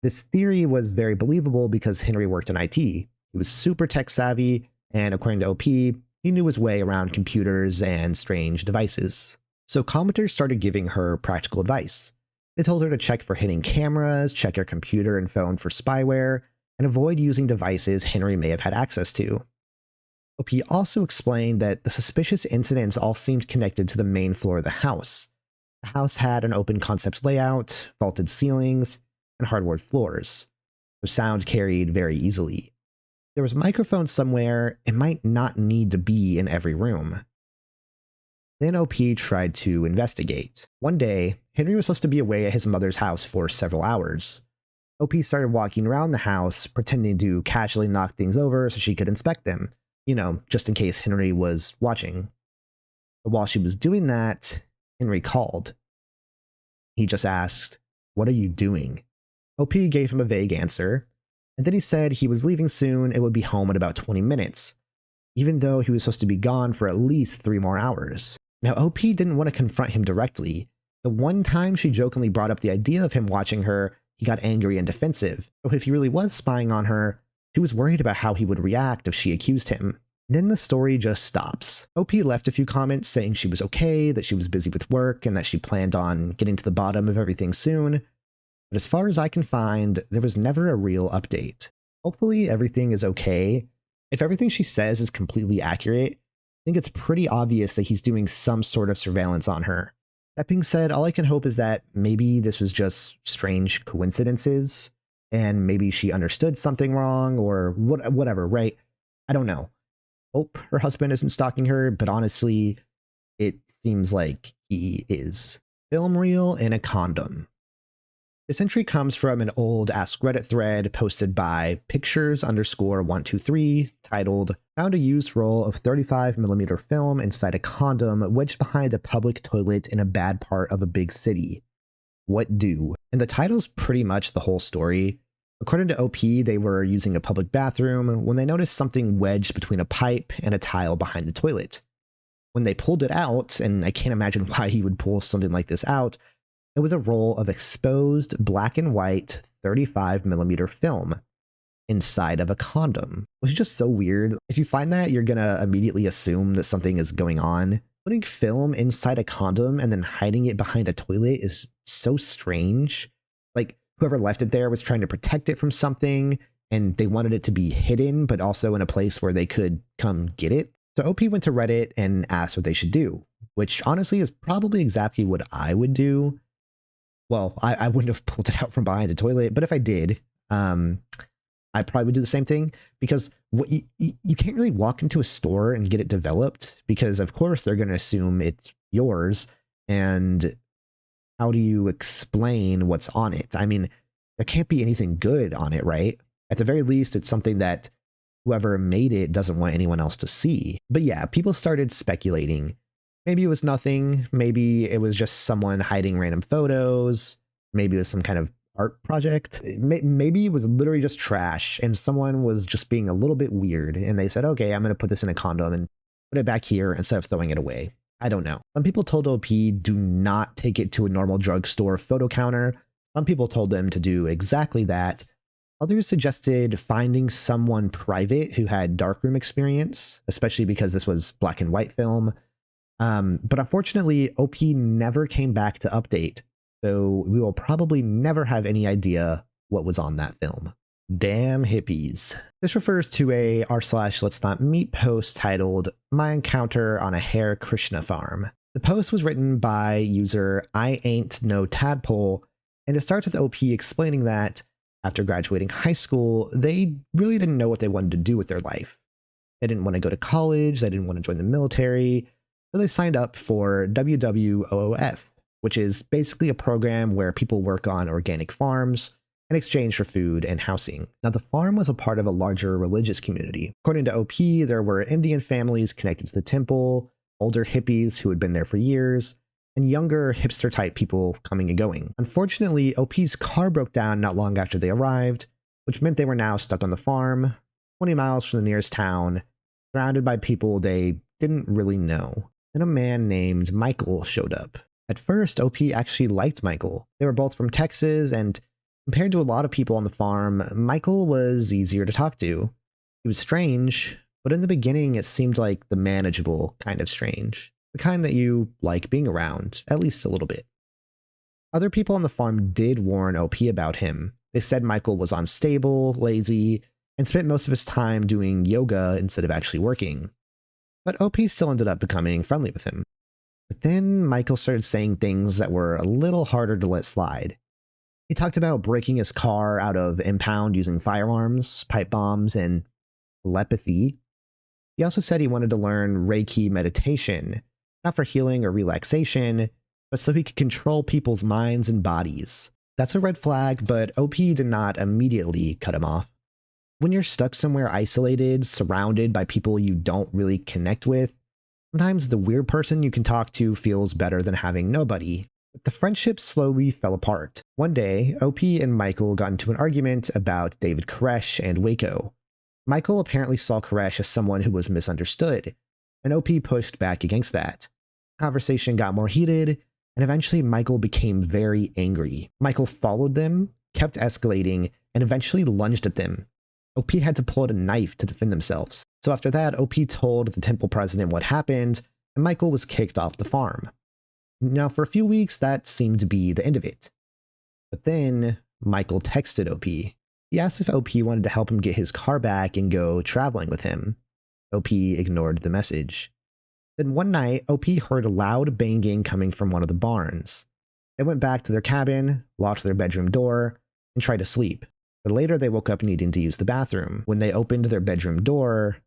This theory was very believable because Henry worked in IT. He was super tech savvy, and according to OP, he knew his way around computers and strange devices. So commenters started giving her practical advice. They told her to check for hidden cameras, check her computer and phone for spyware, and avoid using devices Henry may have had access to. OP also explained that the suspicious incidents all seemed connected to the main floor of the house. The house had an open concept layout, vaulted ceilings, and hardwood floors, so sound carried very easily. There was a microphone somewhere, it might not need to be in every room. Then OP tried to investigate. One day, Henry was supposed to be away at his mother's house for several hours. OP started walking around the house, pretending to casually knock things over so she could inspect them, just in case Henry was watching. But while she was doing that, Henry called. He just asked, "What are you doing?" OP gave him a vague answer, and then he said he was leaving soon and would be home in about 20 minutes, even though he was supposed to be gone for at least 3 more hours. Now, OP didn't want to confront him directly. The one time she jokingly brought up the idea of him watching her, he got angry and defensive. So if he really was spying on her, she was worried about how he would react if she accused him. Then the story just stops. OP left a few comments saying she was okay, that she was busy with work, and that she planned on getting to the bottom of everything soon. But as far as I can find, there was never a real update. Hopefully everything is okay. If everything she says is completely accurate, I think it's pretty obvious that he's doing some sort of surveillance on her. That being said, all I can hope is that maybe this was just strange coincidences, and maybe she understood something wrong, or whatever, right? I don't know. Hope her husband isn't stalking her, but honestly, it seems like he is. Film reel in a condom. This entry comes from an old Ask Reddit thread posted by pictures_123 titled, "Found a used roll of 35mm film inside a condom wedged behind a public toilet in a bad part of a big city. What do?" And the title's pretty much the whole story. According to OP, they were using a public bathroom when they noticed something wedged between a pipe and a tile behind the toilet. When they pulled it out, and I can't imagine why he would pull something like this out, it was a roll of exposed black and white 35mm film inside of a condom, which is just so weird. If you find that, you're gonna immediately assume that something is going on. Putting film inside a condom and then hiding it behind a toilet is so strange. Like, whoever left it there was trying to protect it from something, and they wanted it to be hidden, but also in a place where they could come get it. So OP went to Reddit and asked what they should do, which honestly is probably exactly what I would do. Well, I wouldn't have pulled it out from behind a toilet, but if I did, I probably would do the same thing, because you can't really walk into a store and get it developed, because of course they're going to assume it's yours. And how do you explain what's on it? I mean, there can't be anything good on it, right? At the very least, it's something that whoever made it doesn't want anyone else to see. But yeah, people started speculating. Maybe it was nothing. Maybe it was just someone hiding random photos. Maybe it was some kind of art project. Maybe it was literally just trash and someone was just being a little bit weird. And they said, okay, I'm going to put this in a condom and put it back here instead of throwing it away. I don't know. Some people told OP, do not take it to a normal drugstore photo counter. Some people told them to do exactly that. Others suggested finding someone private who had darkroom experience, especially because this was black and white film. But unfortunately, OP never came back to update, so we will probably never have any idea what was on that film. Damn hippies. This refers to a r/let's not meet post titled "My Encounter on a Hare Krishna Farm." The post was written by user I Ain't No Tadpole, and it starts with OP explaining that after graduating high school, they really didn't know what they wanted to do with their life. They didn't want to go to college, they didn't want to join the military, So they signed up for WWOOF, which is basically a program where people work on organic farms in exchange for food and housing. Now, the farm was a part of a larger religious community. According to OP, there were Indian families connected to the temple, older hippies who had been there for years, and younger hipster-type people coming and going. Unfortunately, OP's car broke down not long after they arrived, which meant they were now stuck on the farm, 20 miles from the nearest town, surrounded by people they didn't really know. Then a man named Michael showed up. At first, OP actually liked Michael. They were both from Texas, and compared to a lot of people on the farm, Michael was easier to talk to. He was strange, but in the beginning it seemed like the manageable kind of strange. The kind that you like being around, at least a little bit. Other people on the farm did warn OP about him. They said Michael was unstable, lazy, and spent most of his time doing yoga instead of actually working. But OP still ended up becoming friendly with him. But then Michael started saying things that were a little harder to let slide. He talked about breaking his car out of impound using firearms, pipe bombs, and telepathy. He also said he wanted to learn Reiki meditation, not for healing or relaxation, but so he could control people's minds and bodies. That's a red flag, but OP did not immediately cut him off. When you're stuck somewhere isolated, surrounded by people you don't really connect with, sometimes the weird person you can talk to feels better than having nobody. But the friendship slowly fell apart. One day, OP and Michael got into an argument about David Koresh and Waco. Michael apparently saw Koresh as someone who was misunderstood, and OP pushed back against that. The conversation got more heated, and eventually Michael became very angry. Michael followed them, kept escalating, and eventually lunged at them. OP had to pull out a knife to defend themselves. So after that, OP told the temple president what happened, and Michael was kicked off the farm. Now, for a few weeks, that seemed to be the end of it. But then, Michael texted OP. He asked if OP wanted to help him get his car back and go traveling with him. OP ignored the message. Then one night, OP heard a loud banging coming from one of the barns. They went back to their cabin, locked their bedroom door, and tried to sleep. But later they woke up needing to use the bathroom. When they opened their bedroom door,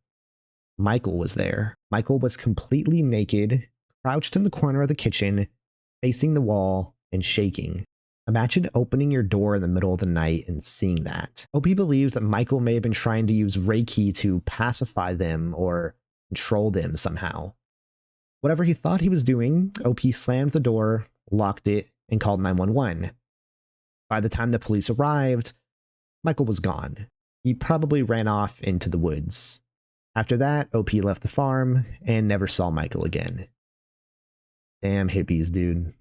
Michael was there. Michael was completely naked, crouched in the corner of the kitchen, facing the wall, and shaking. Imagine opening your door in the middle of the night and seeing that. OP believes that Michael may have been trying to use Reiki to pacify them or control them somehow. Whatever he thought he was doing, OP slammed the door, locked it, and called 911. By the time the police arrived, Michael was gone. He probably ran off into the woods. After that, OP left the farm and never saw Michael again. Damn hippies, dude.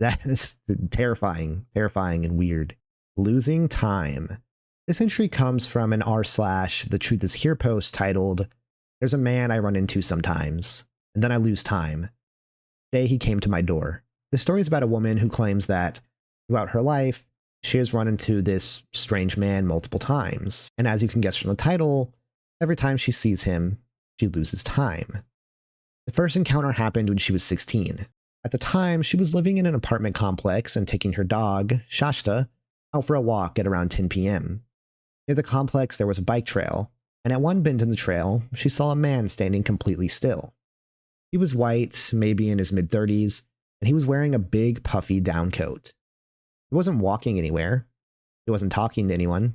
That is terrifying and weird. Losing time. This entry comes from an r/The Truth Is Here post titled, "There's a man I run into sometimes, and then I lose time. Today he came to my door." The story is about a woman who claims that throughout her life, she has run into this strange man multiple times. And as you can guess from the title, every time she sees him, she loses time. The first encounter happened when she was 16. At the time, she was living in an apartment complex and taking her dog, Shasta, out for a walk at around 10 p.m. Near the complex, there was a bike trail, and at one bend in the trail, she saw a man standing completely still. He was white, maybe in his mid-30s, and he was wearing a big, puffy down coat. He wasn't walking anywhere. He wasn't talking to anyone.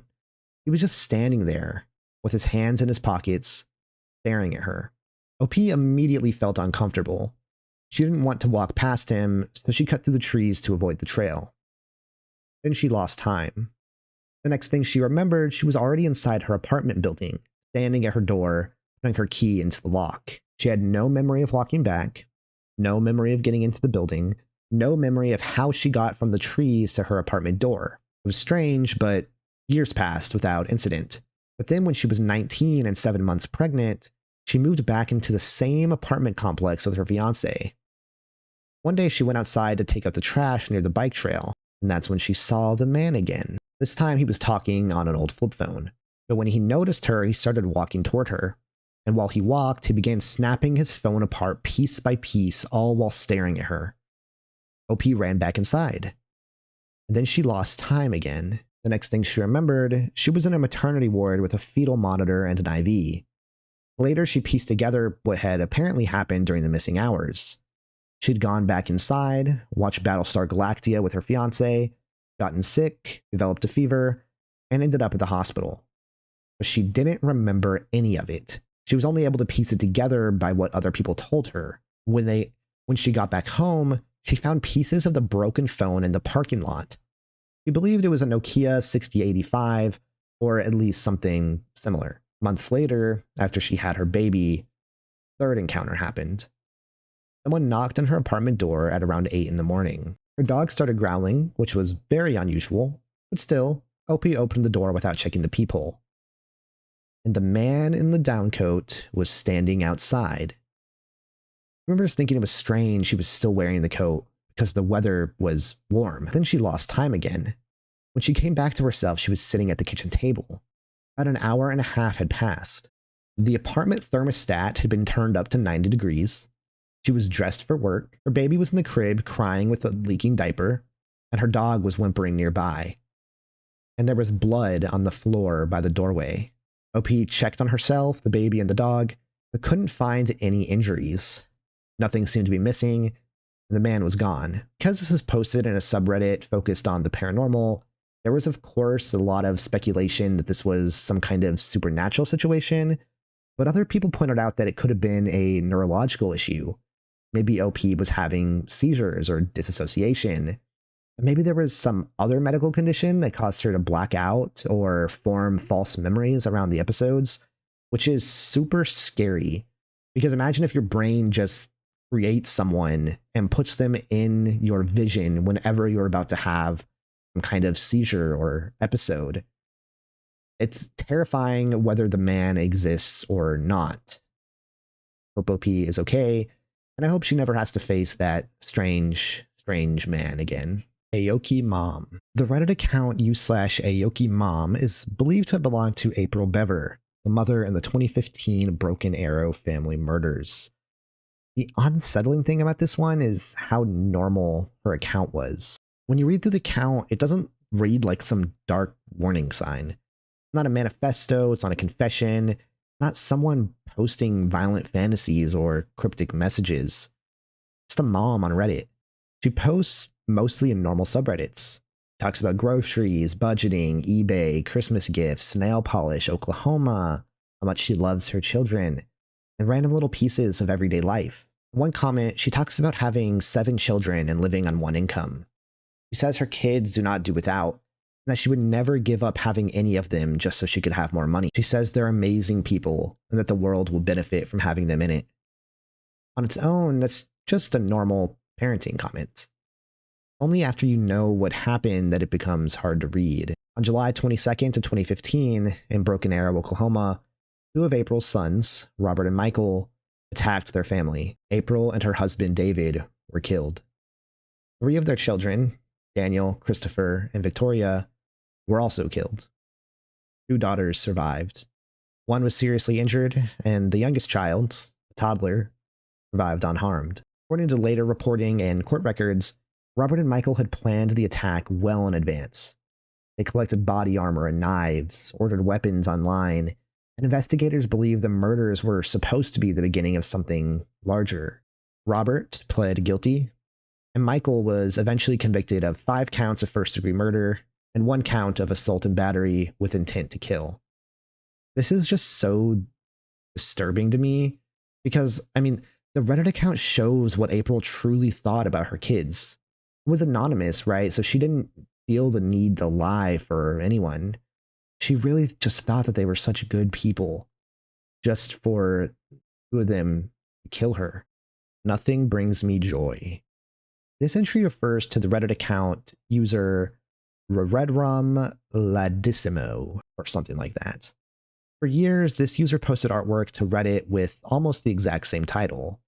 He was just standing there, with his hands in his pockets, staring at her. OP immediately felt uncomfortable. She didn't want to walk past him, so she cut through the trees to avoid the trail. Then she lost time. The next thing she remembered, she was already inside her apartment building, standing at her door, putting her key into the lock. She had no memory of walking back, no memory of getting into the building, no memory of how she got from the trees to her apartment door. It was strange, but years passed without incident. But then when she was 19 and 7 months pregnant, she moved back into the same apartment complex with her fiancé. One day she went outside to take out the trash near the bike trail, and that's when she saw the man again. This time he was talking on an old flip phone. But when he noticed her, he started walking toward her. And while he walked, he began snapping his phone apart piece by piece, all while staring at her. OP ran back inside. And then she lost time again. The next thing she remembered, she was in a maternity ward with a fetal monitor and an IV. Later, she pieced together what had apparently happened during the missing hours. She'd gone back inside, watched Battlestar Galactica with her fiance, gotten sick, developed a fever, and ended up at the hospital. But she didn't remember any of it. She was only able to piece it together by what other people told her. When she got back home, she found pieces of the broken phone in the parking lot. She believed it was a Nokia 6085, or at least something similar. Months later, after she had her baby, third encounter happened. Someone knocked on her apartment door at around 8 in the morning. Her dog started growling, which was very unusual, but still, Opie opened the door without checking the peephole. And the man in the down coat was standing outside. I remember thinking it was strange she was still wearing the coat because the weather was warm. Then she lost time again. When she came back to herself, she was sitting at the kitchen table. About an hour and a half had passed. The apartment thermostat had been turned up to 90 degrees. She was dressed for work. Her baby was in the crib crying with a leaking diaper, and her dog was whimpering nearby. And there was blood on the floor by the doorway. OP checked on herself, the baby, and the dog, but couldn't find any injuries. Nothing seemed to be missing, and the man was gone. Because this was posted in a subreddit focused on the paranormal, there was, of course, a lot of speculation that this was some kind of supernatural situation, but other people pointed out that it could have been a neurological issue. Maybe OP was having seizures or disassociation. Maybe there was some other medical condition that caused her to black out or form false memories around the episodes, which is super scary. Because imagine if your brain just creates someone and puts them in your vision whenever you're about to have some kind of seizure or episode. It's terrifying whether the man exists or not. Hope OP is okay, and I hope she never has to face that strange man again. Aoki Mom. The Reddit account u/Aoki Mom is believed to have belonged to April Bever, the mother in the 2015 Broken Arrow family murders. The unsettling thing about this one is how normal her account was. When you read through the account, it doesn't read like some dark warning sign. It's not a manifesto, it's not a confession, not someone posting violent fantasies or cryptic messages. Just a mom on Reddit. She posts mostly in normal subreddits. Talks about groceries, budgeting, eBay, Christmas gifts, nail polish, Oklahoma, how much she loves her children, and random little pieces of everyday life. In one comment, she talks about having 7 children and living on one income. She says her kids do not do without, and that she would never give up having any of them just so she could have more money. She says they're amazing people and that the world will benefit from having them in it. On its own, that's just a normal parenting comment. Only after you know what happened that it becomes hard to read. On July 22nd of 2015, in Broken Arrow, Oklahoma, 2 of April's sons, Robert and Michael, attacked their family. April and her husband, David, were killed. 3 of their children, Daniel, Christopher, and Victoria, were also killed. 2 daughters survived. One was seriously injured, and the youngest child, a toddler, survived unharmed. According to later reporting and court records, Robert and Michael had planned the attack well in advance. They collected body armor and knives, ordered weapons online, and investigators believe the murders were supposed to be the beginning of something larger. Robert pled guilty, and Michael was eventually convicted of 5 counts of first-degree murder and 1 count of assault and battery with intent to kill. This is just so disturbing to me because, the Reddit account shows what April truly thought about her kids. It was anonymous, right? So she didn't feel the need to lie for anyone. She really just thought that they were such good people just for 2 of them to kill her. Nothing brings me joy. This entry refers to the Reddit account user Redrum Ladissimo or something like that. For years, this user posted artwork to Reddit with almost the exact same title.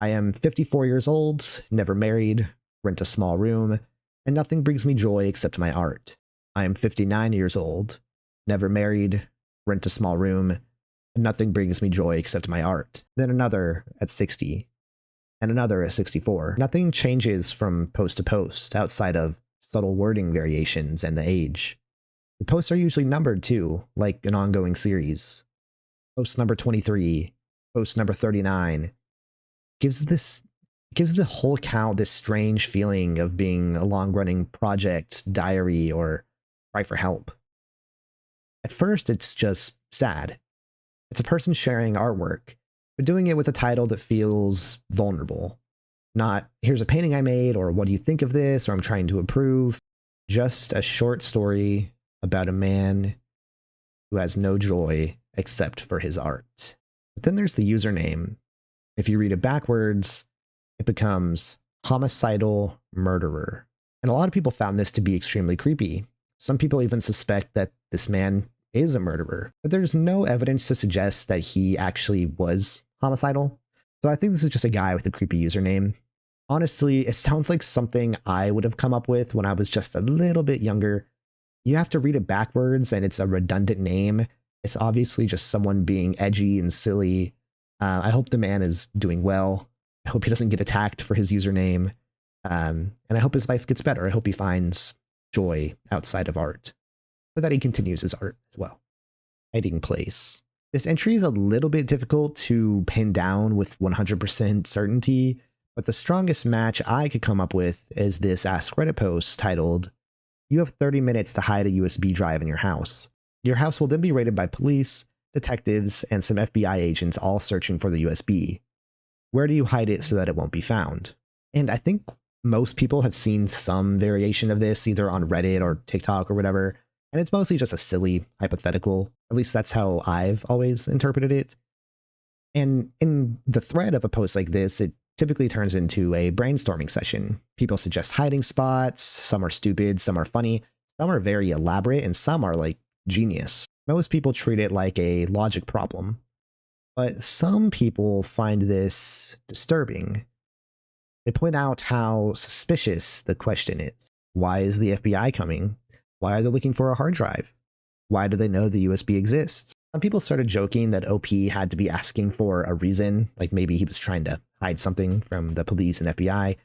I am 54 years old, never married, rent a small room, and nothing brings me joy except my art. I am 59 years old, never married, rent a small room, and nothing brings me joy except my art. Then another at 60, and another at 64. Nothing changes from post to post outside of subtle wording variations and the age. The posts are usually numbered too, like an ongoing series. post number 23, post number 39, gives the whole account this strange feeling of being a long-running project, diary, or cry for help. At first, it's just sad. It's a person sharing artwork, but doing it with a title that feels vulnerable. Not, here's a painting I made, or what do you think of this, or I'm trying to improve. Just a short story about a man who has no joy except for his art. But then there's the username. If you read it backwards, it becomes homicidal murderer. And a lot of people found this to be extremely creepy. Some people even suspect that this man is a murderer, but there's no evidence to suggest that he actually was homicidal. So I think this is just a guy with a creepy username. Honestly, it sounds like something I would have come up with when I was just a little bit younger. You have to read it backwards, and it's a redundant name. It's obviously just someone being edgy and silly. I hope the man is doing well. I hope he doesn't get attacked for his username. And I hope his life gets better. I hope he finds joy outside of art, but that he continues his art as well. Hiding place. This entry is a little bit difficult to pin down with 100% certainty, but the strongest match I could come up with is this Ask Reddit post titled, "You have 30 minutes to hide a USB drive in your house. Your house will then be raided by police, detectives, and some FBI agents all searching for the USB. Where do you hide it so that it won't be found?" And I think most people have seen some variation of this, either on Reddit or TikTok or whatever, and it's mostly just a silly hypothetical. At least that's how I've always interpreted it. And in the thread of a post like this, it typically turns into a brainstorming session. People suggest hiding spots. Some are stupid, some are funny, some are very elaborate, and some are like genius. Most people treat it like a logic problem, but some people find this disturbing. They point out how suspicious the question is. Why is the FBI coming? Why are they looking for a hard drive? Why do they know the USB exists? Some people started joking that OP had to be asking for a reason, like maybe he was trying to hide something from the police and FBI.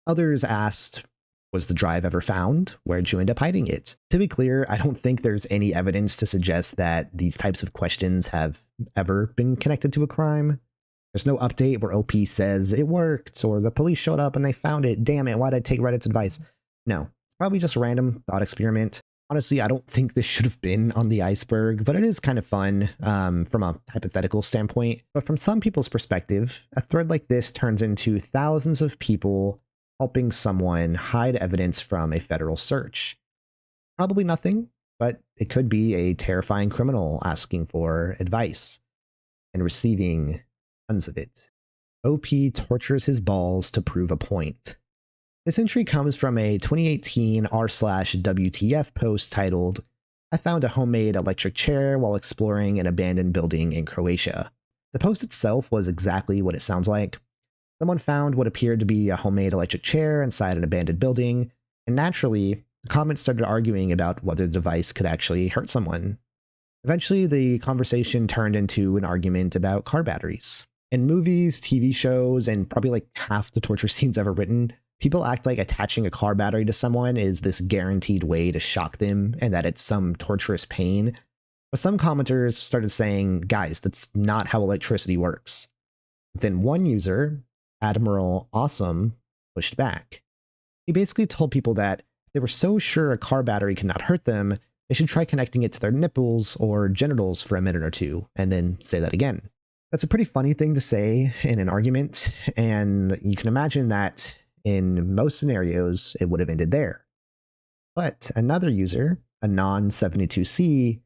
Others asked, was the drive ever found? Where'd you end up hiding it? To be clear, I don't think there's any evidence to suggest that these types of questions have ever been connected to a crime. There's no update where OP says it worked, or the police showed up and they found it. Damn it, why'd I take Reddit's advice? No, it's probably just a random thought experiment. Honestly, I don't think this should have been on the iceberg, but it is kind of fun from a hypothetical standpoint. But from some people's perspective, a thread like this turns into thousands of people helping someone hide evidence from a federal search. Probably nothing, but it could be a terrifying criminal asking for advice and receiving tons of it. OP tortures his balls to prove a point. This entry comes from a 2018 r/WTF post titled, "I found a homemade electric chair while exploring an abandoned building in Croatia." The post itself was exactly what it sounds like. Someone found what appeared to be a homemade electric chair inside an abandoned building, and naturally, the comments started arguing about whether the device could actually hurt someone. Eventually, the conversation turned into an argument about car batteries. In movies, TV shows, and probably like half the torture scenes ever written, people act like attaching a car battery to someone is this guaranteed way to shock them and that it's some torturous pain. But some commenters started saying, guys, that's not how electricity works. Then one user, Admiral Awesome, pushed back. He basically told people that if they were so sure a car battery could not hurt them, they should try connecting it to their nipples or genitals for a minute or two, and then say that again. That's a pretty funny thing to say in an argument, and you can imagine that in most scenarios, it would have ended there. But another user, a non-72C,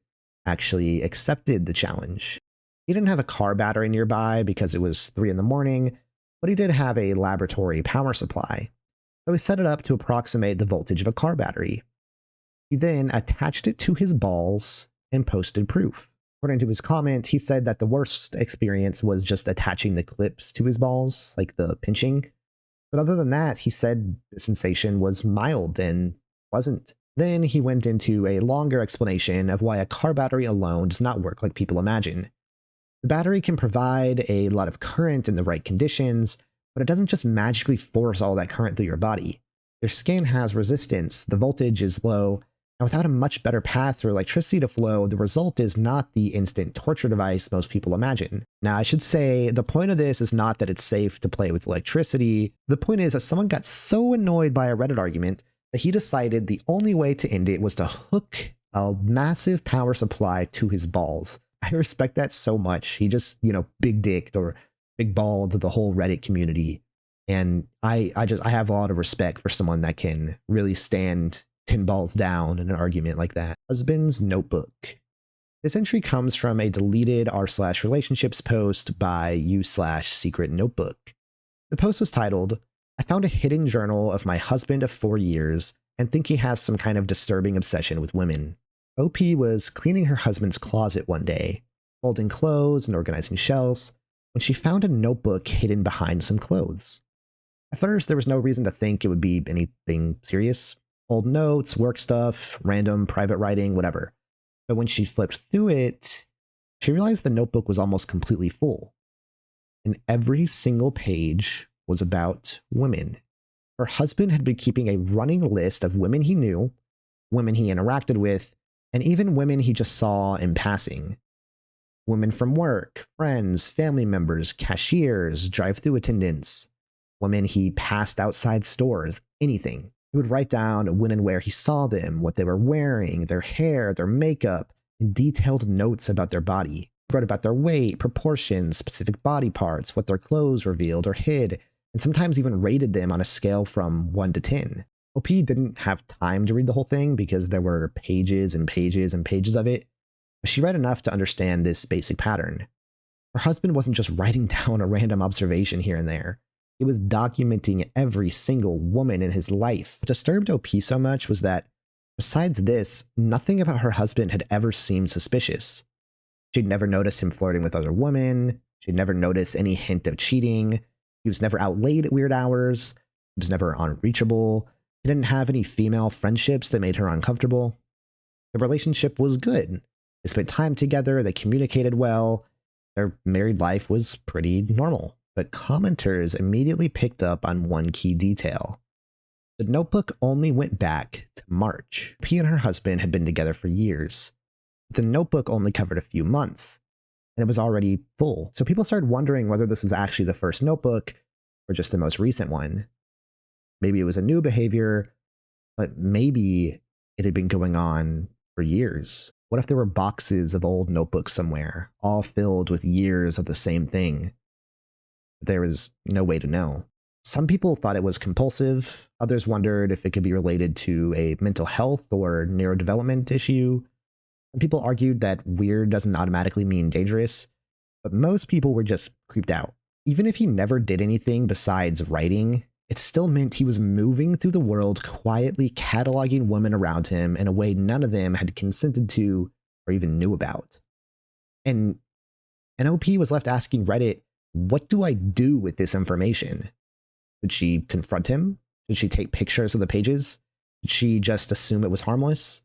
actually accepted the challenge. He didn't have a car battery nearby because it was 3 in the morning, but he did have a laboratory power supply. So he set it up to approximate the voltage of a car battery. He then attached it to his balls and posted proof. According to his comment, he said that the worst experience was just attaching the clips to his balls, like the pinching. But other than that, he said the sensation was mild and pleasant. Then he went into a longer explanation of why a car battery alone does not work like people imagine. The battery can provide a lot of current in the right conditions, but it doesn't just magically force all that current through your body. Your skin has resistance, the voltage is low, and Now, without a much better path for electricity to flow, the result is not the instant torture device most people imagine. Now, I should say the point of this is not that it's safe to play with electricity. The point is that someone got so annoyed by a Reddit argument that he decided the only way to end it was to hook a massive power supply to his balls. I respect that so much. He just, big dicked or big balled the whole Reddit community. And I have a lot of respect for someone that can really stand 10 balls down in an argument like that. Husband's notebook. This entry comes from a deleted r/relationships post by u/secret notebook. The post was titled, "I found a hidden journal of my husband of 4 years and think he has some kind of disturbing obsession with women." OP was cleaning her husband's closet one day, folding clothes and organizing shelves, when she found a notebook hidden behind some clothes. At first, there was no reason to think it would be anything serious. Old notes, work stuff, random private writing, whatever. But when she flipped through it, she realized the notebook was almost completely full. And every single page was about women. Her husband had been keeping a running list of women he knew, women he interacted with, and even women he just saw in passing. Women from work, friends, family members, cashiers, drive-thru attendants, women he passed outside stores, anything. He would write down when and where he saw them, what they were wearing, their hair, their makeup, and detailed notes about their body. He wrote about their weight, proportions, specific body parts, what their clothes revealed or hid, and sometimes even rated them on a scale from 1 to 10. OP didn't have time to read the whole thing because there were pages and pages and pages of it, but she read enough to understand this basic pattern. Her husband wasn't just writing down a random observation here and there. He was documenting every single woman in his life. What disturbed OP so much was that, besides this, nothing about her husband had ever seemed suspicious. She'd never noticed him flirting with other women. She'd never noticed any hint of cheating. He was never out late at weird hours. He was never unreachable. He didn't have any female friendships that made her uncomfortable. The relationship was good. They spent time together. They communicated well. Their married life was pretty normal. But commenters immediately picked up on one key detail. The notebook only went back to March. P and her husband had been together for years. The notebook only covered a few months, and it was already full. So people started wondering whether this was actually the first notebook or just the most recent one. Maybe it was a new behavior, but maybe it had been going on for years. What if there were boxes of old notebooks somewhere, all filled with years of the same thing? There was no way to know. Some people thought it was compulsive. Others wondered if it could be related to a mental health or neurodevelopment issue. Some people argued that weird doesn't automatically mean dangerous, but most people were just creeped out. Even if he never did anything besides writing, it still meant he was moving through the world quietly cataloging women around him in a way none of them had consented to or even knew about. And OP was left asking Reddit, what do I do with this information? Should she confront him? Should she take pictures of the pages? Should she just assume it was harmless?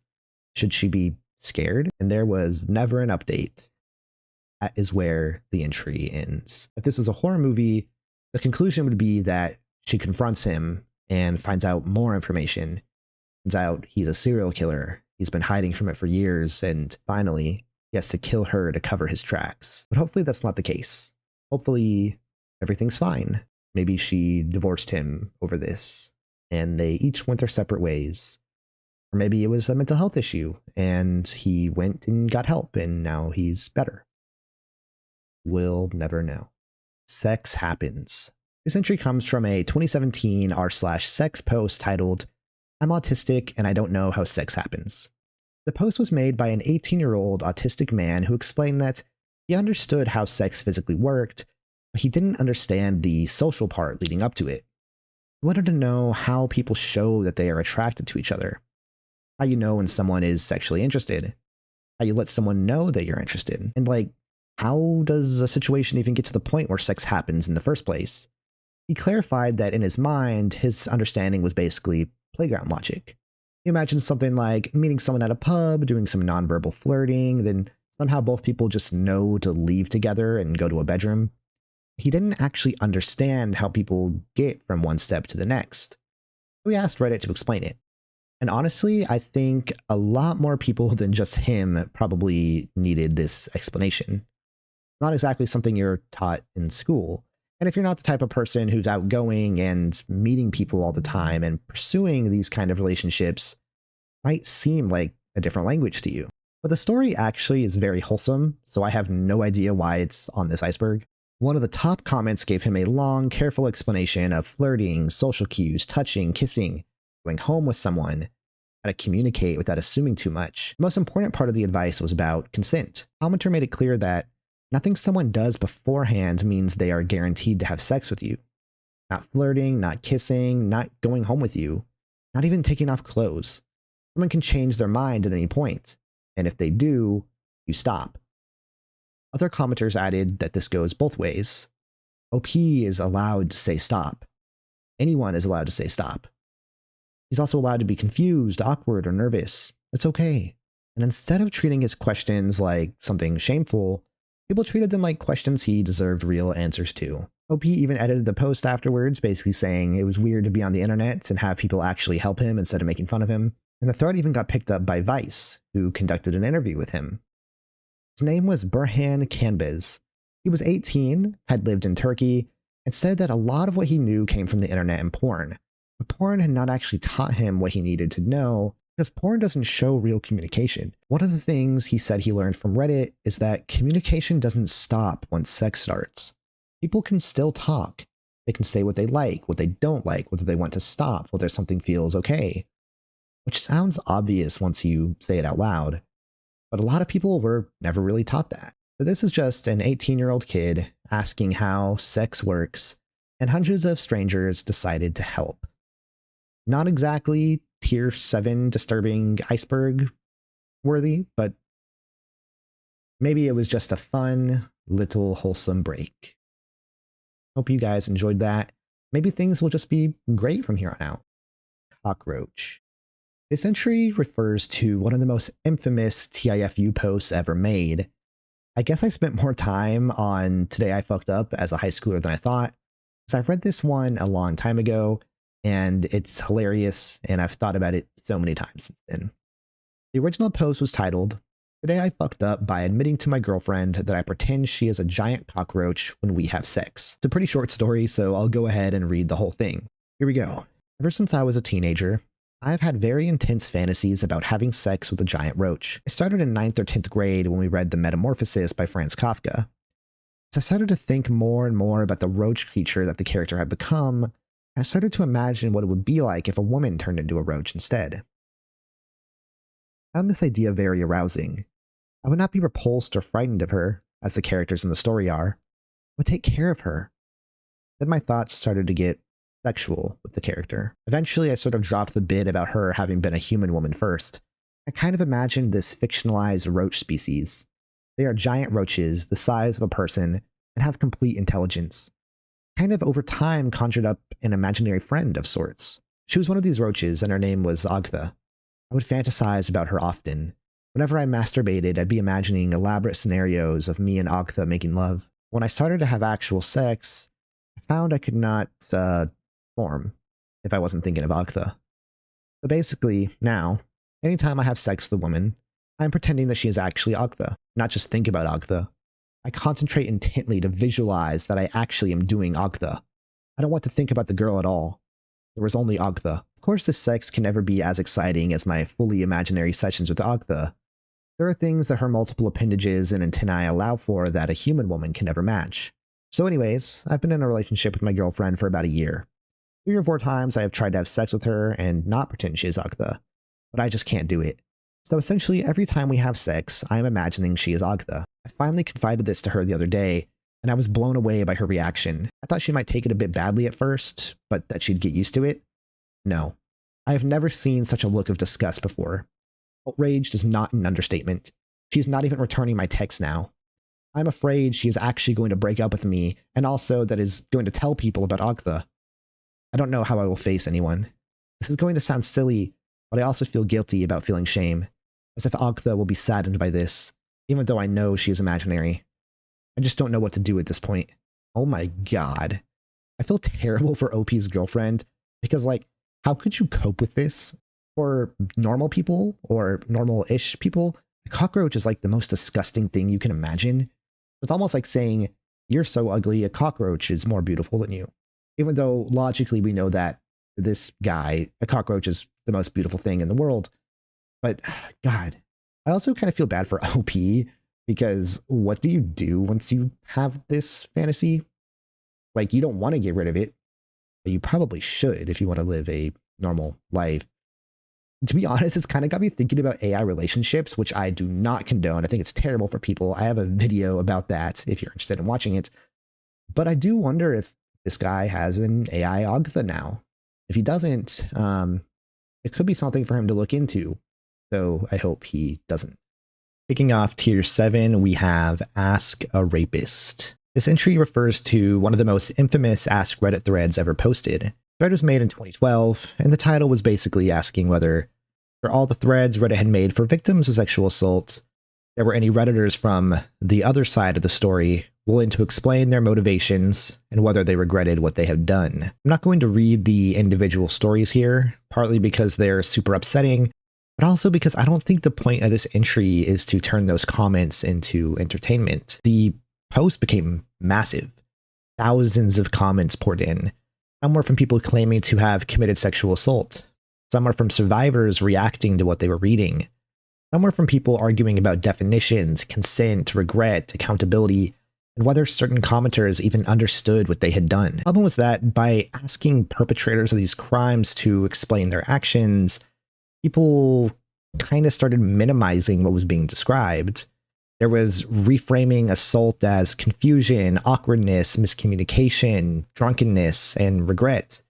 Should she be scared? And there was never an update. That is where the entry ends. If this was a horror movie, the conclusion would be that she confronts him and finds out more information. Turns out he's a serial killer. He's been hiding from it for years, and finally, he has to kill her to cover his tracks. But hopefully that's not the case. Hopefully everything's fine. Maybe she divorced him over this, and they each went their separate ways. Or maybe it was a mental health issue, and he went and got help, and now he's better. We'll never know. Sex happens. This entry comes from a 2017 r/sex post titled, "I'm autistic and I don't know how sex happens." The post was made by an 18-year-old autistic man who explained that he understood how sex physically worked, but he didn't understand the social part leading up to it. He wanted to know how people show that they are attracted to each other, how you know when someone is sexually interested, how you let someone know that you're interested, and how does a situation even get to the point where sex happens in the first place? He clarified that in his mind, his understanding was basically playground logic. He imagined something like meeting someone at a pub, doing some nonverbal flirting, then somehow both people just know to leave together and go to a bedroom. He didn't actually understand how people get from one step to the next. We asked Reddit to explain it. And honestly, I think a lot more people than just him probably needed this explanation. Not exactly something you're taught in school. And if you're not the type of person who's outgoing and meeting people all the time and pursuing these kind of relationships, might seem like a different language to you. But the story actually is very wholesome, so I have no idea why it's on this iceberg. One of the top comments gave him a long, careful explanation of flirting, social cues, touching, kissing, going home with someone, how to communicate without assuming too much. The most important part of the advice was about consent. Commenter made it clear that nothing someone does beforehand means they are guaranteed to have sex with you. Not flirting, not kissing, not going home with you, not even taking off clothes. Someone can change their mind at any point, and if they do, you stop. Other commenters added that this goes both ways. OP is allowed to say stop. Anyone is allowed to say stop. He's also allowed to be confused, awkward, or nervous. It's okay. And instead of treating his questions like something shameful, people treated them like questions he deserved real answers to. OP even edited the post afterwards, basically saying it was weird to be on the internet and have people actually help him instead of making fun of him. And the thread even got picked up by Vice, who conducted an interview with him. His name was Burhan Canbez. He was 18, had lived in Turkey, and said that a lot of what he knew came from the internet and porn. But porn had not actually taught him what he needed to know, because porn doesn't show real communication. One of the things he said he learned from Reddit is that communication doesn't stop once sex starts. People can still talk. They can say what they like, what they don't like, whether they want to stop, whether something feels okay. Which sounds obvious once you say it out loud, but a lot of people were never really taught that. So this is just an 18-year-old kid asking how sex works, and hundreds of strangers decided to help. Not exactly tier 7 disturbing iceberg worthy, but maybe it was just a fun, little wholesome break. Hope you guys enjoyed that. Maybe things will just be great from here on out. Cockroach. This entry refers to one of the most infamous TIFU posts ever made. I guess I spent more time on Today I Fucked Up as a high schooler than I thought, because I've read this one a long time ago, and it's hilarious, and I've thought about it so many times since then. The original post was titled, Today I Fucked Up by Admitting to My Girlfriend that I Pretend She is a Giant Cockroach When We Have Sex. It's a pretty short story, so I'll go ahead and read the whole thing. Here we go. Ever since I was a teenager, I've had very intense fantasies about having sex with a giant roach. I started in 9th or 10th grade when we read The Metamorphosis by Franz Kafka. As I started to think more and more about the roach creature that the character had become, I started to imagine what it would be like if a woman turned into a roach instead. I found this idea very arousing. I would not be repulsed or frightened of her, as the characters in the story are. I would take care of her. Then my thoughts started to get sexual with the character. Eventually, I sort of dropped the bit about her having been a human woman first. I kind of imagined this fictionalized roach species. They are giant roaches the size of a person and have complete intelligence. Kind of over time conjured up an imaginary friend of sorts. She was one of these roaches and her name was Agtha. I would fantasize about her often. Whenever I masturbated, I'd be imagining elaborate scenarios of me and Agtha making love. When I started to have actual sex, I found I could not form if I wasn't thinking of Agtha. So basically, now, anytime I have sex with a woman, I'm pretending that she is actually Agtha, not just think about Agtha. I concentrate intently to visualize that I actually am doing Agtha. I don't want to think about the girl at all. There was only Agtha. Of course, this sex can never be as exciting as my fully imaginary sessions with Agtha. There are things that her multiple appendages and antennae allow for that a human woman can never match. So anyways, I've been in a relationship with my girlfriend for about a year. 3 or 4 times I have tried to have sex with her and not pretend she is Agtha, but I just can't do it. So essentially, every time we have sex, I am imagining she is Agtha. I finally confided this to her the other day, and I was blown away by her reaction. I thought she might take it a bit badly at first, but that she'd get used to it. No. I have never seen such a look of disgust before. Outraged is not an understatement. She's not even returning my texts now. I'm afraid she is actually going to break up with me, and also that is going to tell people about Agtha. I don't know how I will face anyone. This is going to sound silly, but I also feel guilty about feeling shame, as if Agtha will be saddened by this, even though I know she is imaginary. I just don't know what to do at this point. Oh my god. I feel terrible for OP's girlfriend, because like, how could you cope with this? For normal people or normal-ish people, a cockroach is like the most disgusting thing you can imagine. It's almost like saying, you're so ugly, a cockroach is more beautiful than you. Even though logically we know that for this guy, a cockroach is the most beautiful thing in the world. But God, I also kind of feel bad for OP because what do you do once you have this fantasy? Like, you don't want to get rid of it, but you probably should if you want to live a normal life. To be honest, it's kind of got me thinking about AI relationships, which I do not condone. I think it's terrible for people. I have a video about that if you're interested in watching it. But I do wonder if this guy has an AI Ogtha now. If he doesn't, it could be something for him to look into, though I hope he doesn't. Kicking off tier 7, we have Ask a Rapist. This entry refers to one of the most infamous Ask Reddit threads ever posted. The thread was made in 2012, and the title was basically asking whether, for all the threads Reddit had made for victims of sexual assault, there were any Redditors from the other side of the story willing to explain their motivations and whether they regretted what they had done. I'm not going to read the individual stories here, partly because they're super upsetting, but also because I don't think the point of this entry is to turn those comments into entertainment. The post became massive. Thousands of comments poured in. Some were from people claiming to have committed sexual assault. Some were from survivors reacting to what they were reading. Some were from people arguing about definitions, consent, regret, accountability, and whether certain commenters even understood what they had done. The problem was that by asking perpetrators of these crimes to explain their actions, people kind of started minimizing what was being described. There was reframing assault as confusion, awkwardness, miscommunication, drunkenness, and regret.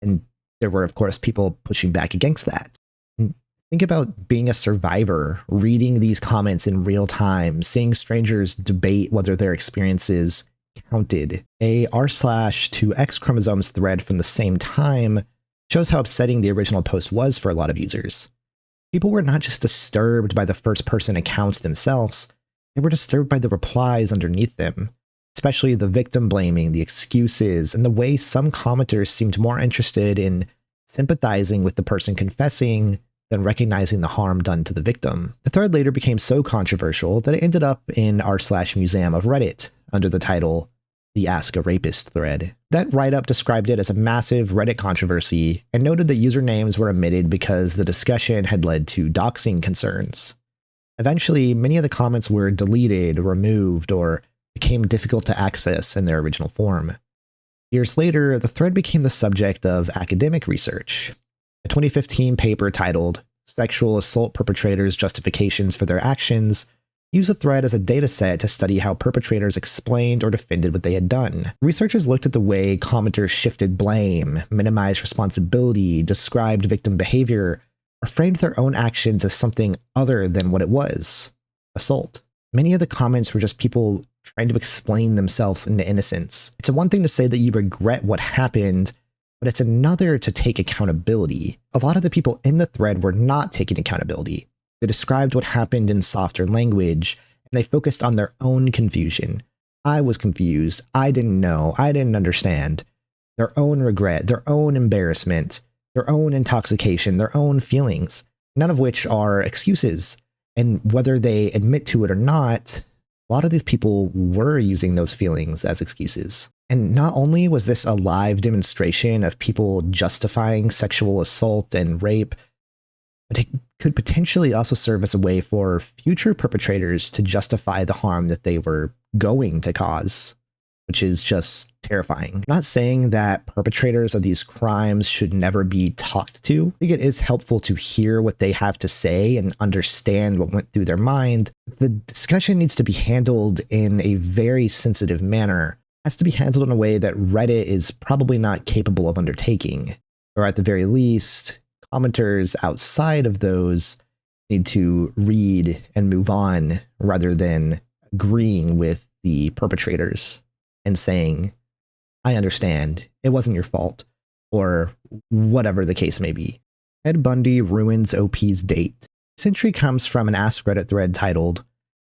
And there were, of course, people pushing back against that. And think about being a survivor, reading these comments in real time, seeing strangers debate whether their experiences counted. A r/2x chromosomes thread from the same time shows how upsetting the original post was for a lot of users. People were not just disturbed by the first-person accounts themselves, they were disturbed by the replies underneath them, especially the victim blaming, the excuses, and the way some commenters seemed more interested in sympathizing with the person confessing than recognizing the harm done to the victim. The thread later became so controversial that it ended up in r/museum of Reddit under the title The Ask a Rapist thread. That write-up described it as a massive Reddit controversy and noted that usernames were omitted because the discussion had led to doxing concerns. Eventually, many of the comments were deleted, removed, or became difficult to access in their original form. Years later, the thread became the subject of academic research. A 2015 paper titled Sexual Assault Perpetrators' Justifications for Their Actions used the thread as a dataset to study how perpetrators explained or defended what they had done. Researchers looked at the way commenters shifted blame, minimized responsibility, described victim behavior, or framed their own actions as something other than what it was: assault. Many of the comments were just people trying to explain themselves into innocence. It's one thing to say that you regret what happened, but it's another to take accountability. A lot of the people in the thread were not taking accountability. They described what happened in softer language, and they focused on their own confusion. I was confused. I didn't know. I didn't understand. Their own regret, their own embarrassment, their own intoxication, their own feelings, none of which are excuses. And whether they admit to it or not, a lot of these people were using those feelings as excuses. And not only was this a live demonstration of people justifying sexual assault and rape, but it could potentially also serve as a way for future perpetrators to justify the harm that they were going to cause, which is just terrifying. I'm not saying that perpetrators of these crimes should never be talked to. I think it is helpful to hear what they have to say and understand what went through their mind. The discussion needs to be handled in a very sensitive manner. It has to be handled in a way that Reddit is probably not capable of undertaking, or at the very least, commenters outside of those need to read and move on rather than agreeing with the perpetrators and saying, I understand, it wasn't your fault, or whatever the case may be. Ted Bundy ruins OP's date. This entry comes from an Ask Reddit thread titled,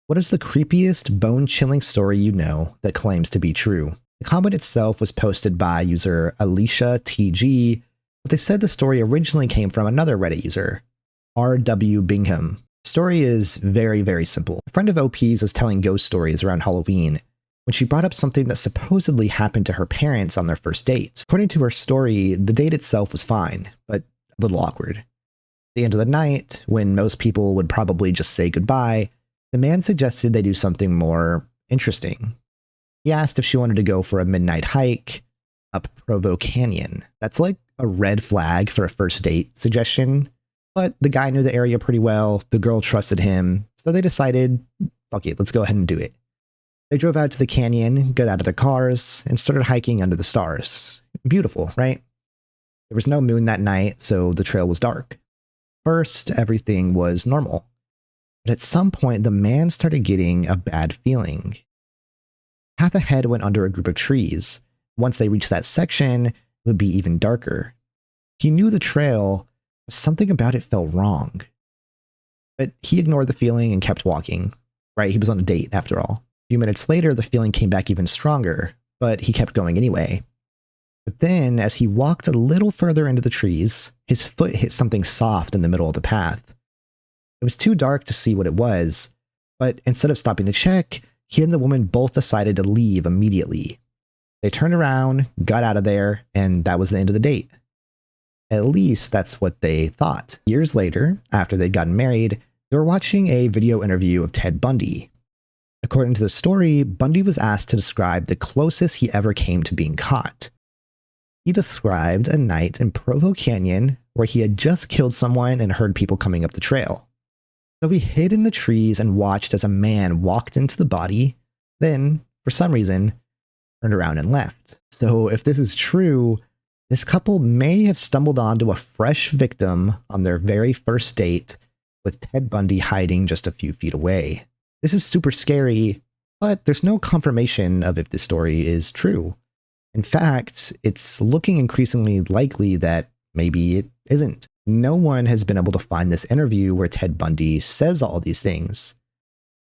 What is the creepiest, bone-chilling story you know that claims to be true? The comment itself was posted by user Alicia TG, But they said the story originally came from another Reddit user, R.W. Bingham. The story is very, very simple. A friend of OP's was telling ghost stories around Halloween when she brought up something that supposedly happened to her parents on their first date. According to her story, the date itself was fine, but a little awkward. At the end of the night, when most people would probably just say goodbye, the man suggested they do something more interesting. He asked if she wanted to go for a midnight hike up Provo Canyon. That's like a red flag for a first date suggestion, but the guy knew the area pretty well, the girl trusted him, so they decided, fuck it, let's go ahead and do it. They drove out to the canyon, got out of their cars, and started hiking under the stars. Beautiful, right? There was no moon that night, so the trail was dark. First, everything was normal. But at some point, the man started getting a bad feeling. Path ahead went under a group of trees. Once they reached that section, it would be even darker. He knew the trail, but something about it felt wrong. But he ignored the feeling and kept walking. Right? He was on a date, after all. A few minutes later, the feeling came back even stronger, but he kept going anyway. But then, as he walked a little further into the trees, his foot hit something soft in the middle of the path. It was too dark to see what it was, but instead of stopping to check, he and the woman both decided to leave immediately. They turned around, got out of there, and that was the end of the date. At least that's what they thought. Years later, after they'd gotten married, they were watching a video interview of Ted Bundy. According to the story, Bundy was asked to describe the closest he ever came to being caught. He described a night in Provo Canyon where he had just killed someone and heard people coming up the trail. So he hid in the trees and watched as a man walked into the body, then, for some reason, turned around and left. So if this is true, this couple may have stumbled onto a fresh victim on their very first date, with Ted Bundy hiding just a few feet away. This is super scary, but there's no confirmation of if this story is true. In fact, it's looking increasingly likely that maybe it isn't. No one has been able to find this interview where Ted Bundy says all these things.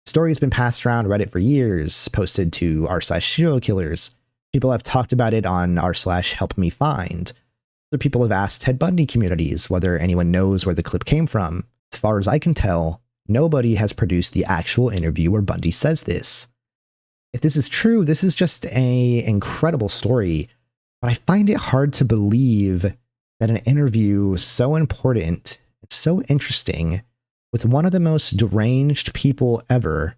The story has been passed around Reddit for years, posted to r/serial killers. People have talked about it on r/helpmefind. Other people have asked Ted Bundy communities whether anyone knows where the clip came from. As far as I can tell, nobody has produced the actual interview where Bundy says this. If this is true, this is just an incredible story, but I find it hard to believe that an interview so important and so interesting with one of the most deranged people ever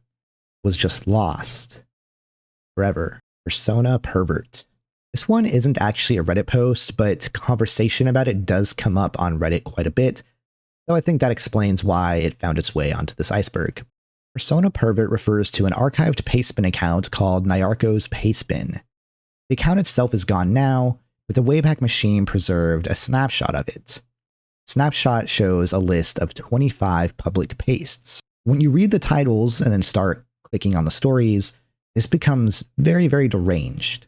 was just lost forever. Persona pervert. This one isn't actually a Reddit post, but conversation about it does come up on Reddit quite a bit, so I think that explains why it found its way onto this iceberg. Persona pervert refers to an archived Pastebin account called Nyarko's Pastebin. The account itself is gone now, but the Wayback Machine preserved a snapshot of it. Snapshot shows a list of 25 public pastes. When you read the titles and then start clicking on the stories, this becomes very, very deranged.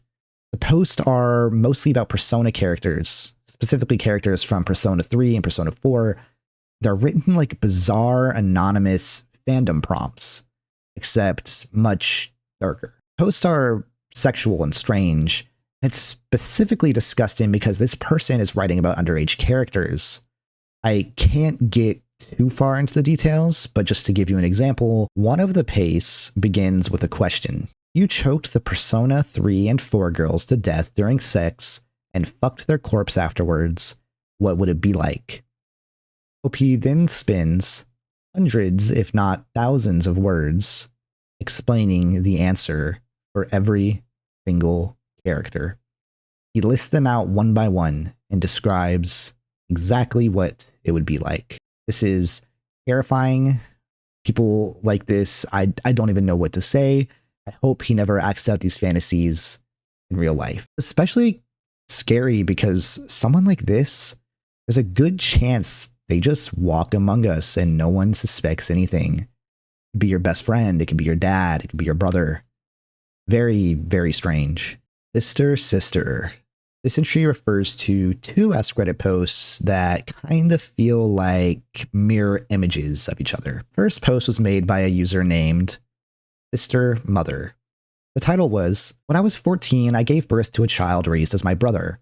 The posts are mostly about Persona characters, specifically characters from Persona 3 and Persona 4. They're written like bizarre, anonymous fandom prompts, except much darker. Posts are sexual and strange. It's specifically disgusting because this person is writing about underage characters. I can't get too far into the details, but just to give you an example, one of the pastes begins with a question. You choked the Persona 3 and 4 girls to death during sex and fucked their corpse afterwards. What would it be like? OP then spins hundreds, if not thousands of words explaining the answer for every single character. He lists them out one by one and describes exactly what it would be like. This is terrifying. People like this, I don't even know what to say. I hope he never acts out these fantasies in real life. Especially scary because someone like this, there's a good chance they just walk among us and no one suspects anything. It could be your best friend, it could be your dad, it could be your brother. Very, very strange. Sister. This entry refers to two Ask Reddit posts that kind of feel like mirror images of each other. First post was made by a user named Sister Mother. The title was, "When I was 14, I gave birth to a child raised as my brother.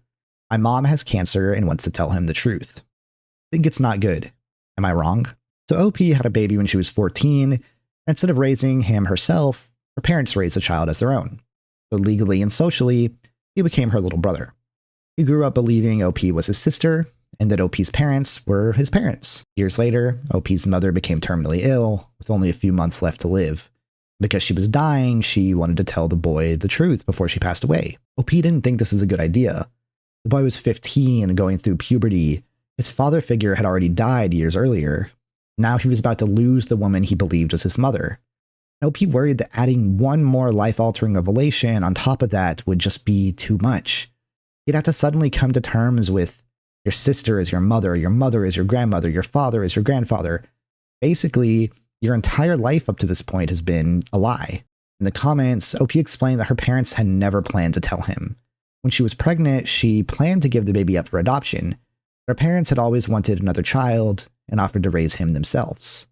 My mom has cancer and wants to tell him the truth. I think it's not good. Am I wrong? So OP had a baby when she was 14. Instead of raising him herself, her parents raised the child as their own. So legally and socially, he became her little brother. He grew up believing OP was his sister and that OP's parents were his parents. Years later, OP's mother became terminally ill with only a few months left to live. Because she was dying, she wanted to tell the boy the truth before she passed away. OP didn't think this was a good idea. The boy was 15 and going through puberty. His father figure had already died years earlier. Now he was about to lose the woman he believed was his mother. OP worried that adding one more life-altering revelation on top of that would just be too much. He'd have to suddenly come to terms with your sister is your mother is your grandmother, your father is your grandfather. Basically, your entire life up to this point has been a lie. In the comments, OP explained that her parents had never planned to tell him. When she was pregnant, she planned to give the baby up for adoption. Her parents had always wanted another child and offered to raise him themselves.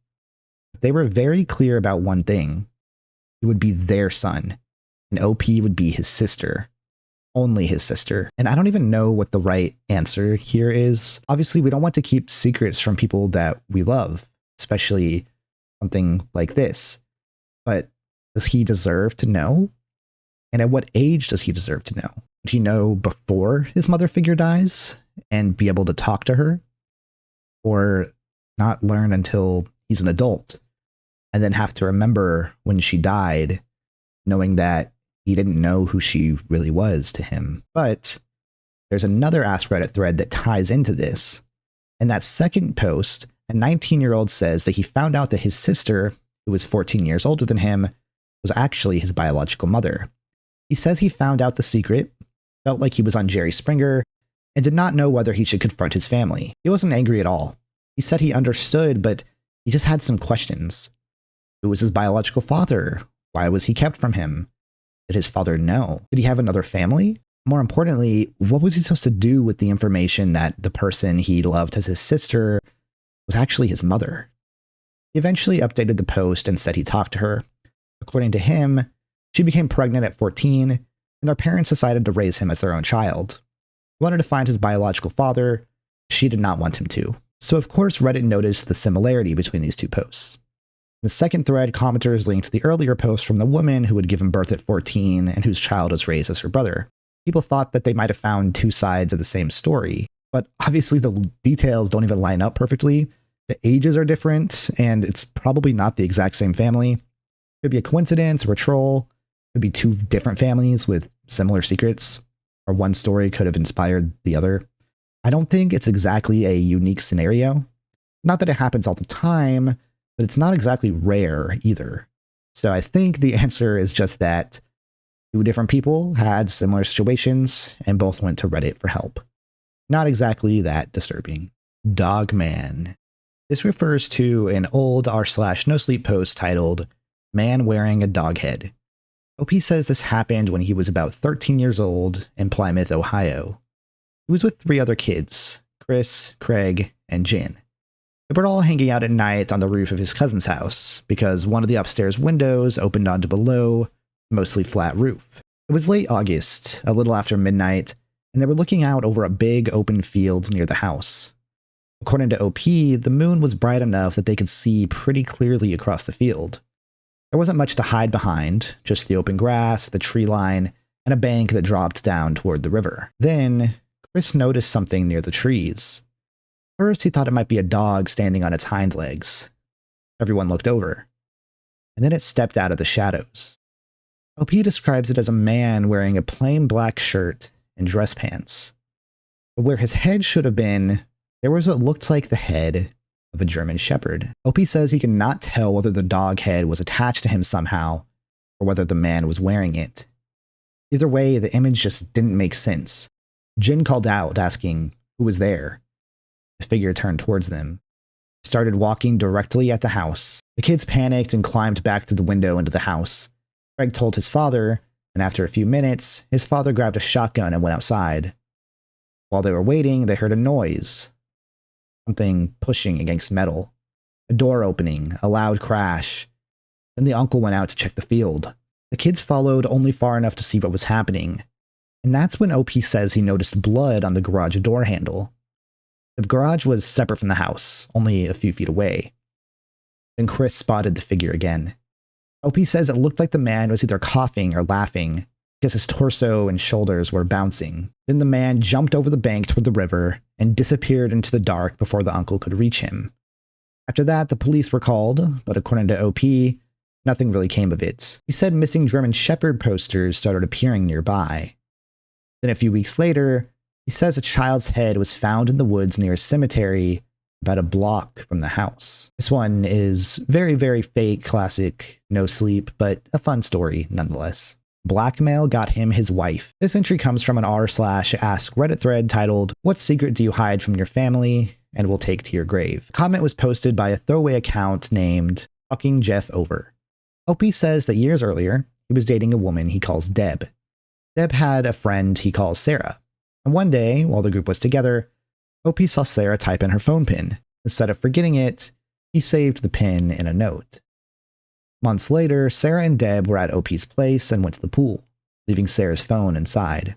They were very clear about one thing. He would be their son, and OP would be his sister. Only his sister. And I don't even know what the right answer here is. Obviously, we don't want to keep secrets from people that we love, especially something like this. But does he deserve to know? And at what age does he deserve to know? Would he know before his mother figure dies and be able to talk to her? Or not learn until he's an adult and then have to remember when she died, knowing that he didn't know who she really was to him. But there's another Ask Reddit thread that ties into this. In that second post, a 19-year-old says that he found out that his sister, who was 14 years older than him, was actually his biological mother. He says he found out the secret, felt like he was on Jerry Springer, and did not know whether he should confront his family. He wasn't angry at all. He said he understood, but he just had some questions. Who was his biological father? Why was he kept from him? Did his father know? Did he have another family? More importantly, what was he supposed to do with the information that the person he loved as his sister was actually his mother? He eventually updated the post and said he talked to her. According to him, she became pregnant at 14, and their parents decided to raise him as their own child. He wanted to find his biological father. She did not want him to. So of course Reddit noticed the similarity between these two posts. In the second thread, commenters linked the earlier post from the woman who had given birth at 14 and whose child was raised as her brother. People thought that they might have found two sides of the same story, but obviously the details don't even line up perfectly. The ages are different, and it's probably not the exact same family. Could be a coincidence or a troll. Could be two different families with similar secrets, or one story could have inspired the other. I don't think it's exactly a unique scenario. Not that it happens all the time, but it's not exactly rare either. So I think the answer is just that two different people had similar situations and both went to Reddit for help. Not exactly that disturbing. Dogman. This refers to an old r/no sleep post titled Man Wearing a Dog Head. OP says this happened when he was about 13 years old in Plymouth, Ohio. He was with 3 other kids, Chris, Craig, and Jen. They were all hanging out at night on the roof of his cousin's house because one of the upstairs windows opened onto below, mostly flat roof. It was late August, a little after midnight, and they were looking out over a big open field near the house. According to OP, the moon was bright enough that they could see pretty clearly across the field. There wasn't much to hide behind, just the open grass, the tree line, and a bank that dropped down toward the river. Then, Chris noticed something near the trees. First, he thought it might be a dog standing on its hind legs. Everyone looked over, and then it stepped out of the shadows. OP describes it as a man wearing a plain black shirt and dress pants. But where his head should have been, there was what looked like the head of a German Shepherd. OP says he cannot tell whether the dog head was attached to him somehow, or whether the man was wearing it. Either way, the image just didn't make sense. Jin called out, asking who was there. The figure turned towards them, started walking directly at the house. The kids panicked and climbed back through the window into the house. Craig told his father, and after a few minutes, his father grabbed a shotgun and went outside. While they were waiting, they heard a noise. Something pushing against metal. A door opening, a loud crash. Then the uncle went out to check the field. The kids followed only far enough to see what was happening. And that's when OP says he noticed blood on the garage door handle. The garage was separate from the house, only a few feet away. Then Chris spotted the figure again. OP says it looked like the man was either coughing or laughing, because his torso and shoulders were bouncing. Then the man jumped over the bank toward the river and disappeared into the dark before the uncle could reach him. After that, the police were called, but according to OP, nothing really came of it. He said missing German Shepherd posters started appearing nearby. Then a few weeks later, he says a child's head was found in the woods near a cemetery about a block from the house. This one is very, very fake, classic, no sleep, but a fun story nonetheless. Blackmail got him his wife. This entry comes from an r/ask Reddit thread titled, "What secret do you hide from your family and will take to your grave?" The comment was posted by a throwaway account named Fucking Jeff Over. OP says that years earlier, he was dating a woman he calls Deb. Deb had a friend he calls Sarah. And one day, while the group was together, OP saw Sarah type in her phone pin. Instead of forgetting it, he saved the pin in a note. Months later, Sarah and Deb were at OP's place and went to the pool, leaving Sarah's phone inside.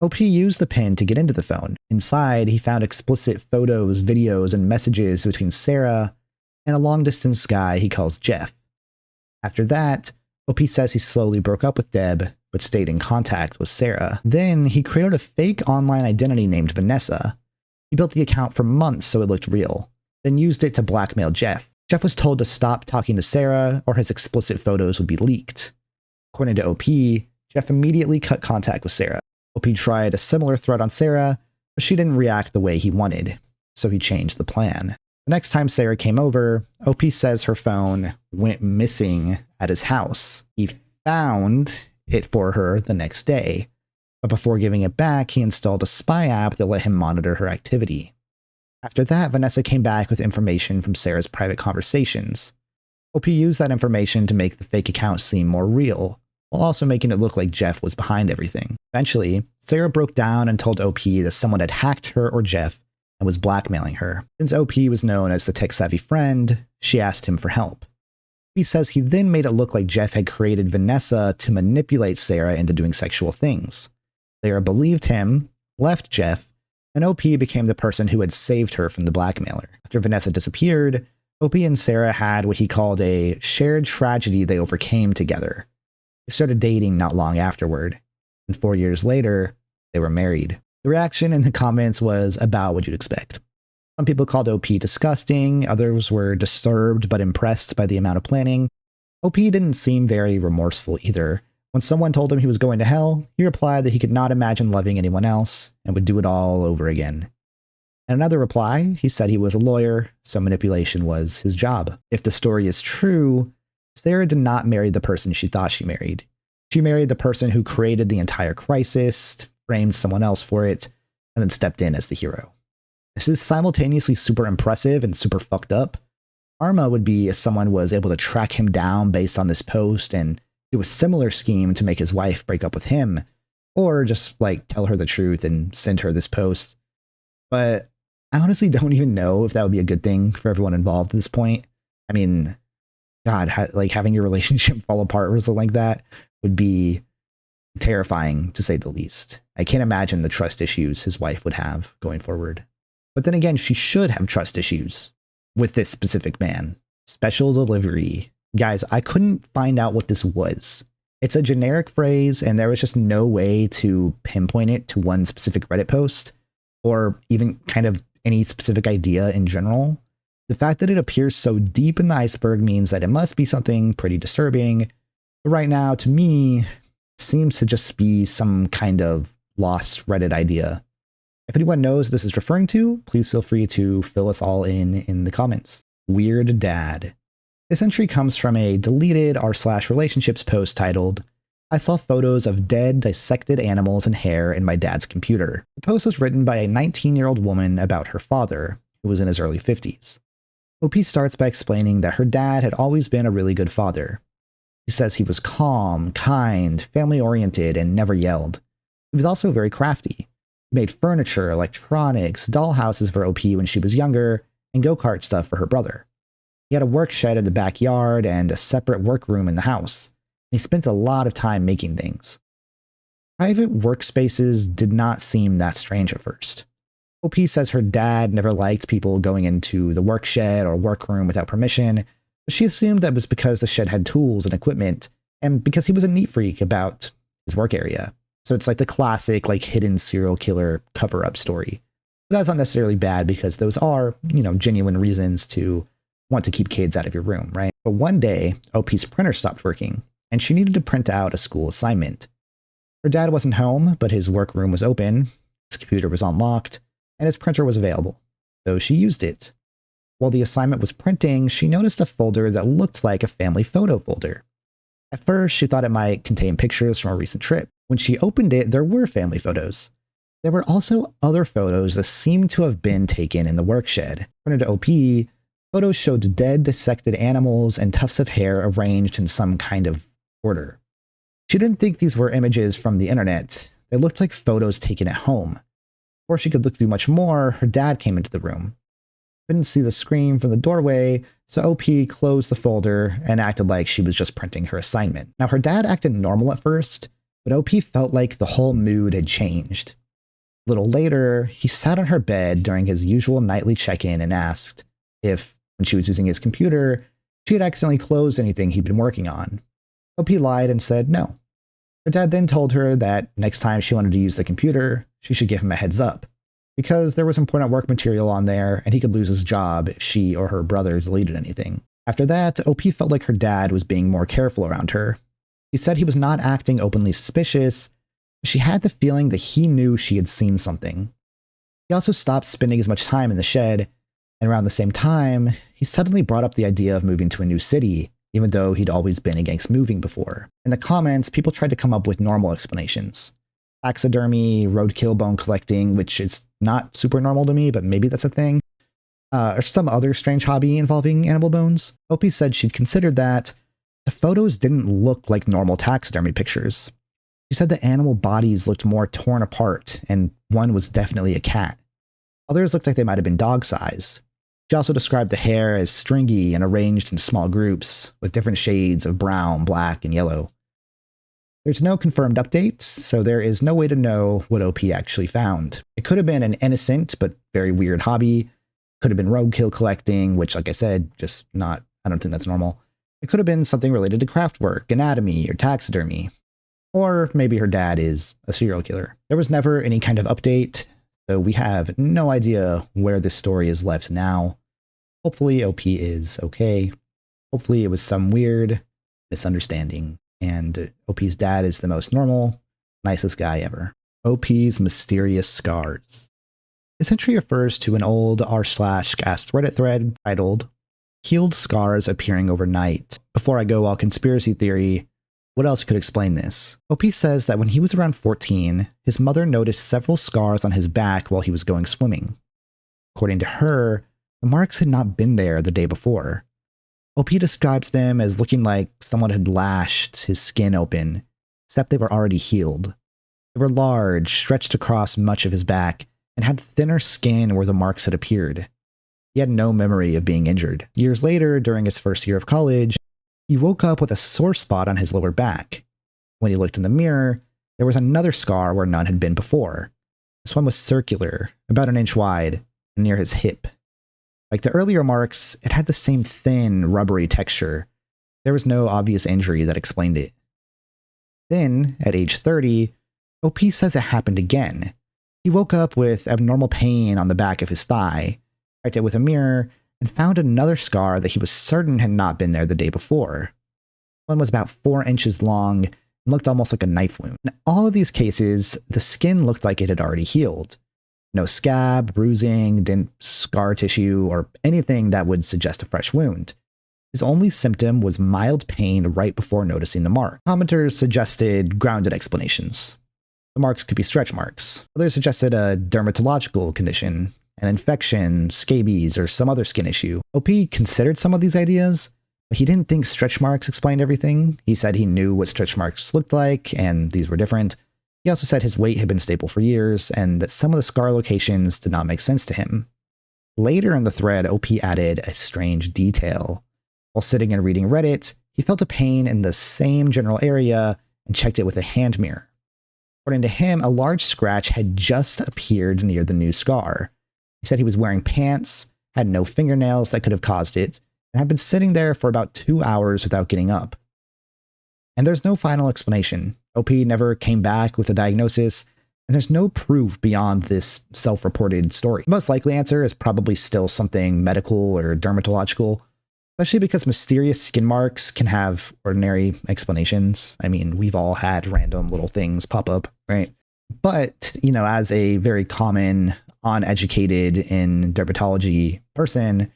OP used the pin to get into the phone. Inside, he found explicit photos, videos, and messages between Sarah and a long-distance guy he calls Jeff. After that, OP says he slowly broke up with Deb, but stayed in contact with Sarah. Then he created a fake online identity named Vanessa. He built the account for months so it looked real, then used it to blackmail Jeff. Jeff was told to stop talking to Sarah or his explicit photos would be leaked. According to OP, Jeff immediately cut contact with Sarah. OP tried a similar threat on Sarah, but she didn't react the way he wanted, so he changed the plan. The next time Sarah came over, OP says her phone went missing at his house. He found it for her the next day, but before giving it back, he installed a spy app that let him monitor her activity. After that, Vanessa came back with information from Sarah's private conversations. OP used that information to make the fake account seem more real, while also making it look like Jeff was behind everything. Eventually, Sarah broke down and told OP that someone had hacked her or Jeff and was blackmailing her. Since OP was known as the tech-savvy friend, she asked him for help. He says he then made it look like Jeff had created Vanessa to manipulate Sarah into doing sexual things. Sarah believed him, left Jeff, and OP became the person who had saved her from the blackmailer. After Vanessa disappeared, OP and Sarah had what he called a shared tragedy they overcame together. They started dating not long afterward, and 4 years later, they were married. The reaction in the comments was about what you'd expect. Some people called OP disgusting, others were disturbed but impressed by the amount of planning. OP didn't seem very remorseful either. When someone told him he was going to hell, he replied that he could not imagine loving anyone else and would do it all over again. In another reply, he said he was a lawyer, so manipulation was his job. If the story is true, Sarah did not marry the person she thought she married. She married the person who created the entire crisis, framed someone else for it, and then stepped in as the hero. This is simultaneously super impressive and super fucked up. Karma would be if someone was able to track him down based on this post and do a similar scheme to make his wife break up with him, or just like tell her the truth and send her this post. But I honestly don't even know if that would be a good thing for everyone involved at this point. I mean, God, like having your relationship fall apart or something like that would be terrifying to say the least. I can't imagine the trust issues his wife would have going forward. But then again, she should have trust issues with this specific man. Special delivery. Guys, I couldn't find out what this was. It's a generic phrase, and there was just no way to pinpoint it to one specific Reddit post, or even kind of any specific idea in general. The fact that it appears so deep in the iceberg means that it must be something pretty disturbing. But right now, to me, it seems to just be some kind of lost Reddit idea. If anyone knows what this is referring to, please feel free to fill us all in the comments. Weird Dad. This entry comes from a deleted r/relationships post titled, "I saw photos of dead, dissected animals and hair in my dad's computer." The post was written by a 19-year-old woman about her father, who was in his early 50s. OP starts by explaining that her dad had always been a really good father. She says he was calm, kind, family-oriented, and never yelled. He was also very crafty. He made furniture, electronics, dollhouses for OP when she was younger, and go-kart stuff for her brother. He had a work shed in the backyard and a separate workroom in the house. He spent a lot of time making things. Private workspaces did not seem that strange at first. OP says her dad never liked people going into the work shed or workroom without permission, but she assumed that was because the shed had tools and equipment, and because he was a neat freak about his work area. So it's like the classic, like, hidden serial killer cover-up story. But that's not necessarily bad because those are, genuine reasons to want to keep kids out of your room, right? But one day, OP's printer stopped working, and she needed to print out a school assignment. Her dad wasn't home, but his workroom was open, his computer was unlocked, and his printer was available, so she used it. While the assignment was printing, she noticed a folder that looked like a family photo folder. At first, she thought it might contain pictures from a recent trip. When she opened it, there were family photos. There were also other photos that seemed to have been taken in the work shed. According to OP, photos showed dead, dissected animals and tufts of hair arranged in some kind of order. She didn't think these were images from the internet. They looked like photos taken at home. Before she could look through much more, her dad came into the room. Couldn't see the screen from the doorway, so OP closed the folder and acted like she was just printing her assignment. Now, her dad acted normal at first, but OP felt like the whole mood had changed. A little later, he sat on her bed during his usual nightly check-in and asked if, when she was using his computer, she had accidentally closed anything he'd been working on. OP lied and said no. Her dad then told her that next time she wanted to use the computer, she should give him a heads up, because there was important work material on there and he could lose his job if she or her brother deleted anything. After that, OP felt like her dad was being more careful around her. He said he was not acting openly suspicious, but she had the feeling that he knew she had seen something. He also stopped spending as much time in the shed, and around the same time, he suddenly brought up the idea of moving to a new city, even though he'd always been against moving before. In the comments, people tried to come up with normal explanations. Taxidermy, roadkill bone collecting, which is not super normal to me, but maybe that's a thing, or some other strange hobby involving animal bones. OP said she'd considered that. The photos didn't look like normal taxidermy pictures. She said the animal bodies looked more torn apart, and one was definitely a cat. Others looked like they might have been dog-sized. She also described the hair as stringy and arranged in small groups, with different shades of brown, black, and yellow. There's no confirmed updates, so there is no way to know what OP actually found. It could have been an innocent but very weird hobby. Could have been roadkill collecting, which, like I said, I don't think that's normal. It could have been something related to craft work, anatomy, or taxidermy. Or maybe her dad is a serial killer. There was never any kind of update, so we have no idea where this story is left now. Hopefully OP is okay. Hopefully it was some weird misunderstanding, and OP's dad is the most normal, nicest guy ever. OP's mysterious scars. This entry refers to an old r/asked Reddit thread titled "Healed Scars Appearing Overnight." Before I go all conspiracy theory, what else could explain this? OP says that when he was around 14, his mother noticed several scars on his back while he was going swimming. According to her, the marks had not been there the day before. OP describes them as looking like someone had lashed his skin open, except they were already healed. They were large, stretched across much of his back, and had thinner skin where the marks had appeared. He had no memory of being injured. Years later, during his first year of college, he woke up with a sore spot on his lower back. When he looked in the mirror, there was another scar where none had been before. This one was circular, about an inch wide, and near his hip. Like the earlier marks, it had the same thin, rubbery texture. There was no obvious injury that explained it. Then, at age 30, OP says it happened again. He woke up with abnormal pain on the back of his thigh, checked it with a mirror, and found another scar that he was certain had not been there the day before. One was about 4 inches long and looked almost like a knife wound. In all of these cases, the skin looked like it had already healed. No scab, bruising, didn't scar tissue, or anything that would suggest a fresh wound. His only symptom was mild pain right before noticing the mark. Commenters suggested grounded explanations. The marks could be stretch marks. Others suggested a dermatological condition, an infection, scabies, or some other skin issue. OP considered some of these ideas, but he didn't think stretch marks explained everything. He said he knew what stretch marks looked like, and these were different. He also said his weight had been stable for years, and that some of the scar locations did not make sense to him. Later in the thread, OP added a strange detail. While sitting and reading Reddit, he felt a pain in the same general area and checked it with a hand mirror. According to him, a large scratch had just appeared near the new scar. He said he was wearing pants, had no fingernails that could have caused it, and had been sitting there for about 2 hours without getting up. And there's no final explanation. OP never came back with a diagnosis, and there's no proof beyond this self-reported story. The most likely answer is probably still something medical or dermatological, especially because mysterious skin marks can have ordinary explanations. I mean, we've all had random little things pop up, right? But, as a very common, uneducated in dermatology person,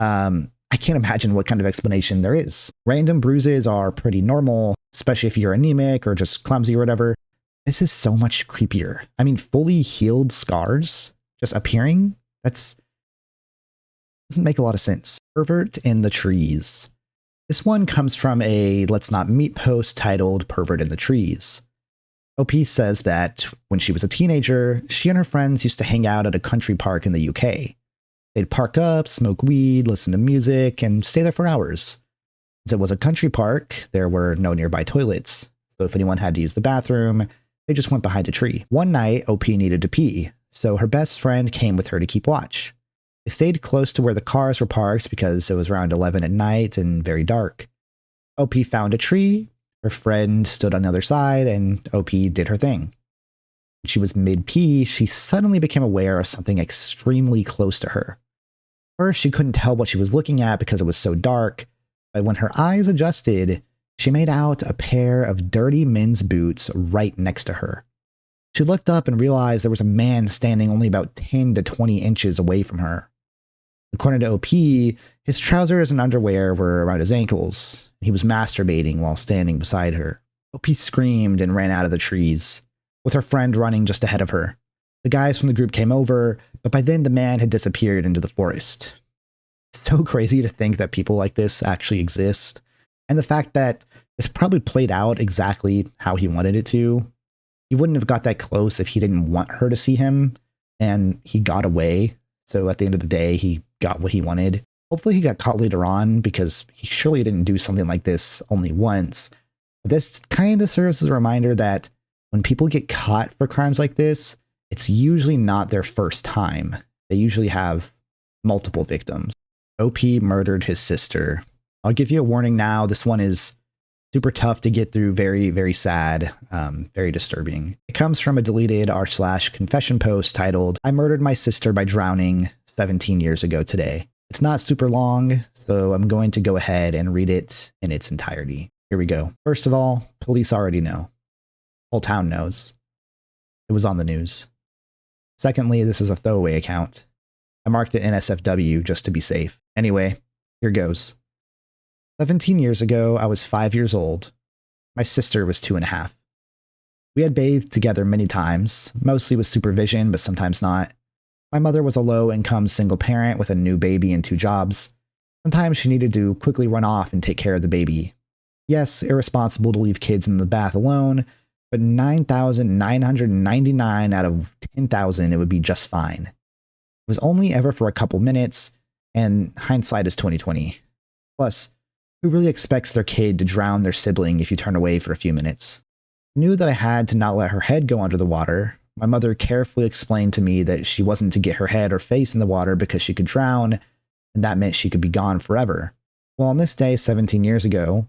I can't imagine what kind of explanation there is. Random bruises are pretty normal, especially if you're anemic or just clumsy or whatever. This is so much creepier. I mean, fully healed scars just appearing? Doesn't make a lot of sense. Pervert in the Trees. This one comes from a Let's Not Meet post titled Pervert in the Trees. OP says that when she was a teenager, she and her friends used to hang out at a country park in the UK. They'd park up, smoke weed, listen to music, and stay there for hours. Since it was a country park, there were no nearby toilets, so if anyone had to use the bathroom, they just went behind a tree. One night, OP needed to pee, so her best friend came with her to keep watch. They stayed close to where the cars were parked because it was around 11 at night and very dark. OP found a tree, her friend stood on the other side, and OP did her thing. When she was mid-pee, she suddenly became aware of something extremely close to her. First, she couldn't tell what she was looking at because it was so dark, but when her eyes adjusted, she made out a pair of dirty men's boots right next to her. She looked up and realized there was a man standing only about 10 to 20 inches away from her. According to OP, his trousers and underwear were around his ankles. He was masturbating while standing beside her. OP screamed and ran out of the trees, with her friend running just ahead of her. The guys from the group came over, but by then the man had disappeared into the forest. It's so crazy to think that people like this actually exist, and the fact that this probably played out exactly how he wanted it to. He wouldn't have got that close if he didn't want her to see him, and he got away. So at the end of the day, he got what he wanted. Hopefully he got caught later on, because he surely didn't do something like this only once. But this kind of serves as a reminder that when people get caught for crimes like this, it's usually not their first time. They usually have multiple victims. OP murdered his sister. I'll give you a warning now. This one is super tough to get through, very, very sad, very disturbing. It comes from a deleted r/confession post titled, I murdered my sister by drowning 17 years ago today. It's not super long, so I'm going to go ahead and read it in its entirety. Here we go. First of all, police already know. Whole town knows. It was on the news. Secondly, this is a throwaway account. I marked it NSFW just to be safe. Anyway, here goes. 17 years ago, I was 5 years old. My sister was 2.5. We had bathed together many times, mostly with supervision, but sometimes not. My mother was a low-income single parent with a new baby and 2 jobs. Sometimes she needed to quickly run off and take care of the baby. Yes, irresponsible to leave kids in the bath alone, but 9,999 out of 10,000, it would be just fine. It was only ever for a couple minutes, and hindsight is 20/20. Plus, who really expects their kid to drown their sibling if you turn away for a few minutes? I knew that I had to not let her head go under the water. My mother carefully explained to me that she wasn't to get her head or face in the water because she could drown, and that meant she could be gone forever. Well, on this day 17 years ago,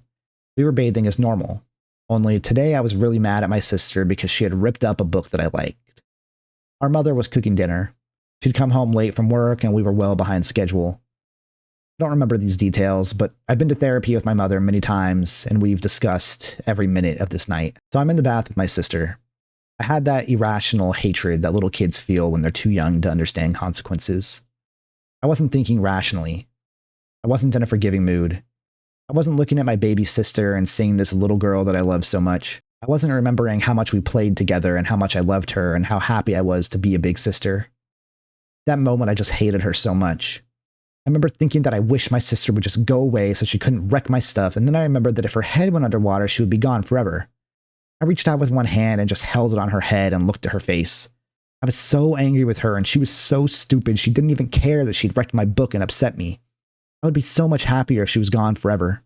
we were bathing as normal. Only today I was really mad at my sister because she had ripped up a book that I liked. Our mother was cooking dinner. She'd come home late from work and we were well behind schedule. I don't remember these details, but I've been to therapy with my mother many times and we've discussed every minute of this night. So I'm in the bath with my sister. I had that irrational hatred that little kids feel when they're too young to understand consequences. I wasn't thinking rationally. I wasn't in a forgiving mood. I wasn't looking at my baby sister and seeing this little girl that I love so much. I wasn't remembering how much we played together and how much I loved her and how happy I was to be a big sister. That moment, I just hated her so much. I remember thinking that I wish my sister would just go away so she couldn't wreck my stuff, and then I remembered that if her head went underwater, she would be gone forever. I reached out with one hand and just held it on her head and looked at her face. I was so angry with her, and she was so stupid she didn't even care that she'd wrecked my book and upset me. I would be so much happier if she was gone forever.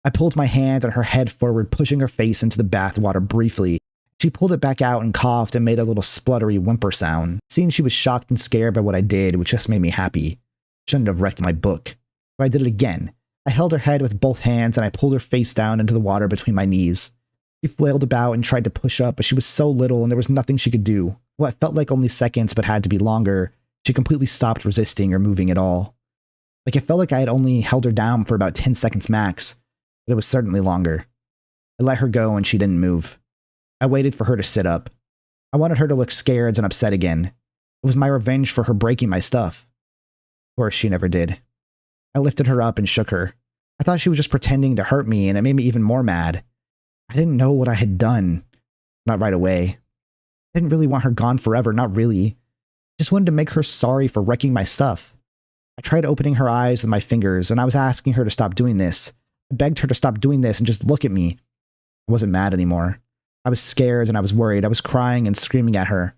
I pulled my hand and her head forward, pushing her face into the bath water briefly, She pulled it back out and coughed and made a little spluttery whimper sound. Seeing she was shocked and scared by what I did, which just made me happy. Shouldn't have wrecked my book. But I did it again. I held her head with both hands and I pulled her face down into the water between my knees. She flailed about and tried to push up, but she was so little and there was nothing she could do. What felt like only seconds but had to be longer, she completely stopped resisting or moving at all. Like it felt like I had only held her down for about 10 seconds max, but it was certainly longer. I let her go and she didn't move. I waited for her to sit up. I wanted her to look scared and upset again. It was my revenge for her breaking my stuff. Of course, she never did. I lifted her up and shook her. I thought she was just pretending to hurt me, and it made me even more mad. I didn't know what I had done. Not right away. I didn't really want her gone forever, not really. I just wanted to make her sorry for wrecking my stuff. I tried opening her eyes with my fingers, and I was asking her to stop doing this. I begged her to stop doing this and just look at me. I wasn't mad anymore. I was scared and I was worried. I was crying and screaming at her.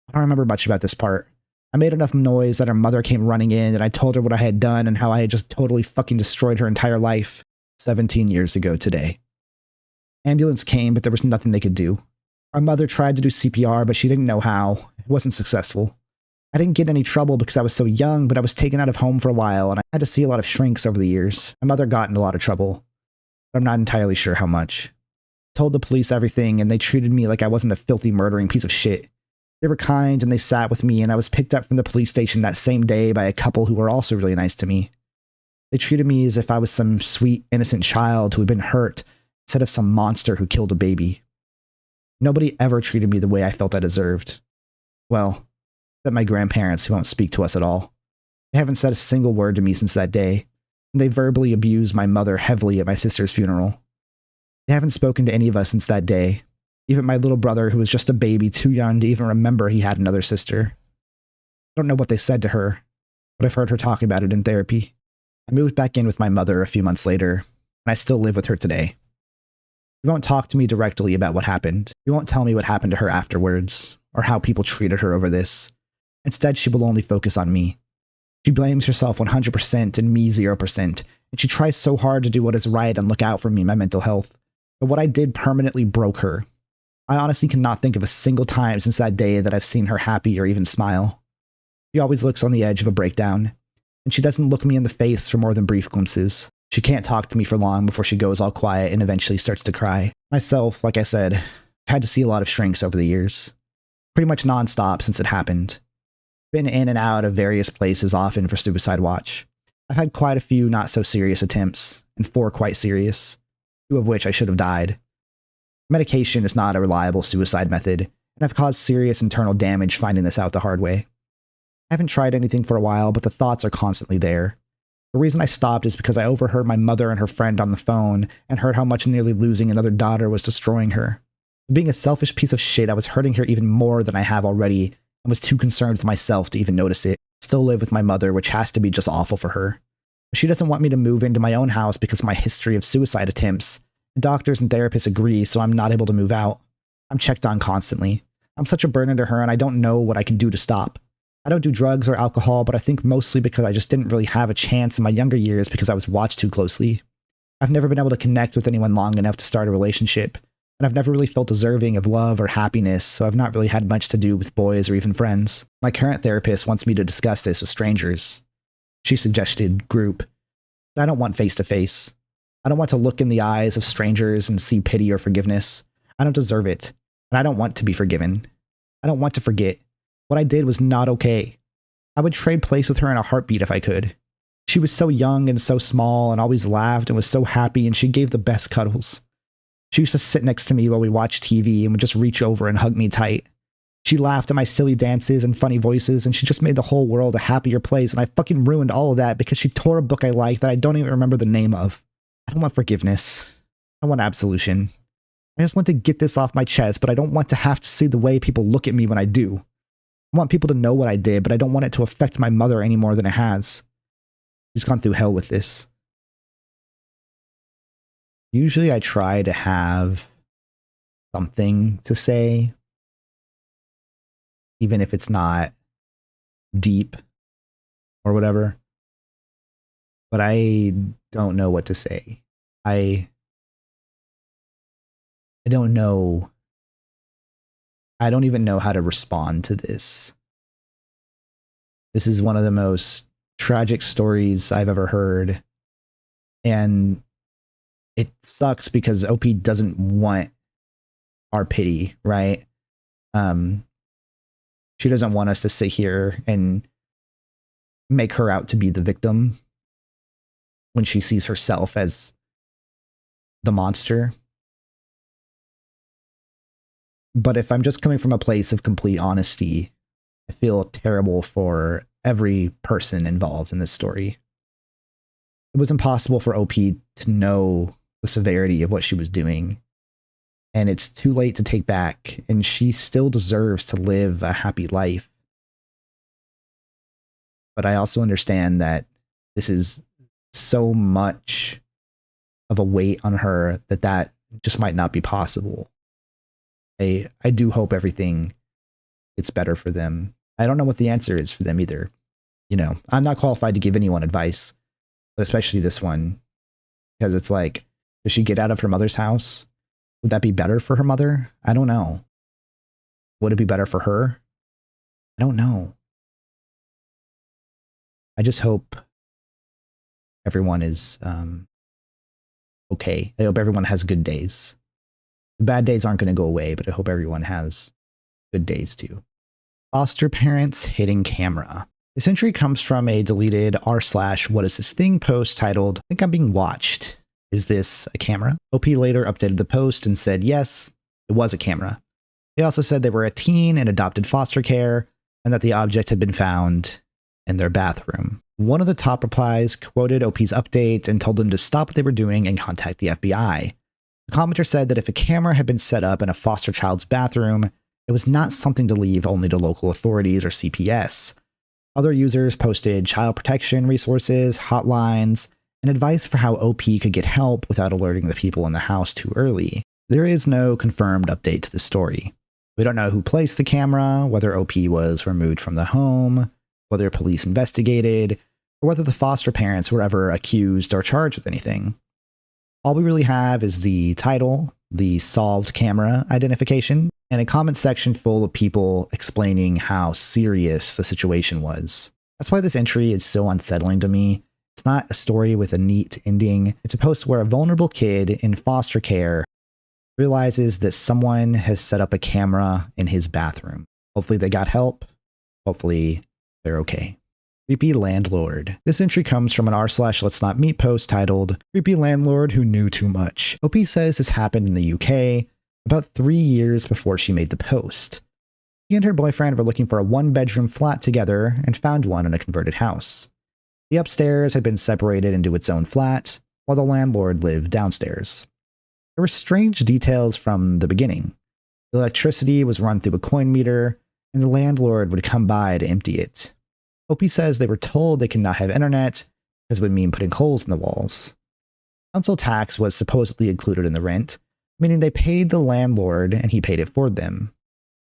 I don't remember much about this part. I made enough noise that her mother came running in and I told her what I had done and how I had just totally fucking destroyed her entire life 17 years ago today. Ambulance came, but there was nothing they could do. Our mother tried to do CPR, but she didn't know how. It wasn't successful. I didn't get any trouble because I was so young, but I was taken out of home for a while and I had to see a lot of shrinks over the years. My mother got in a lot of trouble, but I'm not entirely sure how much. I told the police everything and they treated me like I wasn't a filthy murdering piece of shit. They were kind and they sat with me and I was picked up from the police station that same day by a couple who were also really nice to me. They treated me as if I was some sweet, innocent child who had been hurt instead of some monster who killed a baby. Nobody ever treated me the way I felt I deserved. Well, except my grandparents who won't speak to us at all. They haven't said a single word to me since that day, and they verbally abused my mother heavily at my sister's funeral. They haven't spoken to any of us since that day. Even my little brother, who was just a baby, too young to even remember he had another sister. I don't know what they said to her, but I've heard her talk about it in therapy. I moved back in with my mother a few months later, and I still live with her today. She won't talk to me directly about what happened. She won't tell me what happened to her afterwards, or how people treated her over this. Instead, she will only focus on me. She blames herself 100% and me 0%, and she tries so hard to do what is right and look out for me and my mental health. But what I did permanently broke her. I honestly cannot think of a single time since that day that I've seen her happy or even smile. She always looks on the edge of a breakdown, and she doesn't look me in the face for more than brief glimpses. She can't talk to me for long before she goes all quiet and eventually starts to cry. Myself, like I said, I've had to see a lot of shrinks over the years. Pretty much non-stop since it happened. Been in and out of various places often for suicide watch. I've had quite a few not so serious attempts, and 4 quite serious, 2 of which I should have died. Medication is not a reliable suicide method, and I've caused serious internal damage finding this out the hard way. I haven't tried anything for a while, but the thoughts are constantly there. The reason I stopped is because I overheard my mother and her friend on the phone and heard how much nearly losing another daughter was destroying her. Being a selfish piece of shit, I was hurting her even more than I have already and was too concerned with myself to even notice it. I still live with my mother, which has to be just awful for her. She doesn't want me to move into my own house because of my history of suicide attempts. Doctors and therapists agree, so I'm not able to move out. I'm checked on constantly. I'm such a burden to her, and I don't know what I can do to stop. I don't do drugs or alcohol, but I think mostly because I just didn't really have a chance in my younger years because I was watched too closely. I've never been able to connect with anyone long enough to start a relationship, and I've never really felt deserving of love or happiness, so I've not really had much to do with boys or even friends. My current therapist wants me to discuss this with strangers. She suggested group, but I don't want face-to-face. I don't want to look in the eyes of strangers and see pity or forgiveness. I don't deserve it, and I don't want to be forgiven. I don't want to forget. What I did was not okay. I would trade place with her in a heartbeat if I could. She was so young and so small and always laughed and was so happy, and she gave the best cuddles. She used to sit next to me while we watched TV and would just reach over and hug me tight. She laughed at my silly dances and funny voices, and she just made the whole world a happier place, and I fucking ruined all of that because she tore a book I liked that I don't even remember the name of. I don't want forgiveness. I want absolution. I just want to get this off my chest, but I don't want to have to see the way people look at me when I do. I want people to know what I did, but I don't want it to affect my mother any more than it has. She's gone through hell with this. Usually I try to have something to say, even if it's not deep or whatever. But I don't know what to say. I don't know I don't even know how to respond to this. This is one of the most tragic stories I've ever heard. And it sucks because OP doesn't want our pity, right? She doesn't want us to sit here and make her out to be the victim when she sees herself as the monster. But if I'm just coming from a place of complete honesty, I feel terrible for every person involved in this story. It was impossible for OP to know the severity of what she was doing. And it's too late to take back, and she still deserves to live a happy life. But I also understand that this is so much of a weight on her that just might not be possible. I do hope everything gets better for them. I don't know what the answer is for them either. You know, I'm not qualified to give anyone advice, but especially this one, because it's like, does she get out of her mother's house? Would that be better for her mother? I don't know. Would it be better for her? I don't know. I just hope everyone is okay. I hope everyone has good days. The bad days aren't going to go away, but I hope everyone has good days too. Foster parents hitting camera. This entry comes from a deleted r/what is this thing post titled, I think I'm being watched. Is this a camera? OP later updated the post and said, yes, it was a camera. They also said they were a teen in adopted foster care and that the object had been found in their bathroom. One of the top replies quoted OP's update and told them to stop what they were doing and contact the FBI. The commenter said that if a camera had been set up in a foster child's bathroom, it was not something to leave only to local authorities or CPS. Other users posted child protection resources, hotlines, and advice for how OP could get help without alerting the people in the house too early. There is no confirmed update to the story. We don't know who placed the camera, whether OP was removed from the home, whether police investigated, or whether the foster parents were ever accused or charged with anything. All we really have is the title, the solved camera identification, and a comment section full of people explaining how serious the situation was. That's why this entry is so unsettling to me. It's not a story with a neat ending. It's a post where a vulnerable kid in foster care realizes that someone has set up a camera in his bathroom. Hopefully they got help. Hopefully they're okay. Creepy landlord. This entry comes from an r/let's not meet post titled, Creepy landlord who knew too much. OP says this happened in the UK about 3 years before she made the post. She and her boyfriend were looking for a one-bedroom flat together and found one in a converted house. The upstairs had been separated into its own flat, while the landlord lived downstairs. There were strange details from the beginning. The electricity was run through a coin meter, and the landlord would come by to empty it. OP says they were told they could not have internet, as it would mean putting holes in the walls. Council tax was supposedly included in the rent, meaning they paid the landlord and he paid it for them.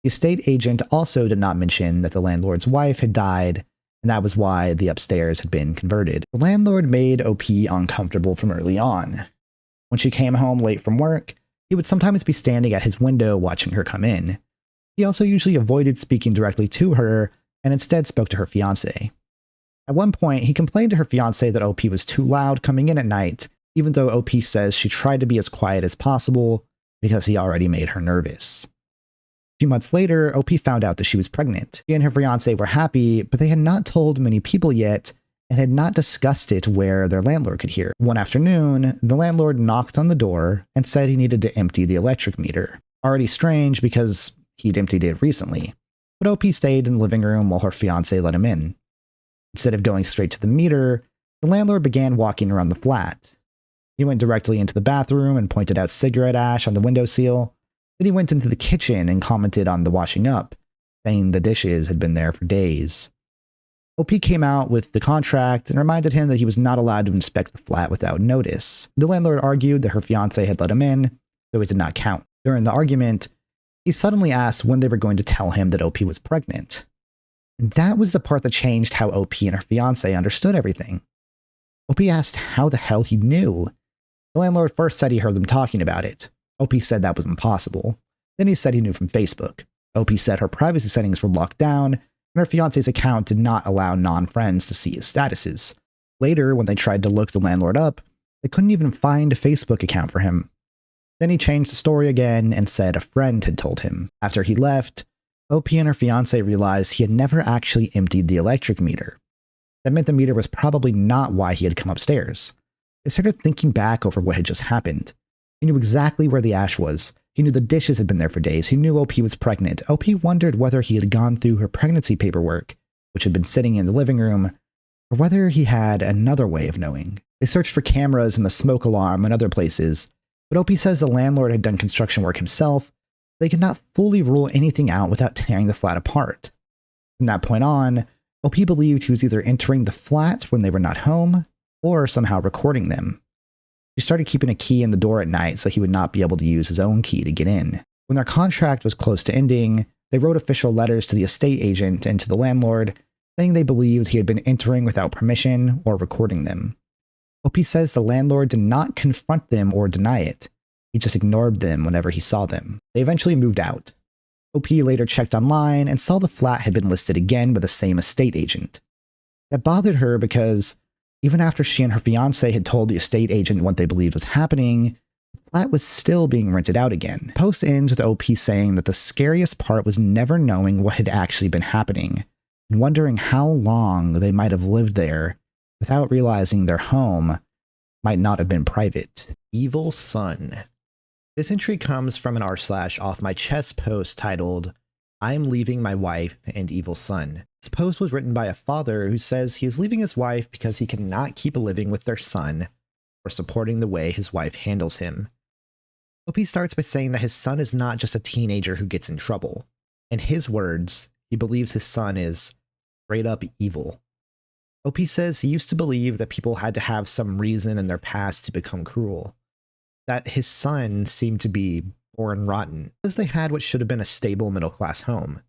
The estate agent also did not mention that the landlord's wife had died, and that was why the upstairs had been converted. The landlord made OP uncomfortable from early on. When she came home late from work, he would sometimes be standing at his window watching her come in. He also usually avoided speaking directly to her and instead spoke to her fiancé. At one point, he complained to her fiancé that OP was too loud coming in at night, even though OP says she tried to be as quiet as possible because he already made her nervous. A few months later, OP found out that she was pregnant. She and her fiancé were happy, but they had not told many people yet and had not discussed it where their landlord could hear. One afternoon, the landlord knocked on the door and said he needed to empty the electric meter. Already strange because he'd emptied it recently. But OP stayed in the living room while her fiancé let him in. Instead of going straight to the meter, the landlord began walking around the flat. He went directly into the bathroom and pointed out cigarette ash on the windowsill. Then he went into the kitchen and commented on the washing up, saying the dishes had been there for days. OP came out with the contract and reminded him that he was not allowed to inspect the flat without notice. The landlord argued that her fiancé had let him in, so it did not count. During the argument, he suddenly asked when they were going to tell him that OP was pregnant. And that was the part that changed how OP and her fiancé understood everything. OP asked how the hell he knew. The landlord first said he heard them talking about it. OP said that was impossible. Then he said he knew from Facebook. OP said her privacy settings were locked down, and her fiance's account did not allow non-friends to see his statuses. Later, when they tried to look the landlord up, they couldn't even find a Facebook account for him. Then he changed the story again and said a friend had told him. After he left, OP and her fiance realized he had never actually emptied the electric meter. That meant the meter was probably not why he had come upstairs. They started thinking back over what had just happened. He knew exactly where the ash was. He knew the dishes had been there for days. He knew OP was pregnant. OP wondered whether he had gone through her pregnancy paperwork, which had been sitting in the living room, or whether he had another way of knowing. They searched for cameras and the smoke alarm and other places, but OP says the landlord had done construction work himself. They could not fully rule anything out without tearing the flat apart. From that point on, OP believed he was either entering the flat when they were not home, or somehow recording them. She started keeping a key in the door at night so he would not be able to use his own key to get in. When their contract was close to ending, they wrote official letters to the estate agent and to the landlord, saying they believed he had been entering without permission or recording them. OP says the landlord did not confront them or deny it. He just ignored them whenever he saw them. They eventually moved out. OP later checked online and saw the flat had been listed again with the same estate agent. That bothered her because even after she and her fiancé had told the estate agent what they believed was happening, the flat was still being rented out again. The post ends with OP saying that the scariest part was never knowing what had actually been happening and wondering how long they might have lived there without realizing their home might not have been private. Evil Son. This entry comes from an r/off my chest post titled, "I'm leaving my wife and evil son." This post was written by a father who says he is leaving his wife because he cannot keep living with their son or supporting the way his wife handles him. OP starts by saying that his son is not just a teenager who gets in trouble. In his words, he believes his son is straight up evil. OP says he used to believe that people had to have some reason in their past to become cruel. That his son seemed to be born rotten, because they had what should have been a stable middle-class home.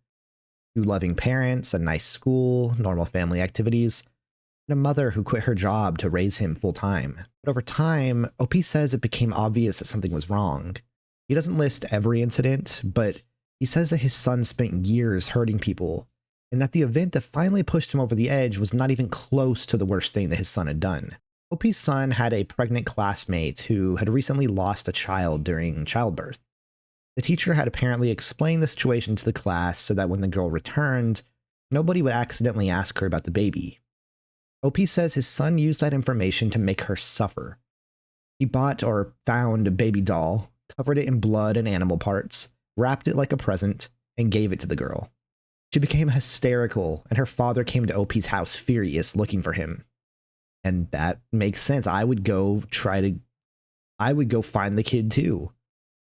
2 loving parents, a nice school, normal family activities, and a mother who quit her job to raise him full-time. But over time, OP says it became obvious that something was wrong. He doesn't list every incident, but he says that his son spent years hurting people, and that the event that finally pushed him over the edge was not even close to the worst thing that his son had done. OP's son had a pregnant classmate who had recently lost a child during childbirth. The teacher had apparently explained the situation to the class so that when the girl returned, nobody would accidentally ask her about the baby. OP says his son used that information to make her suffer. He bought or found a baby doll, covered it in blood and animal parts, wrapped it like a present, and gave it to the girl. She became hysterical, and her father came to OP's house furious, looking for him. And that makes sense. I would go find the kid too,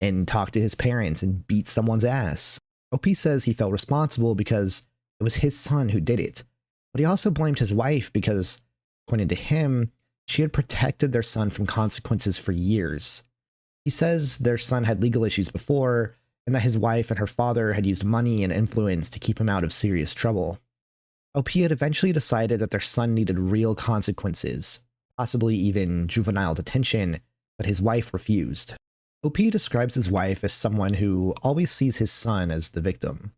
and talk to his parents and beat someone's ass. OP says he felt responsible because it was his son who did it, but he also blamed his wife because, according to him, she had protected their son from consequences for years. He says their son had legal issues before, and that his wife and her father had used money and influence to keep him out of serious trouble. OP had eventually decided that their son needed real consequences, possibly even juvenile detention, but his wife refused. OP describes his wife as someone who always sees his son as the victim.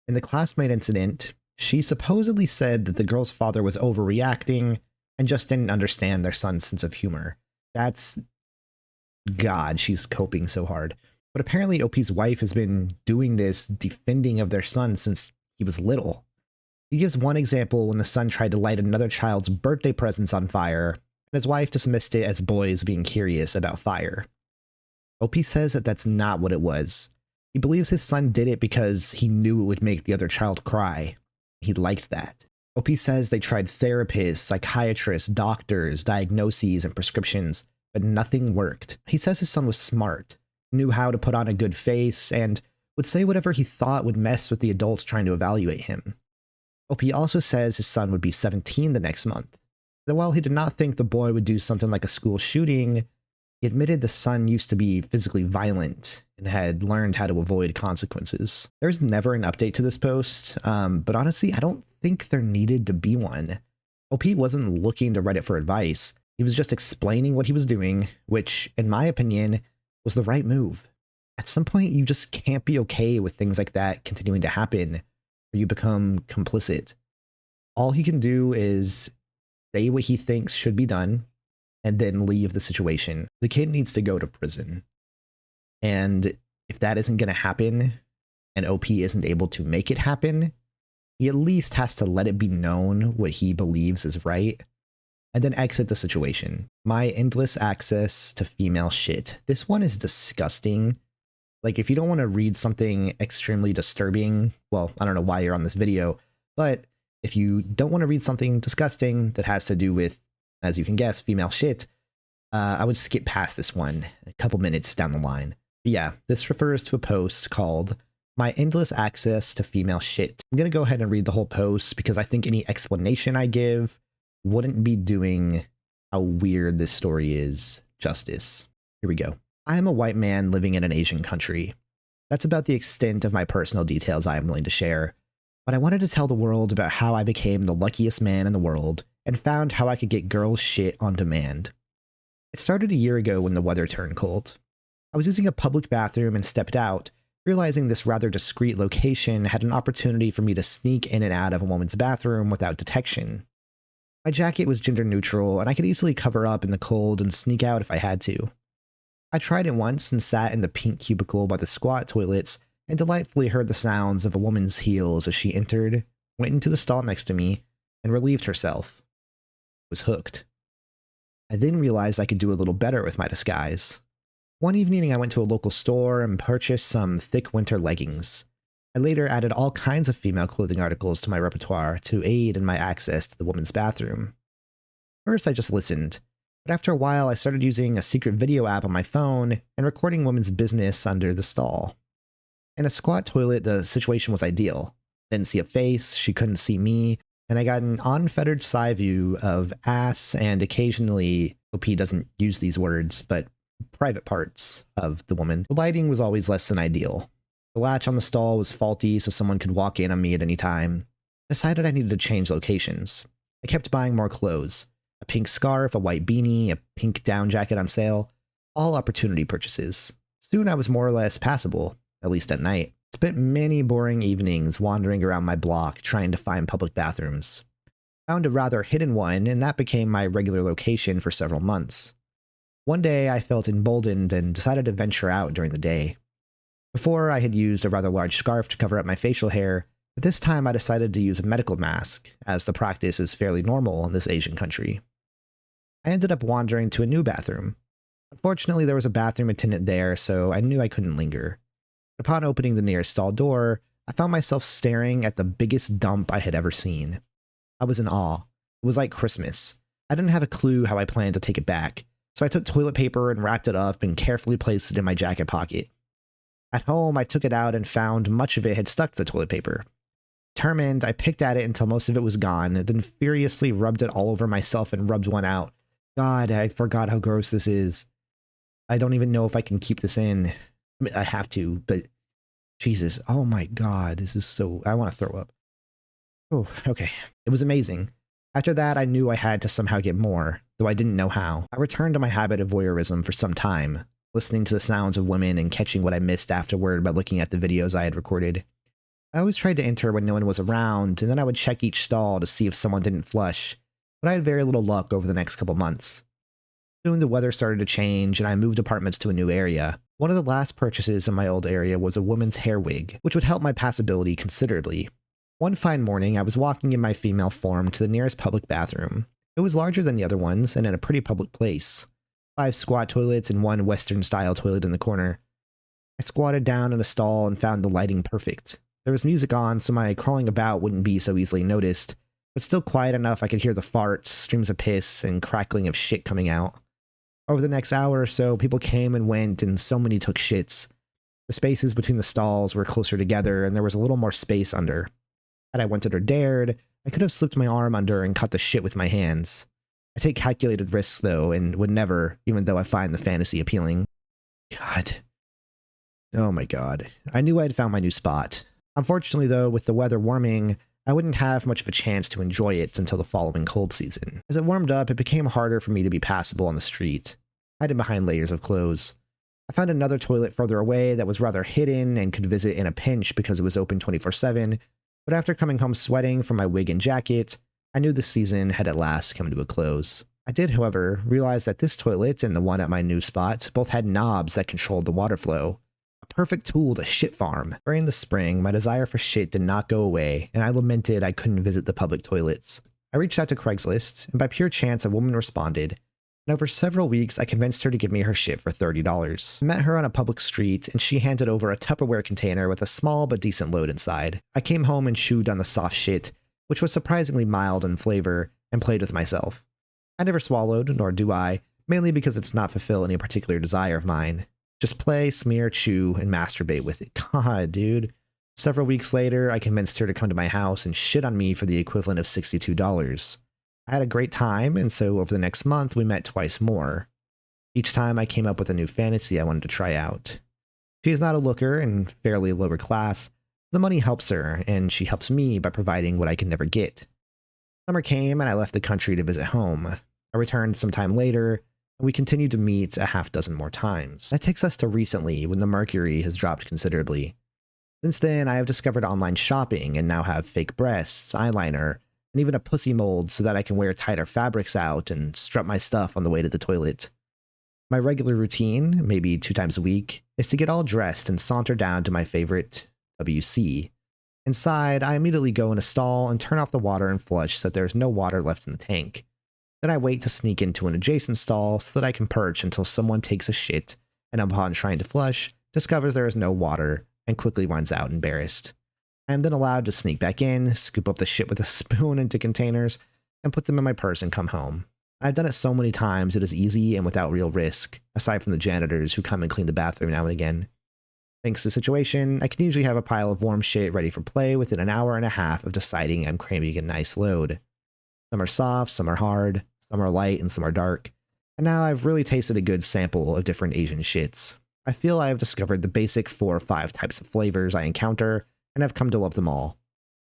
In the classmate incident, she supposedly said that the girl's father was overreacting and just didn't understand their son's sense of humor. That's... God, she's coping so hard. But apparently OP's wife has been doing this defending of their son since he was little. He gives one example when the son tried to light another child's birthday presents on fire, and his wife dismissed it as boys being curious about fire. OP says that that's not what it was. He believes his son did it because he knew it would make the other child cry. He liked that. OP says they tried therapists, psychiatrists, doctors, diagnoses, and prescriptions, but nothing worked. He says his son was smart, knew how to put on a good face, and would say whatever he thought would mess with the adults trying to evaluate him. OP also says his son would be 17 the next month. That while he did not think the boy would do something like a school shooting, he admitted the son used to be physically violent and had learned how to avoid consequences. There's never an update to this post, but honestly, I don't think there needed to be one. OP wasn't looking to Reddit for advice. He was just explaining what he was doing, which, in my opinion, was the right move. At some point, you just can't be okay with things like that continuing to happen, or you become complicit. All he can do is say what he thinks should be done and then leave the situation. The kid needs to go to prison. And if that isn't going to happen and OP isn't able to make it happen, he at least has to let it be known what he believes is right and then exit the situation. My endless access to female shit. This one is disgusting. Like, if you don't want to read something extremely disturbing, well, I don't know why you're on this video, but if you don't want to read something disgusting that has to do with, as you can guess, female shit, I would skip past this one a couple minutes down the line. But yeah, this refers to a post called My Endless Access to Female Shit. I'm going to go ahead and read the whole post because I think any explanation I give wouldn't be doing how weird this story is justice. Here we go. I am a white man living in an Asian country. That's about the extent of my personal details I am willing to share. But I wanted to tell the world about how I became the luckiest man in the world and found how I could get girls' shit on demand. It started a year ago when the weather turned cold. I was using a public bathroom and stepped out, realizing this rather discreet location had an opportunity for me to sneak in and out of a woman's bathroom without detection. My jacket was gender neutral, and I could easily cover up in the cold and sneak out if I had to. I tried it once and sat in the pink cubicle by the squat toilets and delightfully heard the sounds of a woman's heels as she entered, went into the stall next to me, and relieved herself. I was hooked. I then realized I could do a little better with my disguise. One evening I went to a local store and purchased some thick winter leggings. I later added all kinds of female clothing articles to my repertoire to aid in my access to the woman's bathroom. First I just listened. But after a while, I started using a secret video app on my phone and recording women's business under the stall. In a squat toilet, the situation was ideal. I didn't see a face, she couldn't see me, and I got an unfettered side view of ass and occasionally, OP doesn't use these words, but private parts of the woman. The lighting was always less than ideal. The latch on the stall was faulty, so someone could walk in on me at any time. I decided I needed to change locations. I kept buying more clothes. A pink scarf, a white beanie, a pink down jacket on sale, all opportunity purchases. Soon I was more or less passable, at least at night. Spent many boring evenings wandering around my block trying to find public bathrooms. Found a rather hidden one, and that became my regular location for several months. One day I felt emboldened and decided to venture out during the day. Before I had used a rather large scarf to cover up my facial hair, but this time I decided to use a medical mask, as the practice is fairly normal in this Asian country. I ended up wandering to a new bathroom. Unfortunately, there was a bathroom attendant there, so I knew I couldn't linger. Upon opening the nearest stall door, I found myself staring at the biggest dump I had ever seen. I was in awe. It was like Christmas. I didn't have a clue how I planned to take it back, so I took toilet paper and wrapped it up and carefully placed it in my jacket pocket. At home, I took it out and found much of it had stuck to the toilet paper. Determined, I picked at it until most of it was gone, then furiously rubbed it all over myself and rubbed one out. God, I forgot how gross this is. I don't even know if I can keep this in. I mean, I have to, but Jesus, oh my God, this is so, I want to throw up. Oh, okay. It was amazing. After that, I knew I had to somehow get more, though I didn't know how. I returned to my habit of voyeurism for some time, listening to the sounds of women and catching what I missed afterward by looking at the videos I had recorded. I always tried to enter when no one was around, and then I would check each stall to see if someone didn't flush, but I had very little luck over the next couple months. Soon the weather started to change, and I moved apartments to a new area. One of the last purchases in my old area was a woman's hair wig, which would help my passability considerably. One fine morning, I was walking in my female form to the nearest public bathroom. It was larger than the other ones, and in a pretty public place. 5 squat toilets and 1 Western-style toilet in the corner. I squatted down in a stall and found the lighting perfect. There was music on, so my crawling about wouldn't be so easily noticed, but still quiet enough I could hear the farts, streams of piss, and crackling of shit coming out. Over the next hour or so, people came and went, and so many took shits. The spaces between the stalls were closer together, and there was a little more space under. Had I wanted or dared, I could have slipped my arm under and cut the shit with my hands. I take calculated risks, though, and would never, even though I find the fantasy appealing. God. Oh my God. I knew I had found my new spot. Unfortunately, though, with the weather warming, I wouldn't have much of a chance to enjoy it until the following cold season. As it warmed up, it became harder for me to be passable on the street, hiding behind layers of clothes. I found another toilet further away that was rather hidden and could visit in a pinch because it was open 24/7, but after coming home sweating from my wig and jacket, I knew the season had at last come to a close. I did, however, realize that this toilet and the one at my new spot both had knobs that controlled the water flow. A perfect tool to shit farm. During the spring, my desire for shit did not go away, and I lamented I couldn't visit the public toilets. I reached out to Craigslist, and by pure chance a woman responded, and over several weeks I convinced her to give me her shit for $30. I met her on a public street, and she handed over a Tupperware container with a small but decent load inside. I came home and chewed on the soft shit, which was surprisingly mild in flavor, and played with myself. I never swallowed, nor do I, mainly because it's not fulfill any particular desire of mine. Just play, smear, chew, and masturbate with it. God, dude. Several weeks later, I convinced her to come to my house and shit on me for the equivalent of $62. I had a great time, and so over the next month, we met twice more. Each time I came up with a new fantasy I wanted to try out. She is not a looker and fairly lower class. The money helps her, and she helps me by providing what I can never get. Summer came, and I left the country to visit home. I returned sometime later, and we continued to meet a half dozen more times. That takes us to recently, when the mercury has dropped considerably. Since then, I have discovered online shopping and now have fake breasts, eyeliner, and even a pussy mold so that I can wear tighter fabrics out and strut my stuff on the way to the toilet. My regular routine, maybe 2 times a week, is to get all dressed and saunter down to my favorite WC. Inside, I immediately go in a stall and turn off the water and flush so that there is no water left in the tank. Then I wait to sneak into an adjacent stall so that I can perch until someone takes a shit and upon trying to flush, discovers there is no water and quickly runs out embarrassed. I am then allowed to sneak back in, scoop up the shit with a spoon into containers, and put them in my purse and come home. I've done it so many times it is easy and without real risk, aside from the janitors who come and clean the bathroom now and again. Thanks to the situation, I can usually have a pile of warm shit ready for play within an hour and a half of deciding I'm cramming a nice load. Some are soft, some are hard, some are light, and some are dark. And now I've really tasted a good sample of different Asian shits. I feel I have discovered the basic 4 or 5 types of flavors I encounter, and have come to love them all.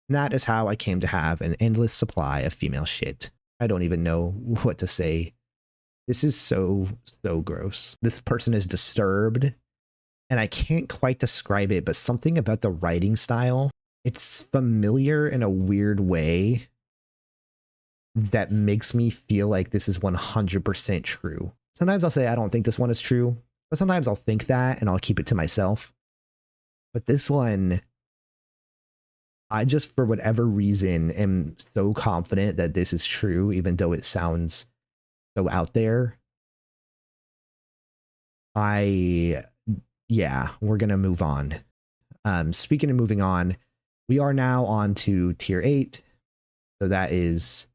And that is how I came to have an endless supply of female shit. I don't even know what to say. This is so gross. This person is disturbed, and I can't quite describe it, but something about the writing style, it's familiar in a weird way that makes me feel like this is 100% true. Sometimes I'll say I don't think this one is true, but sometimes I'll think that and I'll keep it to myself. But this one, I just, for whatever reason, am so confident that this is true, even though it sounds so out there. Yeah, we're going to move on. Speaking of moving on, we are now on to tier 8. So that is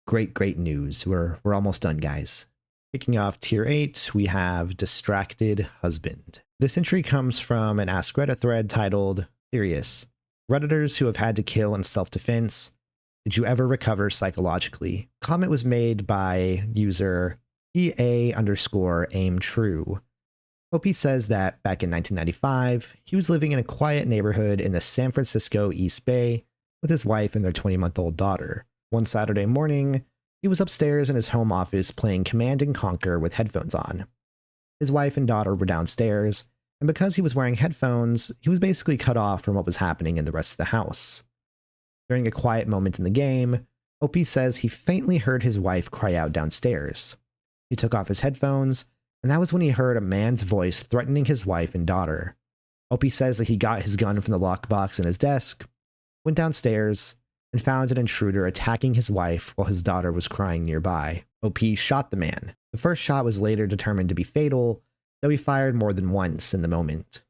great news. We're almost done, guys. Kicking off tier 8, we have Distracted Husband. This entry comes from an Ask Reddit thread titled, Serious. Redditors who have had to kill in self-defense. Did you ever recover psychologically? Comment was made by user EA_aimtrue. OP says that back in 1995, he was living in a quiet neighborhood in the San Francisco East Bay with his wife and their 20-month-old daughter. One Saturday morning, he was upstairs in his home office playing Command & Conquer with headphones on. His wife and daughter were downstairs, and because he was wearing headphones, he was basically cut off from what was happening in the rest of the house. During a quiet moment in the game, OP says he faintly heard his wife cry out downstairs. He took off his headphones, and that was when he heard a man's voice threatening his wife and daughter. OP says that he got his gun from the lockbox in his desk, went downstairs, and found an intruder attacking his wife while his daughter was crying nearby. OP shot the man. The first shot was later determined to be fatal, though he fired more than once in the moment.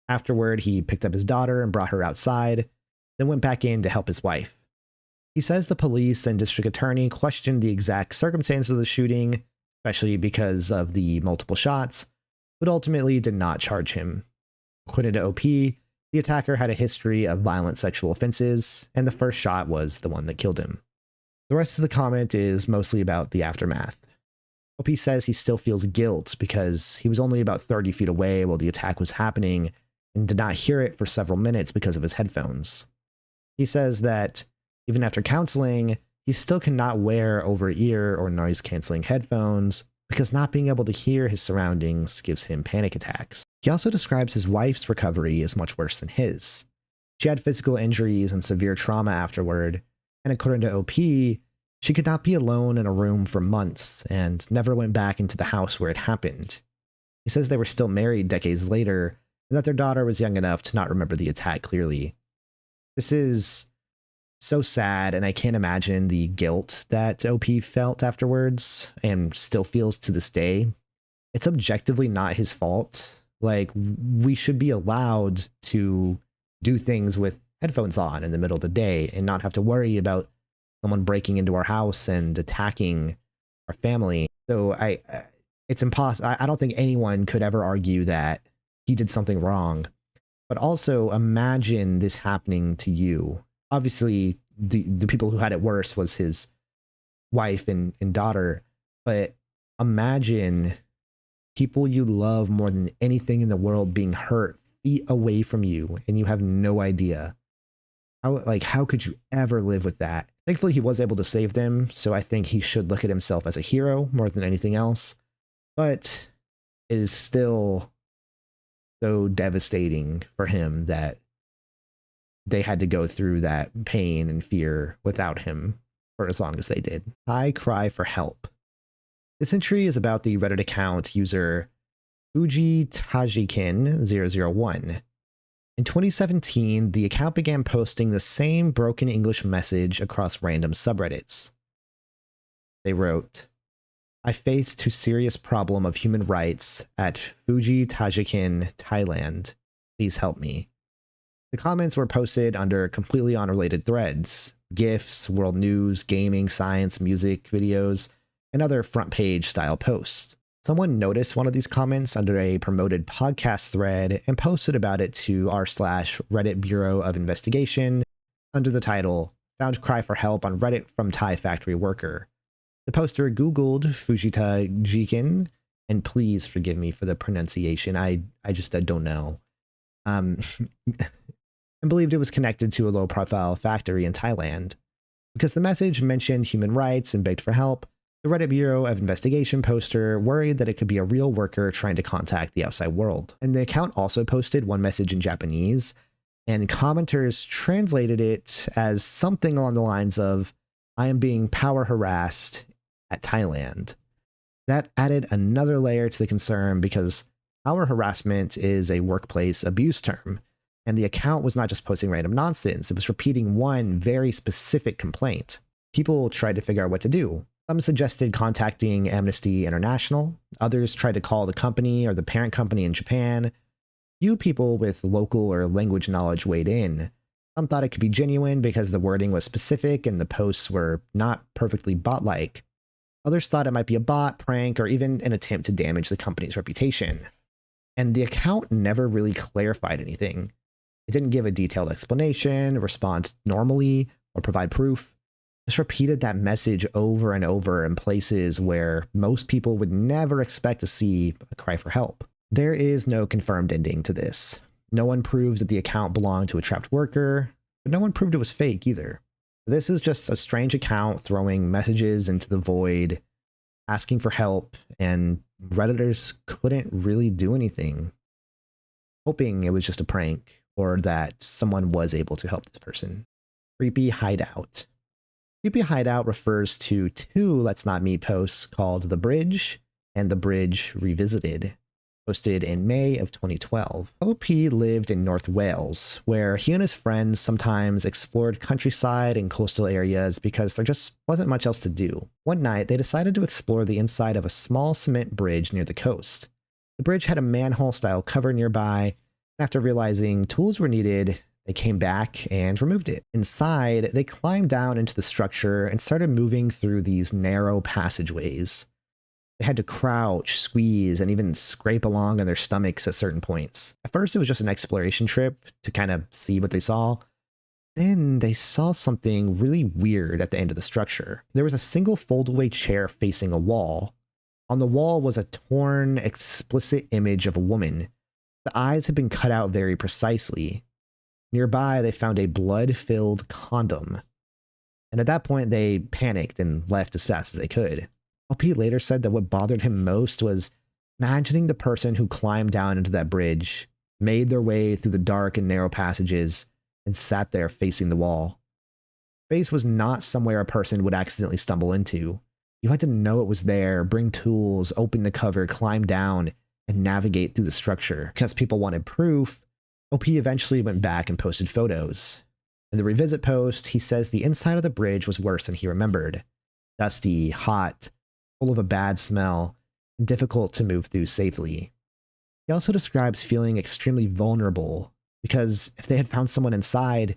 Afterward, he picked up his daughter and brought her outside, then went back in to help his wife. He says the police and district attorney questioned the exact circumstances of the shooting, especially because of the multiple shots, but ultimately did not charge him. According to OP, the attacker had a history of violent sexual offenses, and the first shot was the one that killed him. The rest of the comment is mostly about the aftermath. OP says he still feels guilt because he was only about 30 feet away while the attack was happening and did not hear it for several minutes because of his headphones. He says that even after counseling, he still cannot wear over-ear or noise-canceling headphones because not being able to hear his surroundings gives him panic attacks. He also describes his wife's recovery as much worse than his. She had physical injuries and severe trauma afterward, and according to OP, she could not be alone in a room for months and never went back into the house where it happened. He says they were still married decades later, and that their daughter was young enough to not remember the attack clearly. This is so sad, and I can't imagine the guilt that OP felt afterwards and still feels to this day. It's objectively not his fault. Like, we should be allowed to do things with headphones on in the middle of the day and not have to worry about someone breaking into our house and attacking our family. So it's impossible. I don't think anyone could ever argue that he did something wrong. But also imagine this happening to you. Obviously, the people who had it worse was his wife and daughter. But imagine people you love more than anything in the world being hurt feet away from you, and you have no idea. How could you ever live with that? Thankfully, he was able to save them, so I think he should look at himself as a hero more than anything else. But it is still so devastating for him that they had to go through that pain and fear without him for as long as they did. I cry for help. This entry is about the Reddit account user Fujitajikin001. In 2017, the account began posting the same broken English message across random subreddits. They wrote, "I faced a serious problem of human rights at Fujitajikin, Thailand. Please help me." The comments were posted under completely unrelated threads: GIFs, world news, gaming, science, music, videos, and other front page style posts. Someone noticed one of these comments under a promoted podcast thread and posted about it to r/Reddit Bureau of Investigation under the title, "Found Cry for Help on Reddit from Thai Factory Worker." The poster Googled Fujita Jikin, and please forgive me for the pronunciation, I don't know, and believed it was connected to a low-profile factory in Thailand. Because the message mentioned human rights and begged for help, the Reddit Bureau of Investigation poster worried that it could be a real worker trying to contact the outside world. And the account also posted one message in Japanese, and commenters translated it as something along the lines of, "I am being power harassed at Thailand." That added another layer to the concern because power harassment is a workplace abuse term, and the account was not just posting random nonsense, it was repeating one very specific complaint. People tried to figure out what to do. Some suggested contacting Amnesty International. Others tried to call the company or the parent company in Japan. Few people with local or language knowledge weighed in. Some thought it could be genuine because the wording was specific and the posts were not perfectly bot-like. Others thought it might be a bot, prank, or even an attempt to damage the company's reputation. And the account never really clarified anything. It didn't give a detailed explanation, respond normally, or provide proof. Just repeated that message over and over in places where most people would never expect to see a cry for help. There is no confirmed ending to this. No one proved that the account belonged to a trapped worker, but no one proved it was fake either. This is just a strange account throwing messages into the void, asking for help, and Redditors couldn't really do anything, hoping it was just a prank or that someone was able to help this person. Creepy Hideout. Creepy Hideout refers to two Let's Not Meet posts called The Bridge and The Bridge Revisited, posted in May of 2012. OP lived in North Wales, where he and his friends sometimes explored countryside and coastal areas because there just wasn't much else to do. One night, they decided to explore the inside of a small cement bridge near the coast. The bridge had a manhole-style cover nearby. After realizing tools were needed, they came back and removed it. Inside, they climbed down into the structure and started moving through these narrow passageways. They had to crouch, squeeze, and even scrape along on their stomachs at certain points. At first, it was just an exploration trip to kind of see what they saw. Then they saw something really weird at the end of the structure. There was a single foldaway chair facing a wall. On the wall was a torn, explicit image of a woman. The eyes had been cut out very precisely. Nearby, they found a blood-filled condom. And at that point, they panicked and left as fast as they could. OP later said that what bothered him most was imagining the person who climbed down into that bridge, made their way through the dark and narrow passages, and sat there facing the wall. Space was not somewhere a person would accidentally stumble into. You had to know it was there, bring tools, open the cover, climb down, and navigate through the structure. Because people wanted proof, OP eventually went back and posted photos. In the revisit post, he says the inside of the bridge was worse than he remembered. Dusty, hot, full of a bad smell, and difficult to move through safely. He also describes feeling extremely vulnerable, because if they had found someone inside,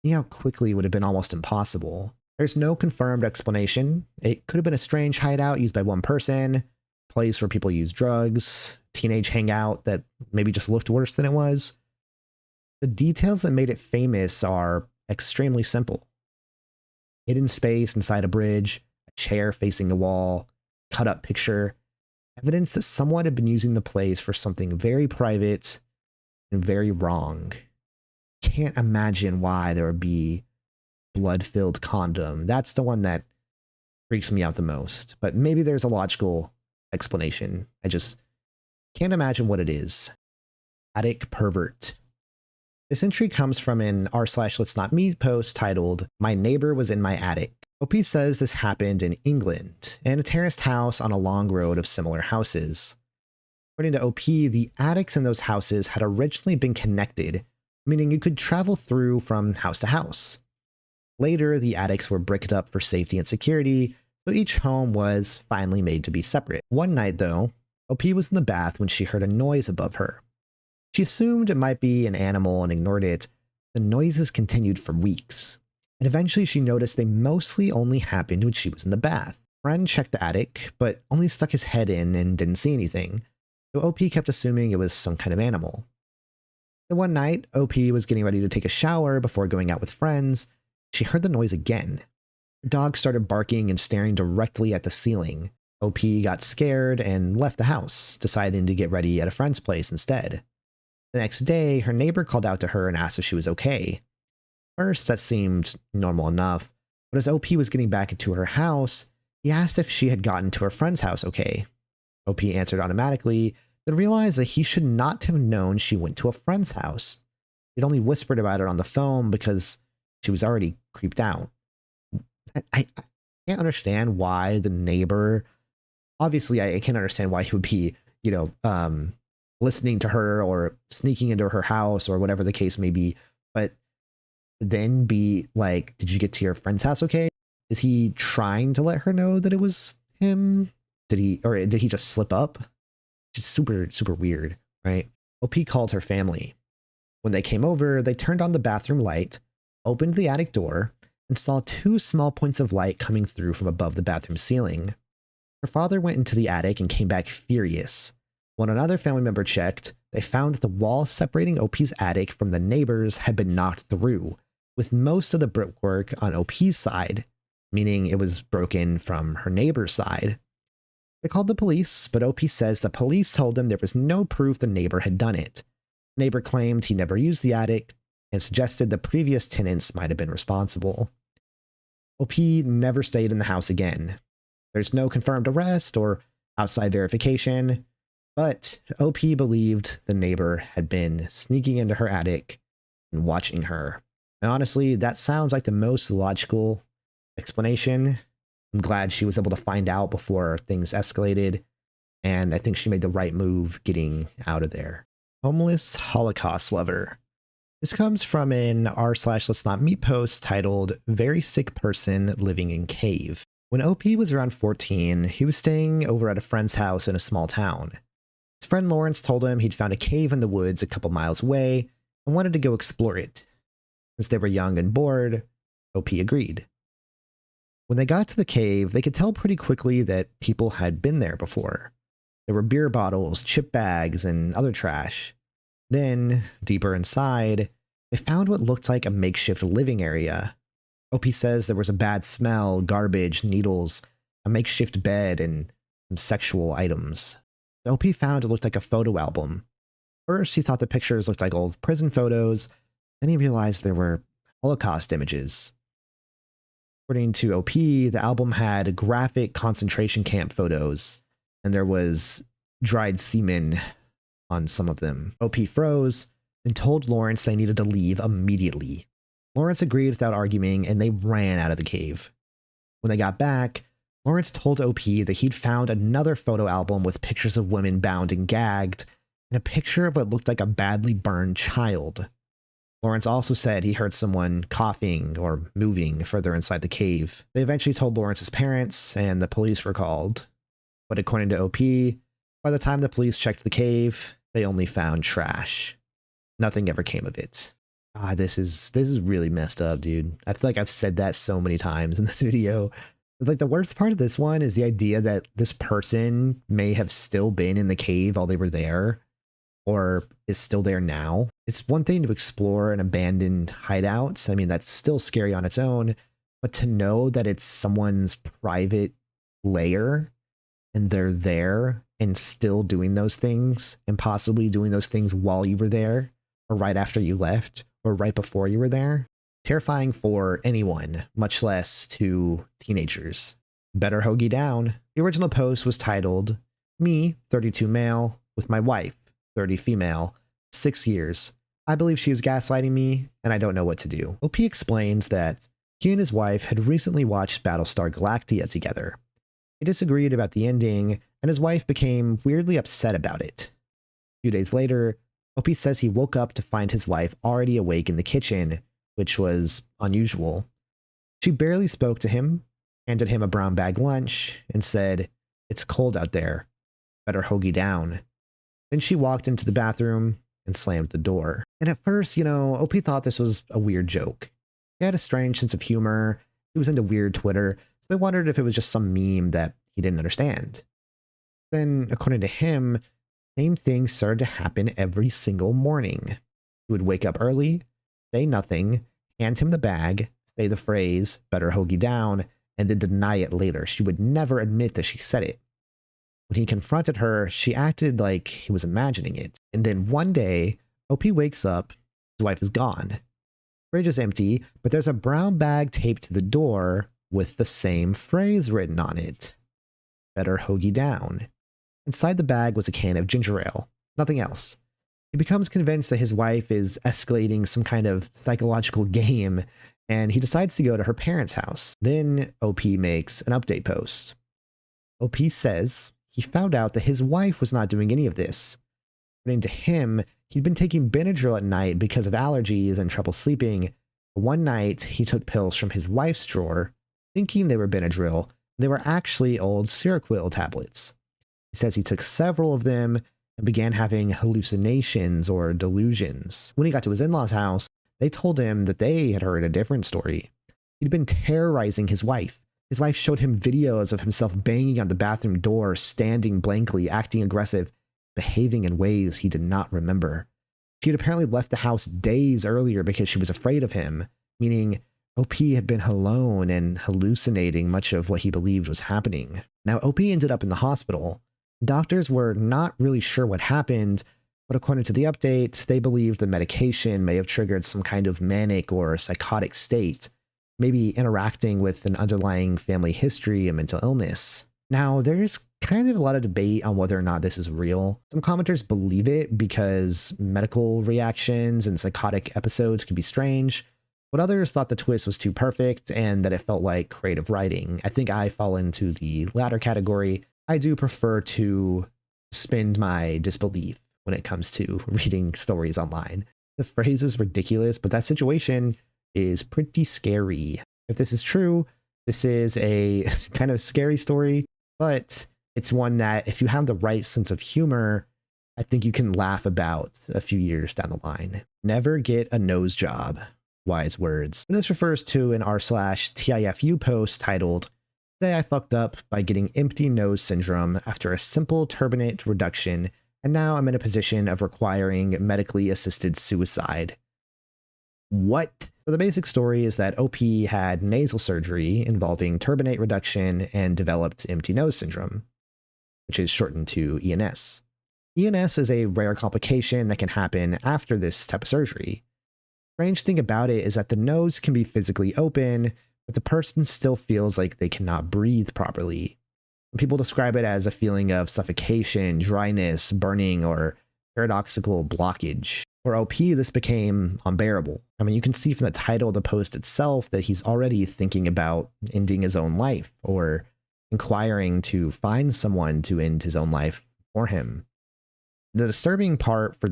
seeing how quickly would have been almost impossible. There's no confirmed explanation. It could have been a strange hideout used by one person, a place where people use drugs, teenage hangout that maybe just looked worse than it was. The details that made it famous are extremely simple. Hidden space inside a bridge, a chair facing the wall, cut up picture, evidence that someone had been using the place for something very private and very wrong. Can't imagine why there would be blood-filled condom. That's the one that freaks me out the most. But maybe there's a logical explanation. I just can't imagine what it is. Attic pervert. This entry comes from an r/let's-not-meet post titled, "My neighbor was in my attic." OP says this happened in England, in a terraced house on a long road of similar houses. According to OP, the attics in those houses had originally been connected, meaning you could travel through from house to house. Later, the attics were bricked up for safety and security, so each home was finally made to be separate. One night, though, OP was in the bath when she heard a noise above her. She assumed it might be an animal and ignored it. The noises continued for weeks, and eventually she noticed they mostly only happened when she was in the bath. A friend checked the attic, but only stuck his head in and didn't see anything, so OP kept assuming it was some kind of animal. Then one night, OP was getting ready to take a shower before going out with friends. She heard the noise again. Her dog started barking and staring directly at the ceiling. OP got scared and left the house, deciding to get ready at a friend's place instead. The next day, her neighbor called out to her and asked if she was okay. First, that seemed normal enough, but as OP was getting back into her house, he asked if she had gotten to her friend's house okay. OP answered automatically, then realized that he should not have known she went to a friend's house. He'd only whispered about it on the phone because she was already creeped out. I can't understand why the neighbor, obviously I can't understand why he would be, listening to her or sneaking into her house or whatever the case may be, but then be like, did you get to your friend's house okay? Is he trying to let her know that it was him? Did he just slip up? Just super, super weird, right? OP called her family. When they came over, they turned on the bathroom light, opened the attic door, and saw two small points of light coming through from above the bathroom ceiling. Her father went into the attic and came back furious. When another family member checked, they found that the wall separating OP's attic from the neighbors had been knocked through, with most of the brickwork on OP's side, meaning it was broken from her neighbor's side. They called the police, but OP says the police told them there was no proof the neighbor had done it. The neighbor claimed he never used the attic and suggested the previous tenants might have been responsible. OP never stayed in the house again. There's no confirmed arrest or outside verification, but OP believed the neighbor had been sneaking into her attic and watching her. And honestly, that sounds like the most logical explanation. I'm glad she was able to find out before things escalated, and I think she made the right move getting out of there. Homeless Holocaust lover. This comes from an r/let's-not-meet post titled, "Very Sick Person Living in Cave." When OP was around 14, he was staying over at a friend's house in a small town. His friend Lawrence told him he'd found a cave in the woods a couple miles away and wanted to go explore it. Since they were young and bored, OP agreed. When they got to the cave, they could tell pretty quickly that people had been there before. There were beer bottles, chip bags, and other trash. Then, deeper inside, they found what looked like a makeshift living area. OP says there was a bad smell, garbage, needles, a makeshift bed, and some sexual items. The OP found it looked like a photo album. First, he thought the pictures looked like old prison photos. Then he realized there were Holocaust images. According to OP, the album had graphic concentration camp photos, and there was dried semen on some of them. OP froze and told Lawrence they needed to leave immediately. Lawrence agreed without arguing, and they ran out of the cave. When they got back, Lawrence told OP that he'd found another photo album with pictures of women bound and gagged, and a picture of what looked like a badly burned child. Lawrence also said he heard someone coughing or moving further inside the cave. They eventually told Lawrence's parents, and the police were called. But according to OP, by the time the police checked the cave, they only found trash. Nothing ever came of it. God, this is really messed up, dude. I feel like I've said that so many times in this video. Like, the worst part of this one is the idea that this person may have still been in the cave while they were there, or is still there now. It's one thing to explore an abandoned hideout. I mean, that's still scary on its own, but to know that it's someone's private lair and they're there and still doing those things, and possibly doing those things while you were there, or right after you left, or right before you were there, terrifying for anyone, much less to teenagers. Better hoagie down. The original post was titled, "Me, 32 male, with my wife, 30 female, 6 years. I believe she is gaslighting me, and I don't know what to do." OP explains that he and his wife had recently watched Battlestar Galactica together. He disagreed about the ending, and his wife became weirdly upset about it. A few days later, OP says he woke up to find his wife already awake in the kitchen, which was unusual. She barely spoke to him, handed him a brown bag lunch, and said, "It's cold out there. Better hoagie down." Then she walked into the bathroom and slammed the door. And at first, OP thought this was a weird joke. He had a strange sense of humor. He was into weird Twitter, so I wondered if it was just some meme that he didn't understand. Then, according to him, same things started to happen every single morning. He would wake up early, say nothing, hand him the bag, say the phrase, "better hoagie down," and then deny it later. She would never admit that she said it. When he confronted her, she acted like he was imagining it. And then one day, OP wakes up, his wife is gone. The fridge is empty, but there's a brown bag taped to the door with the same phrase written on it. "Better hoagie down." Inside the bag was a can of ginger ale, nothing else. He becomes convinced that his wife is escalating some kind of psychological game, and he decides to go to her parents' house. Then OP makes an update post. OP says he found out that his wife was not doing any of this. According to him, he'd been taking Benadryl at night because of allergies and trouble sleeping. One night, he took pills from his wife's drawer, thinking they were Benadryl. They were actually old Seroquel tablets. He says he took several of them and began having hallucinations or delusions. When he got to his in-laws' house, they told him that they had heard a different story. He'd been terrorizing his wife. His wife showed him videos of himself banging on the bathroom door, standing blankly, acting aggressive, behaving in ways he did not remember. She had apparently left the house days earlier because she was afraid of him, meaning OP had been alone and hallucinating much of what he believed was happening. Now, OP ended up in the hospital. Doctors were not really sure what happened, but according to the update, they believed the medication may have triggered some kind of manic or psychotic state, maybe interacting with an underlying family history of mental illness. Now, there's kind of a lot of debate on whether or not this is real. Some commenters believe it because medical reactions and psychotic episodes can be strange, but others thought the twist was too perfect and that it felt like creative writing. I think I fall into the latter category. I do prefer to suspend my disbelief when it comes to reading stories online. The phrase is ridiculous, but that situation is pretty scary. If this is true, this is a kind of scary story, but it's one that if you have the right sense of humor, I think you can laugh about a few years down the line. Never get a nose job. Wise words. And this refers to an r/TIFU post titled, "Today I fucked up by getting empty nose syndrome after a simple turbinate reduction, and now I'm in a position of requiring medically assisted suicide." What? So the basic story is that OP had nasal surgery involving turbinate reduction and developed empty nose syndrome, which is shortened to ENS. ENS is a rare complication that can happen after this type of surgery. Strange thing about it is that the nose can be physically open, but the person still feels like they cannot breathe properly. People describe it as a feeling of suffocation, dryness, burning, or paradoxical blockage. For OP, this became unbearable. I mean, you can see from the title of the post itself that he's already thinking about ending his own life or inquiring to find someone to end his own life for him. The disturbing part for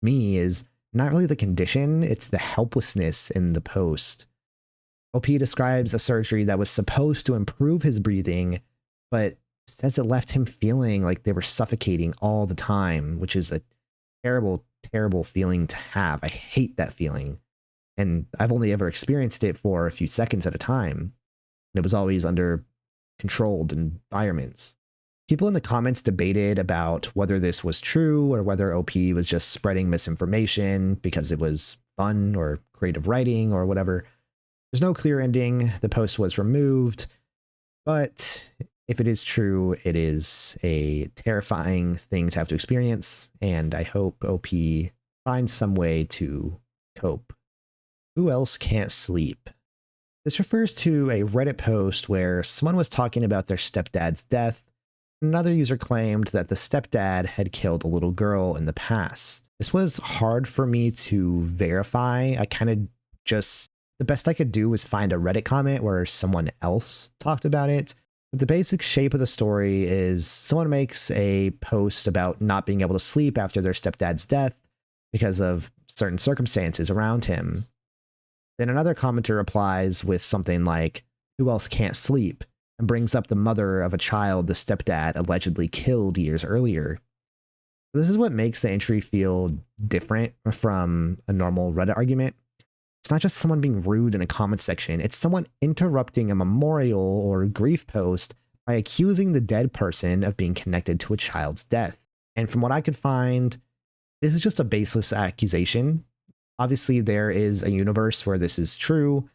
me is not really the condition, it's the helplessness in the post. OP describes a surgery that was supposed to improve his breathing, but says it left him feeling like they were suffocating all the time, which is a terrible, terrible feeling to have. I hate that feeling. And I've only ever experienced it for a few seconds at a time. And it was always under controlled environments. People in the comments debated about whether this was true or whether OP was just spreading misinformation because it was fun or creative writing or whatever. There's no clear ending. The post was removed, but if it is true, it is a terrifying thing to have to experience, and I hope OP finds some way to cope. Who else can't sleep? This refers to a Reddit post where someone was talking about their stepdad's death. Another user claimed that the stepdad had killed a little girl in the past. This was hard for me to verify. The best I could do was find a Reddit comment where someone else talked about it. But the basic shape of the story is someone makes a post about not being able to sleep after their stepdad's death because of certain circumstances around him. Then another commenter replies with something like, "Who else can't sleep?" and brings up the mother of a child the stepdad allegedly killed years earlier. This is what makes the entry feel different from a normal Reddit argument. It's not just someone being rude in a comment section, it's someone interrupting a memorial or grief post by accusing the dead person of being connected to a child's death. And from what I could find, this is just a baseless accusation. Obviously, there is a universe where this is true,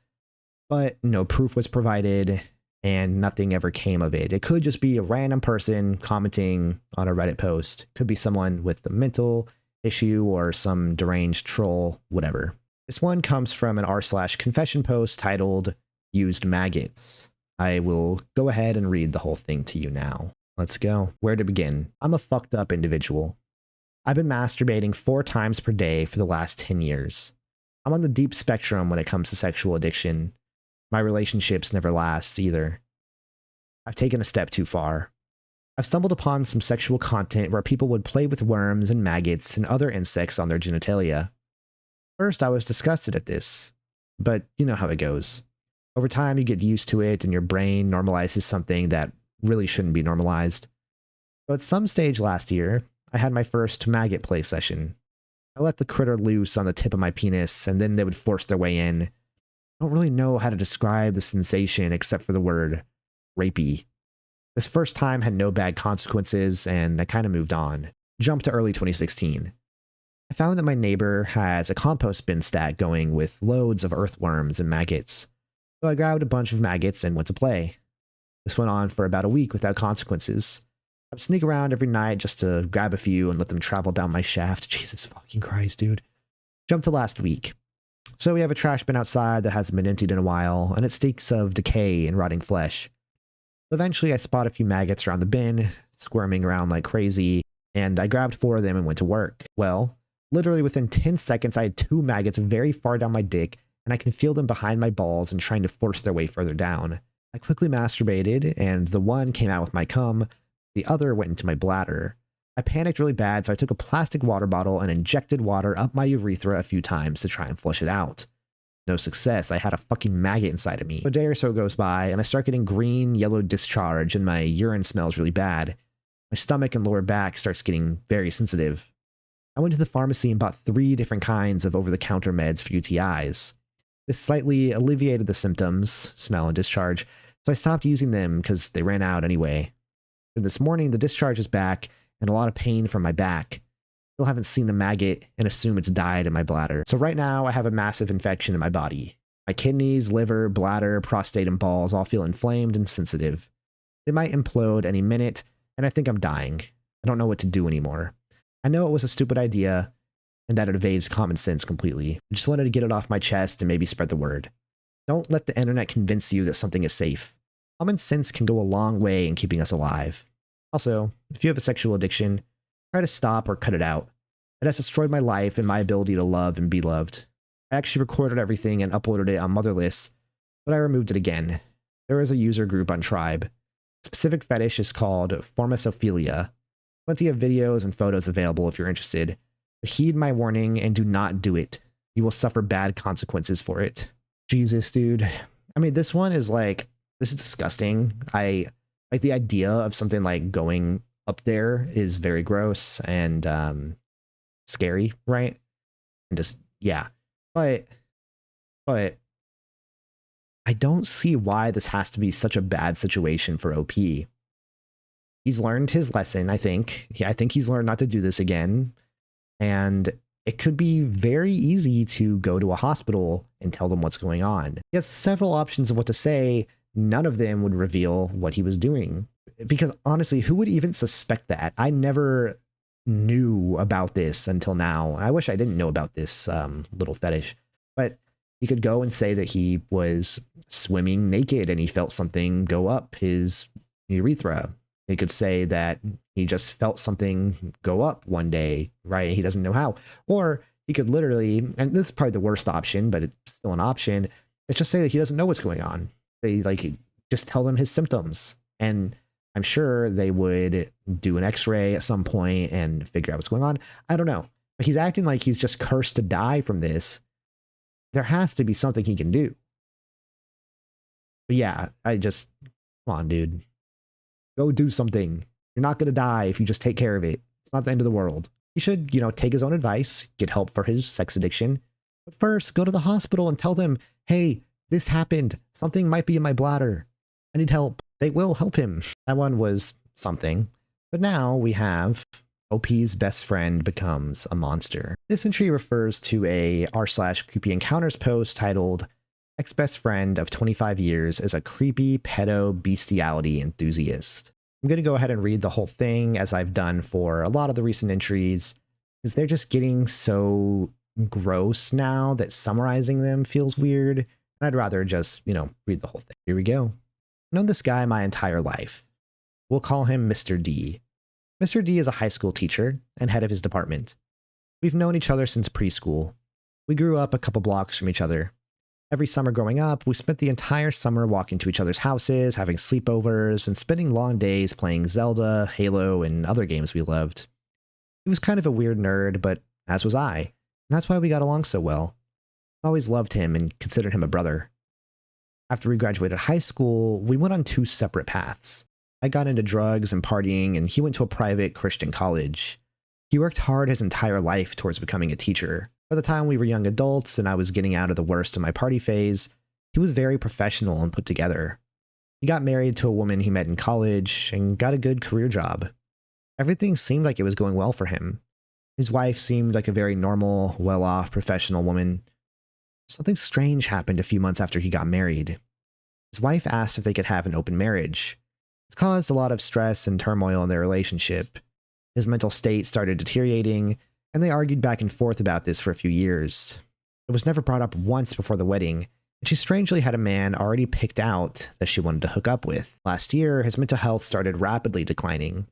but no proof was provided and nothing ever came of it. It could just be a random person commenting on a Reddit post. Could be someone with a mental issue or some deranged troll, whatever. This one comes from an r/confession post titled "Used Maggots." I will go ahead and read the whole thing to you now. Let's go. Where to begin? I'm a fucked up individual. I've been masturbating 4 times per day for the last 10 years. I'm on the deep spectrum when it comes to sexual addiction. My relationships never last either. I've taken a step too far. I've stumbled upon some sexual content where people would play with worms and maggots and other insects on their genitalia. First, I was disgusted at this, but you know how it goes. Over time, you get used to it and your brain normalizes something that really shouldn't be normalized. So at some stage last year, I had my first maggot play session. I let the critter loose on the tip of my penis, and then they would force their way in. I don't really know how to describe the sensation except for the word rapey. This first time had no bad consequences, and I kind of moved on. Jump to early 2016. I found that my neighbor has a compost bin stack going with loads of earthworms and maggots. So I grabbed a bunch of maggots and went to play. This went on for about a week without consequences. I would sneak around every night just to grab a few and let them travel down my shaft. Jesus fucking Christ, dude. Jump to last week. So we have a trash bin outside that hasn't been emptied in a while, and it stinks of decay and rotting flesh. Eventually I spot a few maggots around the bin, squirming around like crazy, and I grabbed 4 of them and went to work. Well, literally within 10 seconds, I had 2 maggots very far down my dick, and I can feel them behind my balls and trying to force their way further down. I quickly masturbated, and the one came out with my cum, the other went into my bladder. I panicked really bad, so I took a plastic water bottle and injected water up my urethra a few times to try and flush it out. No success. I had a fucking maggot inside of me. A day or so goes by, and I start getting green, yellow discharge, and my urine smells really bad. My stomach and lower back starts getting very sensitive. I went to the pharmacy and bought 3 different kinds of over-the-counter meds for UTIs. This slightly alleviated the symptoms, smell and discharge, so I stopped using them because they ran out anyway. And this morning, the discharge is back, and a lot of pain from my back. Still haven't seen the maggot and assume it's died in my bladder. So right now I have a massive infection in my body. My kidneys, liver, bladder, prostate, and balls all feel inflamed and sensitive. They might implode any minute, and I think I'm dying. I don't know what to do anymore. I know it was a stupid idea, and that it evades common sense completely. I just wanted to get it off my chest and maybe spread the word. Don't let the internet convince you that something is safe. Common sense can go a long way in keeping us alive. Also, if you have a sexual addiction, try to stop or cut it out. It has destroyed my life and my ability to love and be loved. I actually recorded everything and uploaded it on Motherless, but I removed it again. There is a user group on Tribe. Specific fetish is called formosophilia. Plenty of videos and photos available if you're interested. But heed my warning and do not do it. You will suffer bad consequences for it. Jesus, dude. I mean, this one is like, this is disgusting. I like the idea of something like going up there is very gross and scary, right? And just, yeah. But I don't see why this has to be such a bad situation for OP. He's learned his lesson, I think. Yeah, I think he's learned not to do this again. And it could be very easy to go to a hospital and tell them what's going on. He has several options of what to say. None of them would reveal what he was doing. Because honestly, who would even suspect that? I never knew about this until now. I wish I didn't know about this little fetish. But he could go and say that he was swimming naked and he felt something go up his urethra. He could say that he just felt something go up one day, right? He doesn't know how. Or he could literally, and this is probably the worst option, but it's still an option. Let's just say that he doesn't know what's going on. They just tell them his symptoms. And I'm sure they would do an x-ray at some point and figure out what's going on. I don't know. But he's acting like he's just cursed to die from this. There has to be something he can do. But yeah, come on, dude. Go do something. You're not going to die if you just take care of it. It's not the end of the world. He should, take his own advice, get help for his sex addiction. But first, go to the hospital and tell them, hey, this happened. Something might be in my bladder. I need help. They will help him. That one was something. But now we have OP's best friend becomes a monster. This entry refers to a r/creepy encounters post titled ex-best friend of 25 years is a creepy pedo bestiality enthusiast. I'm going to go ahead and read the whole thing as I've done for a lot of the recent entries, because they're just getting so gross now that summarizing them feels weird. And I'd rather just, read the whole thing. Here we go. I've known this guy my entire life. We'll call him Mr. D. Mr. D is a high school teacher and head of his department. We've known each other since preschool. We grew up a couple blocks from each other. Every summer growing up, we spent the entire summer walking to each other's houses, having sleepovers, and spending long days playing Zelda, Halo, and other games we loved. He was kind of a weird nerd, but as was I, and that's why we got along so well. I always loved him and considered him a brother. After we graduated high school, we went on two separate paths. I got into drugs and partying, and he went to a private Christian college. He worked hard his entire life towards becoming a teacher. By the time we were young adults and I was getting out of the worst of my party phase, he was very professional and put together. He got married to a woman he met in college and got a good career job. Everything seemed like it was going well for him. His wife seemed like a very normal, well-off professional woman. Something strange happened a few months after he got married. His wife asked if they could have an open marriage. It's caused a lot of stress and turmoil in their relationship. His mental state started deteriorating, and they argued back and forth about this for a few years. It was never brought up once before the wedding, and she strangely had a man already picked out that she wanted to hook up with. Last year, his mental health started rapidly declining.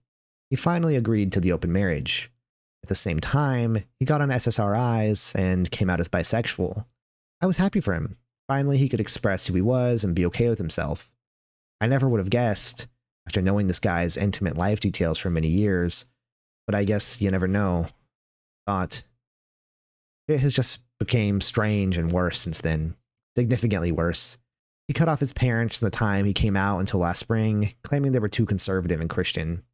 He finally agreed to the open marriage. At the same time, he got on SSRIs and came out as bisexual. I was happy for him. Finally, he could express who he was and be okay with himself. I never would have guessed, after knowing this guy's intimate life details for many years, but I guess you never know. Thought. It has just became strange and worse since then. Significantly worse. He cut off his parents from the time he came out until last spring, claiming they were too conservative and Christian.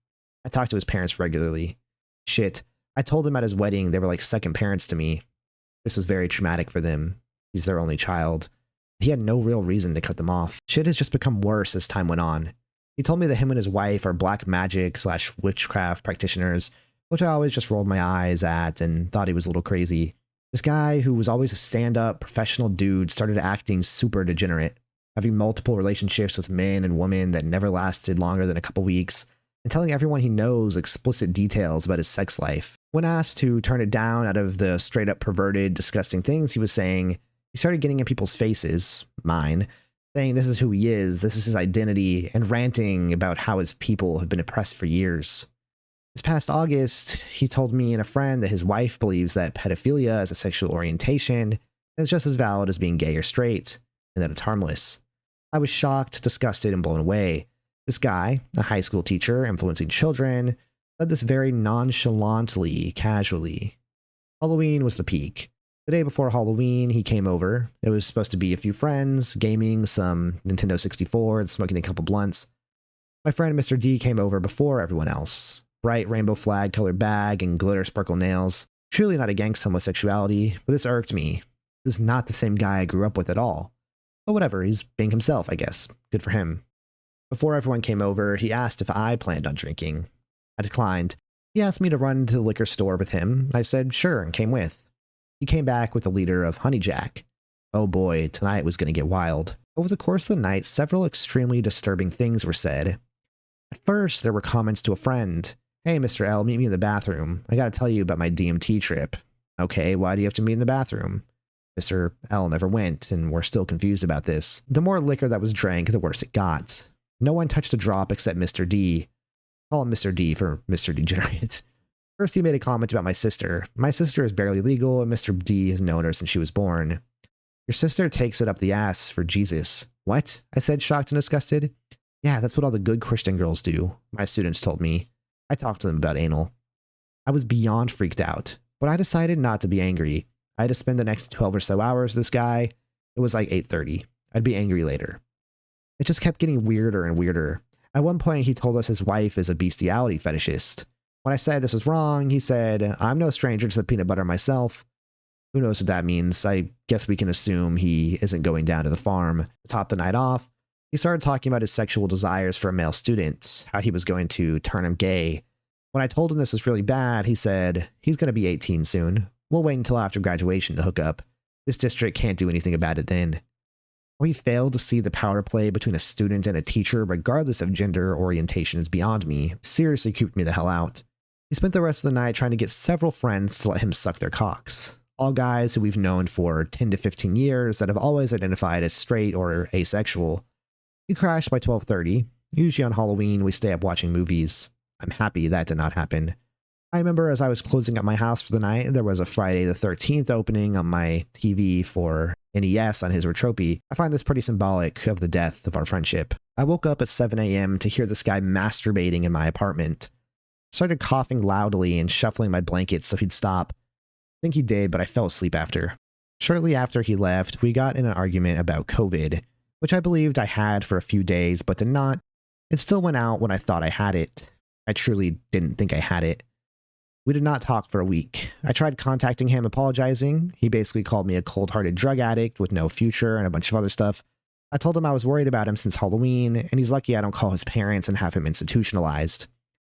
I talked to his parents regularly. Shit, I told them at his wedding they were like second parents to me. This was very traumatic for them. He's their only child. He had no real reason to cut them off. Shit has just become worse as time went on. He told me that him and his wife are black magic/witchcraft practitioners, which I always just rolled my eyes at and thought he was a little crazy. This guy, who was always a stand-up, professional dude, started acting super degenerate, having multiple relationships with men and women that never lasted longer than a couple weeks, and telling everyone he knows explicit details about his sex life. When asked to turn it down out of the straight-up perverted, disgusting things he was saying, He started getting in people's faces, mine, saying this is who he is, this is his identity, and ranting about how his people have been oppressed for years. This past August, he told me and a friend that his wife believes that pedophilia as a sexual orientation is just as valid as being gay or straight, and that it's harmless. I was shocked, disgusted, and blown away. This guy, a high school teacher influencing children, said this very nonchalantly, casually. Halloween was the peak. The day before Halloween, he came over. It was supposed to be a few friends, gaming, some Nintendo 64, and smoking a couple blunts. My friend Mr. D came over before everyone else. Bright rainbow flag colored bag and glitter sparkle nails. Truly not against homosexuality, but this irked me. This is not the same guy I grew up with at all. But whatever, he's being himself, I guess. Good for him. Before everyone came over, he asked if I planned on drinking. I declined. He asked me to run to the liquor store with him. I said sure and came with. He came back with a liter of Honey Jack. Oh boy, tonight was going to get wild. Over the course of the night, several extremely disturbing things were said. At first, there were comments to a friend. Hey, Mr. L, meet me in the bathroom. I gotta tell you about my DMT trip. Okay, why do you have to meet in the bathroom? Mr. L never went, and we're still confused about this. The more liquor that was drank, the worse it got. No one touched a drop except Mr. D. Call him Mr. D for Mr. Degenerate. First, he made a comment about my sister. My sister is barely legal, and Mr. D has known her since she was born. Your sister takes it up the ass for Jesus. What? I said, shocked and disgusted. Yeah, that's what all the good Christian girls do, my students told me. I talked to them about anal. I was beyond freaked out, but I decided not to be angry. I had to spend the next 12 or so hours with this guy. It was like 8:30. I'd be angry later. It just kept getting weirder and weirder. At one point, he told us his wife is a bestiality fetishist. When I said this was wrong, he said, I'm no stranger to the peanut butter myself. Who knows what that means? I guess we can assume he isn't going down to the farm. To top the night off, he started talking about his sexual desires for a male student, how he was going to turn him gay. When I told him this was really bad, he said, he's going to be 18 soon. We'll wait until after graduation to hook up. This district can't do anything about it then. We failed to see the power play between a student and a teacher, regardless of gender orientation, is beyond me. Seriously creeped me the hell out. He spent the rest of the night trying to get several friends to let him suck their cocks. All guys who we've known for 10 to 15 years that have always identified as straight or asexual. He crashed by 12:30. Usually on Halloween, we stay up watching movies. I'm happy that did not happen. I remember as I was closing up my house for the night, there was a Friday the 13th opening on my TV for NES on his Retropy. I find this pretty symbolic of the death of our friendship. I woke up at 7 a.m. to hear this guy masturbating in my apartment. Started coughing loudly and shuffling my blankets so he'd stop. I think he did, but I fell asleep after. Shortly after he left, we got in an argument about COVID, which I believed I had for a few days, but did not. It still went out when I thought I had it. I truly didn't think I had it. We did not talk for a week. I tried contacting him, apologizing. He basically called me a cold-hearted drug addict with no future and a bunch of other stuff. I told him I was worried about him since Halloween, and he's lucky I don't call his parents and have him institutionalized.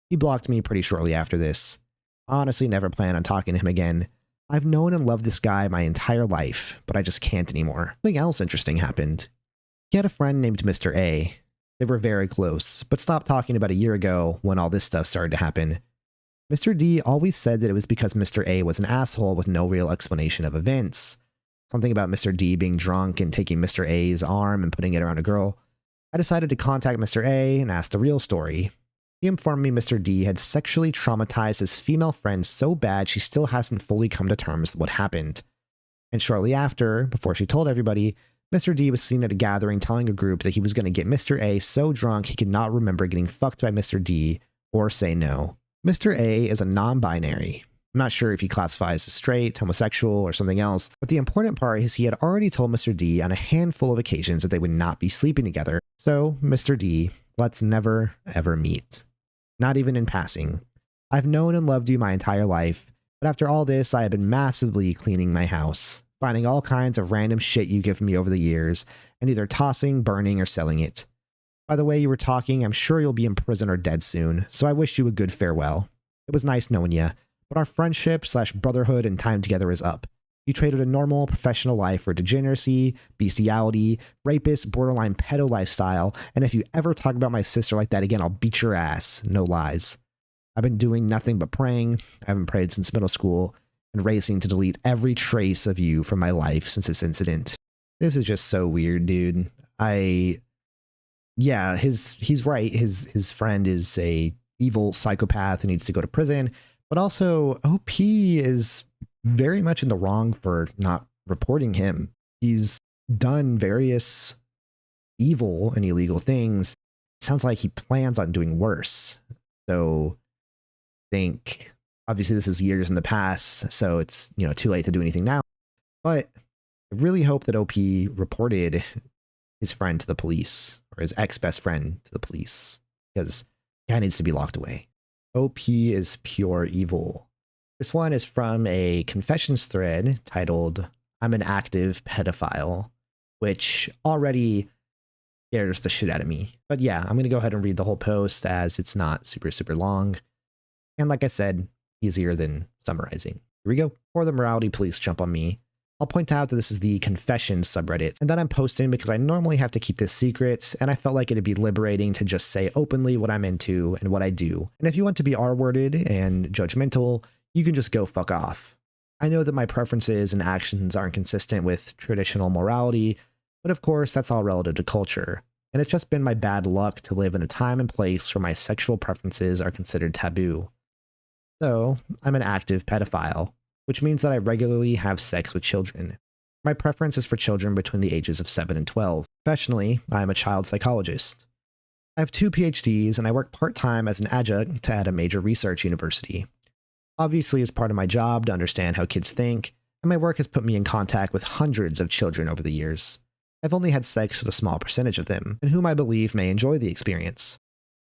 He blocked me pretty shortly after this. I honestly never plan on talking to him again. I've known and loved this guy my entire life, but I just can't anymore. Something else interesting happened. He had a friend named Mr. A. They were very close, but stopped talking about a year ago when all this stuff started to happen. Mr. D always said that it was because Mr. A was an asshole with no real explanation of events. Something about Mr. D being drunk and taking Mr. A's arm and putting it around a girl. I decided to contact Mr. A and ask the real story. He informed me Mr. D had sexually traumatized his female friend so bad she still hasn't fully come to terms with what happened. And shortly after, before she told everybody, Mr. D was seen at a gathering telling a group that he was going to get Mr. A so drunk he could not remember getting fucked by Mr. D or say no. Mr. A is a non-binary. I'm not sure if he classifies as straight, homosexual, or something else, but the important part is he had already told Mr. D on a handful of occasions that they would not be sleeping together. So, Mr. D, let's never, ever meet. Not even in passing. I've known and loved you my entire life, but after all this, I have been massively cleaning my house, finding all kinds of random shit you've given me over the years, and either tossing, burning, or selling it. By the way you were talking, I'm sure you'll be in prison or dead soon, so I wish you a good farewell. It was nice knowing you, but our friendship/brotherhood and time together is up. You traded a normal, professional life for degeneracy, bestiality, rapist, borderline pedo lifestyle, and if you ever talk about my sister like that again, I'll beat your ass. No lies. I've been doing nothing but praying. I haven't prayed since middle school, and racing to delete every trace of you from my life since this incident. This is just so weird, dude. Yeah, he's right. His friend is a evil psychopath who needs to go to prison, but also OP is very much in the wrong for not reporting him. He's done various evil and illegal things. It sounds like he plans on doing worse. So think obviously this is years in the past, so it's, you know, too late to do anything now. But I really hope that OP reported his friend to the police, or his ex-best friend to the police, because the guy needs to be locked away. OP is pure evil. This one is from a confessions thread titled, "I'm an active pedophile," which already scares the shit out of me. But yeah, I'm going to go ahead and read the whole post as it's not super, super long. And like I said, easier than summarizing. Here we go. Before the morality police jump on me, I'll point out that this is the confessions subreddit, and that I'm posting because I normally have to keep this secret, and I felt like it'd be liberating to just say openly what I'm into and what I do. And if you want to be R-worded and judgmental, you can just go fuck off. I know that my preferences and actions aren't consistent with traditional morality, but of course that's all relative to culture. And it's just been my bad luck to live in a time and place where my sexual preferences are considered taboo. So, I'm an active pedophile, which means that I regularly have sex with children. My preference is for children between the ages of 7 and 12. Professionally, I am a child psychologist. I have 2 PhDs and I work part-time as an adjunct at a major research university. Obviously, it's part of my job to understand how kids think, and my work has put me in contact with hundreds of children over the years. I've only had sex with a small percentage of them, and whom I believe may enjoy the experience.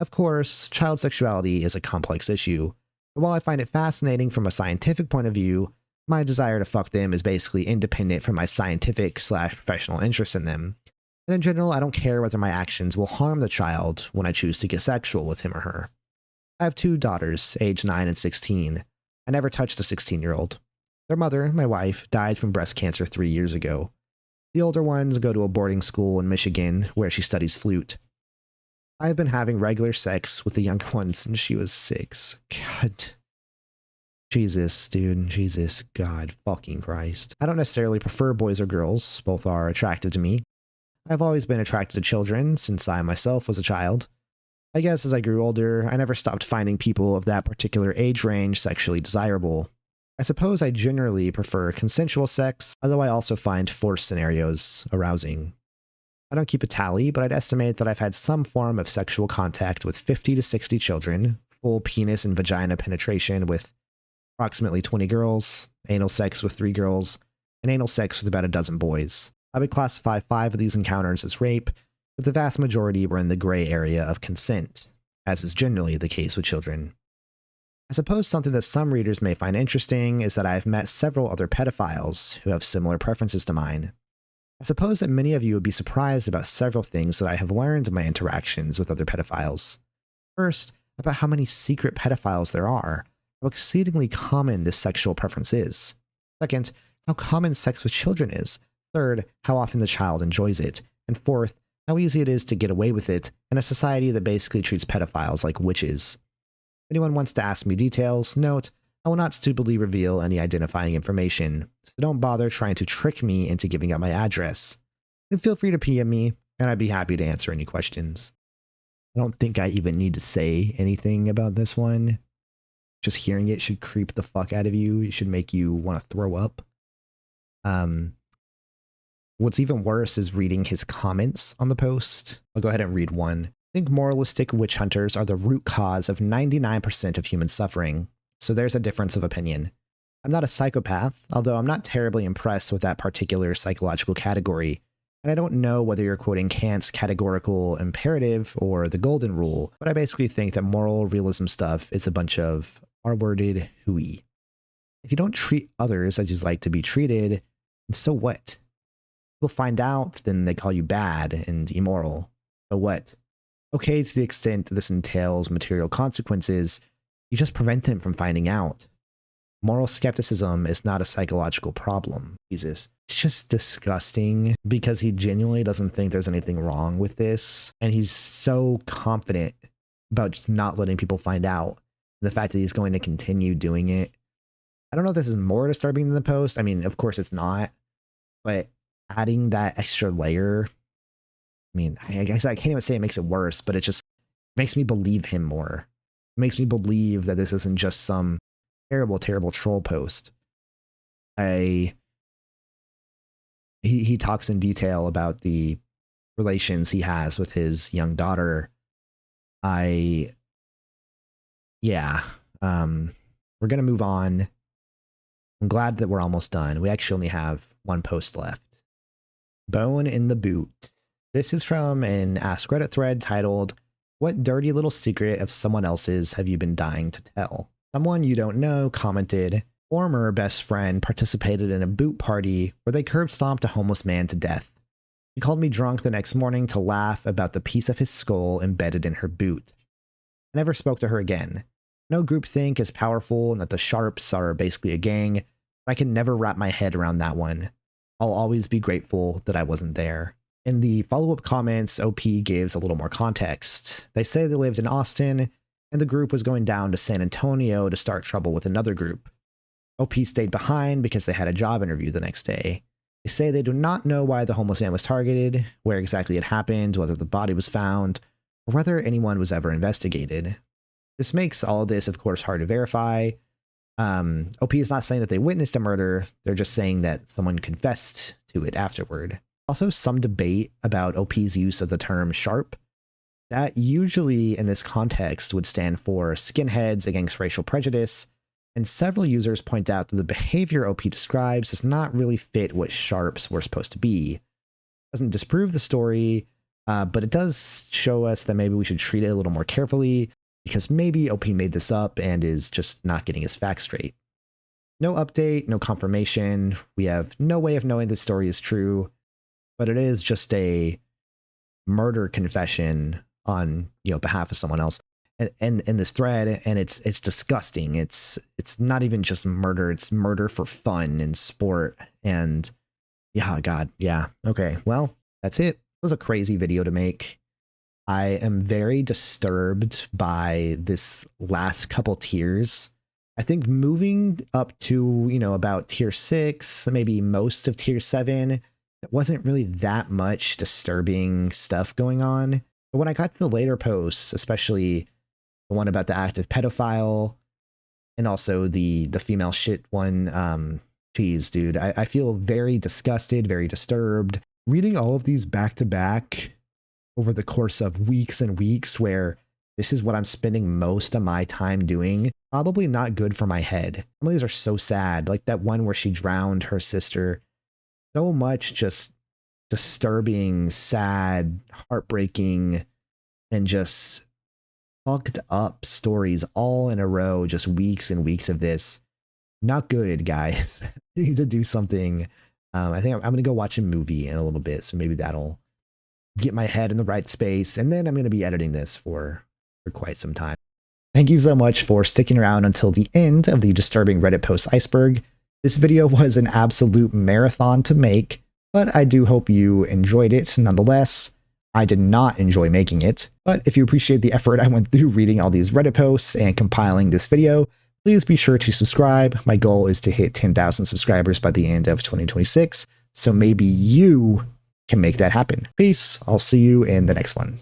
Of course, child sexuality is a complex issue, but while I find it fascinating from a scientific point of view, my desire to fuck them is basically independent from my scientific/professional interest in them. And in general, I don't care whether my actions will harm the child when I choose to get sexual with him or her. I have 2 daughters, aged 9 and 16. I never touched a 16-year-old. Their mother, my wife, died from breast cancer 3 years ago. The older ones go to a boarding school in Michigan where she studies flute. I have been having regular sex with the younger one since she was 6. God. Jesus, dude. Jesus. God fucking Christ. I don't necessarily prefer boys or girls. Both are attractive to me. I've always been attracted to children since I myself was a child. I guess as I grew older, I never stopped finding people of that particular age range sexually desirable. I suppose I generally prefer consensual sex, although I also find forced scenarios arousing. I don't keep a tally, but I'd estimate that I've had some form of sexual contact with 50 to 60 children, full penis and vagina penetration with approximately 20 girls, anal sex with 3 girls, and anal sex with about a dozen boys. I would classify 5 of these encounters as rape, but the vast majority were in the gray area of consent, as is generally the case with children. I suppose something that some readers may find interesting is that I have met several other pedophiles who have similar preferences to mine. I suppose that many of you would be surprised about several things that I have learned in my interactions with other pedophiles. First, about how many secret pedophiles there are, how exceedingly common this sexual preference is. Second, how common sex with children is. Third, how often the child enjoys it. And fourth, how easy it is to get away with it in a society that basically treats pedophiles like witches. If anyone wants to ask me details, note, I will not stupidly reveal any identifying information, so don't bother trying to trick me into giving up my address. Then feel free to PM me, and I'd be happy to answer any questions. I don't think I even need to say anything about this one. Just hearing it should creep the fuck out of you. It should make you want to throw up. What's even worse is reading his comments on the post. I'll go ahead and read one. I think moralistic witch hunters are the root cause of 99% of human suffering. So there's a difference of opinion. I'm not a psychopath, although I'm not terribly impressed with that particular psychological category. And I don't know whether you're quoting Kant's categorical imperative or the golden rule, but I basically think that moral realism stuff is a bunch of R-worded hooey. If you don't treat others as you'd like to be treated, then so what? People find out, then they call you bad and immoral. So what? Okay, to the extent that this entails material consequences, you just prevent them from finding out. Moral skepticism is not a psychological problem. Jesus. It's just disgusting because he genuinely doesn't think there's anything wrong with this. And he's so confident about just not letting people find out. The fact that he's going to continue doing it. I don't know if this is more disturbing than the post. I mean, of course it's not, but adding that extra layer, I mean, I guess I can't even say it makes it worse, but it just makes me believe him more. It makes me believe that this isn't just some terrible, terrible troll post. He talks in detail about the relations he has with his young daughter. We're gonna move on. I'm glad that we're almost done. We actually only have one post left. Bone in the boot. This is from an Ask Reddit thread titled, "What dirty little secret of someone else's have you been dying to tell?" Someone you don't know commented, "Former best friend participated in a boot party where they curb stomped a homeless man to death. He called me drunk the next morning to laugh about the piece of his skull embedded in her boot. I never spoke to her again. No groupthink is powerful and that the Sharps are basically a gang. I can never wrap my head around that one. I'll always be grateful that I wasn't there." In the follow-up comments, OP gives a little more context. They say they lived in Austin, and the group was going down to San Antonio to start trouble with another group. OP stayed behind because they had a job interview the next day. They say they do not know why the homeless man was targeted, where exactly it happened, whether the body was found, or whether anyone was ever investigated. This makes all of this, of course, hard to verify. OP is not saying that they witnessed a murder. They're just saying that someone confessed to it afterward. Also, some debate about OP's use of the term sharp. That usually, in this context, would stand for skinheads against racial prejudice, and several users point out that the behavior OP describes does not really fit what sharps were supposed to be. It doesn't disprove the story, but it does show us that maybe we should treat it a little more carefully, because maybe OP made this up and is just not getting his facts straight. No update, no confirmation. We have no way of knowing this story is true, but it is just a murder confession on behalf of someone else. And in this thread, and it's disgusting. It's not even just murder, it's murder for fun and sport. And okay, well, that's it. It was a crazy video to make. I am very disturbed by this last couple tiers. I think moving up to, about tier 6, maybe most of tier 7, it wasn't really that much disturbing stuff going on. But when I got to the later posts, especially the one about the active pedophile and also the female shit one, geez, dude, I feel very disgusted, very disturbed. Reading all of these back to back over the course of weeks and weeks, where this is what I'm spending most of my time doing, probably not good for my head. Some of these are so sad, like that one where she drowned her sister. So much just disturbing, sad, heartbreaking, and just fucked up stories all in a row, just weeks and weeks of this. Not good, guys. I need to do something. I think I'm going to go watch a movie in a little bit, so maybe that'll get my head in the right space, and then I'm going to be editing this for quite some time. Thank you so much for sticking around until the end of the Disturbing Reddit Posts Iceberg. This video was an absolute marathon to make, but I do hope you enjoyed it nonetheless. I did not enjoy making it, but if you appreciate the effort I went through reading all these Reddit posts and compiling this video, please be sure to subscribe. My goal is to hit 10,000 subscribers by the end of 2026, so maybe you can make that happen. Peace. I'll see you in the next one.